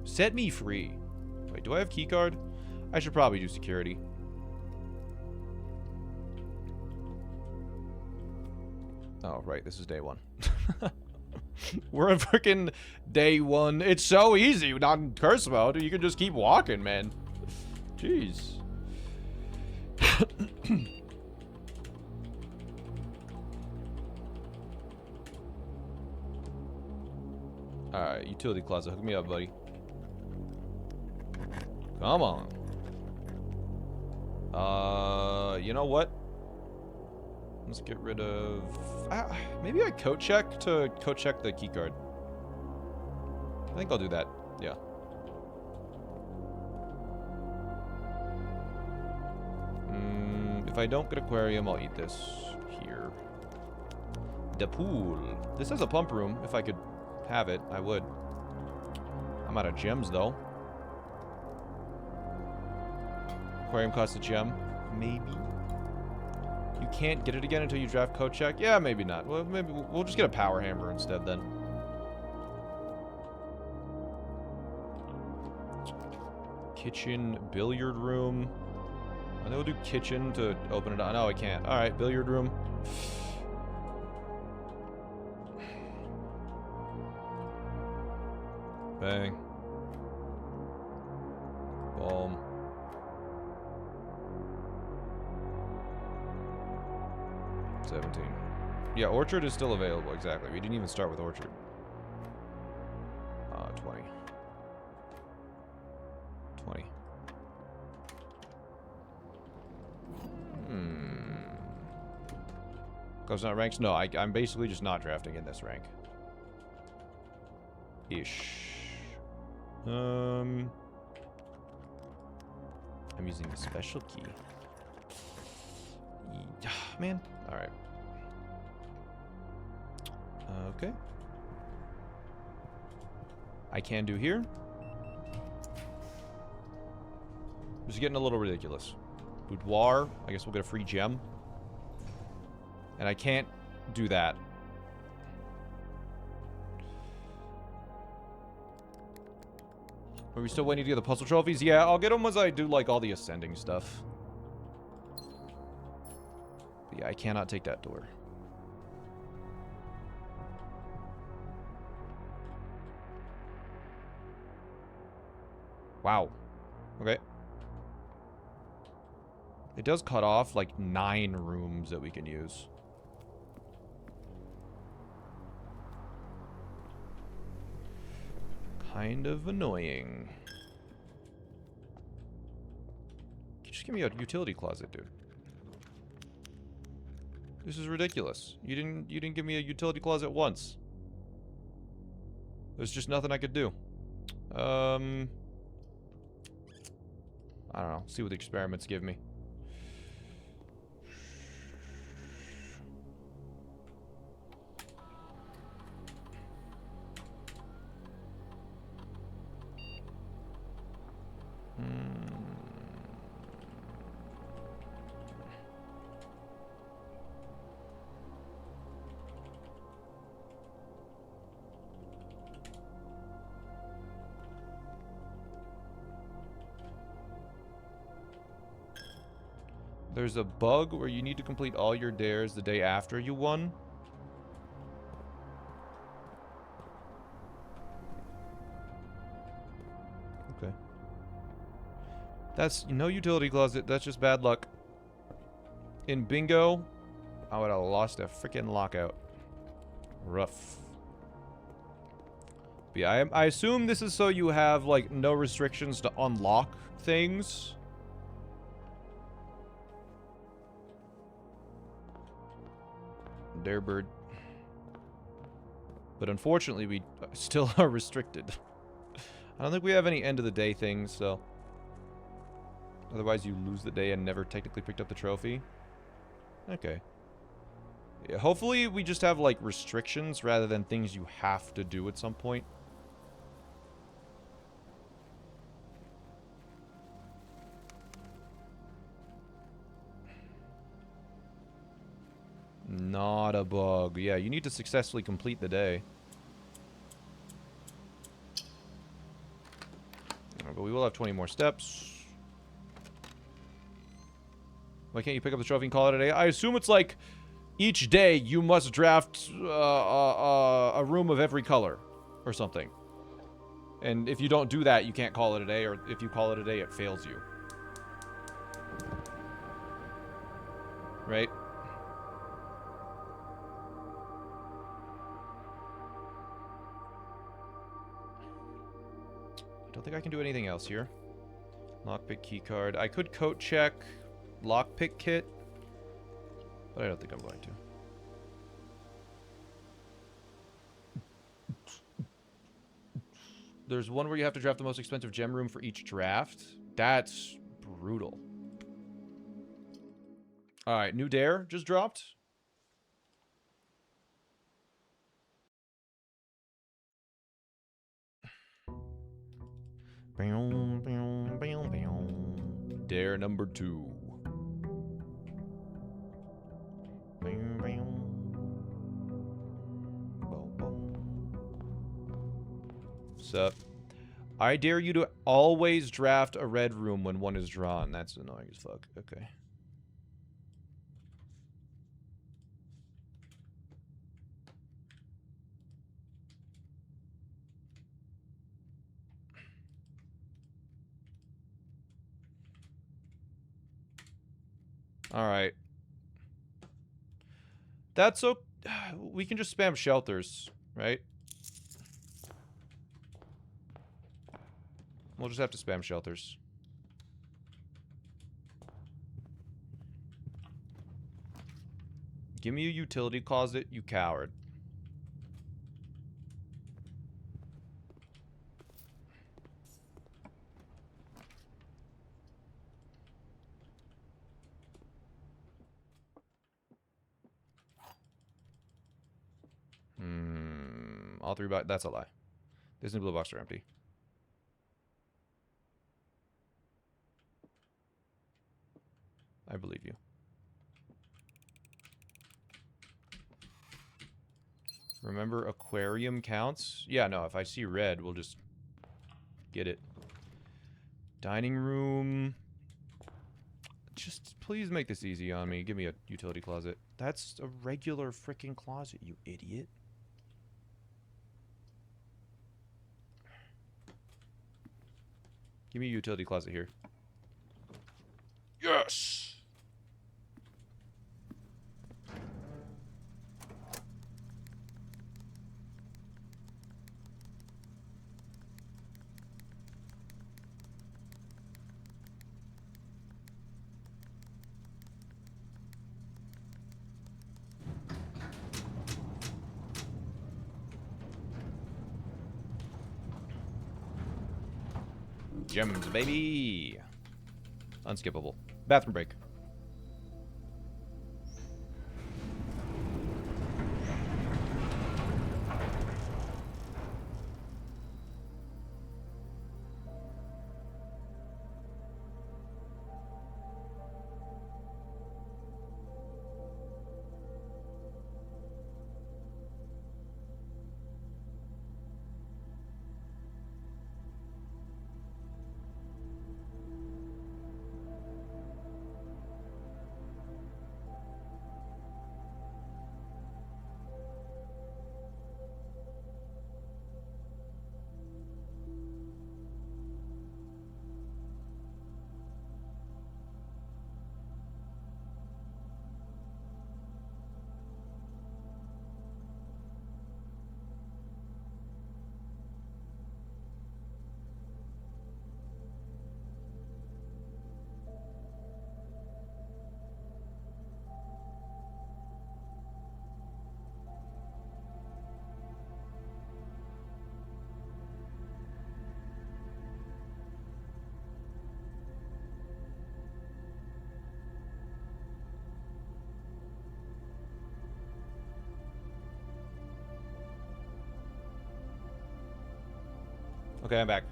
set me free. Wait, do I have keycard? I should probably do security. Oh, right, this is day 1. We're on freaking day 1. It's so easy, not in curse mode. You can just keep walking, man. Jeez. Alright, utility closet. Hook me up, buddy. Come on. You know what? Let's get rid of... maybe I coat check to coat check the keycard. I think I'll do that. Yeah. If I don't get aquarium, I'll eat this here. The pool. This has a pump room. If I could have it, I would. I'm out of gems, though. Aquarium costs a gem. Maybe. You can't get it again until you draft code check? Yeah, maybe not. Well, maybe we'll just get a power hammer instead then. Kitchen, billiard room. I think we'll do kitchen to open it up. No, I can't. Alright, billiard room. Bang. Boom. $17. Yeah, Orchard is still available, exactly. We didn't even start with Orchard. 20. 20. Goes not ranks? No, I'm basically just not drafting in this rank. Ish. I'm using the special key. Man. Alright. Okay. I can do here. This is getting a little ridiculous. Boudoir. I guess we'll get a free gem. And I can't do that. Are we still waiting to get the puzzle trophies? Yeah, I'll get them once I do, like, all the ascending stuff. But yeah, I cannot take that door. Wow. Okay. It does cut off, like, 9 rooms that we can use. Kind of annoying. Just give me a utility closet, dude. This is ridiculous. You didn't give me a utility closet once. There's just nothing I could do. I don't know. See what the experiments give me. There's a bug where you need to complete all your dares the day after you won. Okay. That's no utility closet. That's just bad luck. In bingo, I would have lost a freaking lockout. Rough. But yeah, I assume this is so you have, like, no restrictions to unlock things. Darebird. But unfortunately, we still are restricted. I don't think we have any end of the day things, so... Otherwise, you lose the day and never technically picked up the trophy. Okay. Yeah, hopefully, we just have, like, restrictions rather than things you have to do at some point. Not a bug. Yeah, you need to successfully complete the day. But we will have 20 more steps. Why can't you pick up the trophy and call it a day? I assume it's like each day you must draft a room of every color or something. And if you don't do that, you can't call it a day, or if you call it a day, it fails you. Right? I don't think I can do anything else here. Lockpick keycard. I could coat check lockpick kit, but I don't think I'm going to. There's one where you have to draft the most expensive gem room for each draft. That's brutal. Alright, new dare just dropped. Dare number 2. Sup? I dare you to always draft a red room when one is drawn. That's annoying as fuck. Okay. Alright. That's okay. We can just spam shelters, right? We'll just have to spam shelters. Give me a utility closet, you coward. All three boxes. That's a lie. Disney blue boxes are empty. I believe you. Remember, aquarium counts? Yeah, no, if I see red, we'll just get it. Dining room. Just please make this easy on me. Give me a utility closet. That's a regular freaking closet, you idiot. Give me a utility closet here. Yes! Gems, baby! Unskippable. Bathroom break. Okay, I'm back.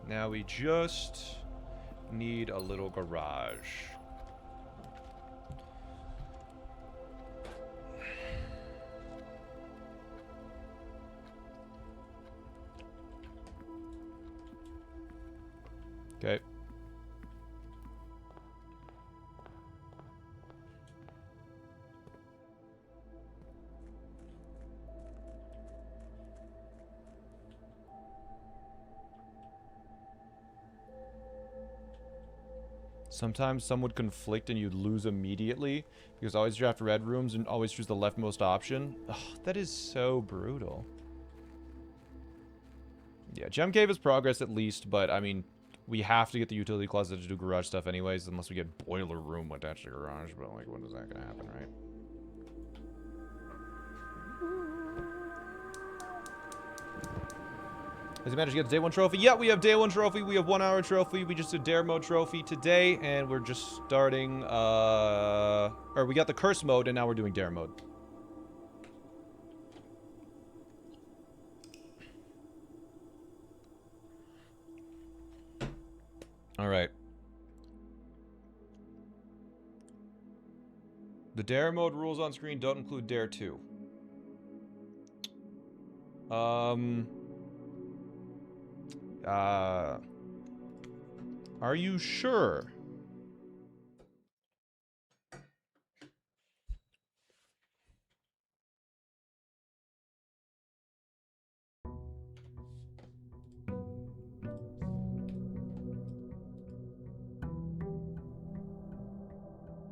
Now we just need a little garage. Okay. Sometimes some would conflict and you'd lose immediately because always draft red rooms and always choose the leftmost option. Ugh, that is so brutal. Yeah, Gem Cave is progress at least, but I mean, we have to get the utility closet to do garage stuff anyways, unless we get boiler room attached to garage, but like, when is that gonna happen, right? Has he managed to get the day 1 trophy? Yeah, we have day 1 trophy. We have 1 hour trophy. We just did dare mode trophy today, and we're just starting, or we got the curse mode, and now we're doing dare mode. Alright. The dare mode rules on screen don't include dare 2. Are you sure?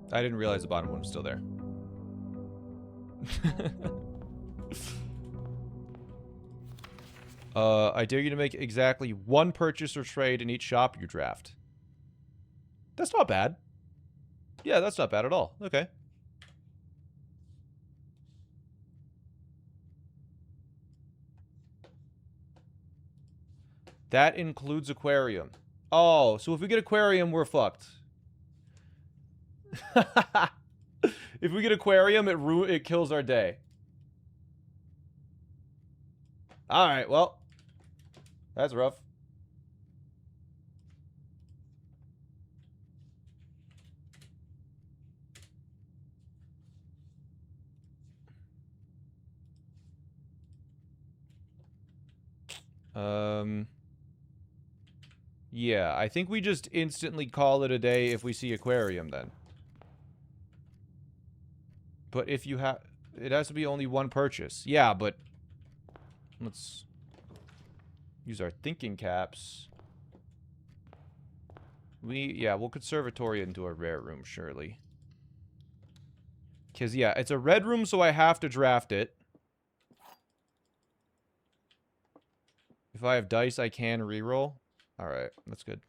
I didn't realize the bottom one was still there. I dare you to make exactly one purchase or trade in each shop you draft. That's not bad. Yeah, that's not bad at all. Okay. That includes aquarium. Oh, so if we get aquarium, we're fucked. If we get aquarium, it kills our day. Alright, well. That's rough. Yeah, I think we just instantly call it a day if we see aquarium then. But if you have... It has to be only one purchase. Yeah, but... Let's... use our thinking caps. We'll conservatory it into a rare room, surely. Because, yeah, it's a red room, so I have to draft it. If I have dice, I can reroll. Alright, that's good.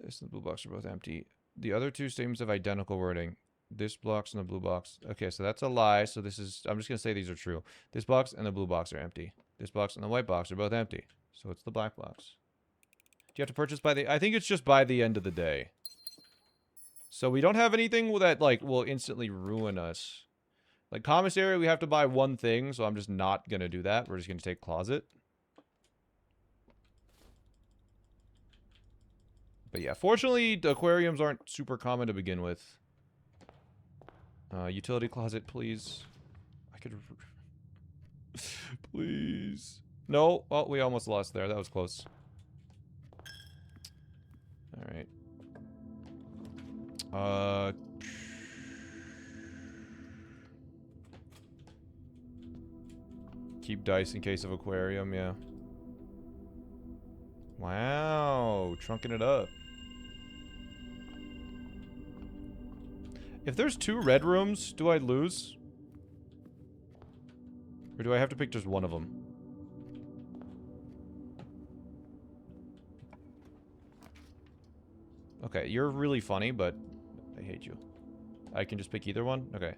This and the blue box are both empty. The other two statements have identical wording. This box and the blue box. Okay, so that's a lie. So this is... I'm just going to say these are true. This box and the blue box are empty. This box and the white box are both empty. So it's the black box. Do you have to purchase by the... I think it's just by the end of the day. So we don't have anything that, like, will instantly ruin us. Like, commissary, we have to buy one thing. So I'm just not going to do that. We're just going to take closet. But yeah, fortunately, the aquariums aren't super common to begin with. Utility closet, please. I could... Please. No. Oh, we almost lost there. That was close. Alright. Keep dice in case of aquarium, yeah. Wow. Trunking it up. If there's two red rooms, do I lose? Or do I have to pick just one of them? Okay, you're really funny, but I hate you. I can just pick either one? Okay.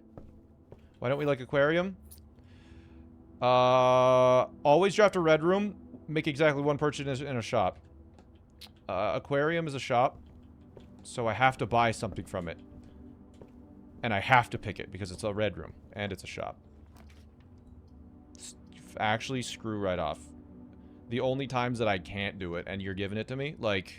Why don't we like aquarium? Always draft a red room. Make exactly one purchase in a shop. Aquarium is a shop. So I have to buy something from it. And I have to pick it because it's a red room. And it's a shop. Actually, screw right off. The only times that I can't do it and you're giving it to me, like...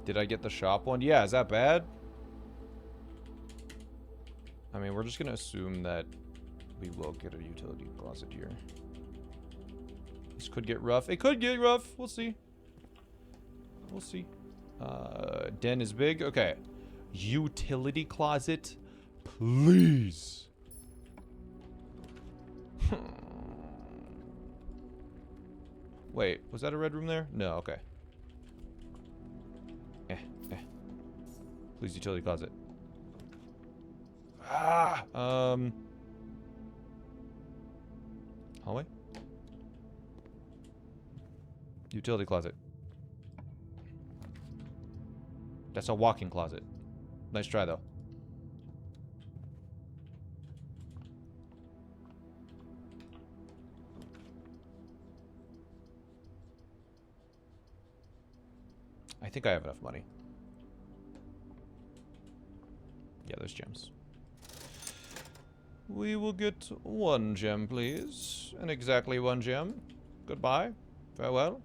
Did I get the shop one? Yeah, is that bad? I mean, we're just gonna assume that we will get a utility closet here. This could get rough. It could get rough. We'll see. We'll see. Den is big. Okay. Utility closet. Please. Wait, was that a red room there? No, okay. Please, utility closet. Ah! Hallway? Utility closet. That's a walk-in closet. Nice try, though. I think I have enough money. Yeah, there's gems. We will get 1 gem, please. And exactly 1 gem. Goodbye. Farewell.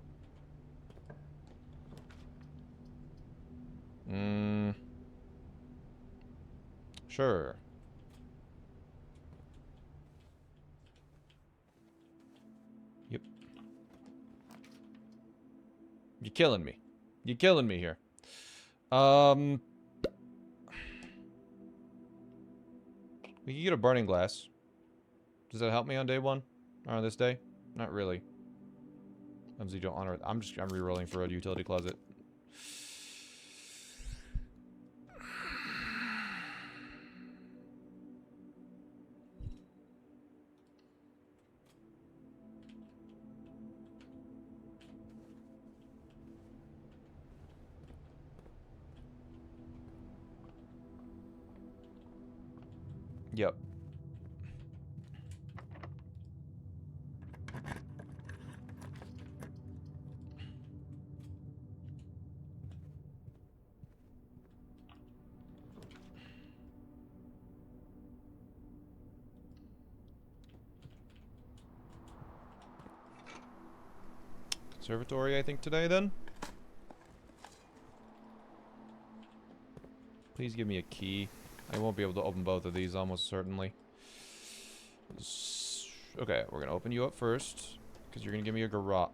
Sure. Yep. You're killing me. You're killing me here. We can get a burning glass. Does that help me on day 1? Or on this day? Not really. You don't honor it. I'm re-rolling for a utility closet. Yep. Conservatory, I think, today, then? Please give me a key. I won't be able to open both of these, almost certainly. Okay, we're gonna open you up first. Because you're gonna give me a garage.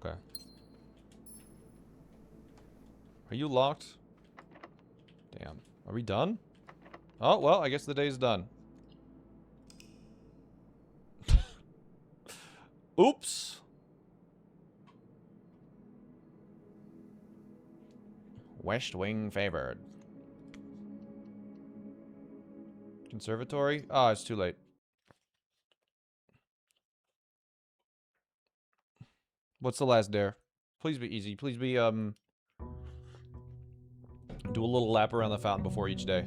Okay. Are you locked? Damn. Are we done? Oh, well, I guess the day's done. Oops. West wing favored. Conservatory? Ah, it's too late. What's the last dare? Please be easy. Please be, do a little lap around the fountain before each day.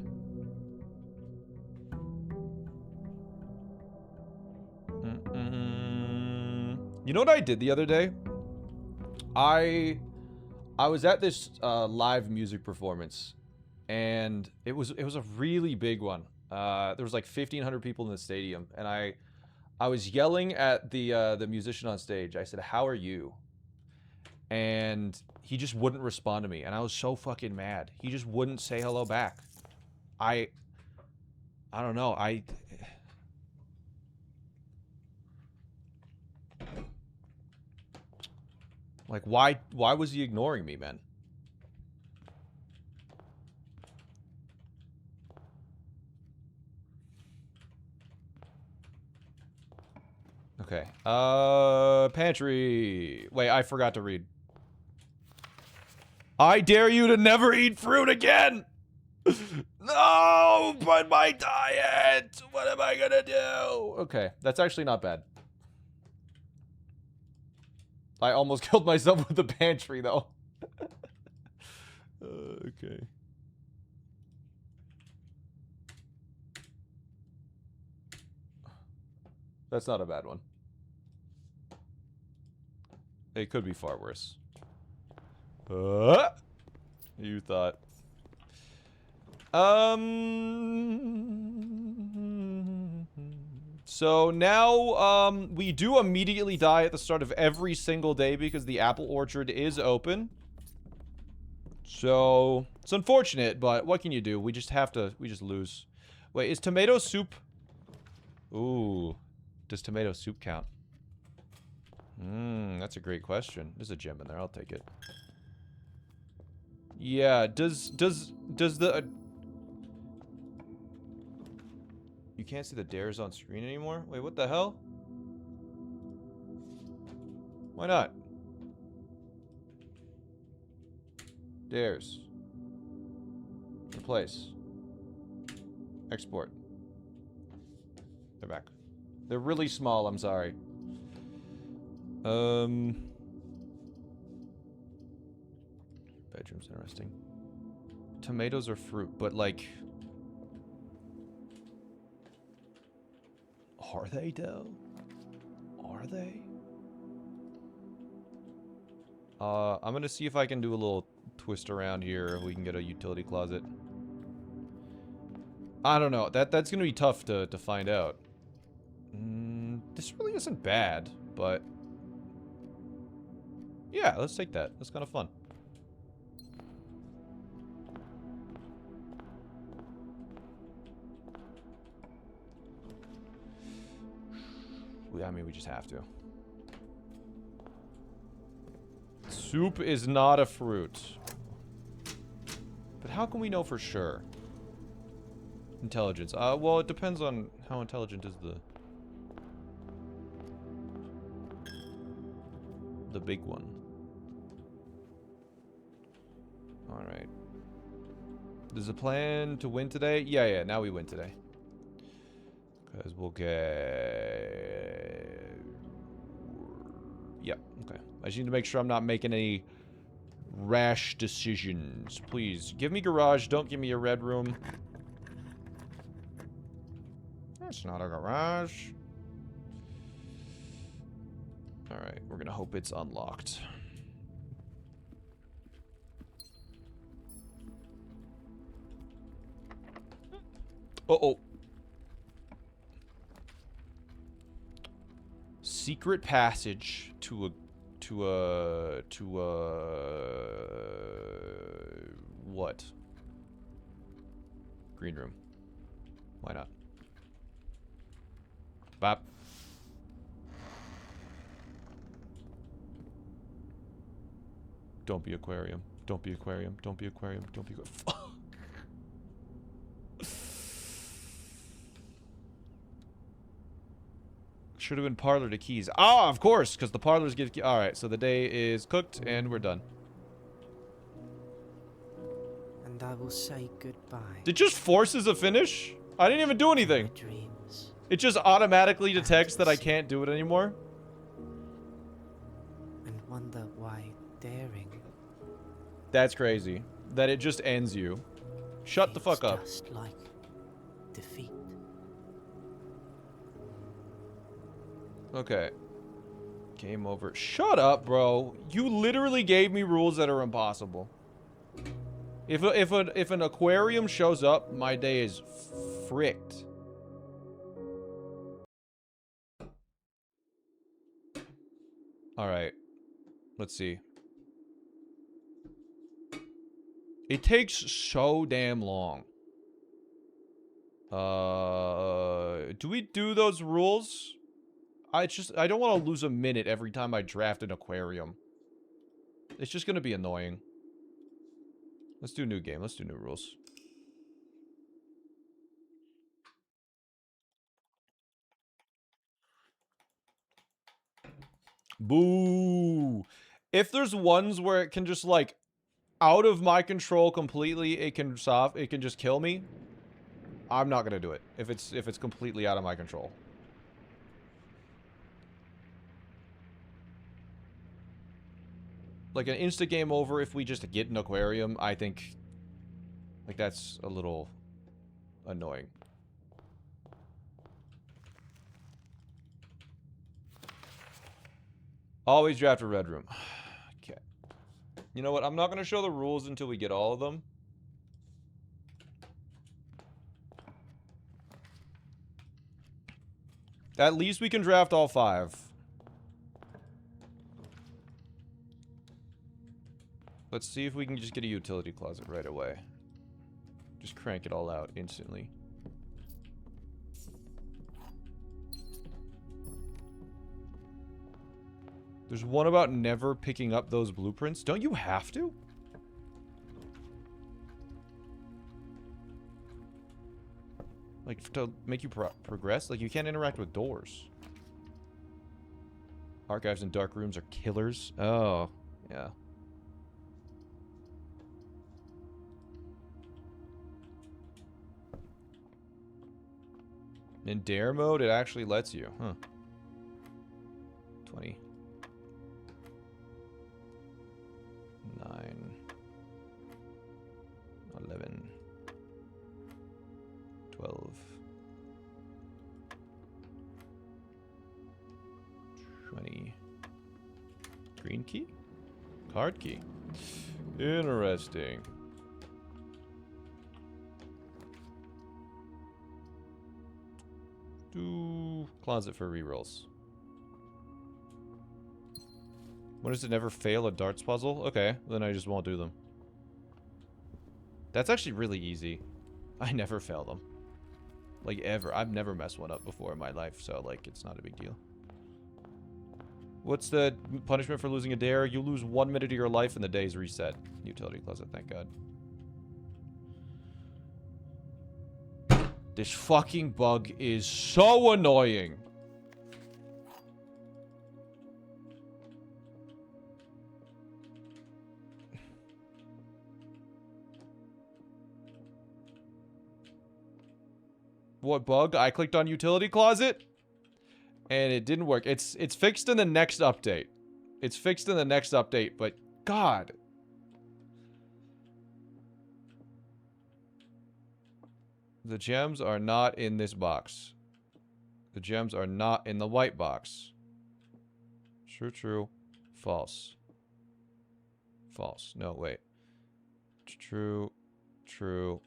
You know what I did the other day? I was at this live music performance, and it was a really big one. There was like 1,500 people in the stadium, and I was yelling at the musician on stage. I said, "How are you?" And he just wouldn't respond to me, and I was so fucking mad. He just wouldn't say hello back. I don't know. Like, why was he ignoring me, man? Okay. Pantry. Wait, I forgot to read. I dare you to never eat fruit again! No, but my diet! What am I gonna do? Okay, that's actually not bad. I almost killed myself with the pantry, though. Okay. That's not a bad one. It could be far worse. You thought. So now, we do immediately die at the start of every single day because the apple orchard is open. So, it's unfortunate, but what can you do? We just lose. Wait, is tomato soup? Ooh. Does tomato soup count? That's a great question. There's a gem in there. I'll take it. Yeah, does the... You can't see the dares on screen anymore? Wait, what the hell? Why not? Dares. place. Export. They're back. They're really small, I'm sorry. Bedroom's interesting. Tomatoes are fruit, but like... Are they, though? Are they? I'm gonna see if I can do a little twist around here. We can get a utility closet. I don't know. That's gonna be tough to find out. This really isn't bad, but... Yeah, let's take that. That's kind of fun. I mean, we just have to. Soup is not a fruit. But how can we know for sure? Intelligence. Well, it depends on how intelligent is the big one. Alright. There's a plan to win today? Yeah, now we win today. Because we'll get... Yep, okay. I just need to make sure I'm not making any rash decisions. Please, give me garage, don't give me a red room. That's not a garage. Alright, we're gonna hope it's unlocked. Uh-oh. Secret passage to a what? Green room. Why not? Bop. Don't be aquarium. Don't be aquarium. Don't be aquarium. Don't be aquarium. Should have been parlor to keys. Ah, of course, because the parlors give keys. Alright, so the day is cooked and we're done. And I will say goodbye. It just forces a finish? I didn't even do anything. Dreams. It just automatically detects that I can't do it anymore. And wonder why daring. That's crazy. That it just ends you. Shut the fuck up. Just like defeat. Okay. Game over. Shut up, bro. You literally gave me rules that are impossible. If an aquarium shows up, my day is fricked. All right. Let's see. It takes so damn long. Do we do those rules? I don't want to lose a minute every time I draft an aquarium. It's just gonna be annoying. Let's do new game. Let's do new rules. Boo! If there's ones where it can just like out of my control completely, it can just kill me. I'm not gonna do it if it's completely out of my control. Like an insta game over if we just get an aquarium, I think like that's a little annoying. Always draft a red room. Okay. You know what? I'm not going to show the rules until we get all of them. At least we can draft all 5. Let's see if we can just get a utility closet right away. Just crank it all out instantly. There's one about never picking up those blueprints. Don't you have to? Like, to make you progress? Like, you can't interact with doors. Archives and dark rooms are killers. Oh, yeah. In dare mode, it actually lets you. Huh. 20. 9. 11. 12. 20. Green key? Card key. Interesting. Do closet for rerolls. When does it never fail a darts puzzle? Okay, then I just won't do them. That's actually really easy. I never fail them. Like, ever. I've never messed one up before in my life, so, like, it's not a big deal. What's the punishment for losing a dare? You lose 1 minute of your life and the day's reset. Utility closet, thank God. This fucking bug is so annoying. What bug? I clicked on utility closet and it didn't work. It's fixed in the next update. It's fixed in the next update, but God. The gems are not in this box. The gems are not in the white box. True, true. False. False. No, wait. True, true,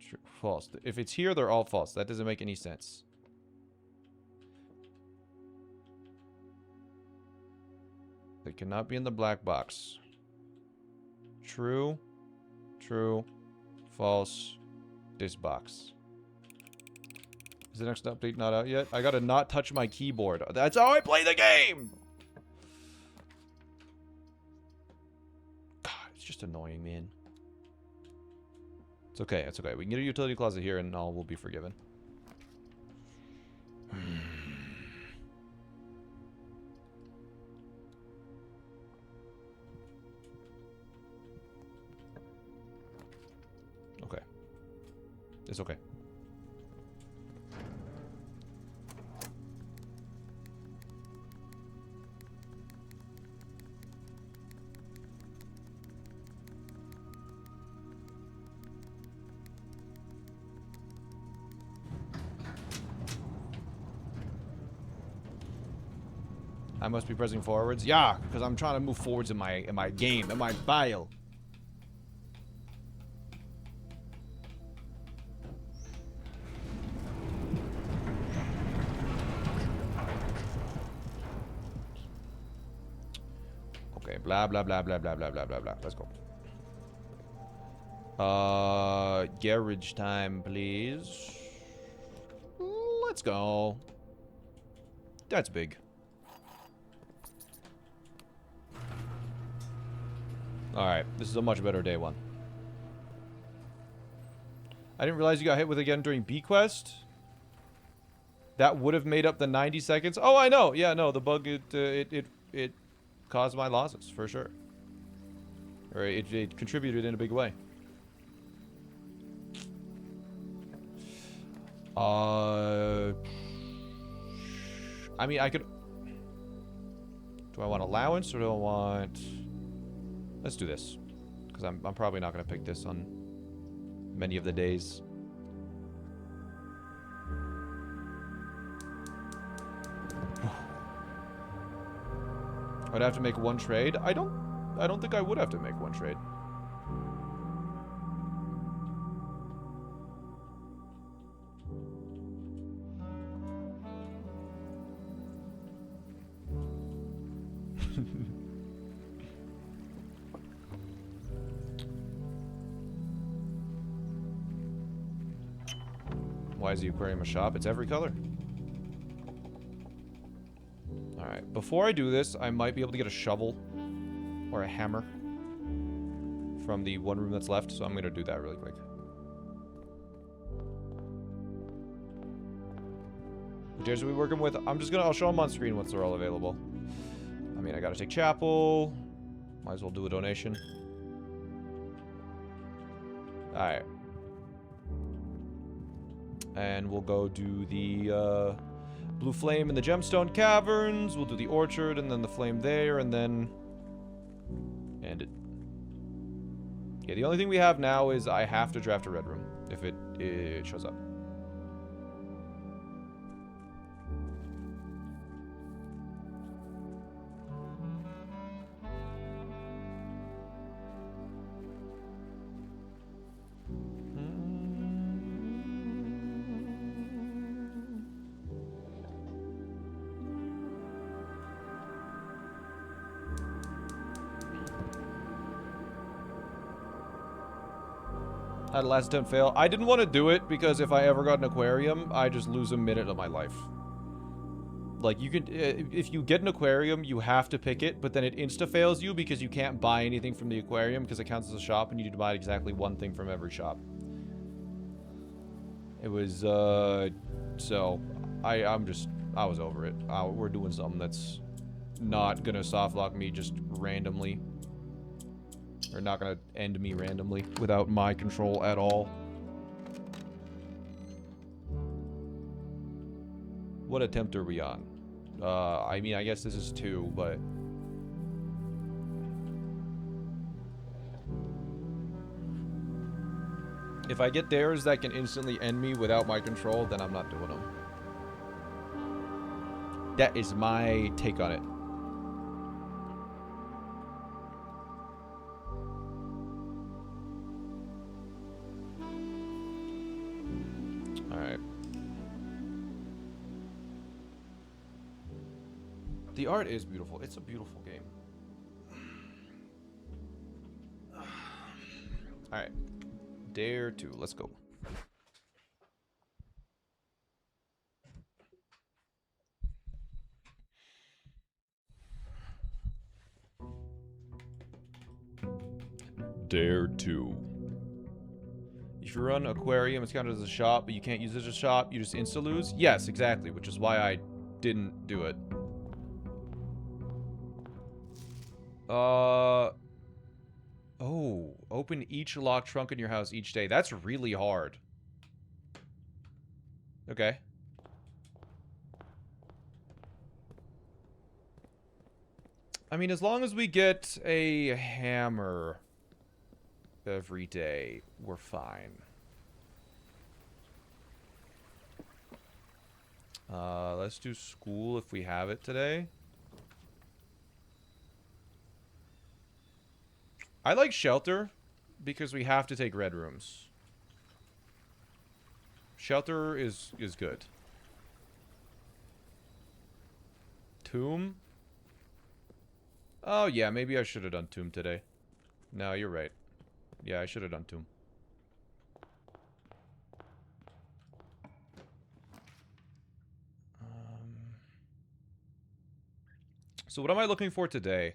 true. False. If it's here, they're all false. That doesn't make any sense. They cannot be in the black box. True, true, false. This box. Is the next update not out yet? I gotta not touch my keyboard. That's how I play the game! God, it's just annoying, man. It's okay, it's okay. We can get a utility closet here and all will be forgiven. Okay. It's okay. I must be pressing forwards. Yeah, because I'm trying to move forwards in my game, in my file. Okay, blah blah blah blah blah blah blah blah blah. Let's go. Garage time, please. Let's go. That's big. Alright, this is a much better day one. I didn't realize you got hit with it again during B quest. That would have made up the 90 seconds. Oh, I know. Yeah, no, the bug, it caused my losses, for sure. Or it contributed in a big way. I mean, I could... Do I want allowance or do I want... Let's do this. Because I'm probably not going to pick this on many of the days. I'd have to make one trade. I don't think I would have to make one trade. Why is the aquarium a shop? It's every color. Alright, before I do this, I might be able to get a shovel or a hammer from the one room that's left, so I'm going to do that really quick. What days are we working with? I'll show them on screen once they're all available. I mean, I gotta take chapel. Might as well do a donation. Alright. And we'll go do the Blue Flame in the Gemstone Caverns. We'll do the Orchard and then the Flame there and then end it. Yeah, the only thing we have now is I have to draft a red room if it shows up. Had a last attempt fail. I didn't want to do it because if I ever got an aquarium, I just lose a minute of my life. Like, you can, if you get an aquarium, you have to pick it, but then it insta-fails you because you can't buy anything from the aquarium because it counts as a shop and you need to buy exactly one thing from every shop. It was, so, I was over it. We're doing something that's not gonna softlock me just randomly. Or not gonna end me randomly without my control at all. What attempt are we on? I mean, I guess this is 2, but... if I get dares that can instantly end me without my control, then I'm not doing them. That is my take on it. Alright. The art is beautiful. It's a beautiful game. Alright. Dare 2. Let's go. Dare 2. If you run aquarium, it's counted as a shop, but you can't use it as a shop, you just insta-lose? Yes, exactly, which is why I didn't do it. Oh, open each locked trunk in your house each day. That's really hard. Okay. I mean, as long as we get a hammer every day, we're fine. Let's do school if we have it today. I like shelter because we have to take red rooms. Shelter is good. Tomb? Oh yeah, maybe I should have done Tomb today. No, you're right. Yeah, I should have done Tomb. So what am I looking for today?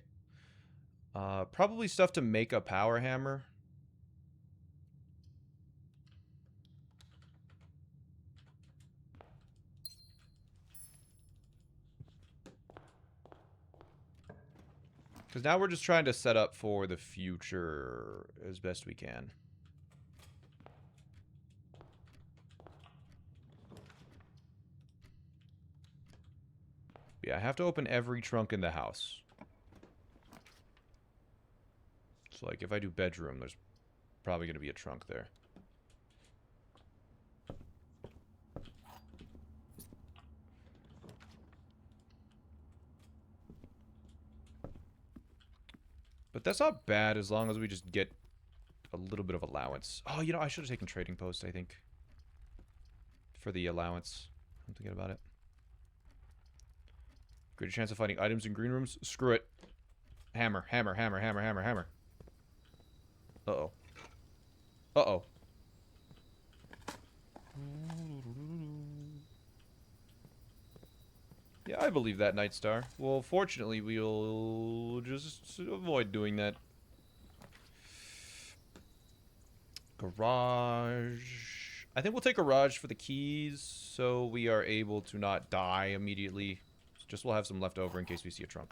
Probably stuff to make a power hammer. Because now we're just trying to set up for the future as best we can. Yeah, I have to open every trunk in the house. So, like, if I do bedroom, there's probably going to be a trunk there. But that's not bad as long as we just get a little bit of allowance. Oh, you know, I should have taken Trading Post, I think. For the allowance. I'm thinking about it. Greater chance of finding items in green rooms? Screw it. Hammer, hammer, hammer, hammer, hammer, hammer. Uh-oh. Uh-oh. Yeah, I believe that, Night Star. Well, fortunately, we'll just avoid doing that. Garage. I think we'll take garage for the keys, so we are able to not die immediately. Just we'll have some left over in case we see a trunk.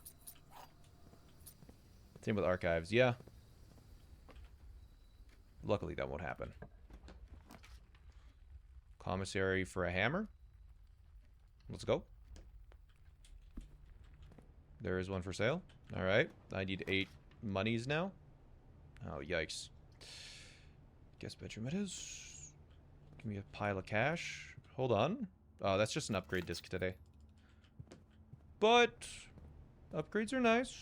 Same with archives. Yeah. Luckily, that won't happen. Commissary for a hammer. Let's go. There is one for sale. Alright. I need 8 monies now. Oh, yikes. Guest bedroom it is. Give me a pile of cash. Hold on. Oh, that's just an upgrade disc today. But upgrades are nice.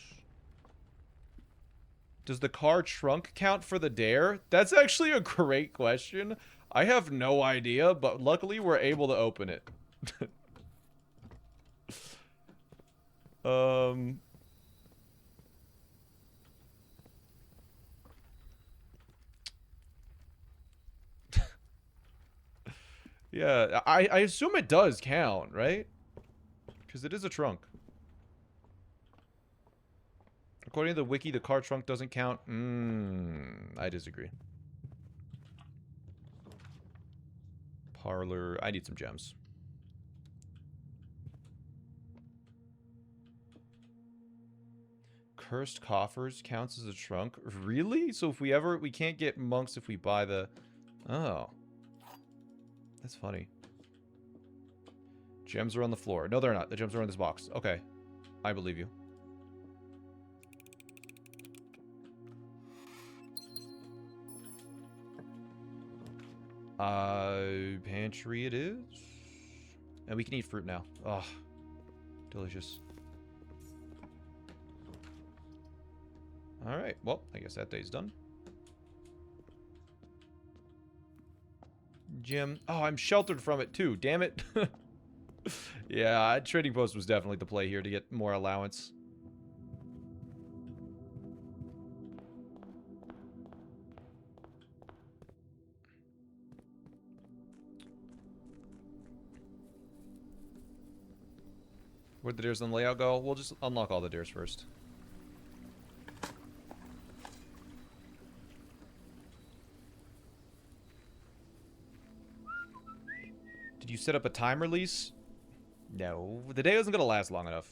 Does the car trunk count for the dare? That's actually a great question. I have no idea, but luckily we're able to open it. Yeah, I assume it does count, right? Because it is a trunk. According to the wiki, the car trunk doesn't count. I disagree. Parlor. I need some gems. Cursed coffers counts as a trunk? Really? So if we can't get monks if we buy the... Oh. That's funny. Gems are on the floor. No, they're not. The gems are in this box. Okay. I believe you. Pantry it is. And we can eat fruit now. Oh, delicious. Alright, well, I guess that day's done. Gym. Oh, I'm sheltered from it too, damn it. Yeah, trading post was definitely the play here to get more allowance. Where'd the dares on the layout go? We'll just unlock all the dares first. Did you set up a time release? No. The day isn't gonna last long enough.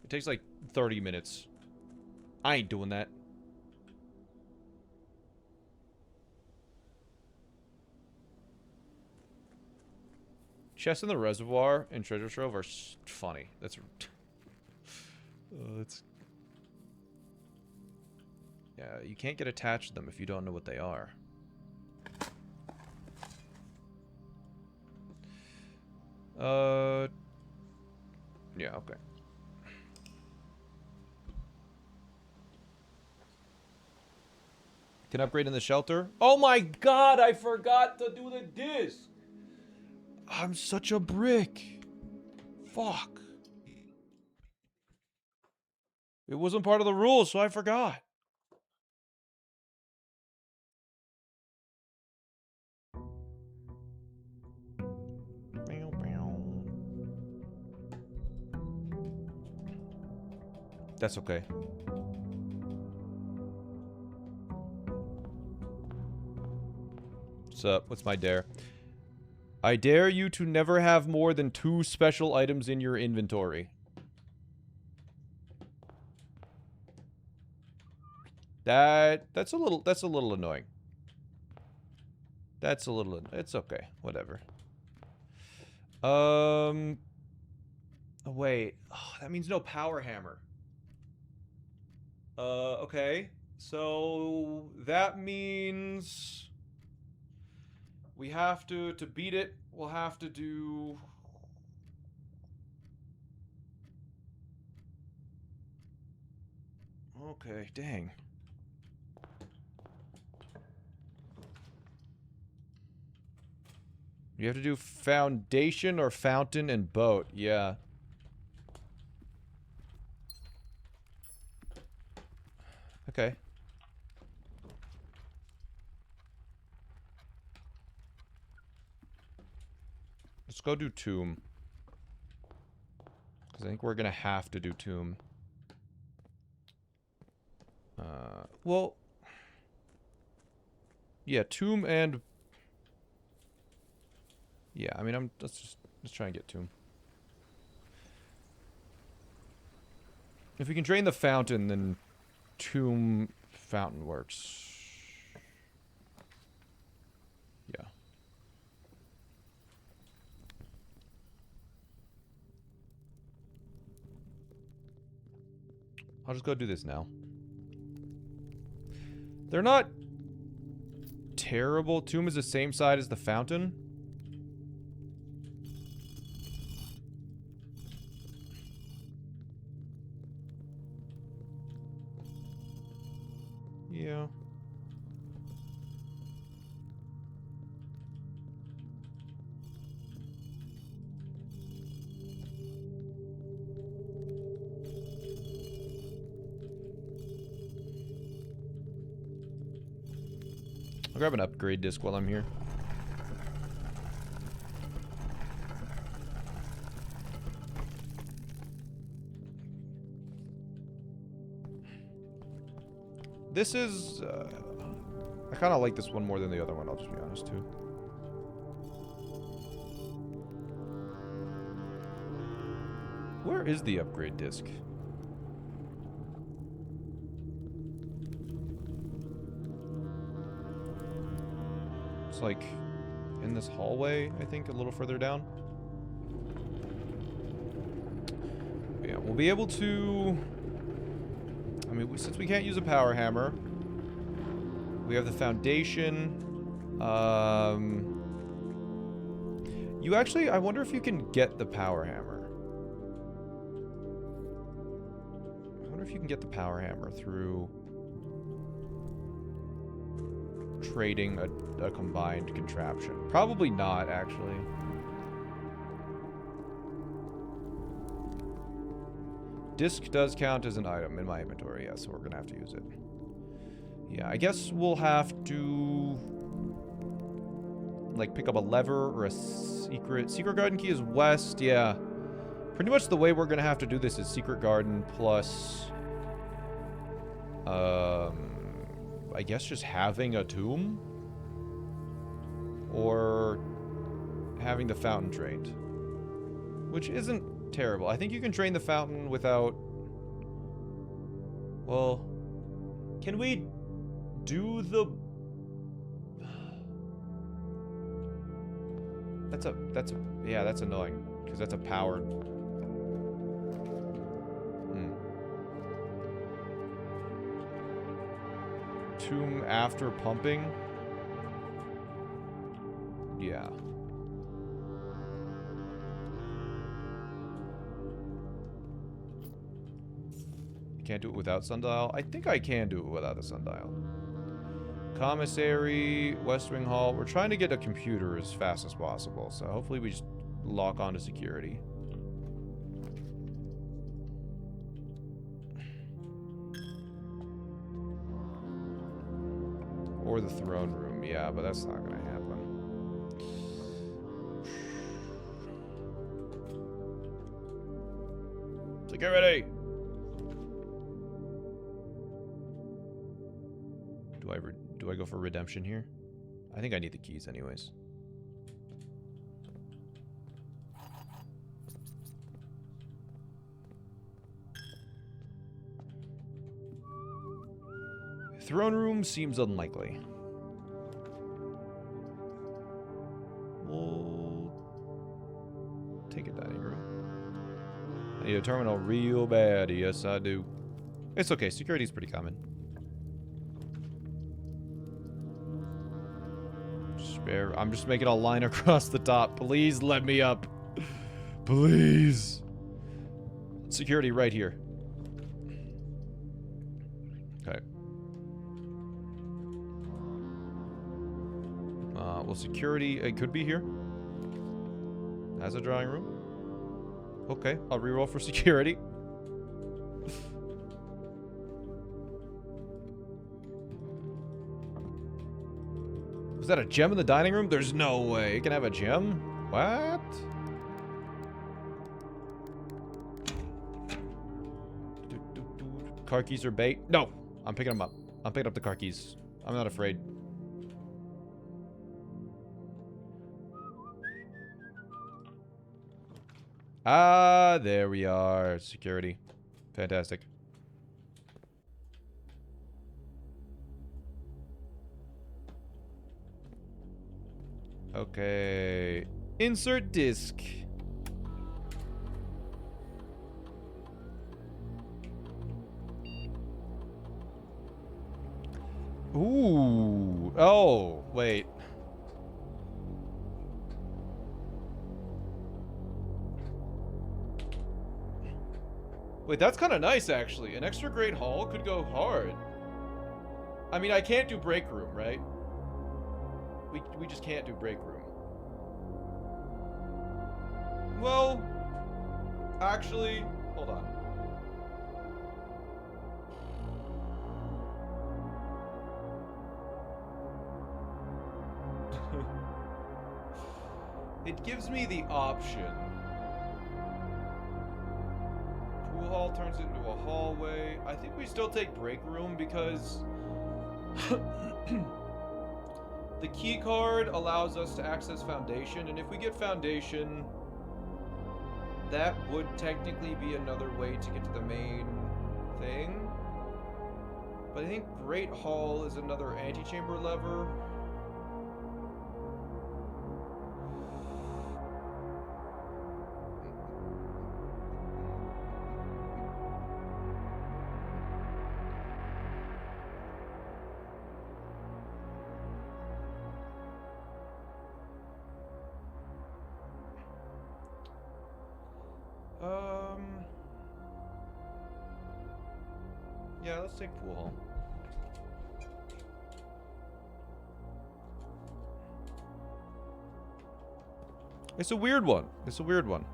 It takes like 30 minutes. I ain't doing that. Chests in the reservoir and treasure trove are funny. That's... that's... Yeah, you can't get attached to them if you don't know what they are. Yeah, okay. Can upgrade in the shelter? Oh my god, I forgot to do the disc! I'm such a brick. Fuck. It wasn't part of the rules, so I forgot. That's okay. What's up? What's my dare? I dare you to never have more than 2 special items in your inventory. That's a little annoying. It's okay. Whatever. Wait. Oh, that means no power hammer. Okay. So that means we have to beat it, we'll have to do... Okay, dang. You have to do foundation or fountain and boat, yeah. Okay. Let's go do tomb. Because I think we're gonna have to do tomb. Well... Yeah, tomb and... Yeah, I mean, let's try and get tomb. If we can drain the fountain, then tomb fountain works. Yeah. I'll just go do this now. They're not terrible. Tomb is the same side as the fountain. Yeah. I'll grab an upgrade disc while I'm here. This is... I kind of like this one more than the other one, I'll just be honest, too. Where is the upgrade disc? It's like in this hallway, I think, a little further down. But yeah, we'll be able to... I mean, since we can't use a power hammer, we have the foundation. You actually, I wonder if you can get the power hammer. I wonder if you can get the power hammer through trading a combined contraption. Probably not, actually. Disc does count as an item in my inventory, yes, so we're gonna have to use it. Yeah, I guess we'll have to... like, pick up a lever or a secret... Secret garden key is west, yeah. Pretty much the way we're gonna have to do this is secret garden plus... I guess just having a tomb? Or having the fountain drained. Which isn't terrible. I think you can drain the fountain without... Well... Can we do the... Yeah, that's annoying. Because that's a powered... Tomb after pumping? Yeah. Can't do it without sundial? I think I can do it without the sundial. Commissary, West Wing Hall. We're trying to get a computer as fast as possible, so hopefully we just lock on to security. Or the throne room, yeah, but that's not gonna happen. Security! Do I go for redemption here? I think I need the keys anyways. Throne room seems unlikely. We'll take a dining room. I need a terminal real bad. Yes, I do. It's okay. Security's pretty common. I'm just making a line across the top. Please let me up. Please. Security right here. Okay. Well, security, it could be here. As a drawing room. Okay, I'll reroll for security. Was that a gem in the dining room? There's no way. It can have a gem? What? Car keys are bait? No! I'm picking them up. I'm picking up the car keys. I'm not afraid. Ah, there we are. Security. Fantastic. Okay. Insert disc. Ooh. Oh, wait. Wait, that's kind of nice, actually. An extra great hall could go hard. I mean, I can't do break room, right? We just can't do break room. Well, actually, hold on. It gives me the option. Pool hall turns into a hallway. I think we still take break room because the key card allows us to access foundation, and if we get foundation, that would technically be another way to get to the main thing. But I think Great Hall is another antechamber lever. Yeah, let's take pool hall. It's a weird one. It's a weird one.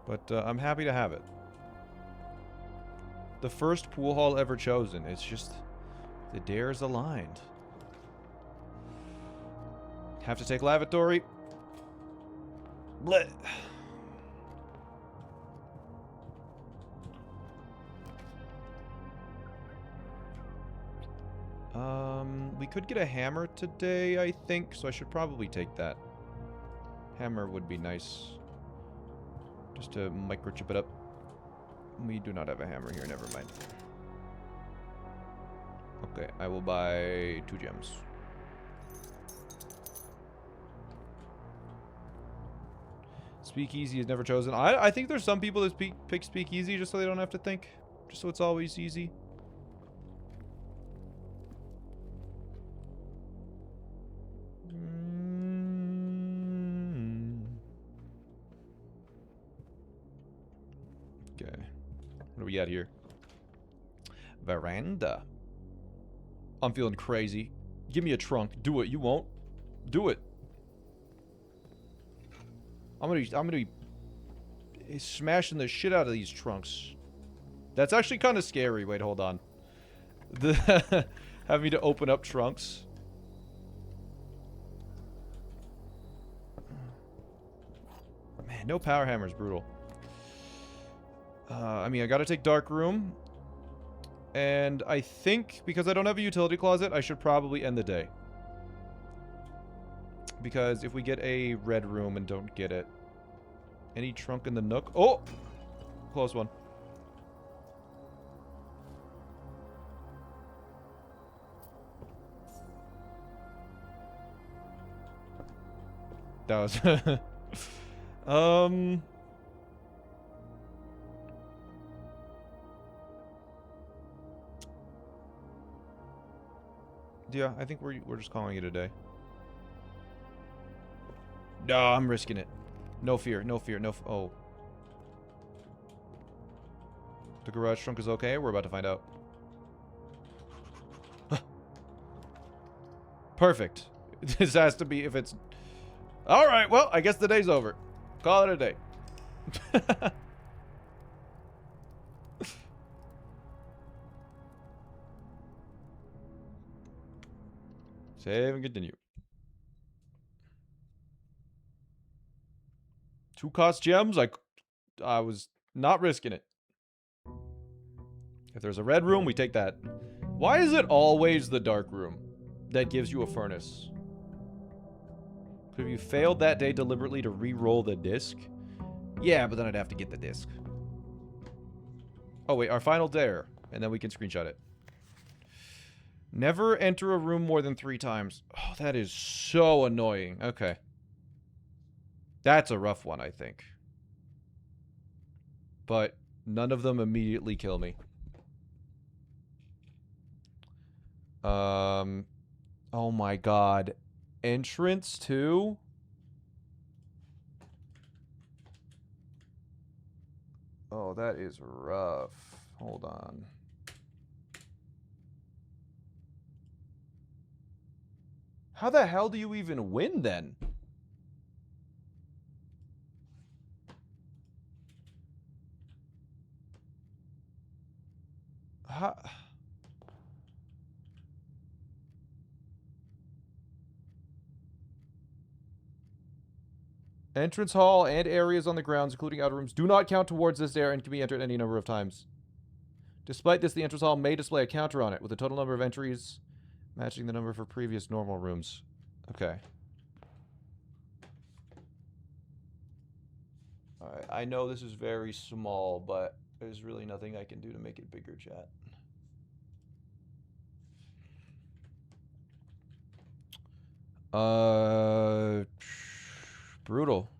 But I'm happy to have it. The first pool hall ever chosen. It's just the dares aligned. Have to take lavatory. Blech. We could get a hammer today, I think, so I should probably take that. Hammer would be nice. Just to microchip it up. We do not have a hammer here, never mind. Okay, I will buy 2 gems. Speakeasy is never chosen. I think there's some people that pick Speakeasy just so they don't have to think. Just so it's always easy. Okay. What do we got here? Veranda. I'm feeling crazy. Give me a trunk. Do it. You won't. Do it. I'm gonna be smashing the shit out of these trunks. That's actually kind of scary. Wait, hold on. Having to open up trunks. Man, no power hammer is brutal. I mean, I gotta take dark room. And I think, because I don't have a utility closet, I should probably end the day. Because if we get a red room and don't get it. Any trunk in the nook? Oh! Close one. That was... Yeah, I think we're just calling it a day. No, I'm risking it. No fear, no fear, no oh. The garage trunk is okay? We're about to find out. Perfect. This has to be if it's... Alright, well, I guess the day's over. Call it a day. Save and continue. 2 cost gems? I was not risking it. If there's a red room, we take that. Why is it always the dark room that gives you a furnace? Could you failed that day deliberately to re-roll the disc? Yeah, but then I'd have to get the disc. Oh wait, our final dare. And then we can screenshot it. Never enter a room more than 3 times. Oh, that is so annoying. Okay. That's a rough one, I think. But none of them immediately kill me. Oh my god. Entrance too? Oh, that is rough. Hold on. How the hell do you even win then? How... Entrance hall and areas on the grounds, including outer rooms, do not count towards this area and can be entered any number of times. Despite this, the entrance hall may display a counter on it, with the total number of entries matching the number for previous normal rooms. Okay. Alright, I know this is very small, but there's really nothing I can do to make it bigger, chat. Brutal.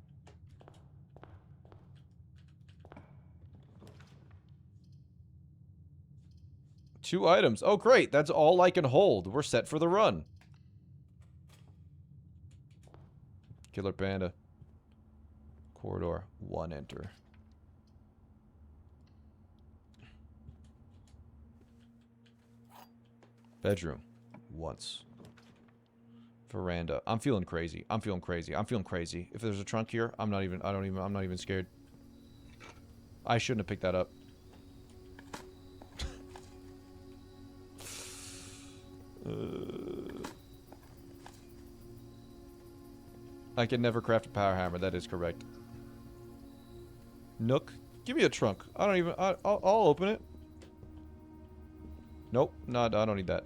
Two items. Oh, great. That's all I can hold. We're set for the run. Killer Panda. Corridor. 1 enter. Bedroom. Once. Veranda. I'm feeling crazy. I'm feeling crazy. I'm feeling crazy. If there's a trunk here, I'm not even scared. I shouldn't have picked that up. I can never craft a power hammer. That is correct. Nook, give me a trunk. I'll open it. Nope. No, I don't need that.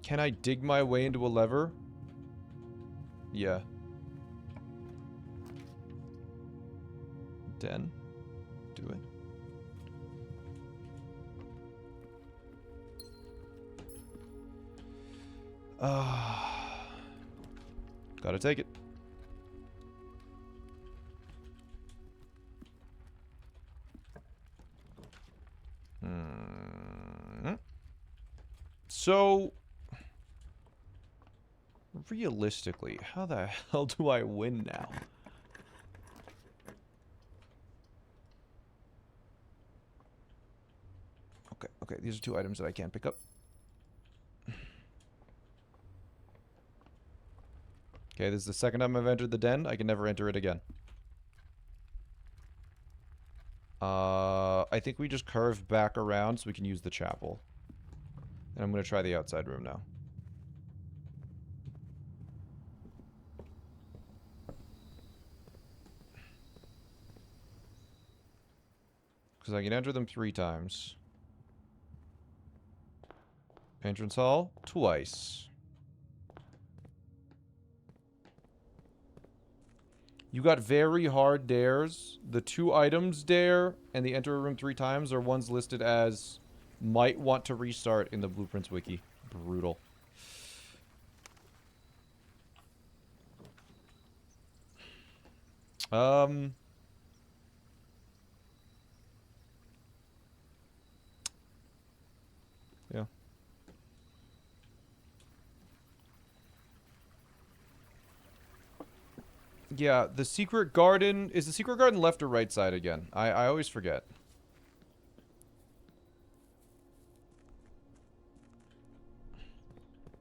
Can I dig my way into a lever? Yeah. Den. Do it. Gotta take it. So, realistically, how the hell do I win now? Okay, these are 2 items that I can't pick up. Okay, this is the second time I've entered the den. I can never enter it again. I think we just curve back around so we can use the chapel. And I'm going to try the outside room now. Because I can enter them 3 times. Entrance hall, twice. You got very hard dares. The 2 items dare and the enter a room 3 times are ones listed as might want to restart in the Blueprints wiki. Brutal. Yeah. Yeah, the secret garden... Is the secret garden left or right side again? I always forget.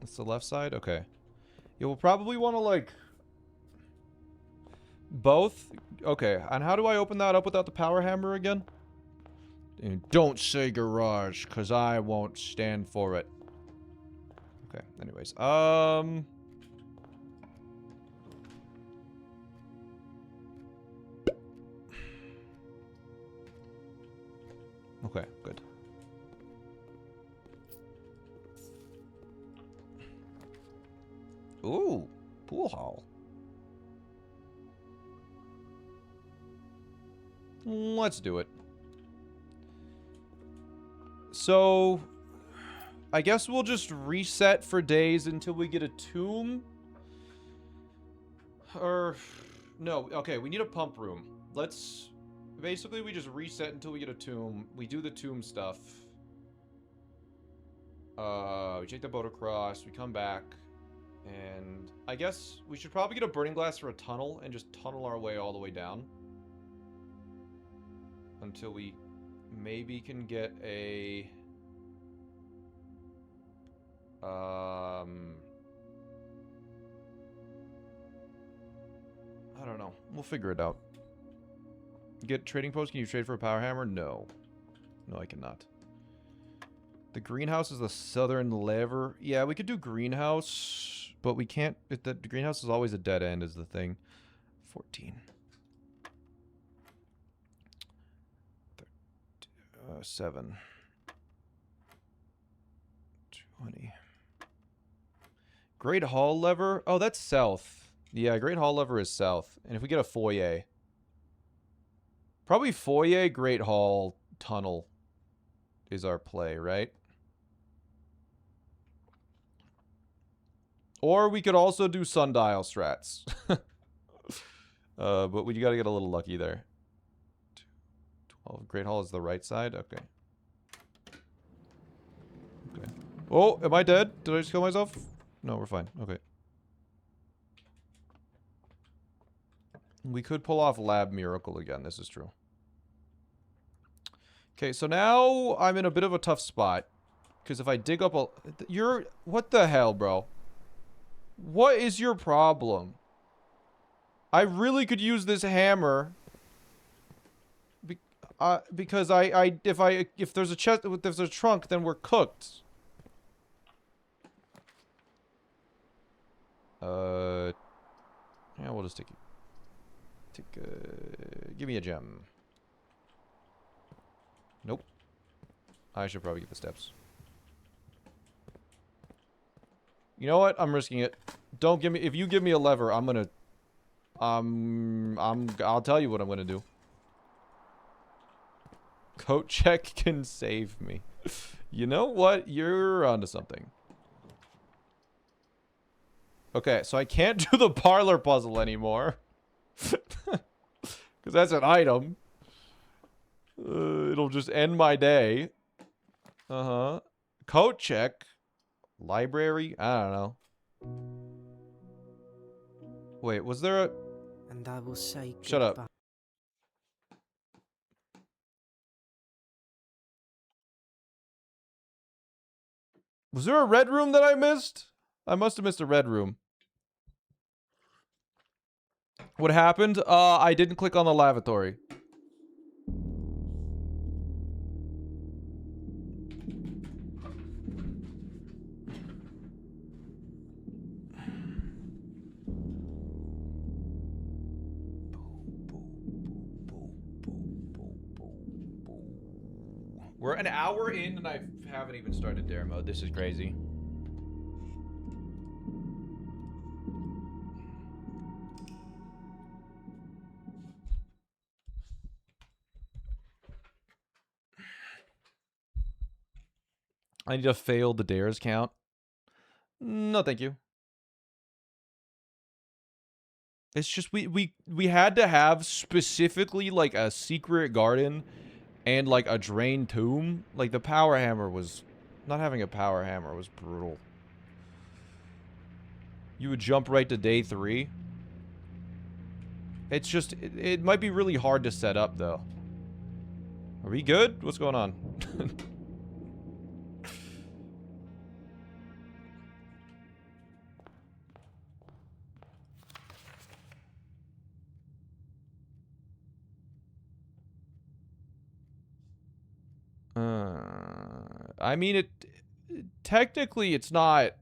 It's the left side? Okay. Yeah, we'll probably want to, like... Both? Okay, and how do I open that up without the power hammer again? And don't say garage, because I won't stand for it. Okay, anyways. Okay, good. Ooh, pool hall. Let's do it. So, I guess we'll just reset for days until we get a tomb. Or, no, okay, we need a pump room. let's... Basically, we just reset until we get a tomb. We do the tomb stuff. We take the boat across. We come back. And I guess we should probably get a burning glass for a tunnel and just tunnel our way all the way down. Until we maybe can get a... I don't know. We'll figure it out. Get trading post. Can you trade for a power hammer? No. No, I cannot. The greenhouse is the southern lever. Yeah, we could do greenhouse, but we can't. The greenhouse is always a dead end is the thing. 14. 7. 20. Great Hall lever? Oh, that's south. Yeah, Great Hall lever is south. And if we get a foyer. Probably foyer, Great Hall, tunnel is our play, right? Or we could also do sundial strats. But we gotta get a little lucky there. 12. Great Hall is the right side? Okay. Okay. Oh, am I dead? Did I just kill myself? No, we're fine. Okay. We could pull off Lab Miracle again. This is true. Okay, so now I'm in a bit of a tough spot. Because if I dig up a... What the hell, bro? What is your problem? I really could use this hammer. Because if there's a chest, if there's a trunk, then we're cooked. Yeah, we'll just take give me a gem. Nope. I should probably get the steps. You know what? I'm risking it. Don't give me... If you give me a lever, I'm gonna... I'll tell you what I'm gonna do. Coat check can save me. You know what? You're onto something. Okay, so I can't do the parlor puzzle anymore. Because that's an item. It'll just end my day. Uh-huh. Coat check. Library? I don't know. Wait, was there a... And I will say Shut up. goodbye. Was there a red room that I missed? I must have missed a red room. What happened? I didn't click on the lavatory. We're an hour in and I haven't even started dare mode. This is crazy. I need to fail the dares count. No, thank you. It's just we had to have specifically like a secret garden and like a drained tomb. Like the power hammer was... Not having a power hammer was brutal. You would jump right to day 3. It's just... It might be really hard to set up though. Are we good? What's going on? I mean, technically, it's not...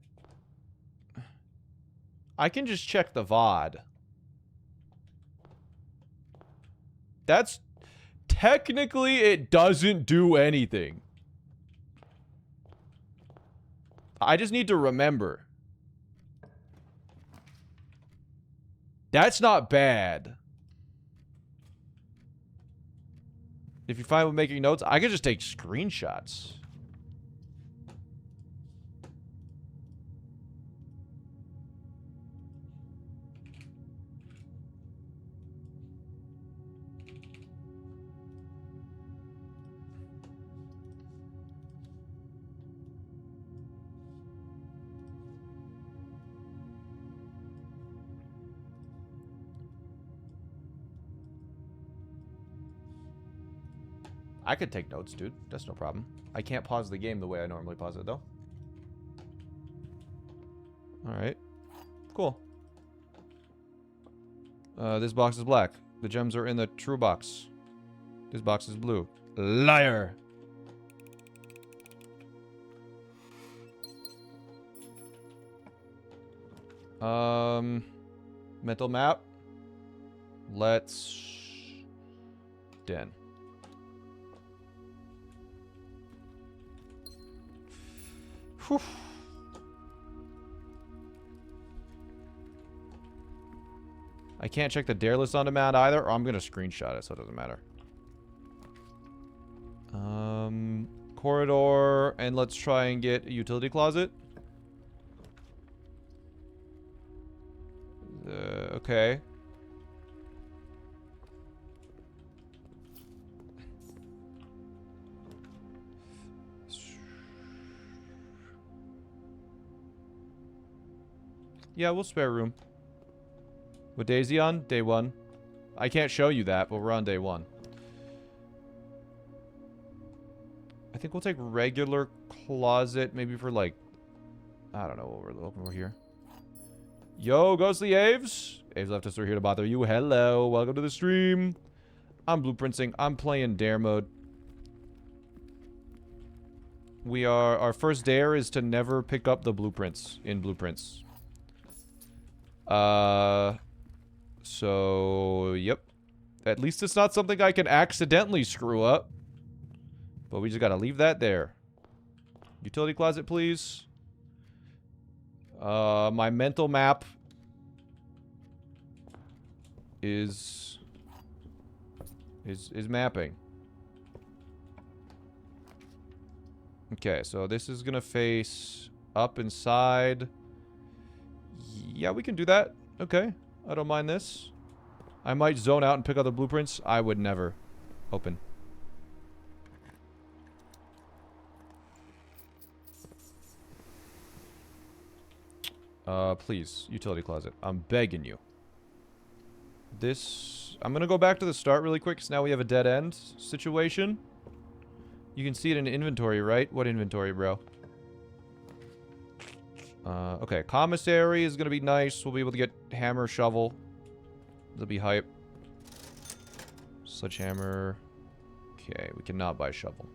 I can just check the VOD. That's... Technically, it doesn't do anything. I just need to remember. That's not bad. If you're fine with making notes, I could just take screenshots. I could take notes, dude. That's no problem. I can't pause the game the way I normally pause it, though. Alright. Cool. This box is black. The gems are in the true box. This box is blue. Liar! Mental map. Let's... Den. Whew. I can't check the dare list on demand either, or I'm gonna screenshot it so it doesn't matter. Corridor, and let's try and get a utility closet. Okay. Yeah, we'll spare room. What day is he on? Day 1. I can't show you that, but we're on day 1. I think we'll take regular closet, maybe for like... I don't know what we're looking for here. Yo, Ghostly Aves! Aves left us, we're here to bother you. Hello, welcome to the stream. I'm blueprinting. I'm playing dare mode. Our first dare is to never pick up the blueprints in blueprints. So, yep. At least it's not something I can accidentally screw up. But we just gotta leave that there. Utility closet, please. My mental map is mapping. Okay, so this is gonna face up inside. Yeah, we can do that. Okay, I don't mind this. I might zone out and pick up the blueprints. I would never. Open. Please, utility closet. I'm begging you. This... I'm gonna go back to the start really quick, because now we have a dead end situation. You can see it in inventory, right? What inventory, bro? Okay, commissary is gonna be nice. We'll be able to get hammer, shovel. That'll be hype. Sledgehammer. Okay, we cannot buy shovel.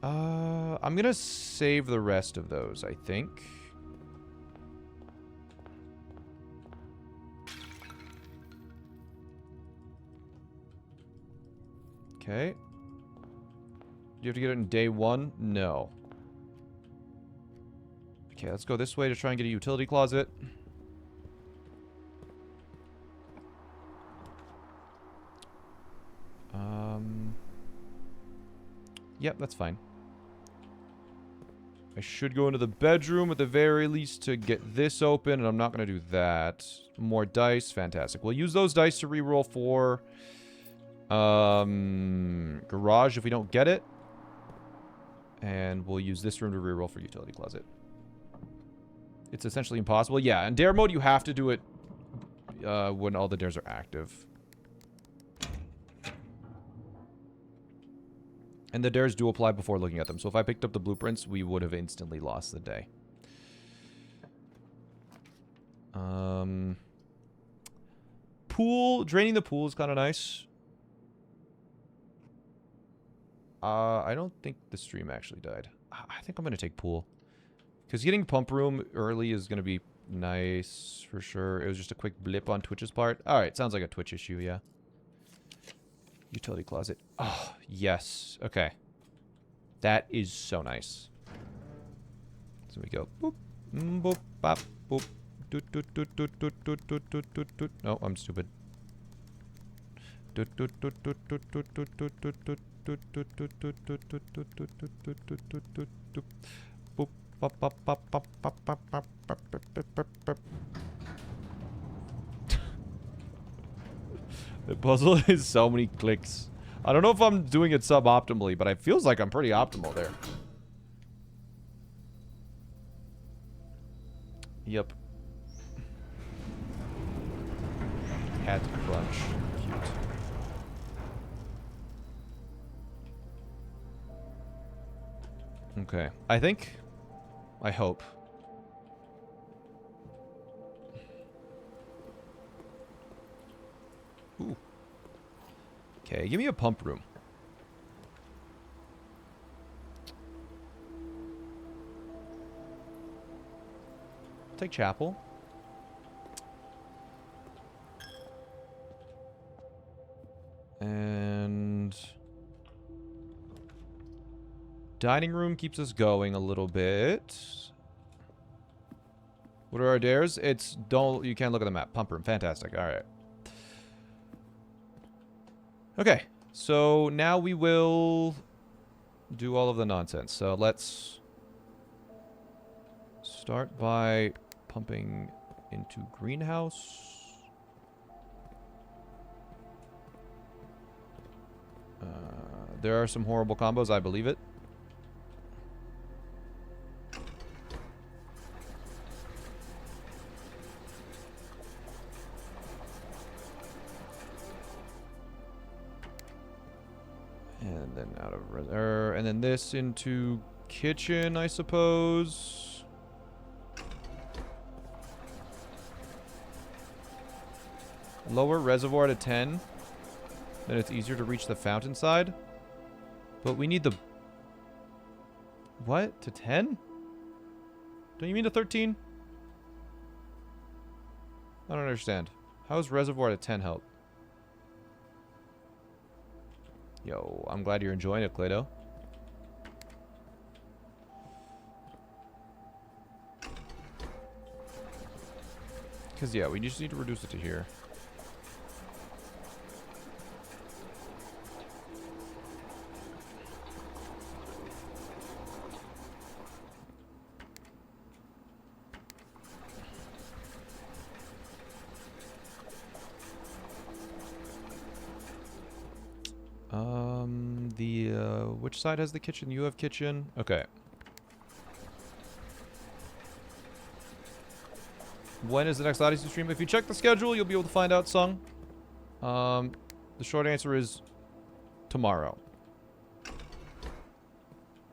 I'm gonna save the rest of those, I think. Okay. Do you have to get it in day 1? No. Okay, let's go this way to try and get a utility closet. Yep, that's fine. I should go into the bedroom at the very least to get this open, and I'm not going to do that. More dice. Fantastic. We'll use those dice to reroll for... garage if we don't get it. And we'll use this room to reroll for utility closet. It's essentially impossible. Yeah, in dare mode, you have to do it when all the dares are active. And the dares do apply before looking at them. So if I picked up the blueprints, we would have instantly lost the day. Pool. Draining the pool is kind of nice. I don't think the stream actually died. I think I'm going to take pool. Because getting pump room early is going to be nice for sure. It was just a quick blip on Twitch's part. Alright, sounds like a Twitch issue, yeah. Utility closet. Oh, yes. Okay. That is so nice. So we go. Boop. Boop. Bop. Boop. Doot, doot, doot, doot, doot, doot, doot, doot, doot, doot. No, I'm stupid. Doot, doot, doot, doot, doot, doot, doot, doot, doot, doot. Doot, doot, doot, doot, doot, doot, doot, doot, doot, doot, doot, doot, doot, doot. Boop. Bop, bop, bop, bop, bop, bop, bop, bop, bop, bop, bop. The puzzle is so many clicks. I don't know if I'm doing it suboptimally, but it feels like I'm pretty optimal there. Yep. Cat crunch. Cute. Okay. I hope. Ooh. Okay, give me a pump room. Take chapel. And dining room keeps us going a little bit. What are our dares? You can't look at the map. Pump room. Fantastic. All right. Okay. So now we will do all of the nonsense. So let's start by pumping into greenhouse. There are some horrible combos, I believe it. And then out of and then this into kitchen, I suppose. Lower reservoir to 10. Then it's easier to reach the fountain side. But we need the... What? To 10? Don't you mean to 13? I don't understand. How does reservoir to 10 help? Yo, I'm glad you're enjoying it, Clado. Because, yeah, we just need to reduce it to here. Which side has the kitchen? You have kitchen? Okay. When is the next Odyssey stream? If you check the schedule, you'll be able to find out, Sung. The short answer is tomorrow.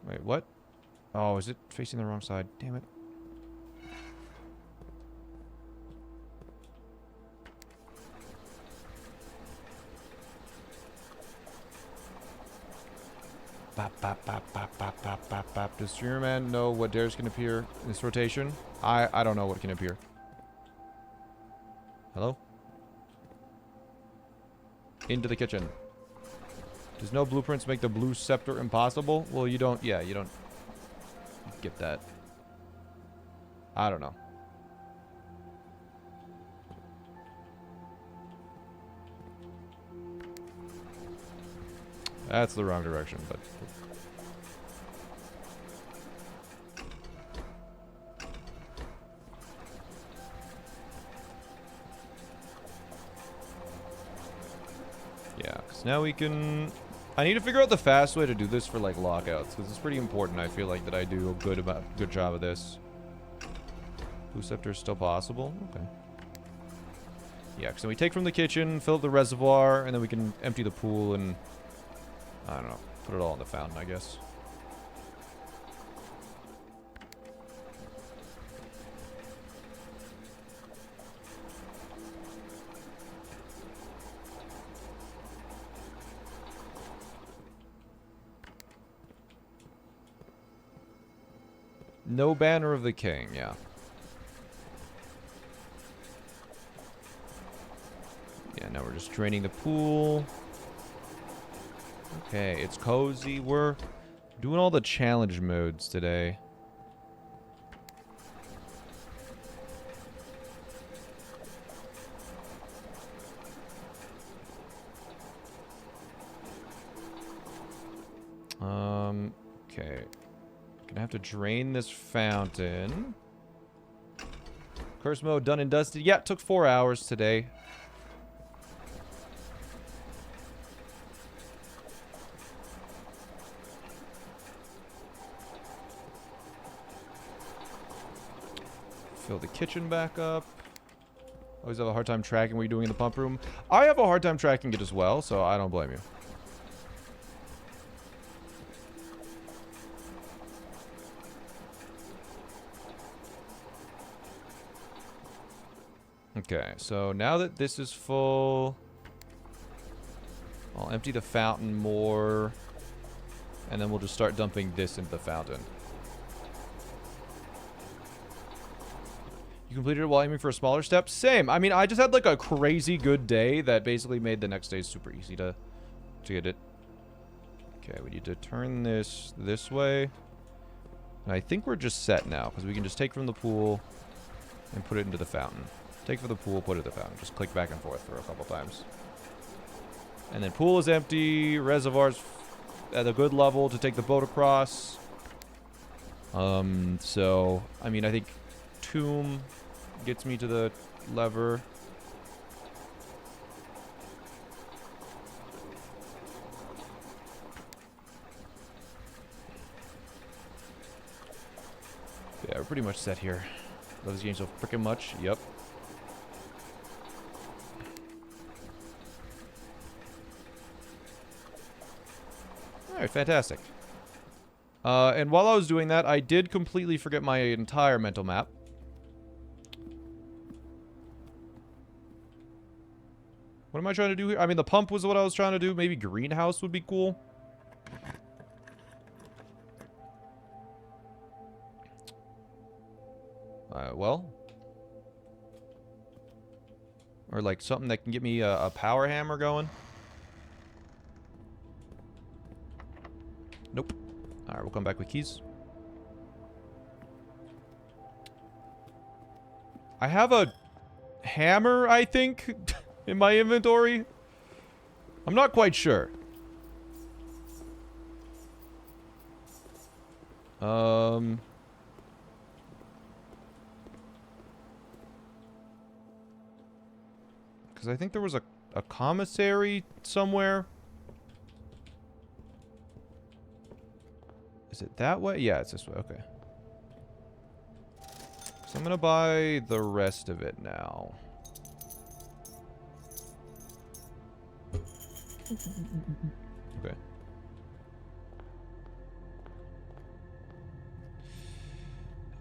Wait, what? Oh, is it facing the wrong side? Damn it. Bop, bop, bop, bop, bop, bop, bop, bop. Does Streamerman know what dares can appear in this rotation? I don't know what can appear. Hello? Into the kitchen. Does no blueprints make the blue scepter impossible? Well, you don't... Yeah, you don't get that. I don't know. That's the wrong direction, but... Yeah, because now we can... I need to figure out the fast way to do this for, like, lockouts, because it's pretty important, I feel like, that I do a good job of this. Blue scepter is still possible? Okay. Yeah, because then we take from the kitchen, fill up the reservoir, and then we can empty the pool and... I don't know. Put it all in the fountain, I guess. No banner of the king, yeah. Yeah, now we're just draining the pool. Okay, it's cozy. We're doing all the challenge modes today. Okay. Gonna have to drain this fountain. Curse mode done and dusted. Yeah, it took 4 hours today. Fill the kitchen back up. Always have a hard time tracking what you're doing in the pump room. I have a hard time tracking it as well, so I don't blame you. Okay, so now that this is full, I'll empty the fountain more, and then we'll just start dumping this into the fountain. You completed it while aiming for a smaller step? Same. I mean, I just had like a crazy good day that basically made the next day super easy to get it. Okay, we need to turn this way. And I think we're just set now, because we can just take from the pool and put it into the fountain. Take from the pool, put it in the fountain. Just click back and forth for a couple times. And then pool is empty. Reservoir's at a good level to take the boat across. So, I mean, I think tomb gets me to the lever. Yeah, we're pretty much set here. Love this game so freaking much. Yep. Alright, fantastic. And while I was doing that, I did completely forget my entire mental map. What am I trying to do here? I mean, the pump was what I was trying to do. Maybe greenhouse would be cool. Well. Or like something that can get me a power hammer going. Nope. Alright, we'll come back with keys. I have a hammer, I think, in my inventory. I'm not quite sure. Because I think there was a commissary somewhere. Is it that way? Yeah, it's this way. Okay. So I'm going to buy the rest of it now. Okay.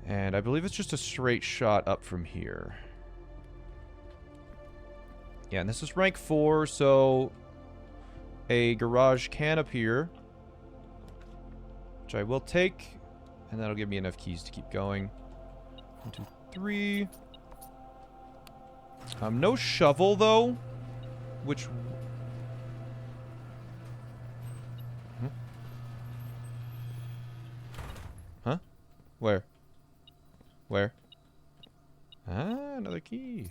And I believe it's just a straight shot up from here. Yeah, and this is rank 4, so a garage can appear, which I will take, and that'll give me enough keys to keep going. 1, 2, 3. No shovel, though, which... Huh? Where? Where? Ah, another key.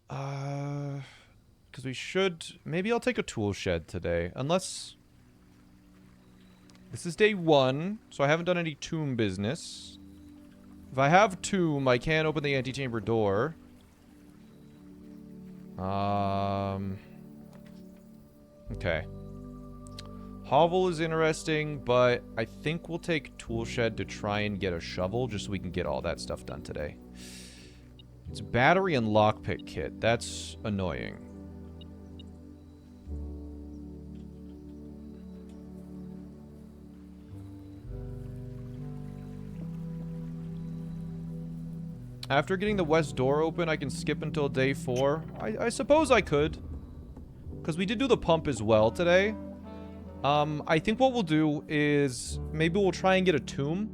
Because we should... Maybe I'll take a tool shed today. Unless... This is day 1, so I haven't done any tomb business. If I have tomb, I can open the antechamber door. Okay. Hovel is interesting, but I think we'll take tool shed to try and get a shovel just so we can get all that stuff done today. It's battery and lockpick kit. That's annoying. After getting the west door open, I can skip until day 4. I suppose I could. Because we did do the pump as well today. I think what we'll do is maybe we'll try and get a tomb.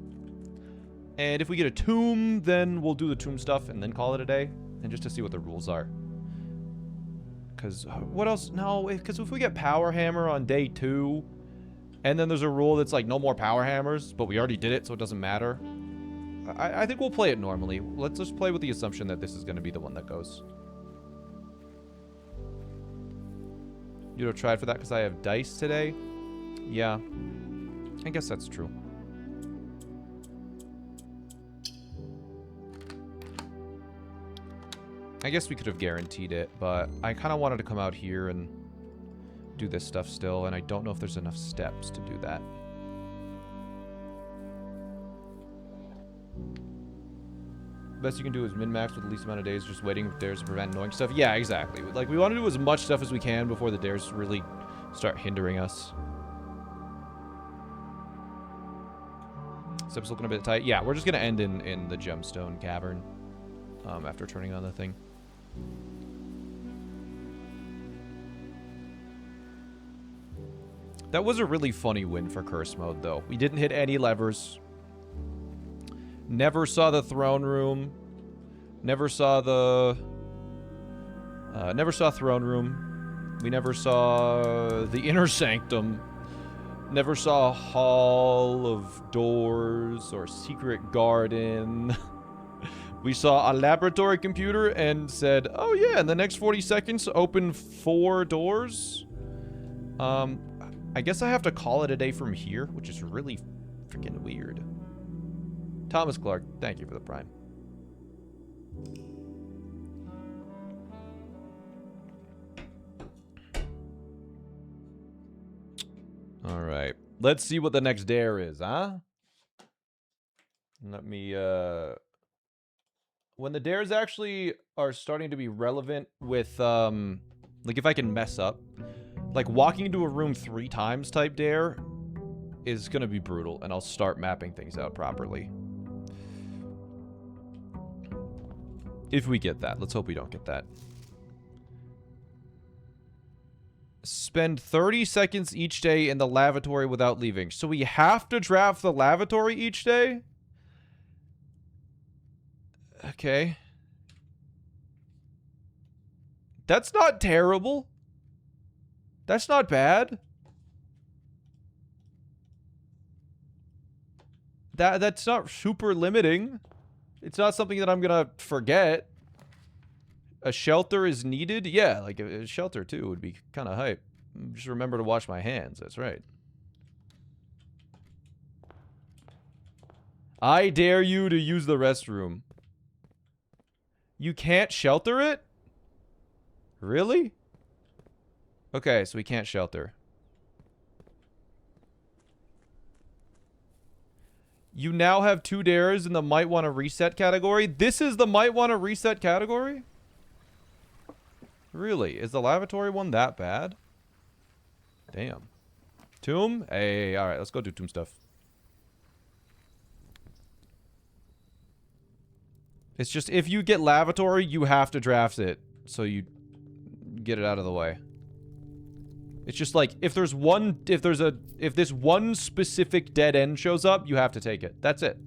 And if we get a tomb, then we'll do the tomb stuff and then call it a day. And just to see what the rules are. Because what else? No, because if we get power hammer on day 2, and then there's a rule that's like no more power hammers, but we already did it, so it doesn't matter. I think we'll play it normally. Let's just play with the assumption that this is going to be the one that goes. You don't try for that because I have dice today? Yeah. I guess that's true. I guess we could have guaranteed it, but I kind of wanted to come out here and do this stuff still, and I don't know if there's enough steps to do that. Best you can do is min-max with the least amount of days, just waiting for dares to prevent annoying stuff. Yeah, exactly. Like, we want to do as much stuff as we can before the dares really start hindering us. This episode's looking a bit tight. Yeah, we're just going to end in the gemstone cavern. after turning on the thing. That was a really funny win for curse mode, though. We didn't hit any levers. Never saw the throne room. Never saw the... never saw throne room. We never saw the inner sanctum. Never saw a hall of doors or secret garden. We saw a laboratory computer and said, oh yeah, in the next 40 seconds, open 4 doors. I guess I have to call it a day from here, which is really freaking weird. Thomas Clark, thank you for the prime. All right. Let's see what the next dare is, huh? Let me, when the dares actually are starting to be relevant with, like if I can mess up, like walking into a room 3 times type dare is gonna be brutal, and I'll start mapping things out properly. If we get that. Let's hope we don't get that. Spend 30 seconds each day in the lavatory without leaving. So we have to draft the lavatory each day? Okay. That's not terrible. That's not bad. That's not super limiting. It's not something that I'm gonna forget. A shelter is needed? Yeah, like a shelter too would be kind of hype. Just remember to wash my hands, that's right. I dare you to use the restroom. You can't shelter it? Really? Okay, so we can't shelter. You now have 2 dares in the might want to reset category. This is the might want to reset category? Really? Is the lavatory one that bad? Damn. Tomb? Hey, alright, let's go do tomb stuff. It's just, if you get lavatory, you have to draft it. So you get it out of the way. It's just like, if this one specific dead end shows up, you have to take it. That's it.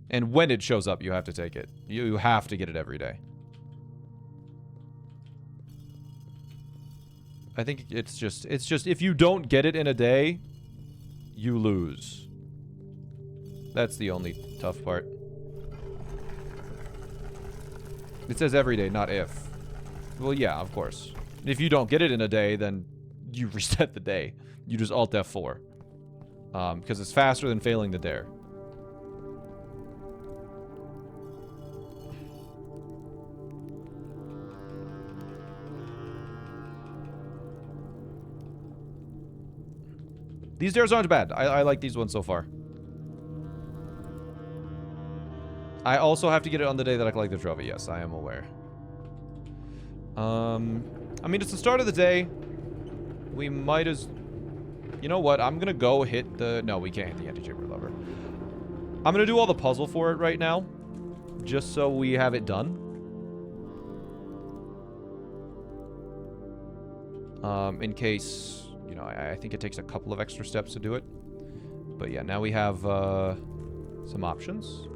And when it shows up, you have to take it. You have to get it every day. I think it's just, if you don't get it in a day, you lose. That's the only tough part. It says every day, not if. Well, yeah, of course. If you don't get it in a day, then you reset the day. You just Alt F4. Because it's faster than failing the dare. These dares aren't bad. I like these ones so far. I also have to get it on the day that I collect the trophy. Yes, I am aware. I mean, it's the start of the day. We might as... You know what? I'm gonna go hit the... No, we can't hit the antechamber lever. I'm gonna do all the puzzle for it right now. Just so we have it done. In case... You know, I think it takes a couple of extra steps to do it. But yeah, now we have, some options.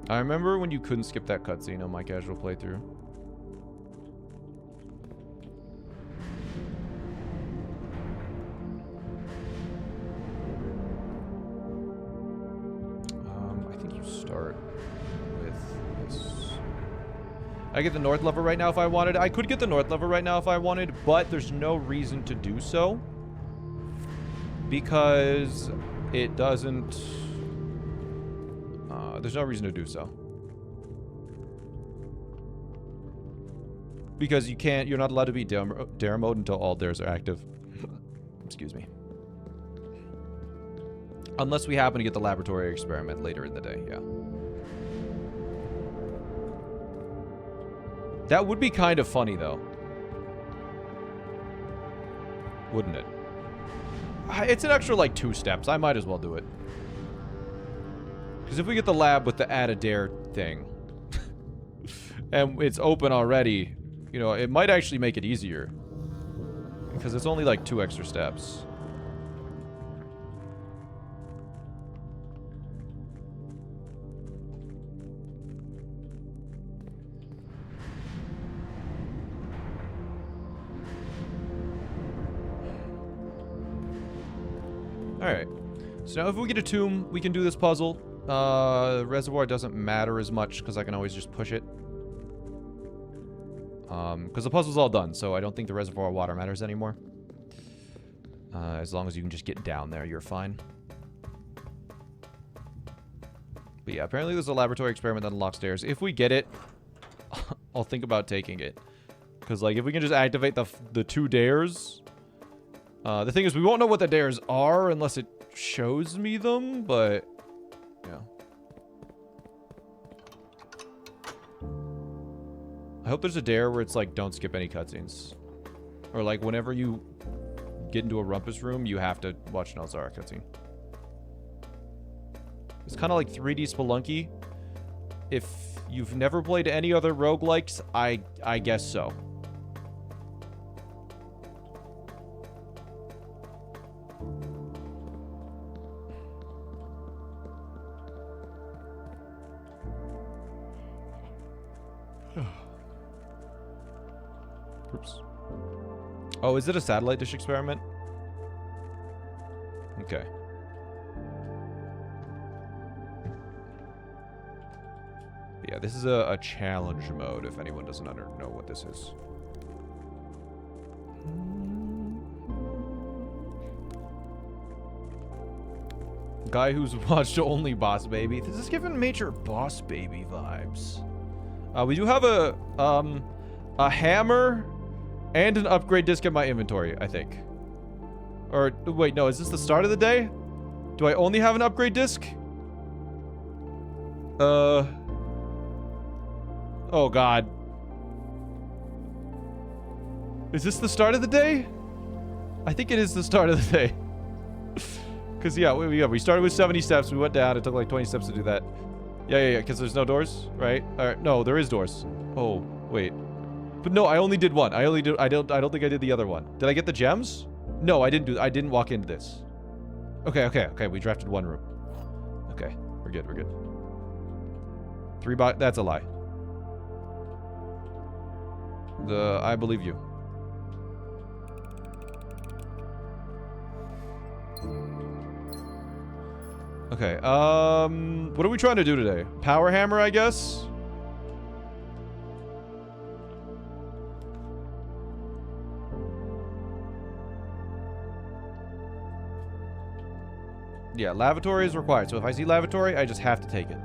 I remember when you couldn't skip that cutscene on my casual playthrough. I think you start with this. I get the north lever right now if I wanted. I could get the north lever right now if I wanted, but there's no reason to do so. Because it doesn't... there's no reason to do so. Because you're not allowed to be dare mode until all dares are active. Excuse me. Unless we happen to get the laboratory experiment later in the day, yeah. That would be kind of funny, though. Wouldn't it? It's an extra, like, 2 steps. I might as well do it. Because if we get the lab with the add a dare thing, and it's open already, you know, it might actually make it easier. Because it's only, like, 2 extra steps. Alright. So now if we get a tomb, we can do this puzzle. Reservoir doesn't matter as much because I can always just push it. Because the puzzle's all done, so I don't think the reservoir water matters anymore. As long as you can just get down there, you're fine. But yeah, apparently there's a laboratory experiment that unlocks stairs. If we get it, I'll think about taking it. Because, like, if we can just activate the 2 dares... the thing is, we won't know what the dares are unless it shows me them, but... yeah. I hope there's a dare where it's like, don't skip any cutscenes. Or like, whenever you get into a rumpus room, you have to watch an Elzara cutscene. It's kind of like 3D Spelunky. If you've never played any other roguelikes, I guess so. Oops. Oh, is it a satellite dish experiment? Okay. But yeah, this is a challenge mode, if anyone doesn't know what this is. Guy who's watched only Boss Baby. This is giving major Boss Baby vibes. We do have a hammer and an upgrade disc in my inventory, I think. Or, wait, no, is this the start of the day? Do I only have an upgrade disc? Oh, God. Is this the start of the day? I think it is the start of the day. Because, yeah, we started with 70 steps. We went down. It took like 20 steps to do that. Yeah, because there's no doors, right? No, there is doors. Oh, wait. But no, I only did one. I don't think I did the other one. Did I get the gems? No, I didn't walk into this. Okay. We drafted 1 room. Okay, we're good. 3 that's a lie. I believe you. Okay, what are we trying to do today? Power hammer, I guess? Yeah, lavatory is required. So if I see lavatory, I just have to take it.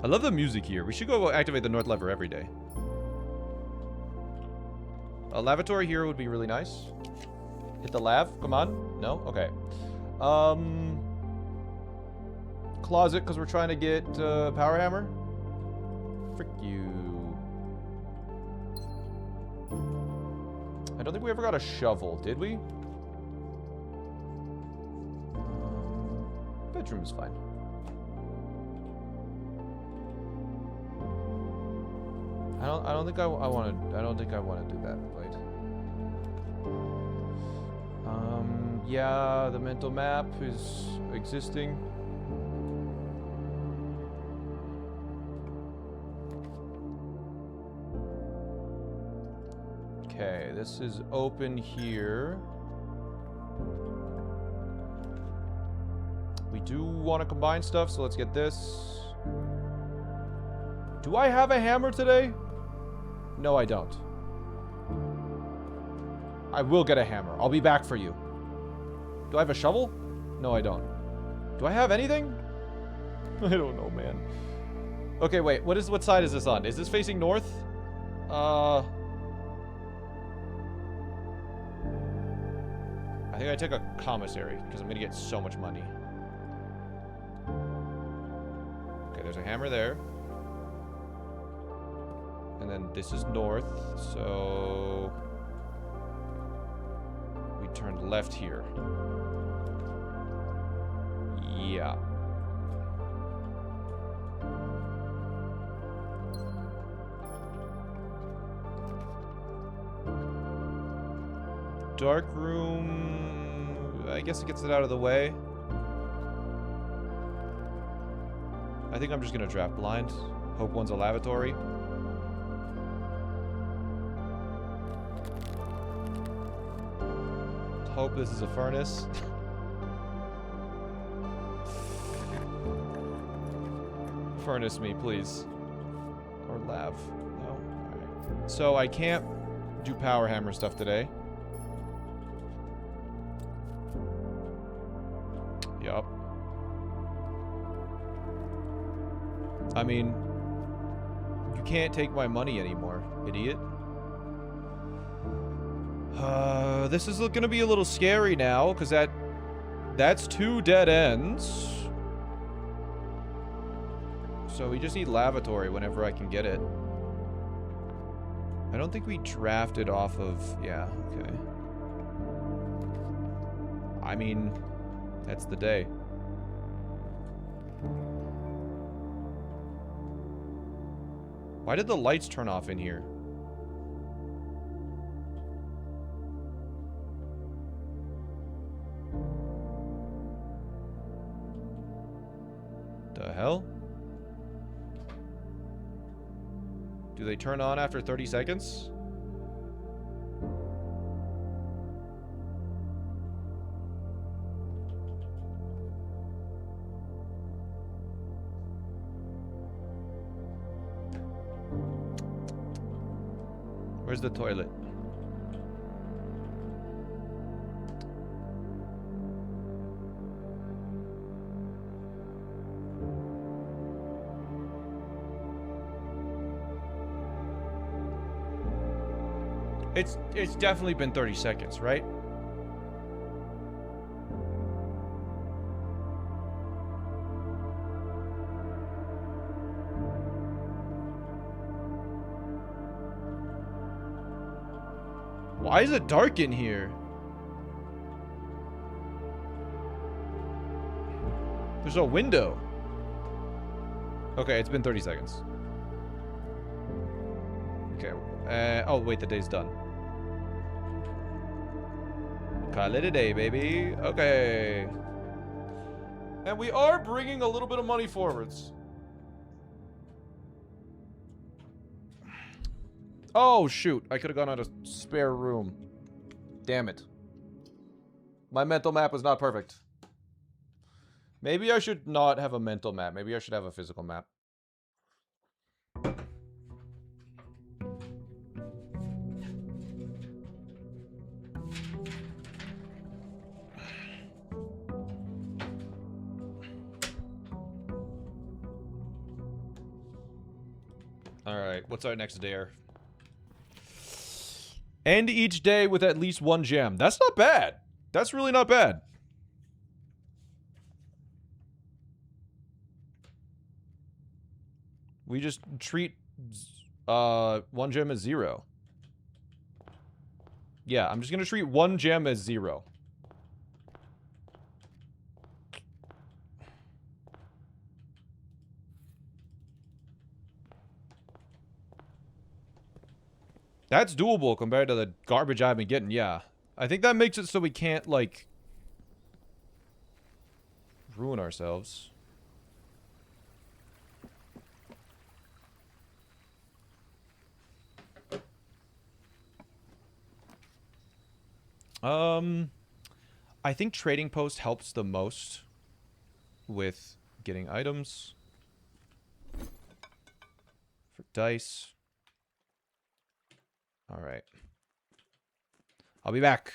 I love the music here. We should go activate the north lever every day. A lavatory here would be really nice. Hit the lav. Come on. No? Okay. Closet, because we're trying to get power hammer. Frick you. I don't think we ever got a shovel, did we? Bedroom is fine. I don't think I want to do that. Wait. Yeah, the mental map is existing. Okay, this is open here. We do want to combine stuff, so let's get this. Do I have a hammer today? No, I don't. I will get a hammer. I'll be back for you. Do I have a shovel? No, I don't. Do I have anything? I don't know, man. Okay, wait. What side is this on? Is this facing north? I think I took a commissary because I'm gonna get so much money. Okay, there's a hammer there. And then this is north, so... we turned left here. Yeah. Dark room... I guess it gets it out of the way. I think I'm just gonna draft blind. Hope one's a lavatory. Hope this is a furnace. Furnace me, please. Or lav. No? Alright. So I can't do power hammer stuff today. Yup. I mean, you can't take my money anymore, idiot. This is gonna be a little scary now, because that's 2 dead ends. So we just need lavatory whenever I can get it. I don't think we drafted off of... yeah, okay. I mean, that's the day. Why did the lights turn off in here? The hell? Do they turn on after 30 seconds? Where's the toilet? It's definitely been 30 seconds, right? Why is it dark in here? There's a window. Okay, it's been 30 seconds. Okay. Oh, wait, the day's done. Call it a day, baby. Okay. And we are bringing a little bit of money forwards. Oh, shoot. I could have gone out a spare room. Damn it. My mental map was not perfect. Maybe I should not have a mental map. Maybe I should have a physical map. Alright, what's our next dare? End each day with at least 1 gem. That's not bad. That's really not bad. We just treat 1 gem as 0. Yeah, I'm just gonna treat 1 gem as 0. That's doable compared to the garbage I've been getting, yeah. I think that makes it so we can't, like, ruin ourselves. I think trading post helps the most with getting items. For dice. Alright. I'll be back.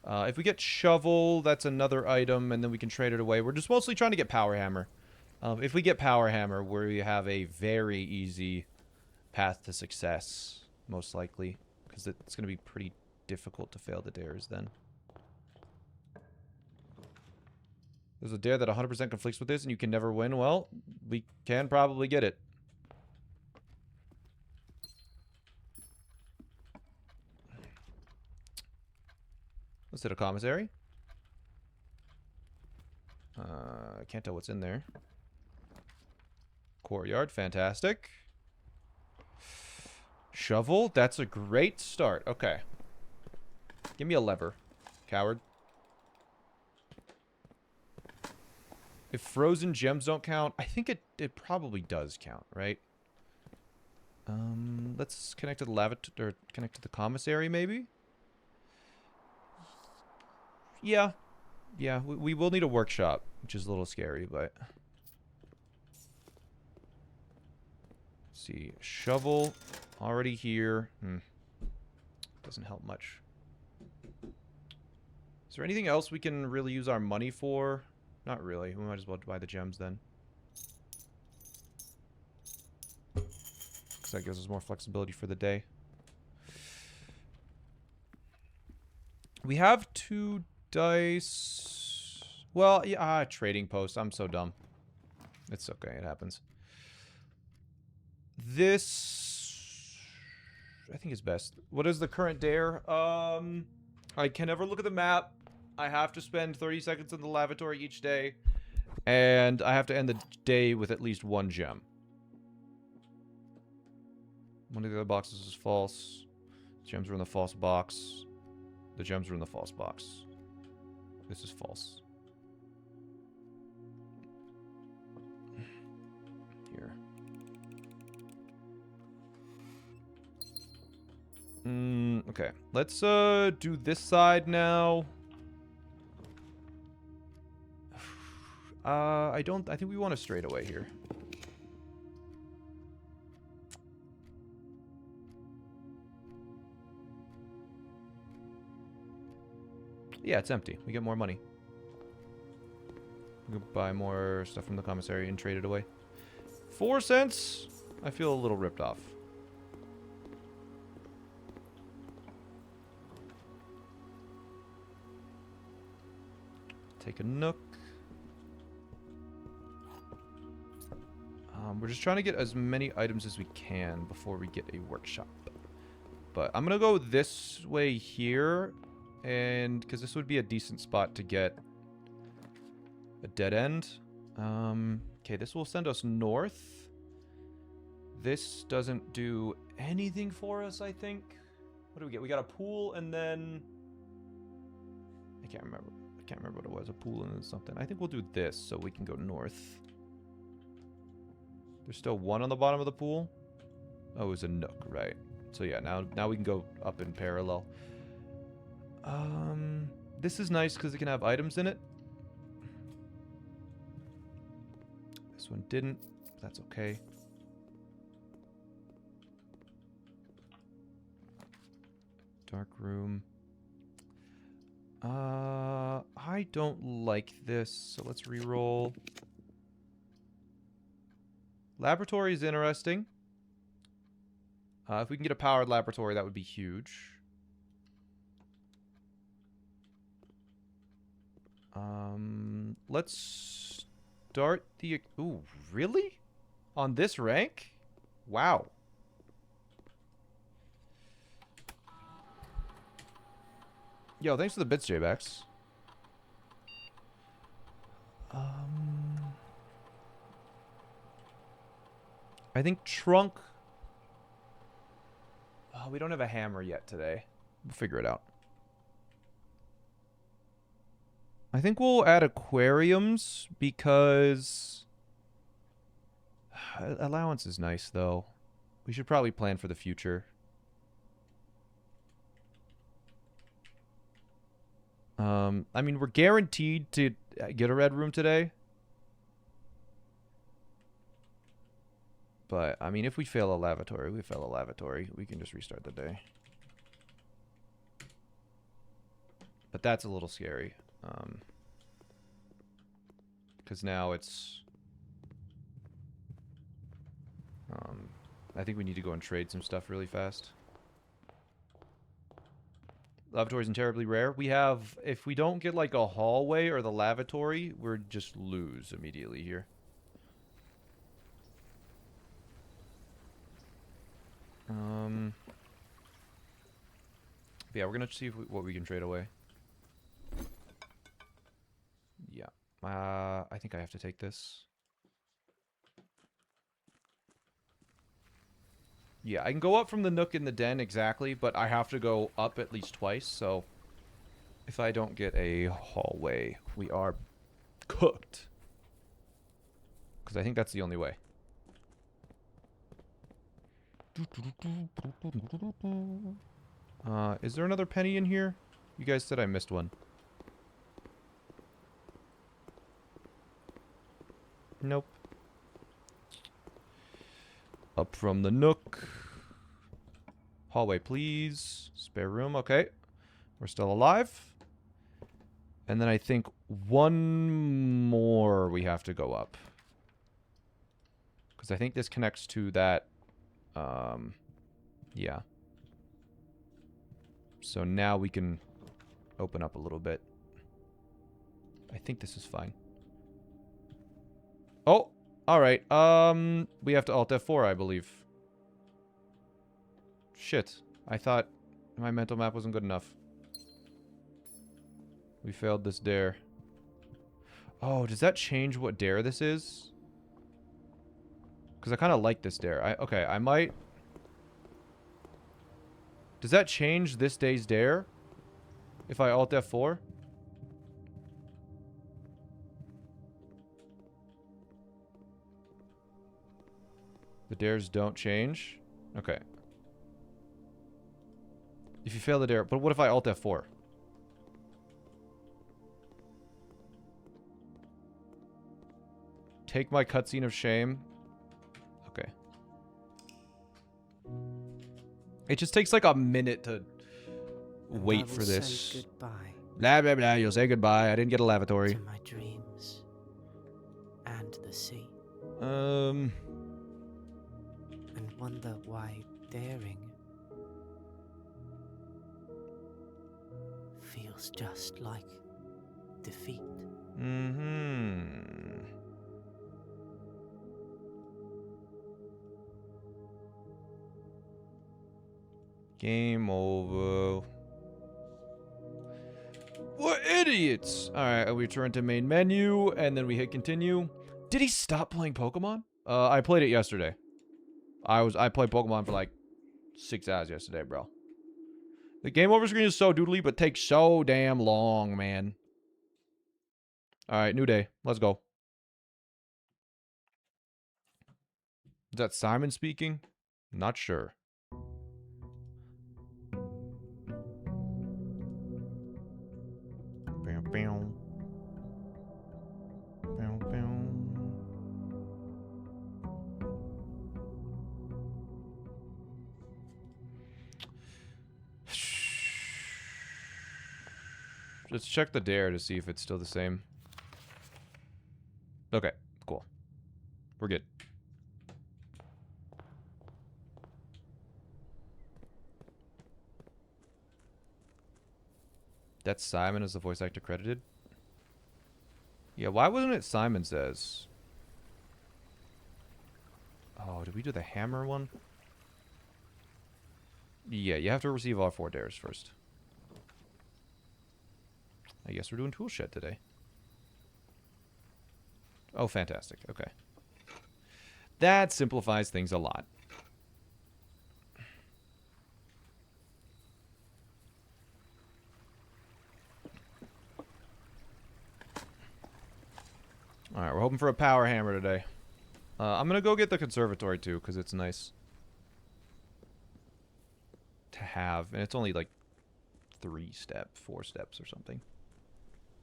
If we get shovel, that's another item, and then we can trade it away. We're just mostly trying to get power hammer. If we get power hammer, we have a very easy path to success, most likely. Because it's going to be pretty difficult to fail the dares then. There's a dare that 100% conflicts with this, and you can never win. Well, we can probably get it. Let's hit a commissary. I can't tell what's in there. Courtyard, fantastic. Shovel, that's a great start. Okay. Give me a lever, coward. If frozen gems don't count, I think it probably does count, right? Let's connect to the or connect to the commissary, maybe? Yeah. Yeah, we will need a workshop, which is a little scary, but... Let's see. Shovel, already here. Doesn't help much. Is there anything else we can really use our money for? Not really. We might as well buy the gems then. Because that gives us more flexibility for the day. We have 2 dice. Well, yeah, trading post. I'm so dumb. It's okay. It happens. This, I think is best. What is the current dare? I can never look at the map. I have to spend 30 seconds in the lavatory each day. And I have to end the day with at least 1 gem. One of the other boxes is false. Gems are in the false box. The gems are in the false box. This is false. Here. Okay. Let's do this side now. I think we want a straightaway here. Yeah, it's empty. We get more money. We can buy more stuff from the commissary and trade it away. 4 cents? I feel a little ripped off. Take a nook. We're just trying to get as many items as we can before we get a workshop. But I'm going to go this way here. And because this would be a decent spot to get a dead end. Okay, this will send us north. This doesn't do anything for us, I think. What do we get? We got a pool and then... I can't remember. I can't remember what it was. A pool and then something. I think we'll do this so we can go north. There's still 1 on the bottom of the pool. Oh, it was a nook, right. So yeah, now we can go up in parallel. This is nice because it can have items in it. This one didn't. That's okay. Dark room. I don't like this, so let's re-roll. Laboratory is interesting. If we can get a powered laboratory, that would be huge. Let's start the... Ooh, really? On this rank? Wow. Yo, thanks for the bits, J-Bax. I think trunk... Oh, we don't have a hammer yet today. We'll figure it out. I think we'll add aquariums because... Allowance is nice, though. We should probably plan for the future. I mean, we're guaranteed to get a red room today. But, I mean, if we fail a lavatory, we fail a lavatory. We can just restart the day. But that's a little scary. Because now it's... I think we need to go and trade some stuff really fast. Lavatories are terribly rare. We have... If we don't get, like, a hallway or the lavatory, we're just lose immediately here. Yeah, we're gonna see if what we can trade away. I think I have to take this. Yeah, I can go up from the nook in the den exactly, but I have to go up at least twice, so if I don't get a hallway, we are cooked. Because I think that's the only way. Is there another penny in here? You guys said I missed one. Nope. Up from the nook. Hallway, please. Spare room. Okay. We're still alive. And then I think one more we have to go up. Because I think this connects to that. Yeah. So now we can open up a little bit. I think this is fine. Oh! Alright, we have to Alt F4, I believe. Shit. I thought my mental map wasn't good enough. We failed this dare. Oh, does that change what dare this is? Because I kind of like this dare. Okay, I might... Does that change this day's dare? If I Alt F4? The dares don't change? Okay. If you fail the dare... But what if I Alt F4? Take my cutscene of shame. Okay. It just takes like a minute to wait for this. Say goodbye Blah, blah, blah. You'll say goodbye. I didn't get a lavatory. to my dreams and the sea, Um... and wonder why daring feels just like defeat. Mm-hmm. Game over. What idiots! Alright, we return to main menu, and then we hit continue. Did he stop playing Pokemon? I played it yesterday. I played Pokemon for like 6 hours yesterday, bro. The game over screen is so doodly, but takes so damn long, man. Alright, new day. Let's go. Is that Simon speaking? Not sure. Bow, bow. Bow, bow. Let's check the dare to see if it's still the same. Okay, cool. We're good. That's Simon as the voice actor credited? Yeah, why wasn't it Simon Says? Oh, did we do the hammer one? Yeah, you have to receive all 4 dares first. I guess we're doing tool shed today. Oh, fantastic. Okay. That simplifies things a lot. Alright, we're hoping for a power hammer today. I'm gonna go get the conservatory too, because it's nice to have. And it's only like 4 steps or something.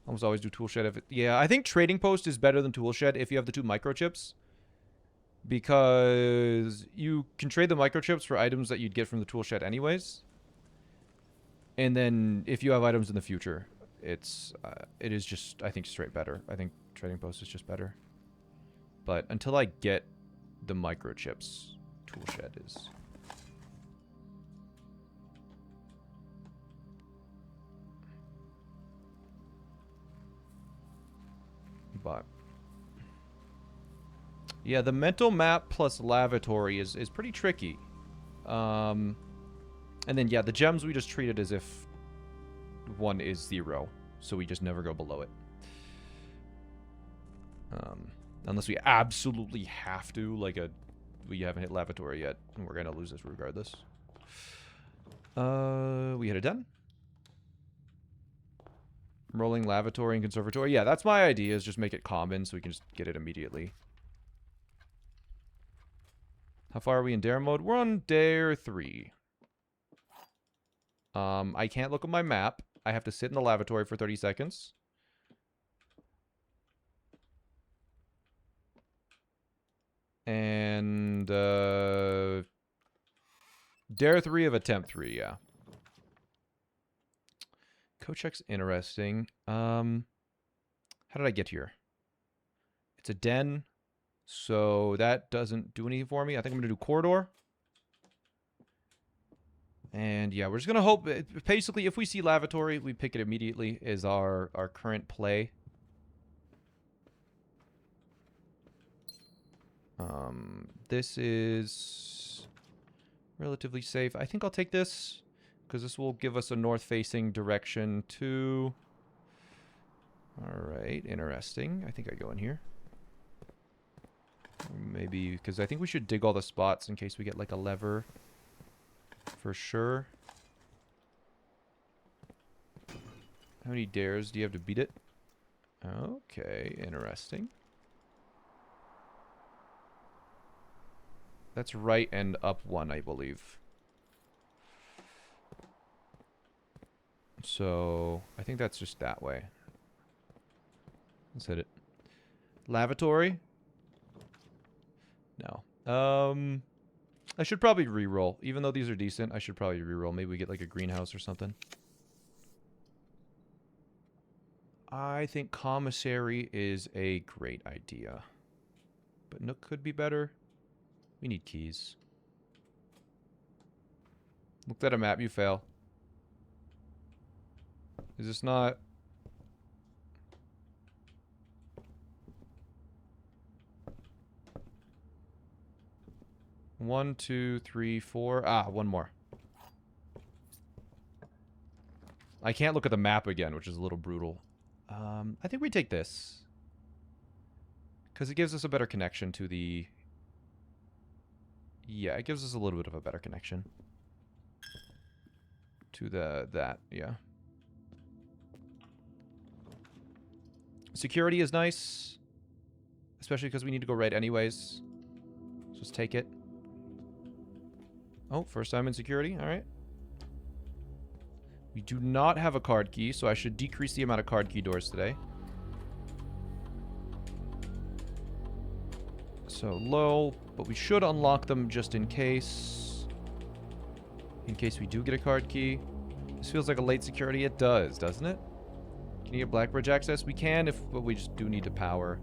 Almost always do tool shed if it... Yeah, I think trading post is better than tool shed if you have the 2 microchips. Because you can trade the microchips for items that you'd get from the tool shed anyways. And then if you have items in the future, it is just, I think, straight better. I think trading post is just better. But until I get the microchips, tool shed is... But... yeah, the mental map plus lavatory is pretty tricky. And then, yeah, the gems we just treated as if one is 0. So we just never go below it. Unless we absolutely have to, like we haven't hit lavatory yet, and we're gonna lose this regardless. We hit it done. Rolling lavatory and conservatory. Yeah, that's my idea, is just make it common so we can just get it immediately. How far are we in dare mode? We're on dare 3. I can't look at my map. I have to sit in the lavatory for 30 seconds. And, dare 3 of attempt 3, yeah. Kochek's interesting. How did I get here? It's a den, so that doesn't do anything for me. I think I'm going to do corridor. And yeah, we're just going to hope, basically, if we see lavatory, we pick it immediately, is our current play. This is relatively safe. I think I'll take this, because this will give us a north-facing direction too. Alright, interesting. I think I go in here. Maybe, because I think we should dig all the spots in case we get like a lever. For sure. How many dares do you have to beat it? Okay, interesting. That's right and up 1, I believe. So, I think that's just that way. Let's hit it. Lavatory? No. I should probably reroll. Even though these are decent, I should probably reroll. Maybe we get like a greenhouse or something. I think commissary is a great idea. But Nook could be better. We need keys. Looked at a map, you fail. Is this not... One, two, three, four. Ah, one more. I can't look at the map again, which is a little brutal. I think we take this. Because it gives us a better connection to the... Yeah, it gives us a little bit of a better connection. To that, yeah. Security is nice. Especially because we need to go right anyways. So let's take it. Oh, first time in security. Alright. We do not have a card key, so I should decrease the amount of card key doors today. So low, but we should unlock them just in case. In case we do get a card key. This feels like a late security. It does, doesn't it? Can you get Blackbridge access? We can, but we just do need to power.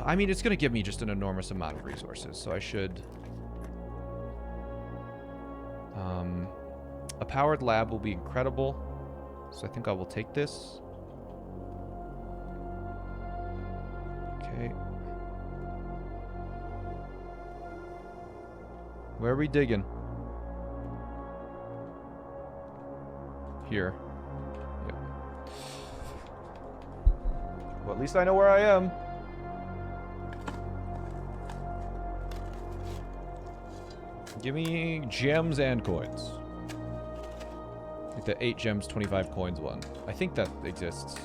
I mean, it's going to give me just an enormous amount of resources, so I should... A powered lab will be incredible, so I think I will take this. Okay. Where are we digging? Here. Yep. Well, at least I know where I am. Give me gems and coins. Like the 8 gems, 25 coins one. I think that exists.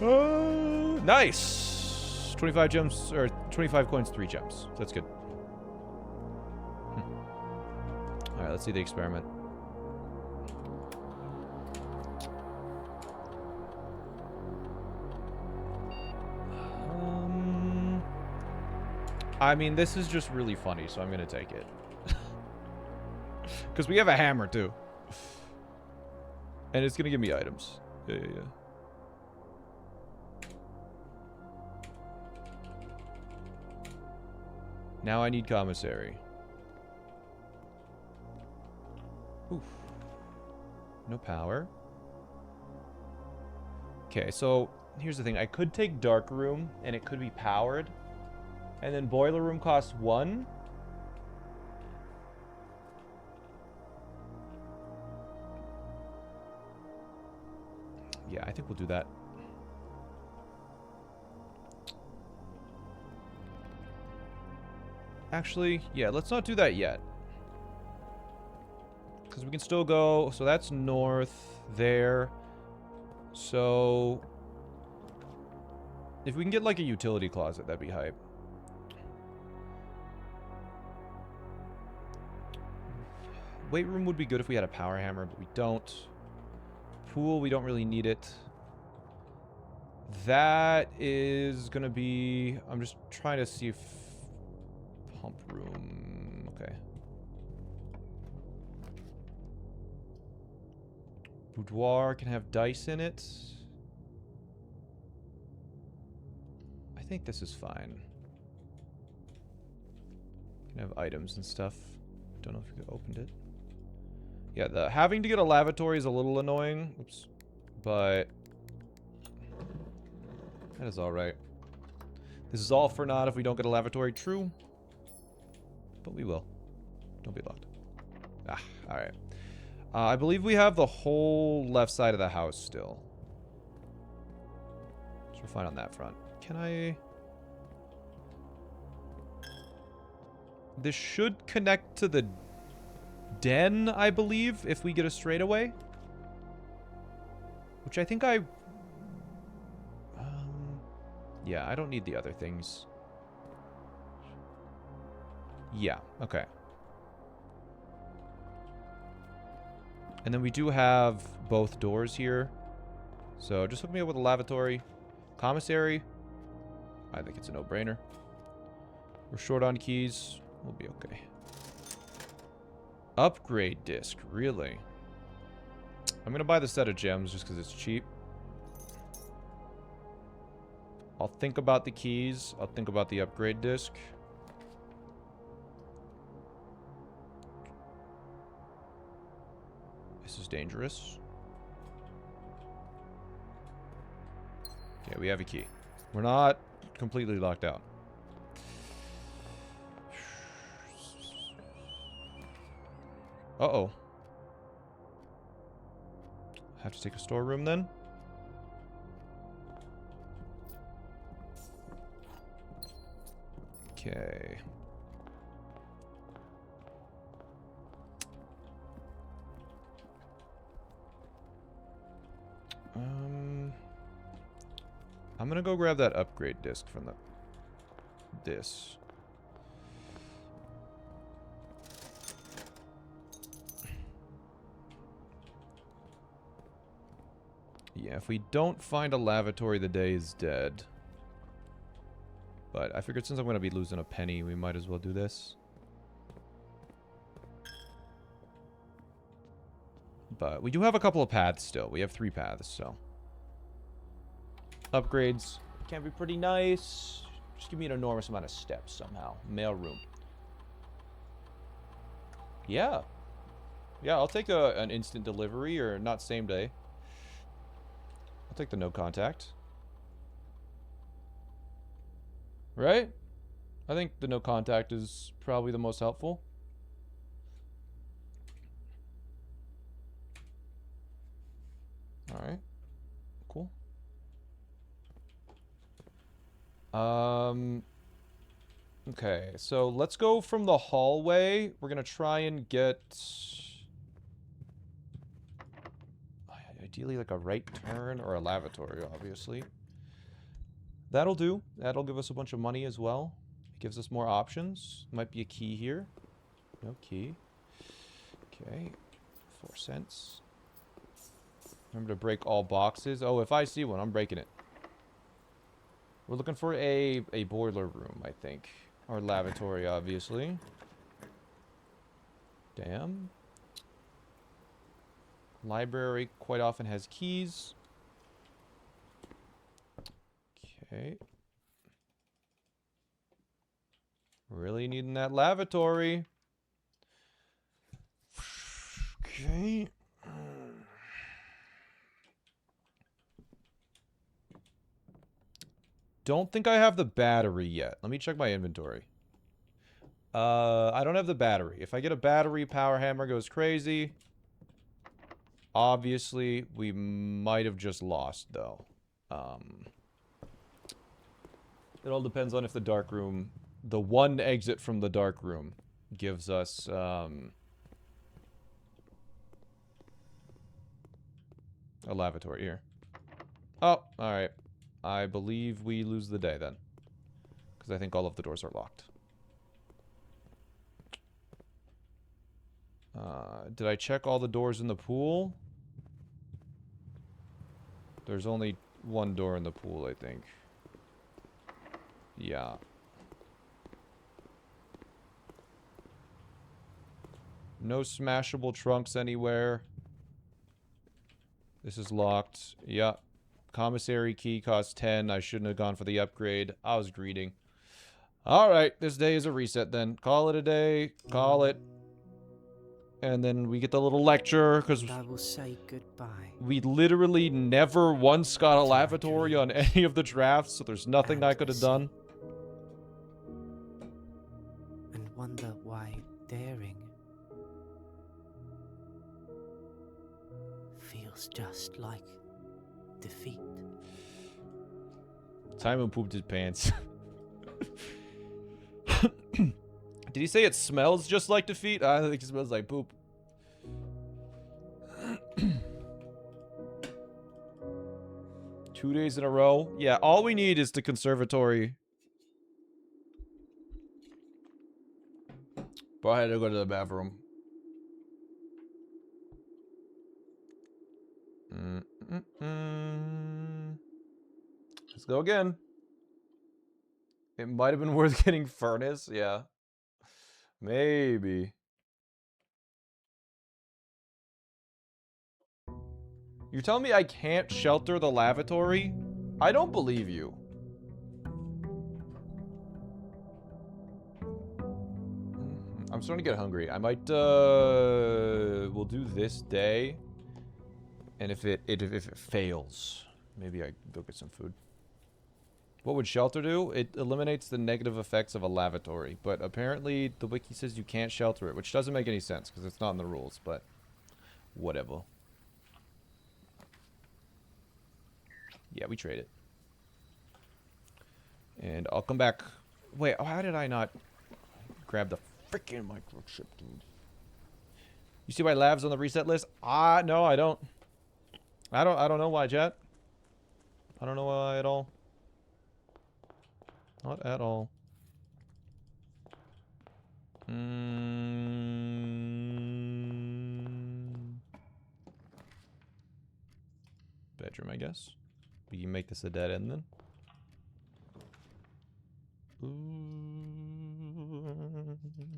Nice! 25 gems, or 25 coins, 3 gems. That's good. Alright, let's see the experiment. I mean, this is just really funny, so I'm gonna take it. Because we have a hammer, too. And it's gonna give me items. Yeah. Now I need commissary. Oof. No power. Okay, so here's the thing. I could take dark room, and it could be powered. And then boiler room costs 1. Yeah, I think we'll do that. Actually, yeah, let's not do that yet. Because we can still go... So that's north there. So... If we can get, like, a utility closet, that'd be hype. Weight room would be good if we had a power hammer, but we don't. Pool, we don't really need it. That is gonna be... I'm just trying to see if... Pump room... Okay. Boudoir can have dice in it. I think this is fine. Can have items and stuff. Don't know if you opened it. Yeah, the having to get a lavatory is a little annoying. Oops. But that is alright. This is all for naught if we don't get a lavatory. True. But we will. Don't be locked. Ah, alright. I believe we have the whole left side of the house still. So we're fine on that front. Can I... This should connect to the den, I believe, if we get a straightaway. Which I think I... yeah, I don't need the other things. Yeah, okay. And then we do have both doors here. So just hook me up with a lavatory. Commissary. I think it's a no-brainer. We're short on keys. We'll be okay. Upgrade disc. Really? I'm going to buy the set of gems just because it's cheap. I'll think about the keys. I'll think about the upgrade disc. This is dangerous. Okay, we have a key. We're not completely locked out. Uh-oh. Have to take a storeroom then? Okay. I'm gonna go grab that upgrade disc from this. Yeah, if we don't find a lavatory, the day is dead. But I figured since I'm gonna be losing a penny, we might as well do this. But we do have a couple of paths still. We have 3 paths, so. Upgrades can be pretty nice. Just give me an enormous amount of steps somehow. Mail room. Yeah. Yeah, I'll take an instant delivery, or not same day. I'll take the no contact. Right? I think the no contact is probably the most helpful. Alright. Cool. Okay, so let's go from the hallway. We're gonna try and get... ideally like a right turn or a lavatory, obviously. That'll do. That'll give us a bunch of money as well. It gives us more options. Might be a key here. No key. Okay. 4 cents. Remember to break all boxes. Oh, if I see one, I'm breaking it. We're looking for a boiler room, I think. Or lavatory, obviously. Damn. Library quite often has keys. Okay. Really needing that lavatory. Okay. Don't think I have the battery yet. Let me check my inventory. I don't have the battery. If I get a battery, power hammer goes crazy. Obviously, we might have just lost, though. It all depends on if the dark room... The one exit from the dark room gives us, a lavatory here. Oh, alright. I believe we lose the day, then. Because I think all of the doors are locked. Did I check all the doors in the pool? There's only one door in the pool, I think. Yeah. No smashable trunks anywhere. This is locked. Yeah. Commissary key costs 10. I shouldn't have gone for the upgrade. I was greedy. Alright, this day is a reset then. Call it a day. Call it. And then we get the little lecture, because I will say goodbye. we literally never once got a lavatory on any of the drafts, so there's nothing I could have done. And wonder why daring feels just like defeat. Timon pooped his pants. Did he say it smells just like defeat? I think it smells like poop. 2 days in a row? Yeah, all we need is the conservatory. But I had to go to the bathroom. Let's go again. It might have been worth getting furnace, yeah. Maybe. You're telling me I can't shelter the lavatory? I don't believe you. I'm starting to get hungry. I might, we'll do this day. And if it fails, maybe I go get some food. What would shelter do? It eliminates the negative effects of a lavatory. But apparently the wiki says you can't shelter it, which doesn't make any sense because it's not in the rules, but whatever. Yeah, we trade it. And I'll come back. Wait, how did I not grab the freaking microchip, dude? You see why Lav's on the reset list? No, I don't. I don't know why, chat. I don't know why at all. Not at all. Bedroom, I guess. We can make this a dead end then.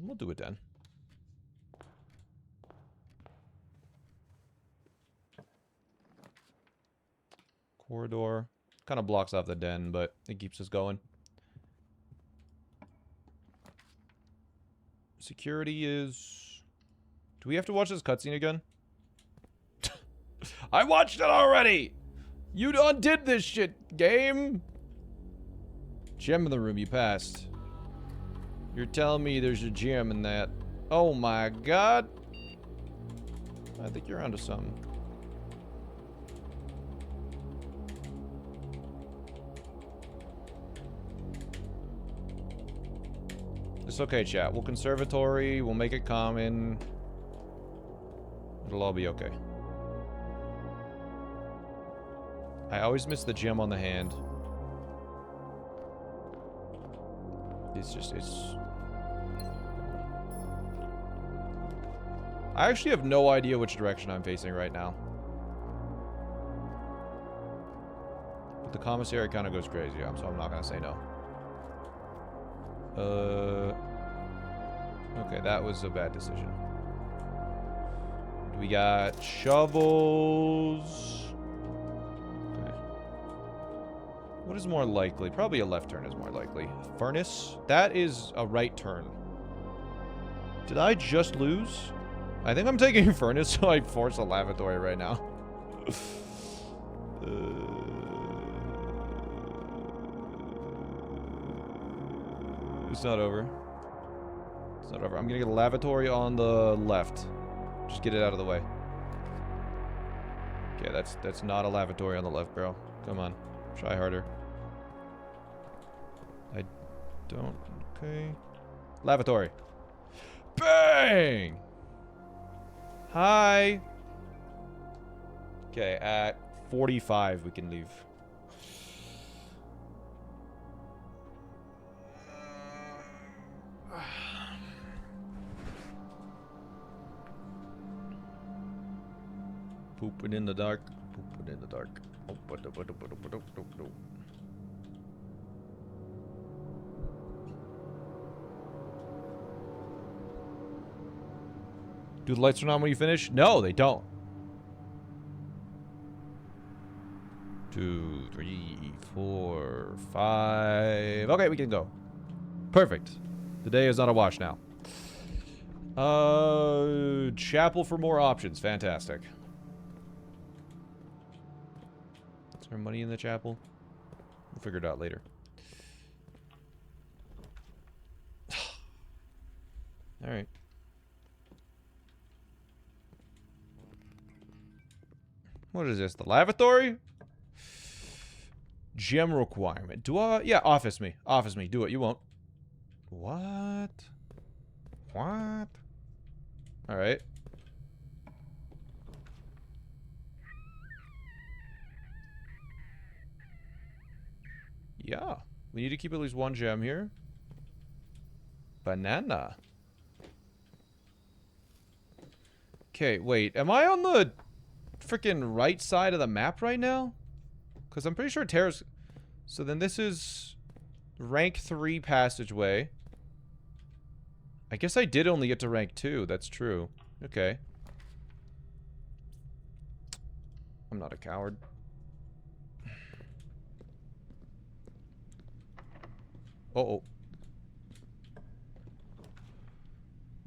We'll do it then. Corridor. Kind of blocks off the den, but it keeps us going. Security is... Do we have to watch this cutscene again? I watched it already! You undid this shit, game! Gem in the room, you passed. You're telling me there's a gem in that. Oh my god! I think you're onto something. It's okay, chat. We'll conservatory, we'll make it common. It'll all be okay. I always miss the gem on the hand. It's just, I actually have no idea which direction I'm facing right now. But the commissary kind of goes crazy, so I'm not gonna say no. Okay, that was a bad decision. We got shovels. Okay. What is more likely? Probably a left turn is more likely. Furnace? That is a right turn. Did I just lose? I think I'm taking furnace, so I force a lavatory right now. It's not over. It's not over. I'm gonna get a lavatory on the left. Just get it out of the way. Okay, that's not a lavatory on the left, bro. Come on. Try harder. I don't... Okay. Lavatory. Bang! Hi! Okay, at 45 we can leave. Pooping in the dark. Pooping in the dark. Do the lights turn on when you finish? No, they don't. 2, 3, 4, 5. Okay, we can go. Perfect. The day is not a wash now. Chapel for more options. Fantastic. Is there money in the chapel? We'll figure it out later. Alright. What is this? The lavatory? Gem requirement. Do I? Yeah, office me. Office me. Do it. You won't. What? What? Alright. Yeah. We need to keep at least one gem here. Banana. Okay, wait. Am I on the freaking right side of the map right now? Because I'm pretty sure Terra's... So then this is rank 3 passageway. I guess I did only get to rank 2. That's true. Okay. I'm not a coward. Uh-oh.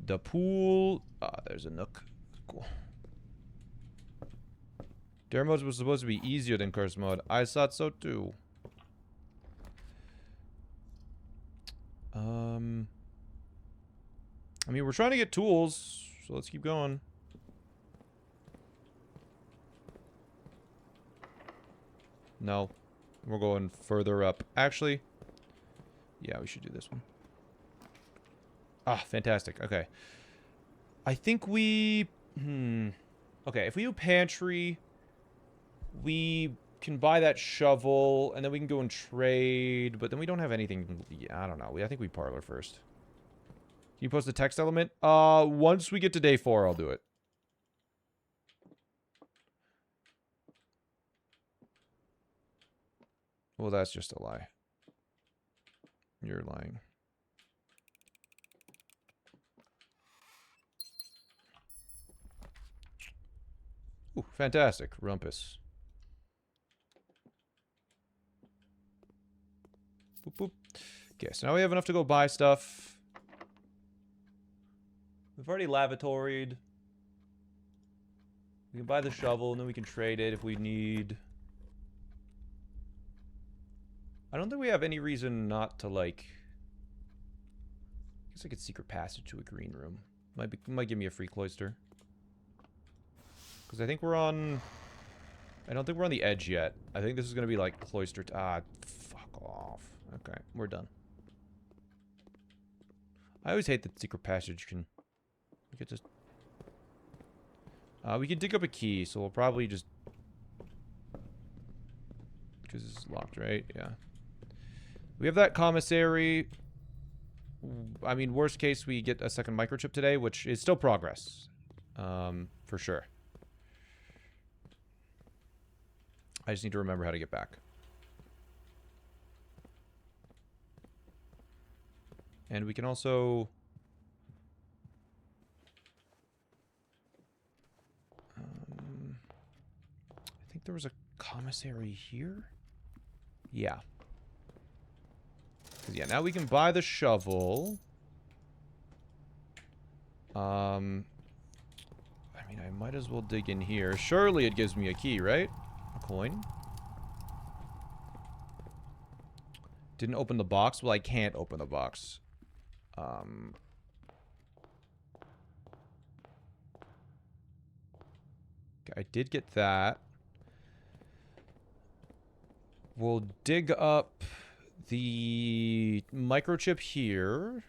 The pool. Ah, there's a nook. Cool. Dare mode was supposed to be easier than curse mode. I thought so too. I mean, we're trying to get tools, so let's keep going. No. We're going further up. Actually, yeah, we should do this one. Ah, fantastic. Okay. I think we... Okay, if we do pantry, we can buy that shovel, and then we can go and trade, but then we don't have anything... Yeah, I don't know. I think we parlor first. Can you post the text element? Once we get to day 4, I'll do it. Well, that's just a lie. You're lying. Ooh, fantastic. Rumpus. Boop, boop. Okay, so now we have enough to go buy stuff. We've already lavatoried. We can buy the shovel, and then we can trade it if we need. I don't think we have any reason not to, like... I guess I could secret passage to a green room. Might give me a free cloister. Because I think we're on... I don't think we're on the edge yet. I think this is going to be, like, cloister... fuck off. Okay, we're done. I always hate that secret passage can... We could just... we can dig up a key, so we'll probably just... Because it's locked, right? Yeah. We have that commissary. I mean, worst case, we get a second microchip today, which is still progress. For sure. I just need to remember how to get back. And we can also... I think there was a commissary here? Yeah. Because, yeah, now we can buy the shovel. I mean, I might as well dig in here. Surely it gives me a key, right? A coin. Didn't open the box? Well, I can't open the box. Okay, I did get that. We'll dig up the microchip here.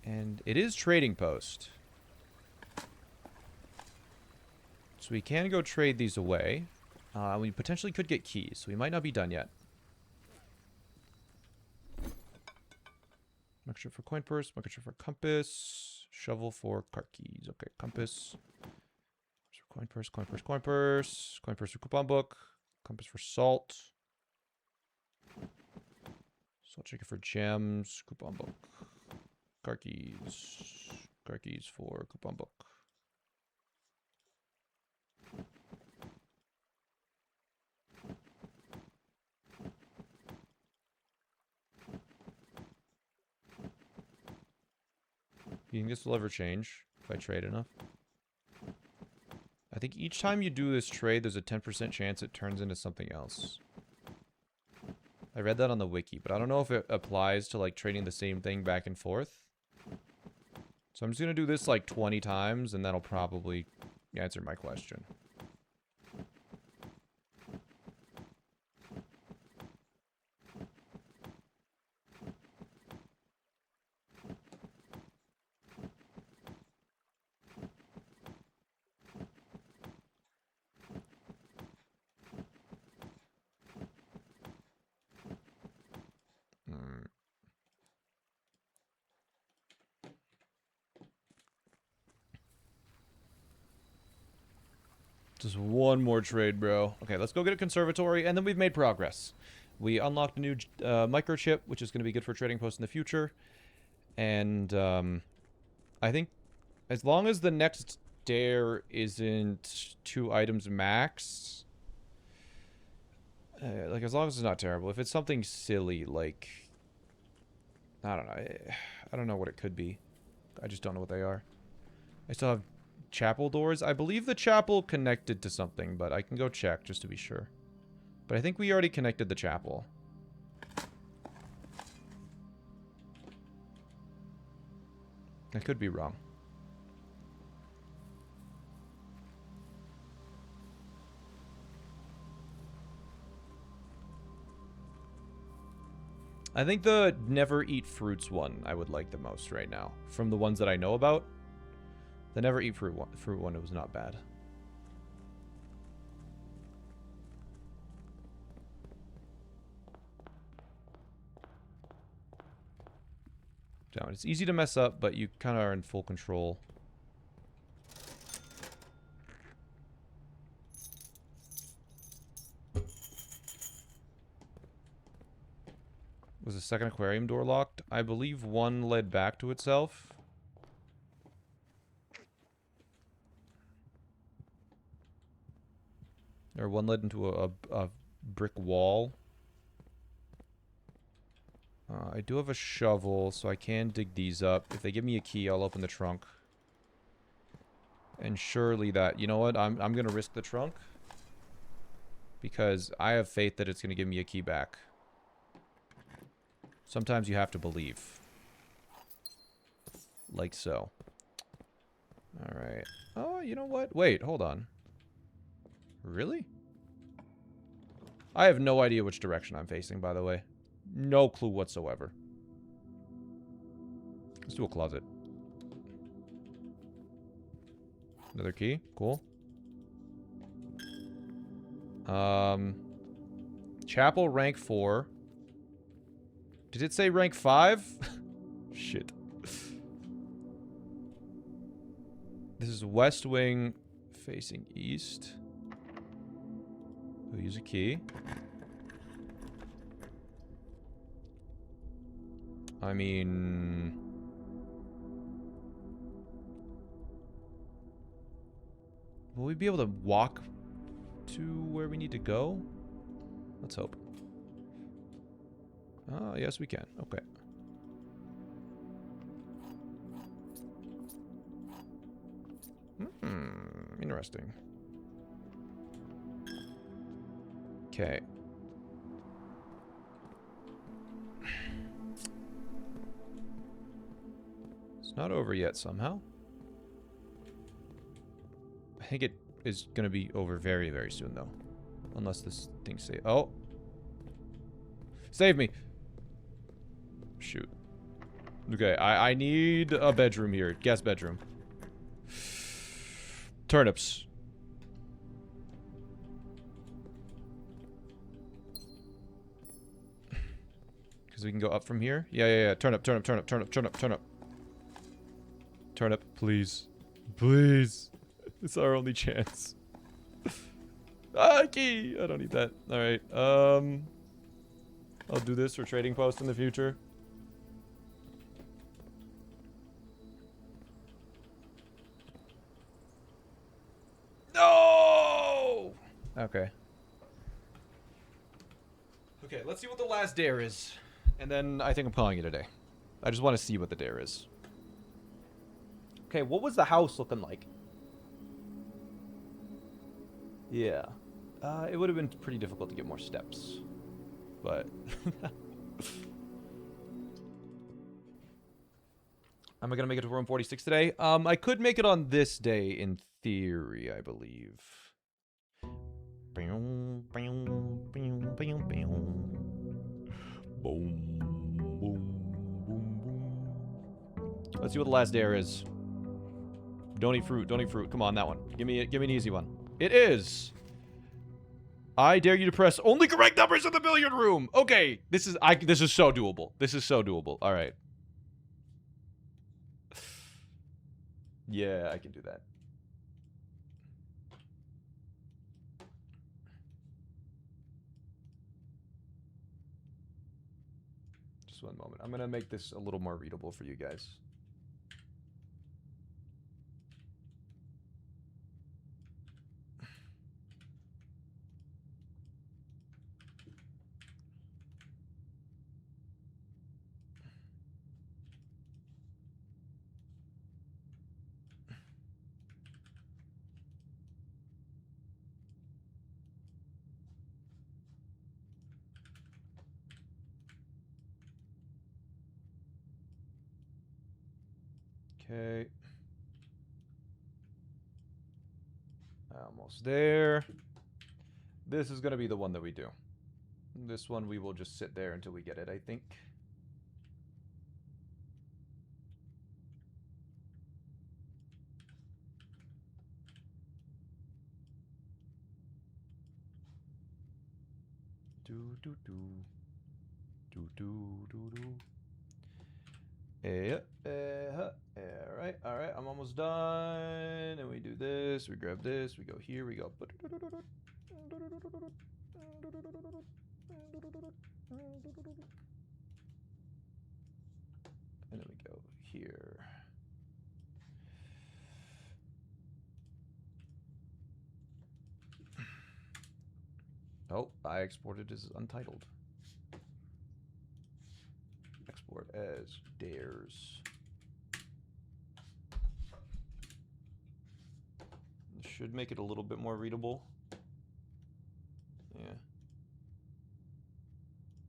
And it is trading post. So we can go trade these away. We potentially could get keys, so we might not be done yet. Microchip for coin purse, microchip for compass, shovel for cart keys. Okay, compass. Coin purse, coin purse, coin purse. Coin purse for coupon book. Compass for salt. Salt shaker for gems. Coupon book. Car keys. Car keys for coupon book. You can just deliver change if I trade enough. I think each time you do this trade, there's a 10% chance it turns into something else. I read that on the wiki, but I don't know if it applies to, like, trading the same thing back and forth. So I'm just going to do this, like, 20 times, and that'll probably answer my question. Just one more trade, bro. Okay, let's go get a conservatory, and then we've made progress. We unlocked a new microchip, which is going to be good for trading posts in the future. And I think as long as the next dare isn't 2 items max, like as long as it's not terrible. If it's something silly, like, I don't know. I don't know what it could be. I just don't know what they are. I still have chapel doors. I believe the chapel connected to something, but I can go check just to be sure. But I think we already connected the chapel. I could be wrong. I think the never eat fruits one I would like the most right now. From the ones that I know about. The never eat fruit one, it was not bad. Down. It's easy to mess up, but you kind of are in full control. Was the second aquarium door locked? I believe one led back to itself. Or one led into a brick wall. I do have a shovel, so I can dig these up. If they give me a key, I'll open the trunk. And surely that... You know what? I'm going to risk the trunk. Because I have faith that it's going to give me a key back. Sometimes you have to believe. Like so. Alright. Oh, you know what? Wait, hold on. Really? I have no idea which direction I'm facing, by the way. No clue whatsoever. Let's do a closet. Another key. Cool. Chapel rank 4. Did it say rank 5? Shit. This is west wing facing east. We'll use a key. I mean... Will we be able to walk to where we need to go? Let's hope. Oh, yes we can. Okay. Interesting. Okay. It's not over yet somehow. I think it is going to be over very, very soon, though. Unless this thing say, oh. Save me. Shoot. Okay, I need a bedroom here. Guest bedroom. Turnips. Because we can go up from here. Yeah. Turnip. Turnip, please. Please. It's our only chance. Key! I don't need that. Alright, I'll do this for trading post in the future. No! Okay. Okay, let's see what the last dare is. And then I think I'm calling it a day. I just want to see what the dare is. Okay, what was the house looking like? Yeah. It would have been pretty difficult to get more steps. But... Am I gonna make it to room 46 today? I could make it on this day in theory, I believe. Boom, boom, boom, boom, boom. Boom, boom, boom, boom. Let's see what the last dare is. Don't eat fruit, don't eat fruit. Come on, that one. Give me an easy one. It is. I dare you to press only correct numbers in the billiard room. Okay, this is so doable. This is so doable. All right. Yeah, I can do that. Just one moment. I'm gonna make this a little more readable for you guys. Okay. Almost there. This is gonna be the one that we do. This one we will just sit there until we get it, I think. Do do do. Do do do do. Alright, I'm almost done. And we do this, we grab this, we go here, we go. And then we go here. Oh, I exported as untitled. Export as dares. Should make it a little bit more readable. Yeah.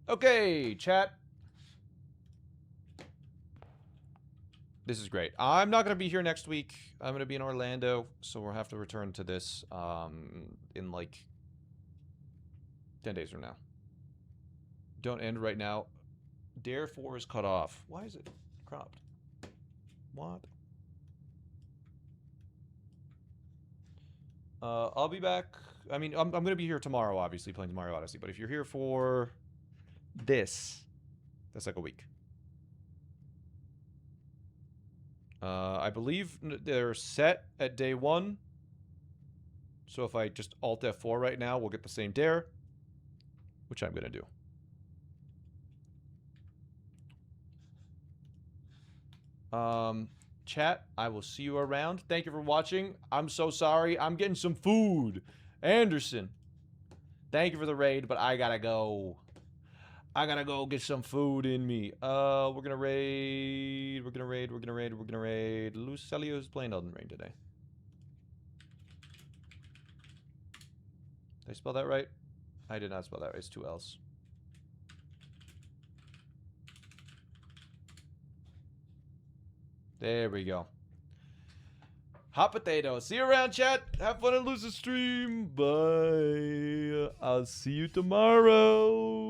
Okay, chat. This is great. I'm not going to be here next week. I'm going to be in Orlando, so we'll have to return to this in like 10 days from now. Don't end right now. Dare 4 is cut off. Why is it cropped? What? I'll be back. I mean, I'm going to be here tomorrow, obviously, playing Mario Odyssey. But if you're here for this, that's like a week. I believe they're set at day 1. So if I just Alt F4 right now, we'll get the same dare, which I'm going to do. Chat, I will see you around. Thank you for watching. I'm so sorry. I'm getting some food. Anderson, thank you for the raid, but I gotta go. I gotta go get some food in me. We're gonna raid. We're gonna raid. Lucelio's playing Elden Ring today. Did I spell that right? I did not spell that right. It's 2 L's. There we go. Hot potato. See you around, chat. Have fun and lose the stream. Bye. I'll see you tomorrow.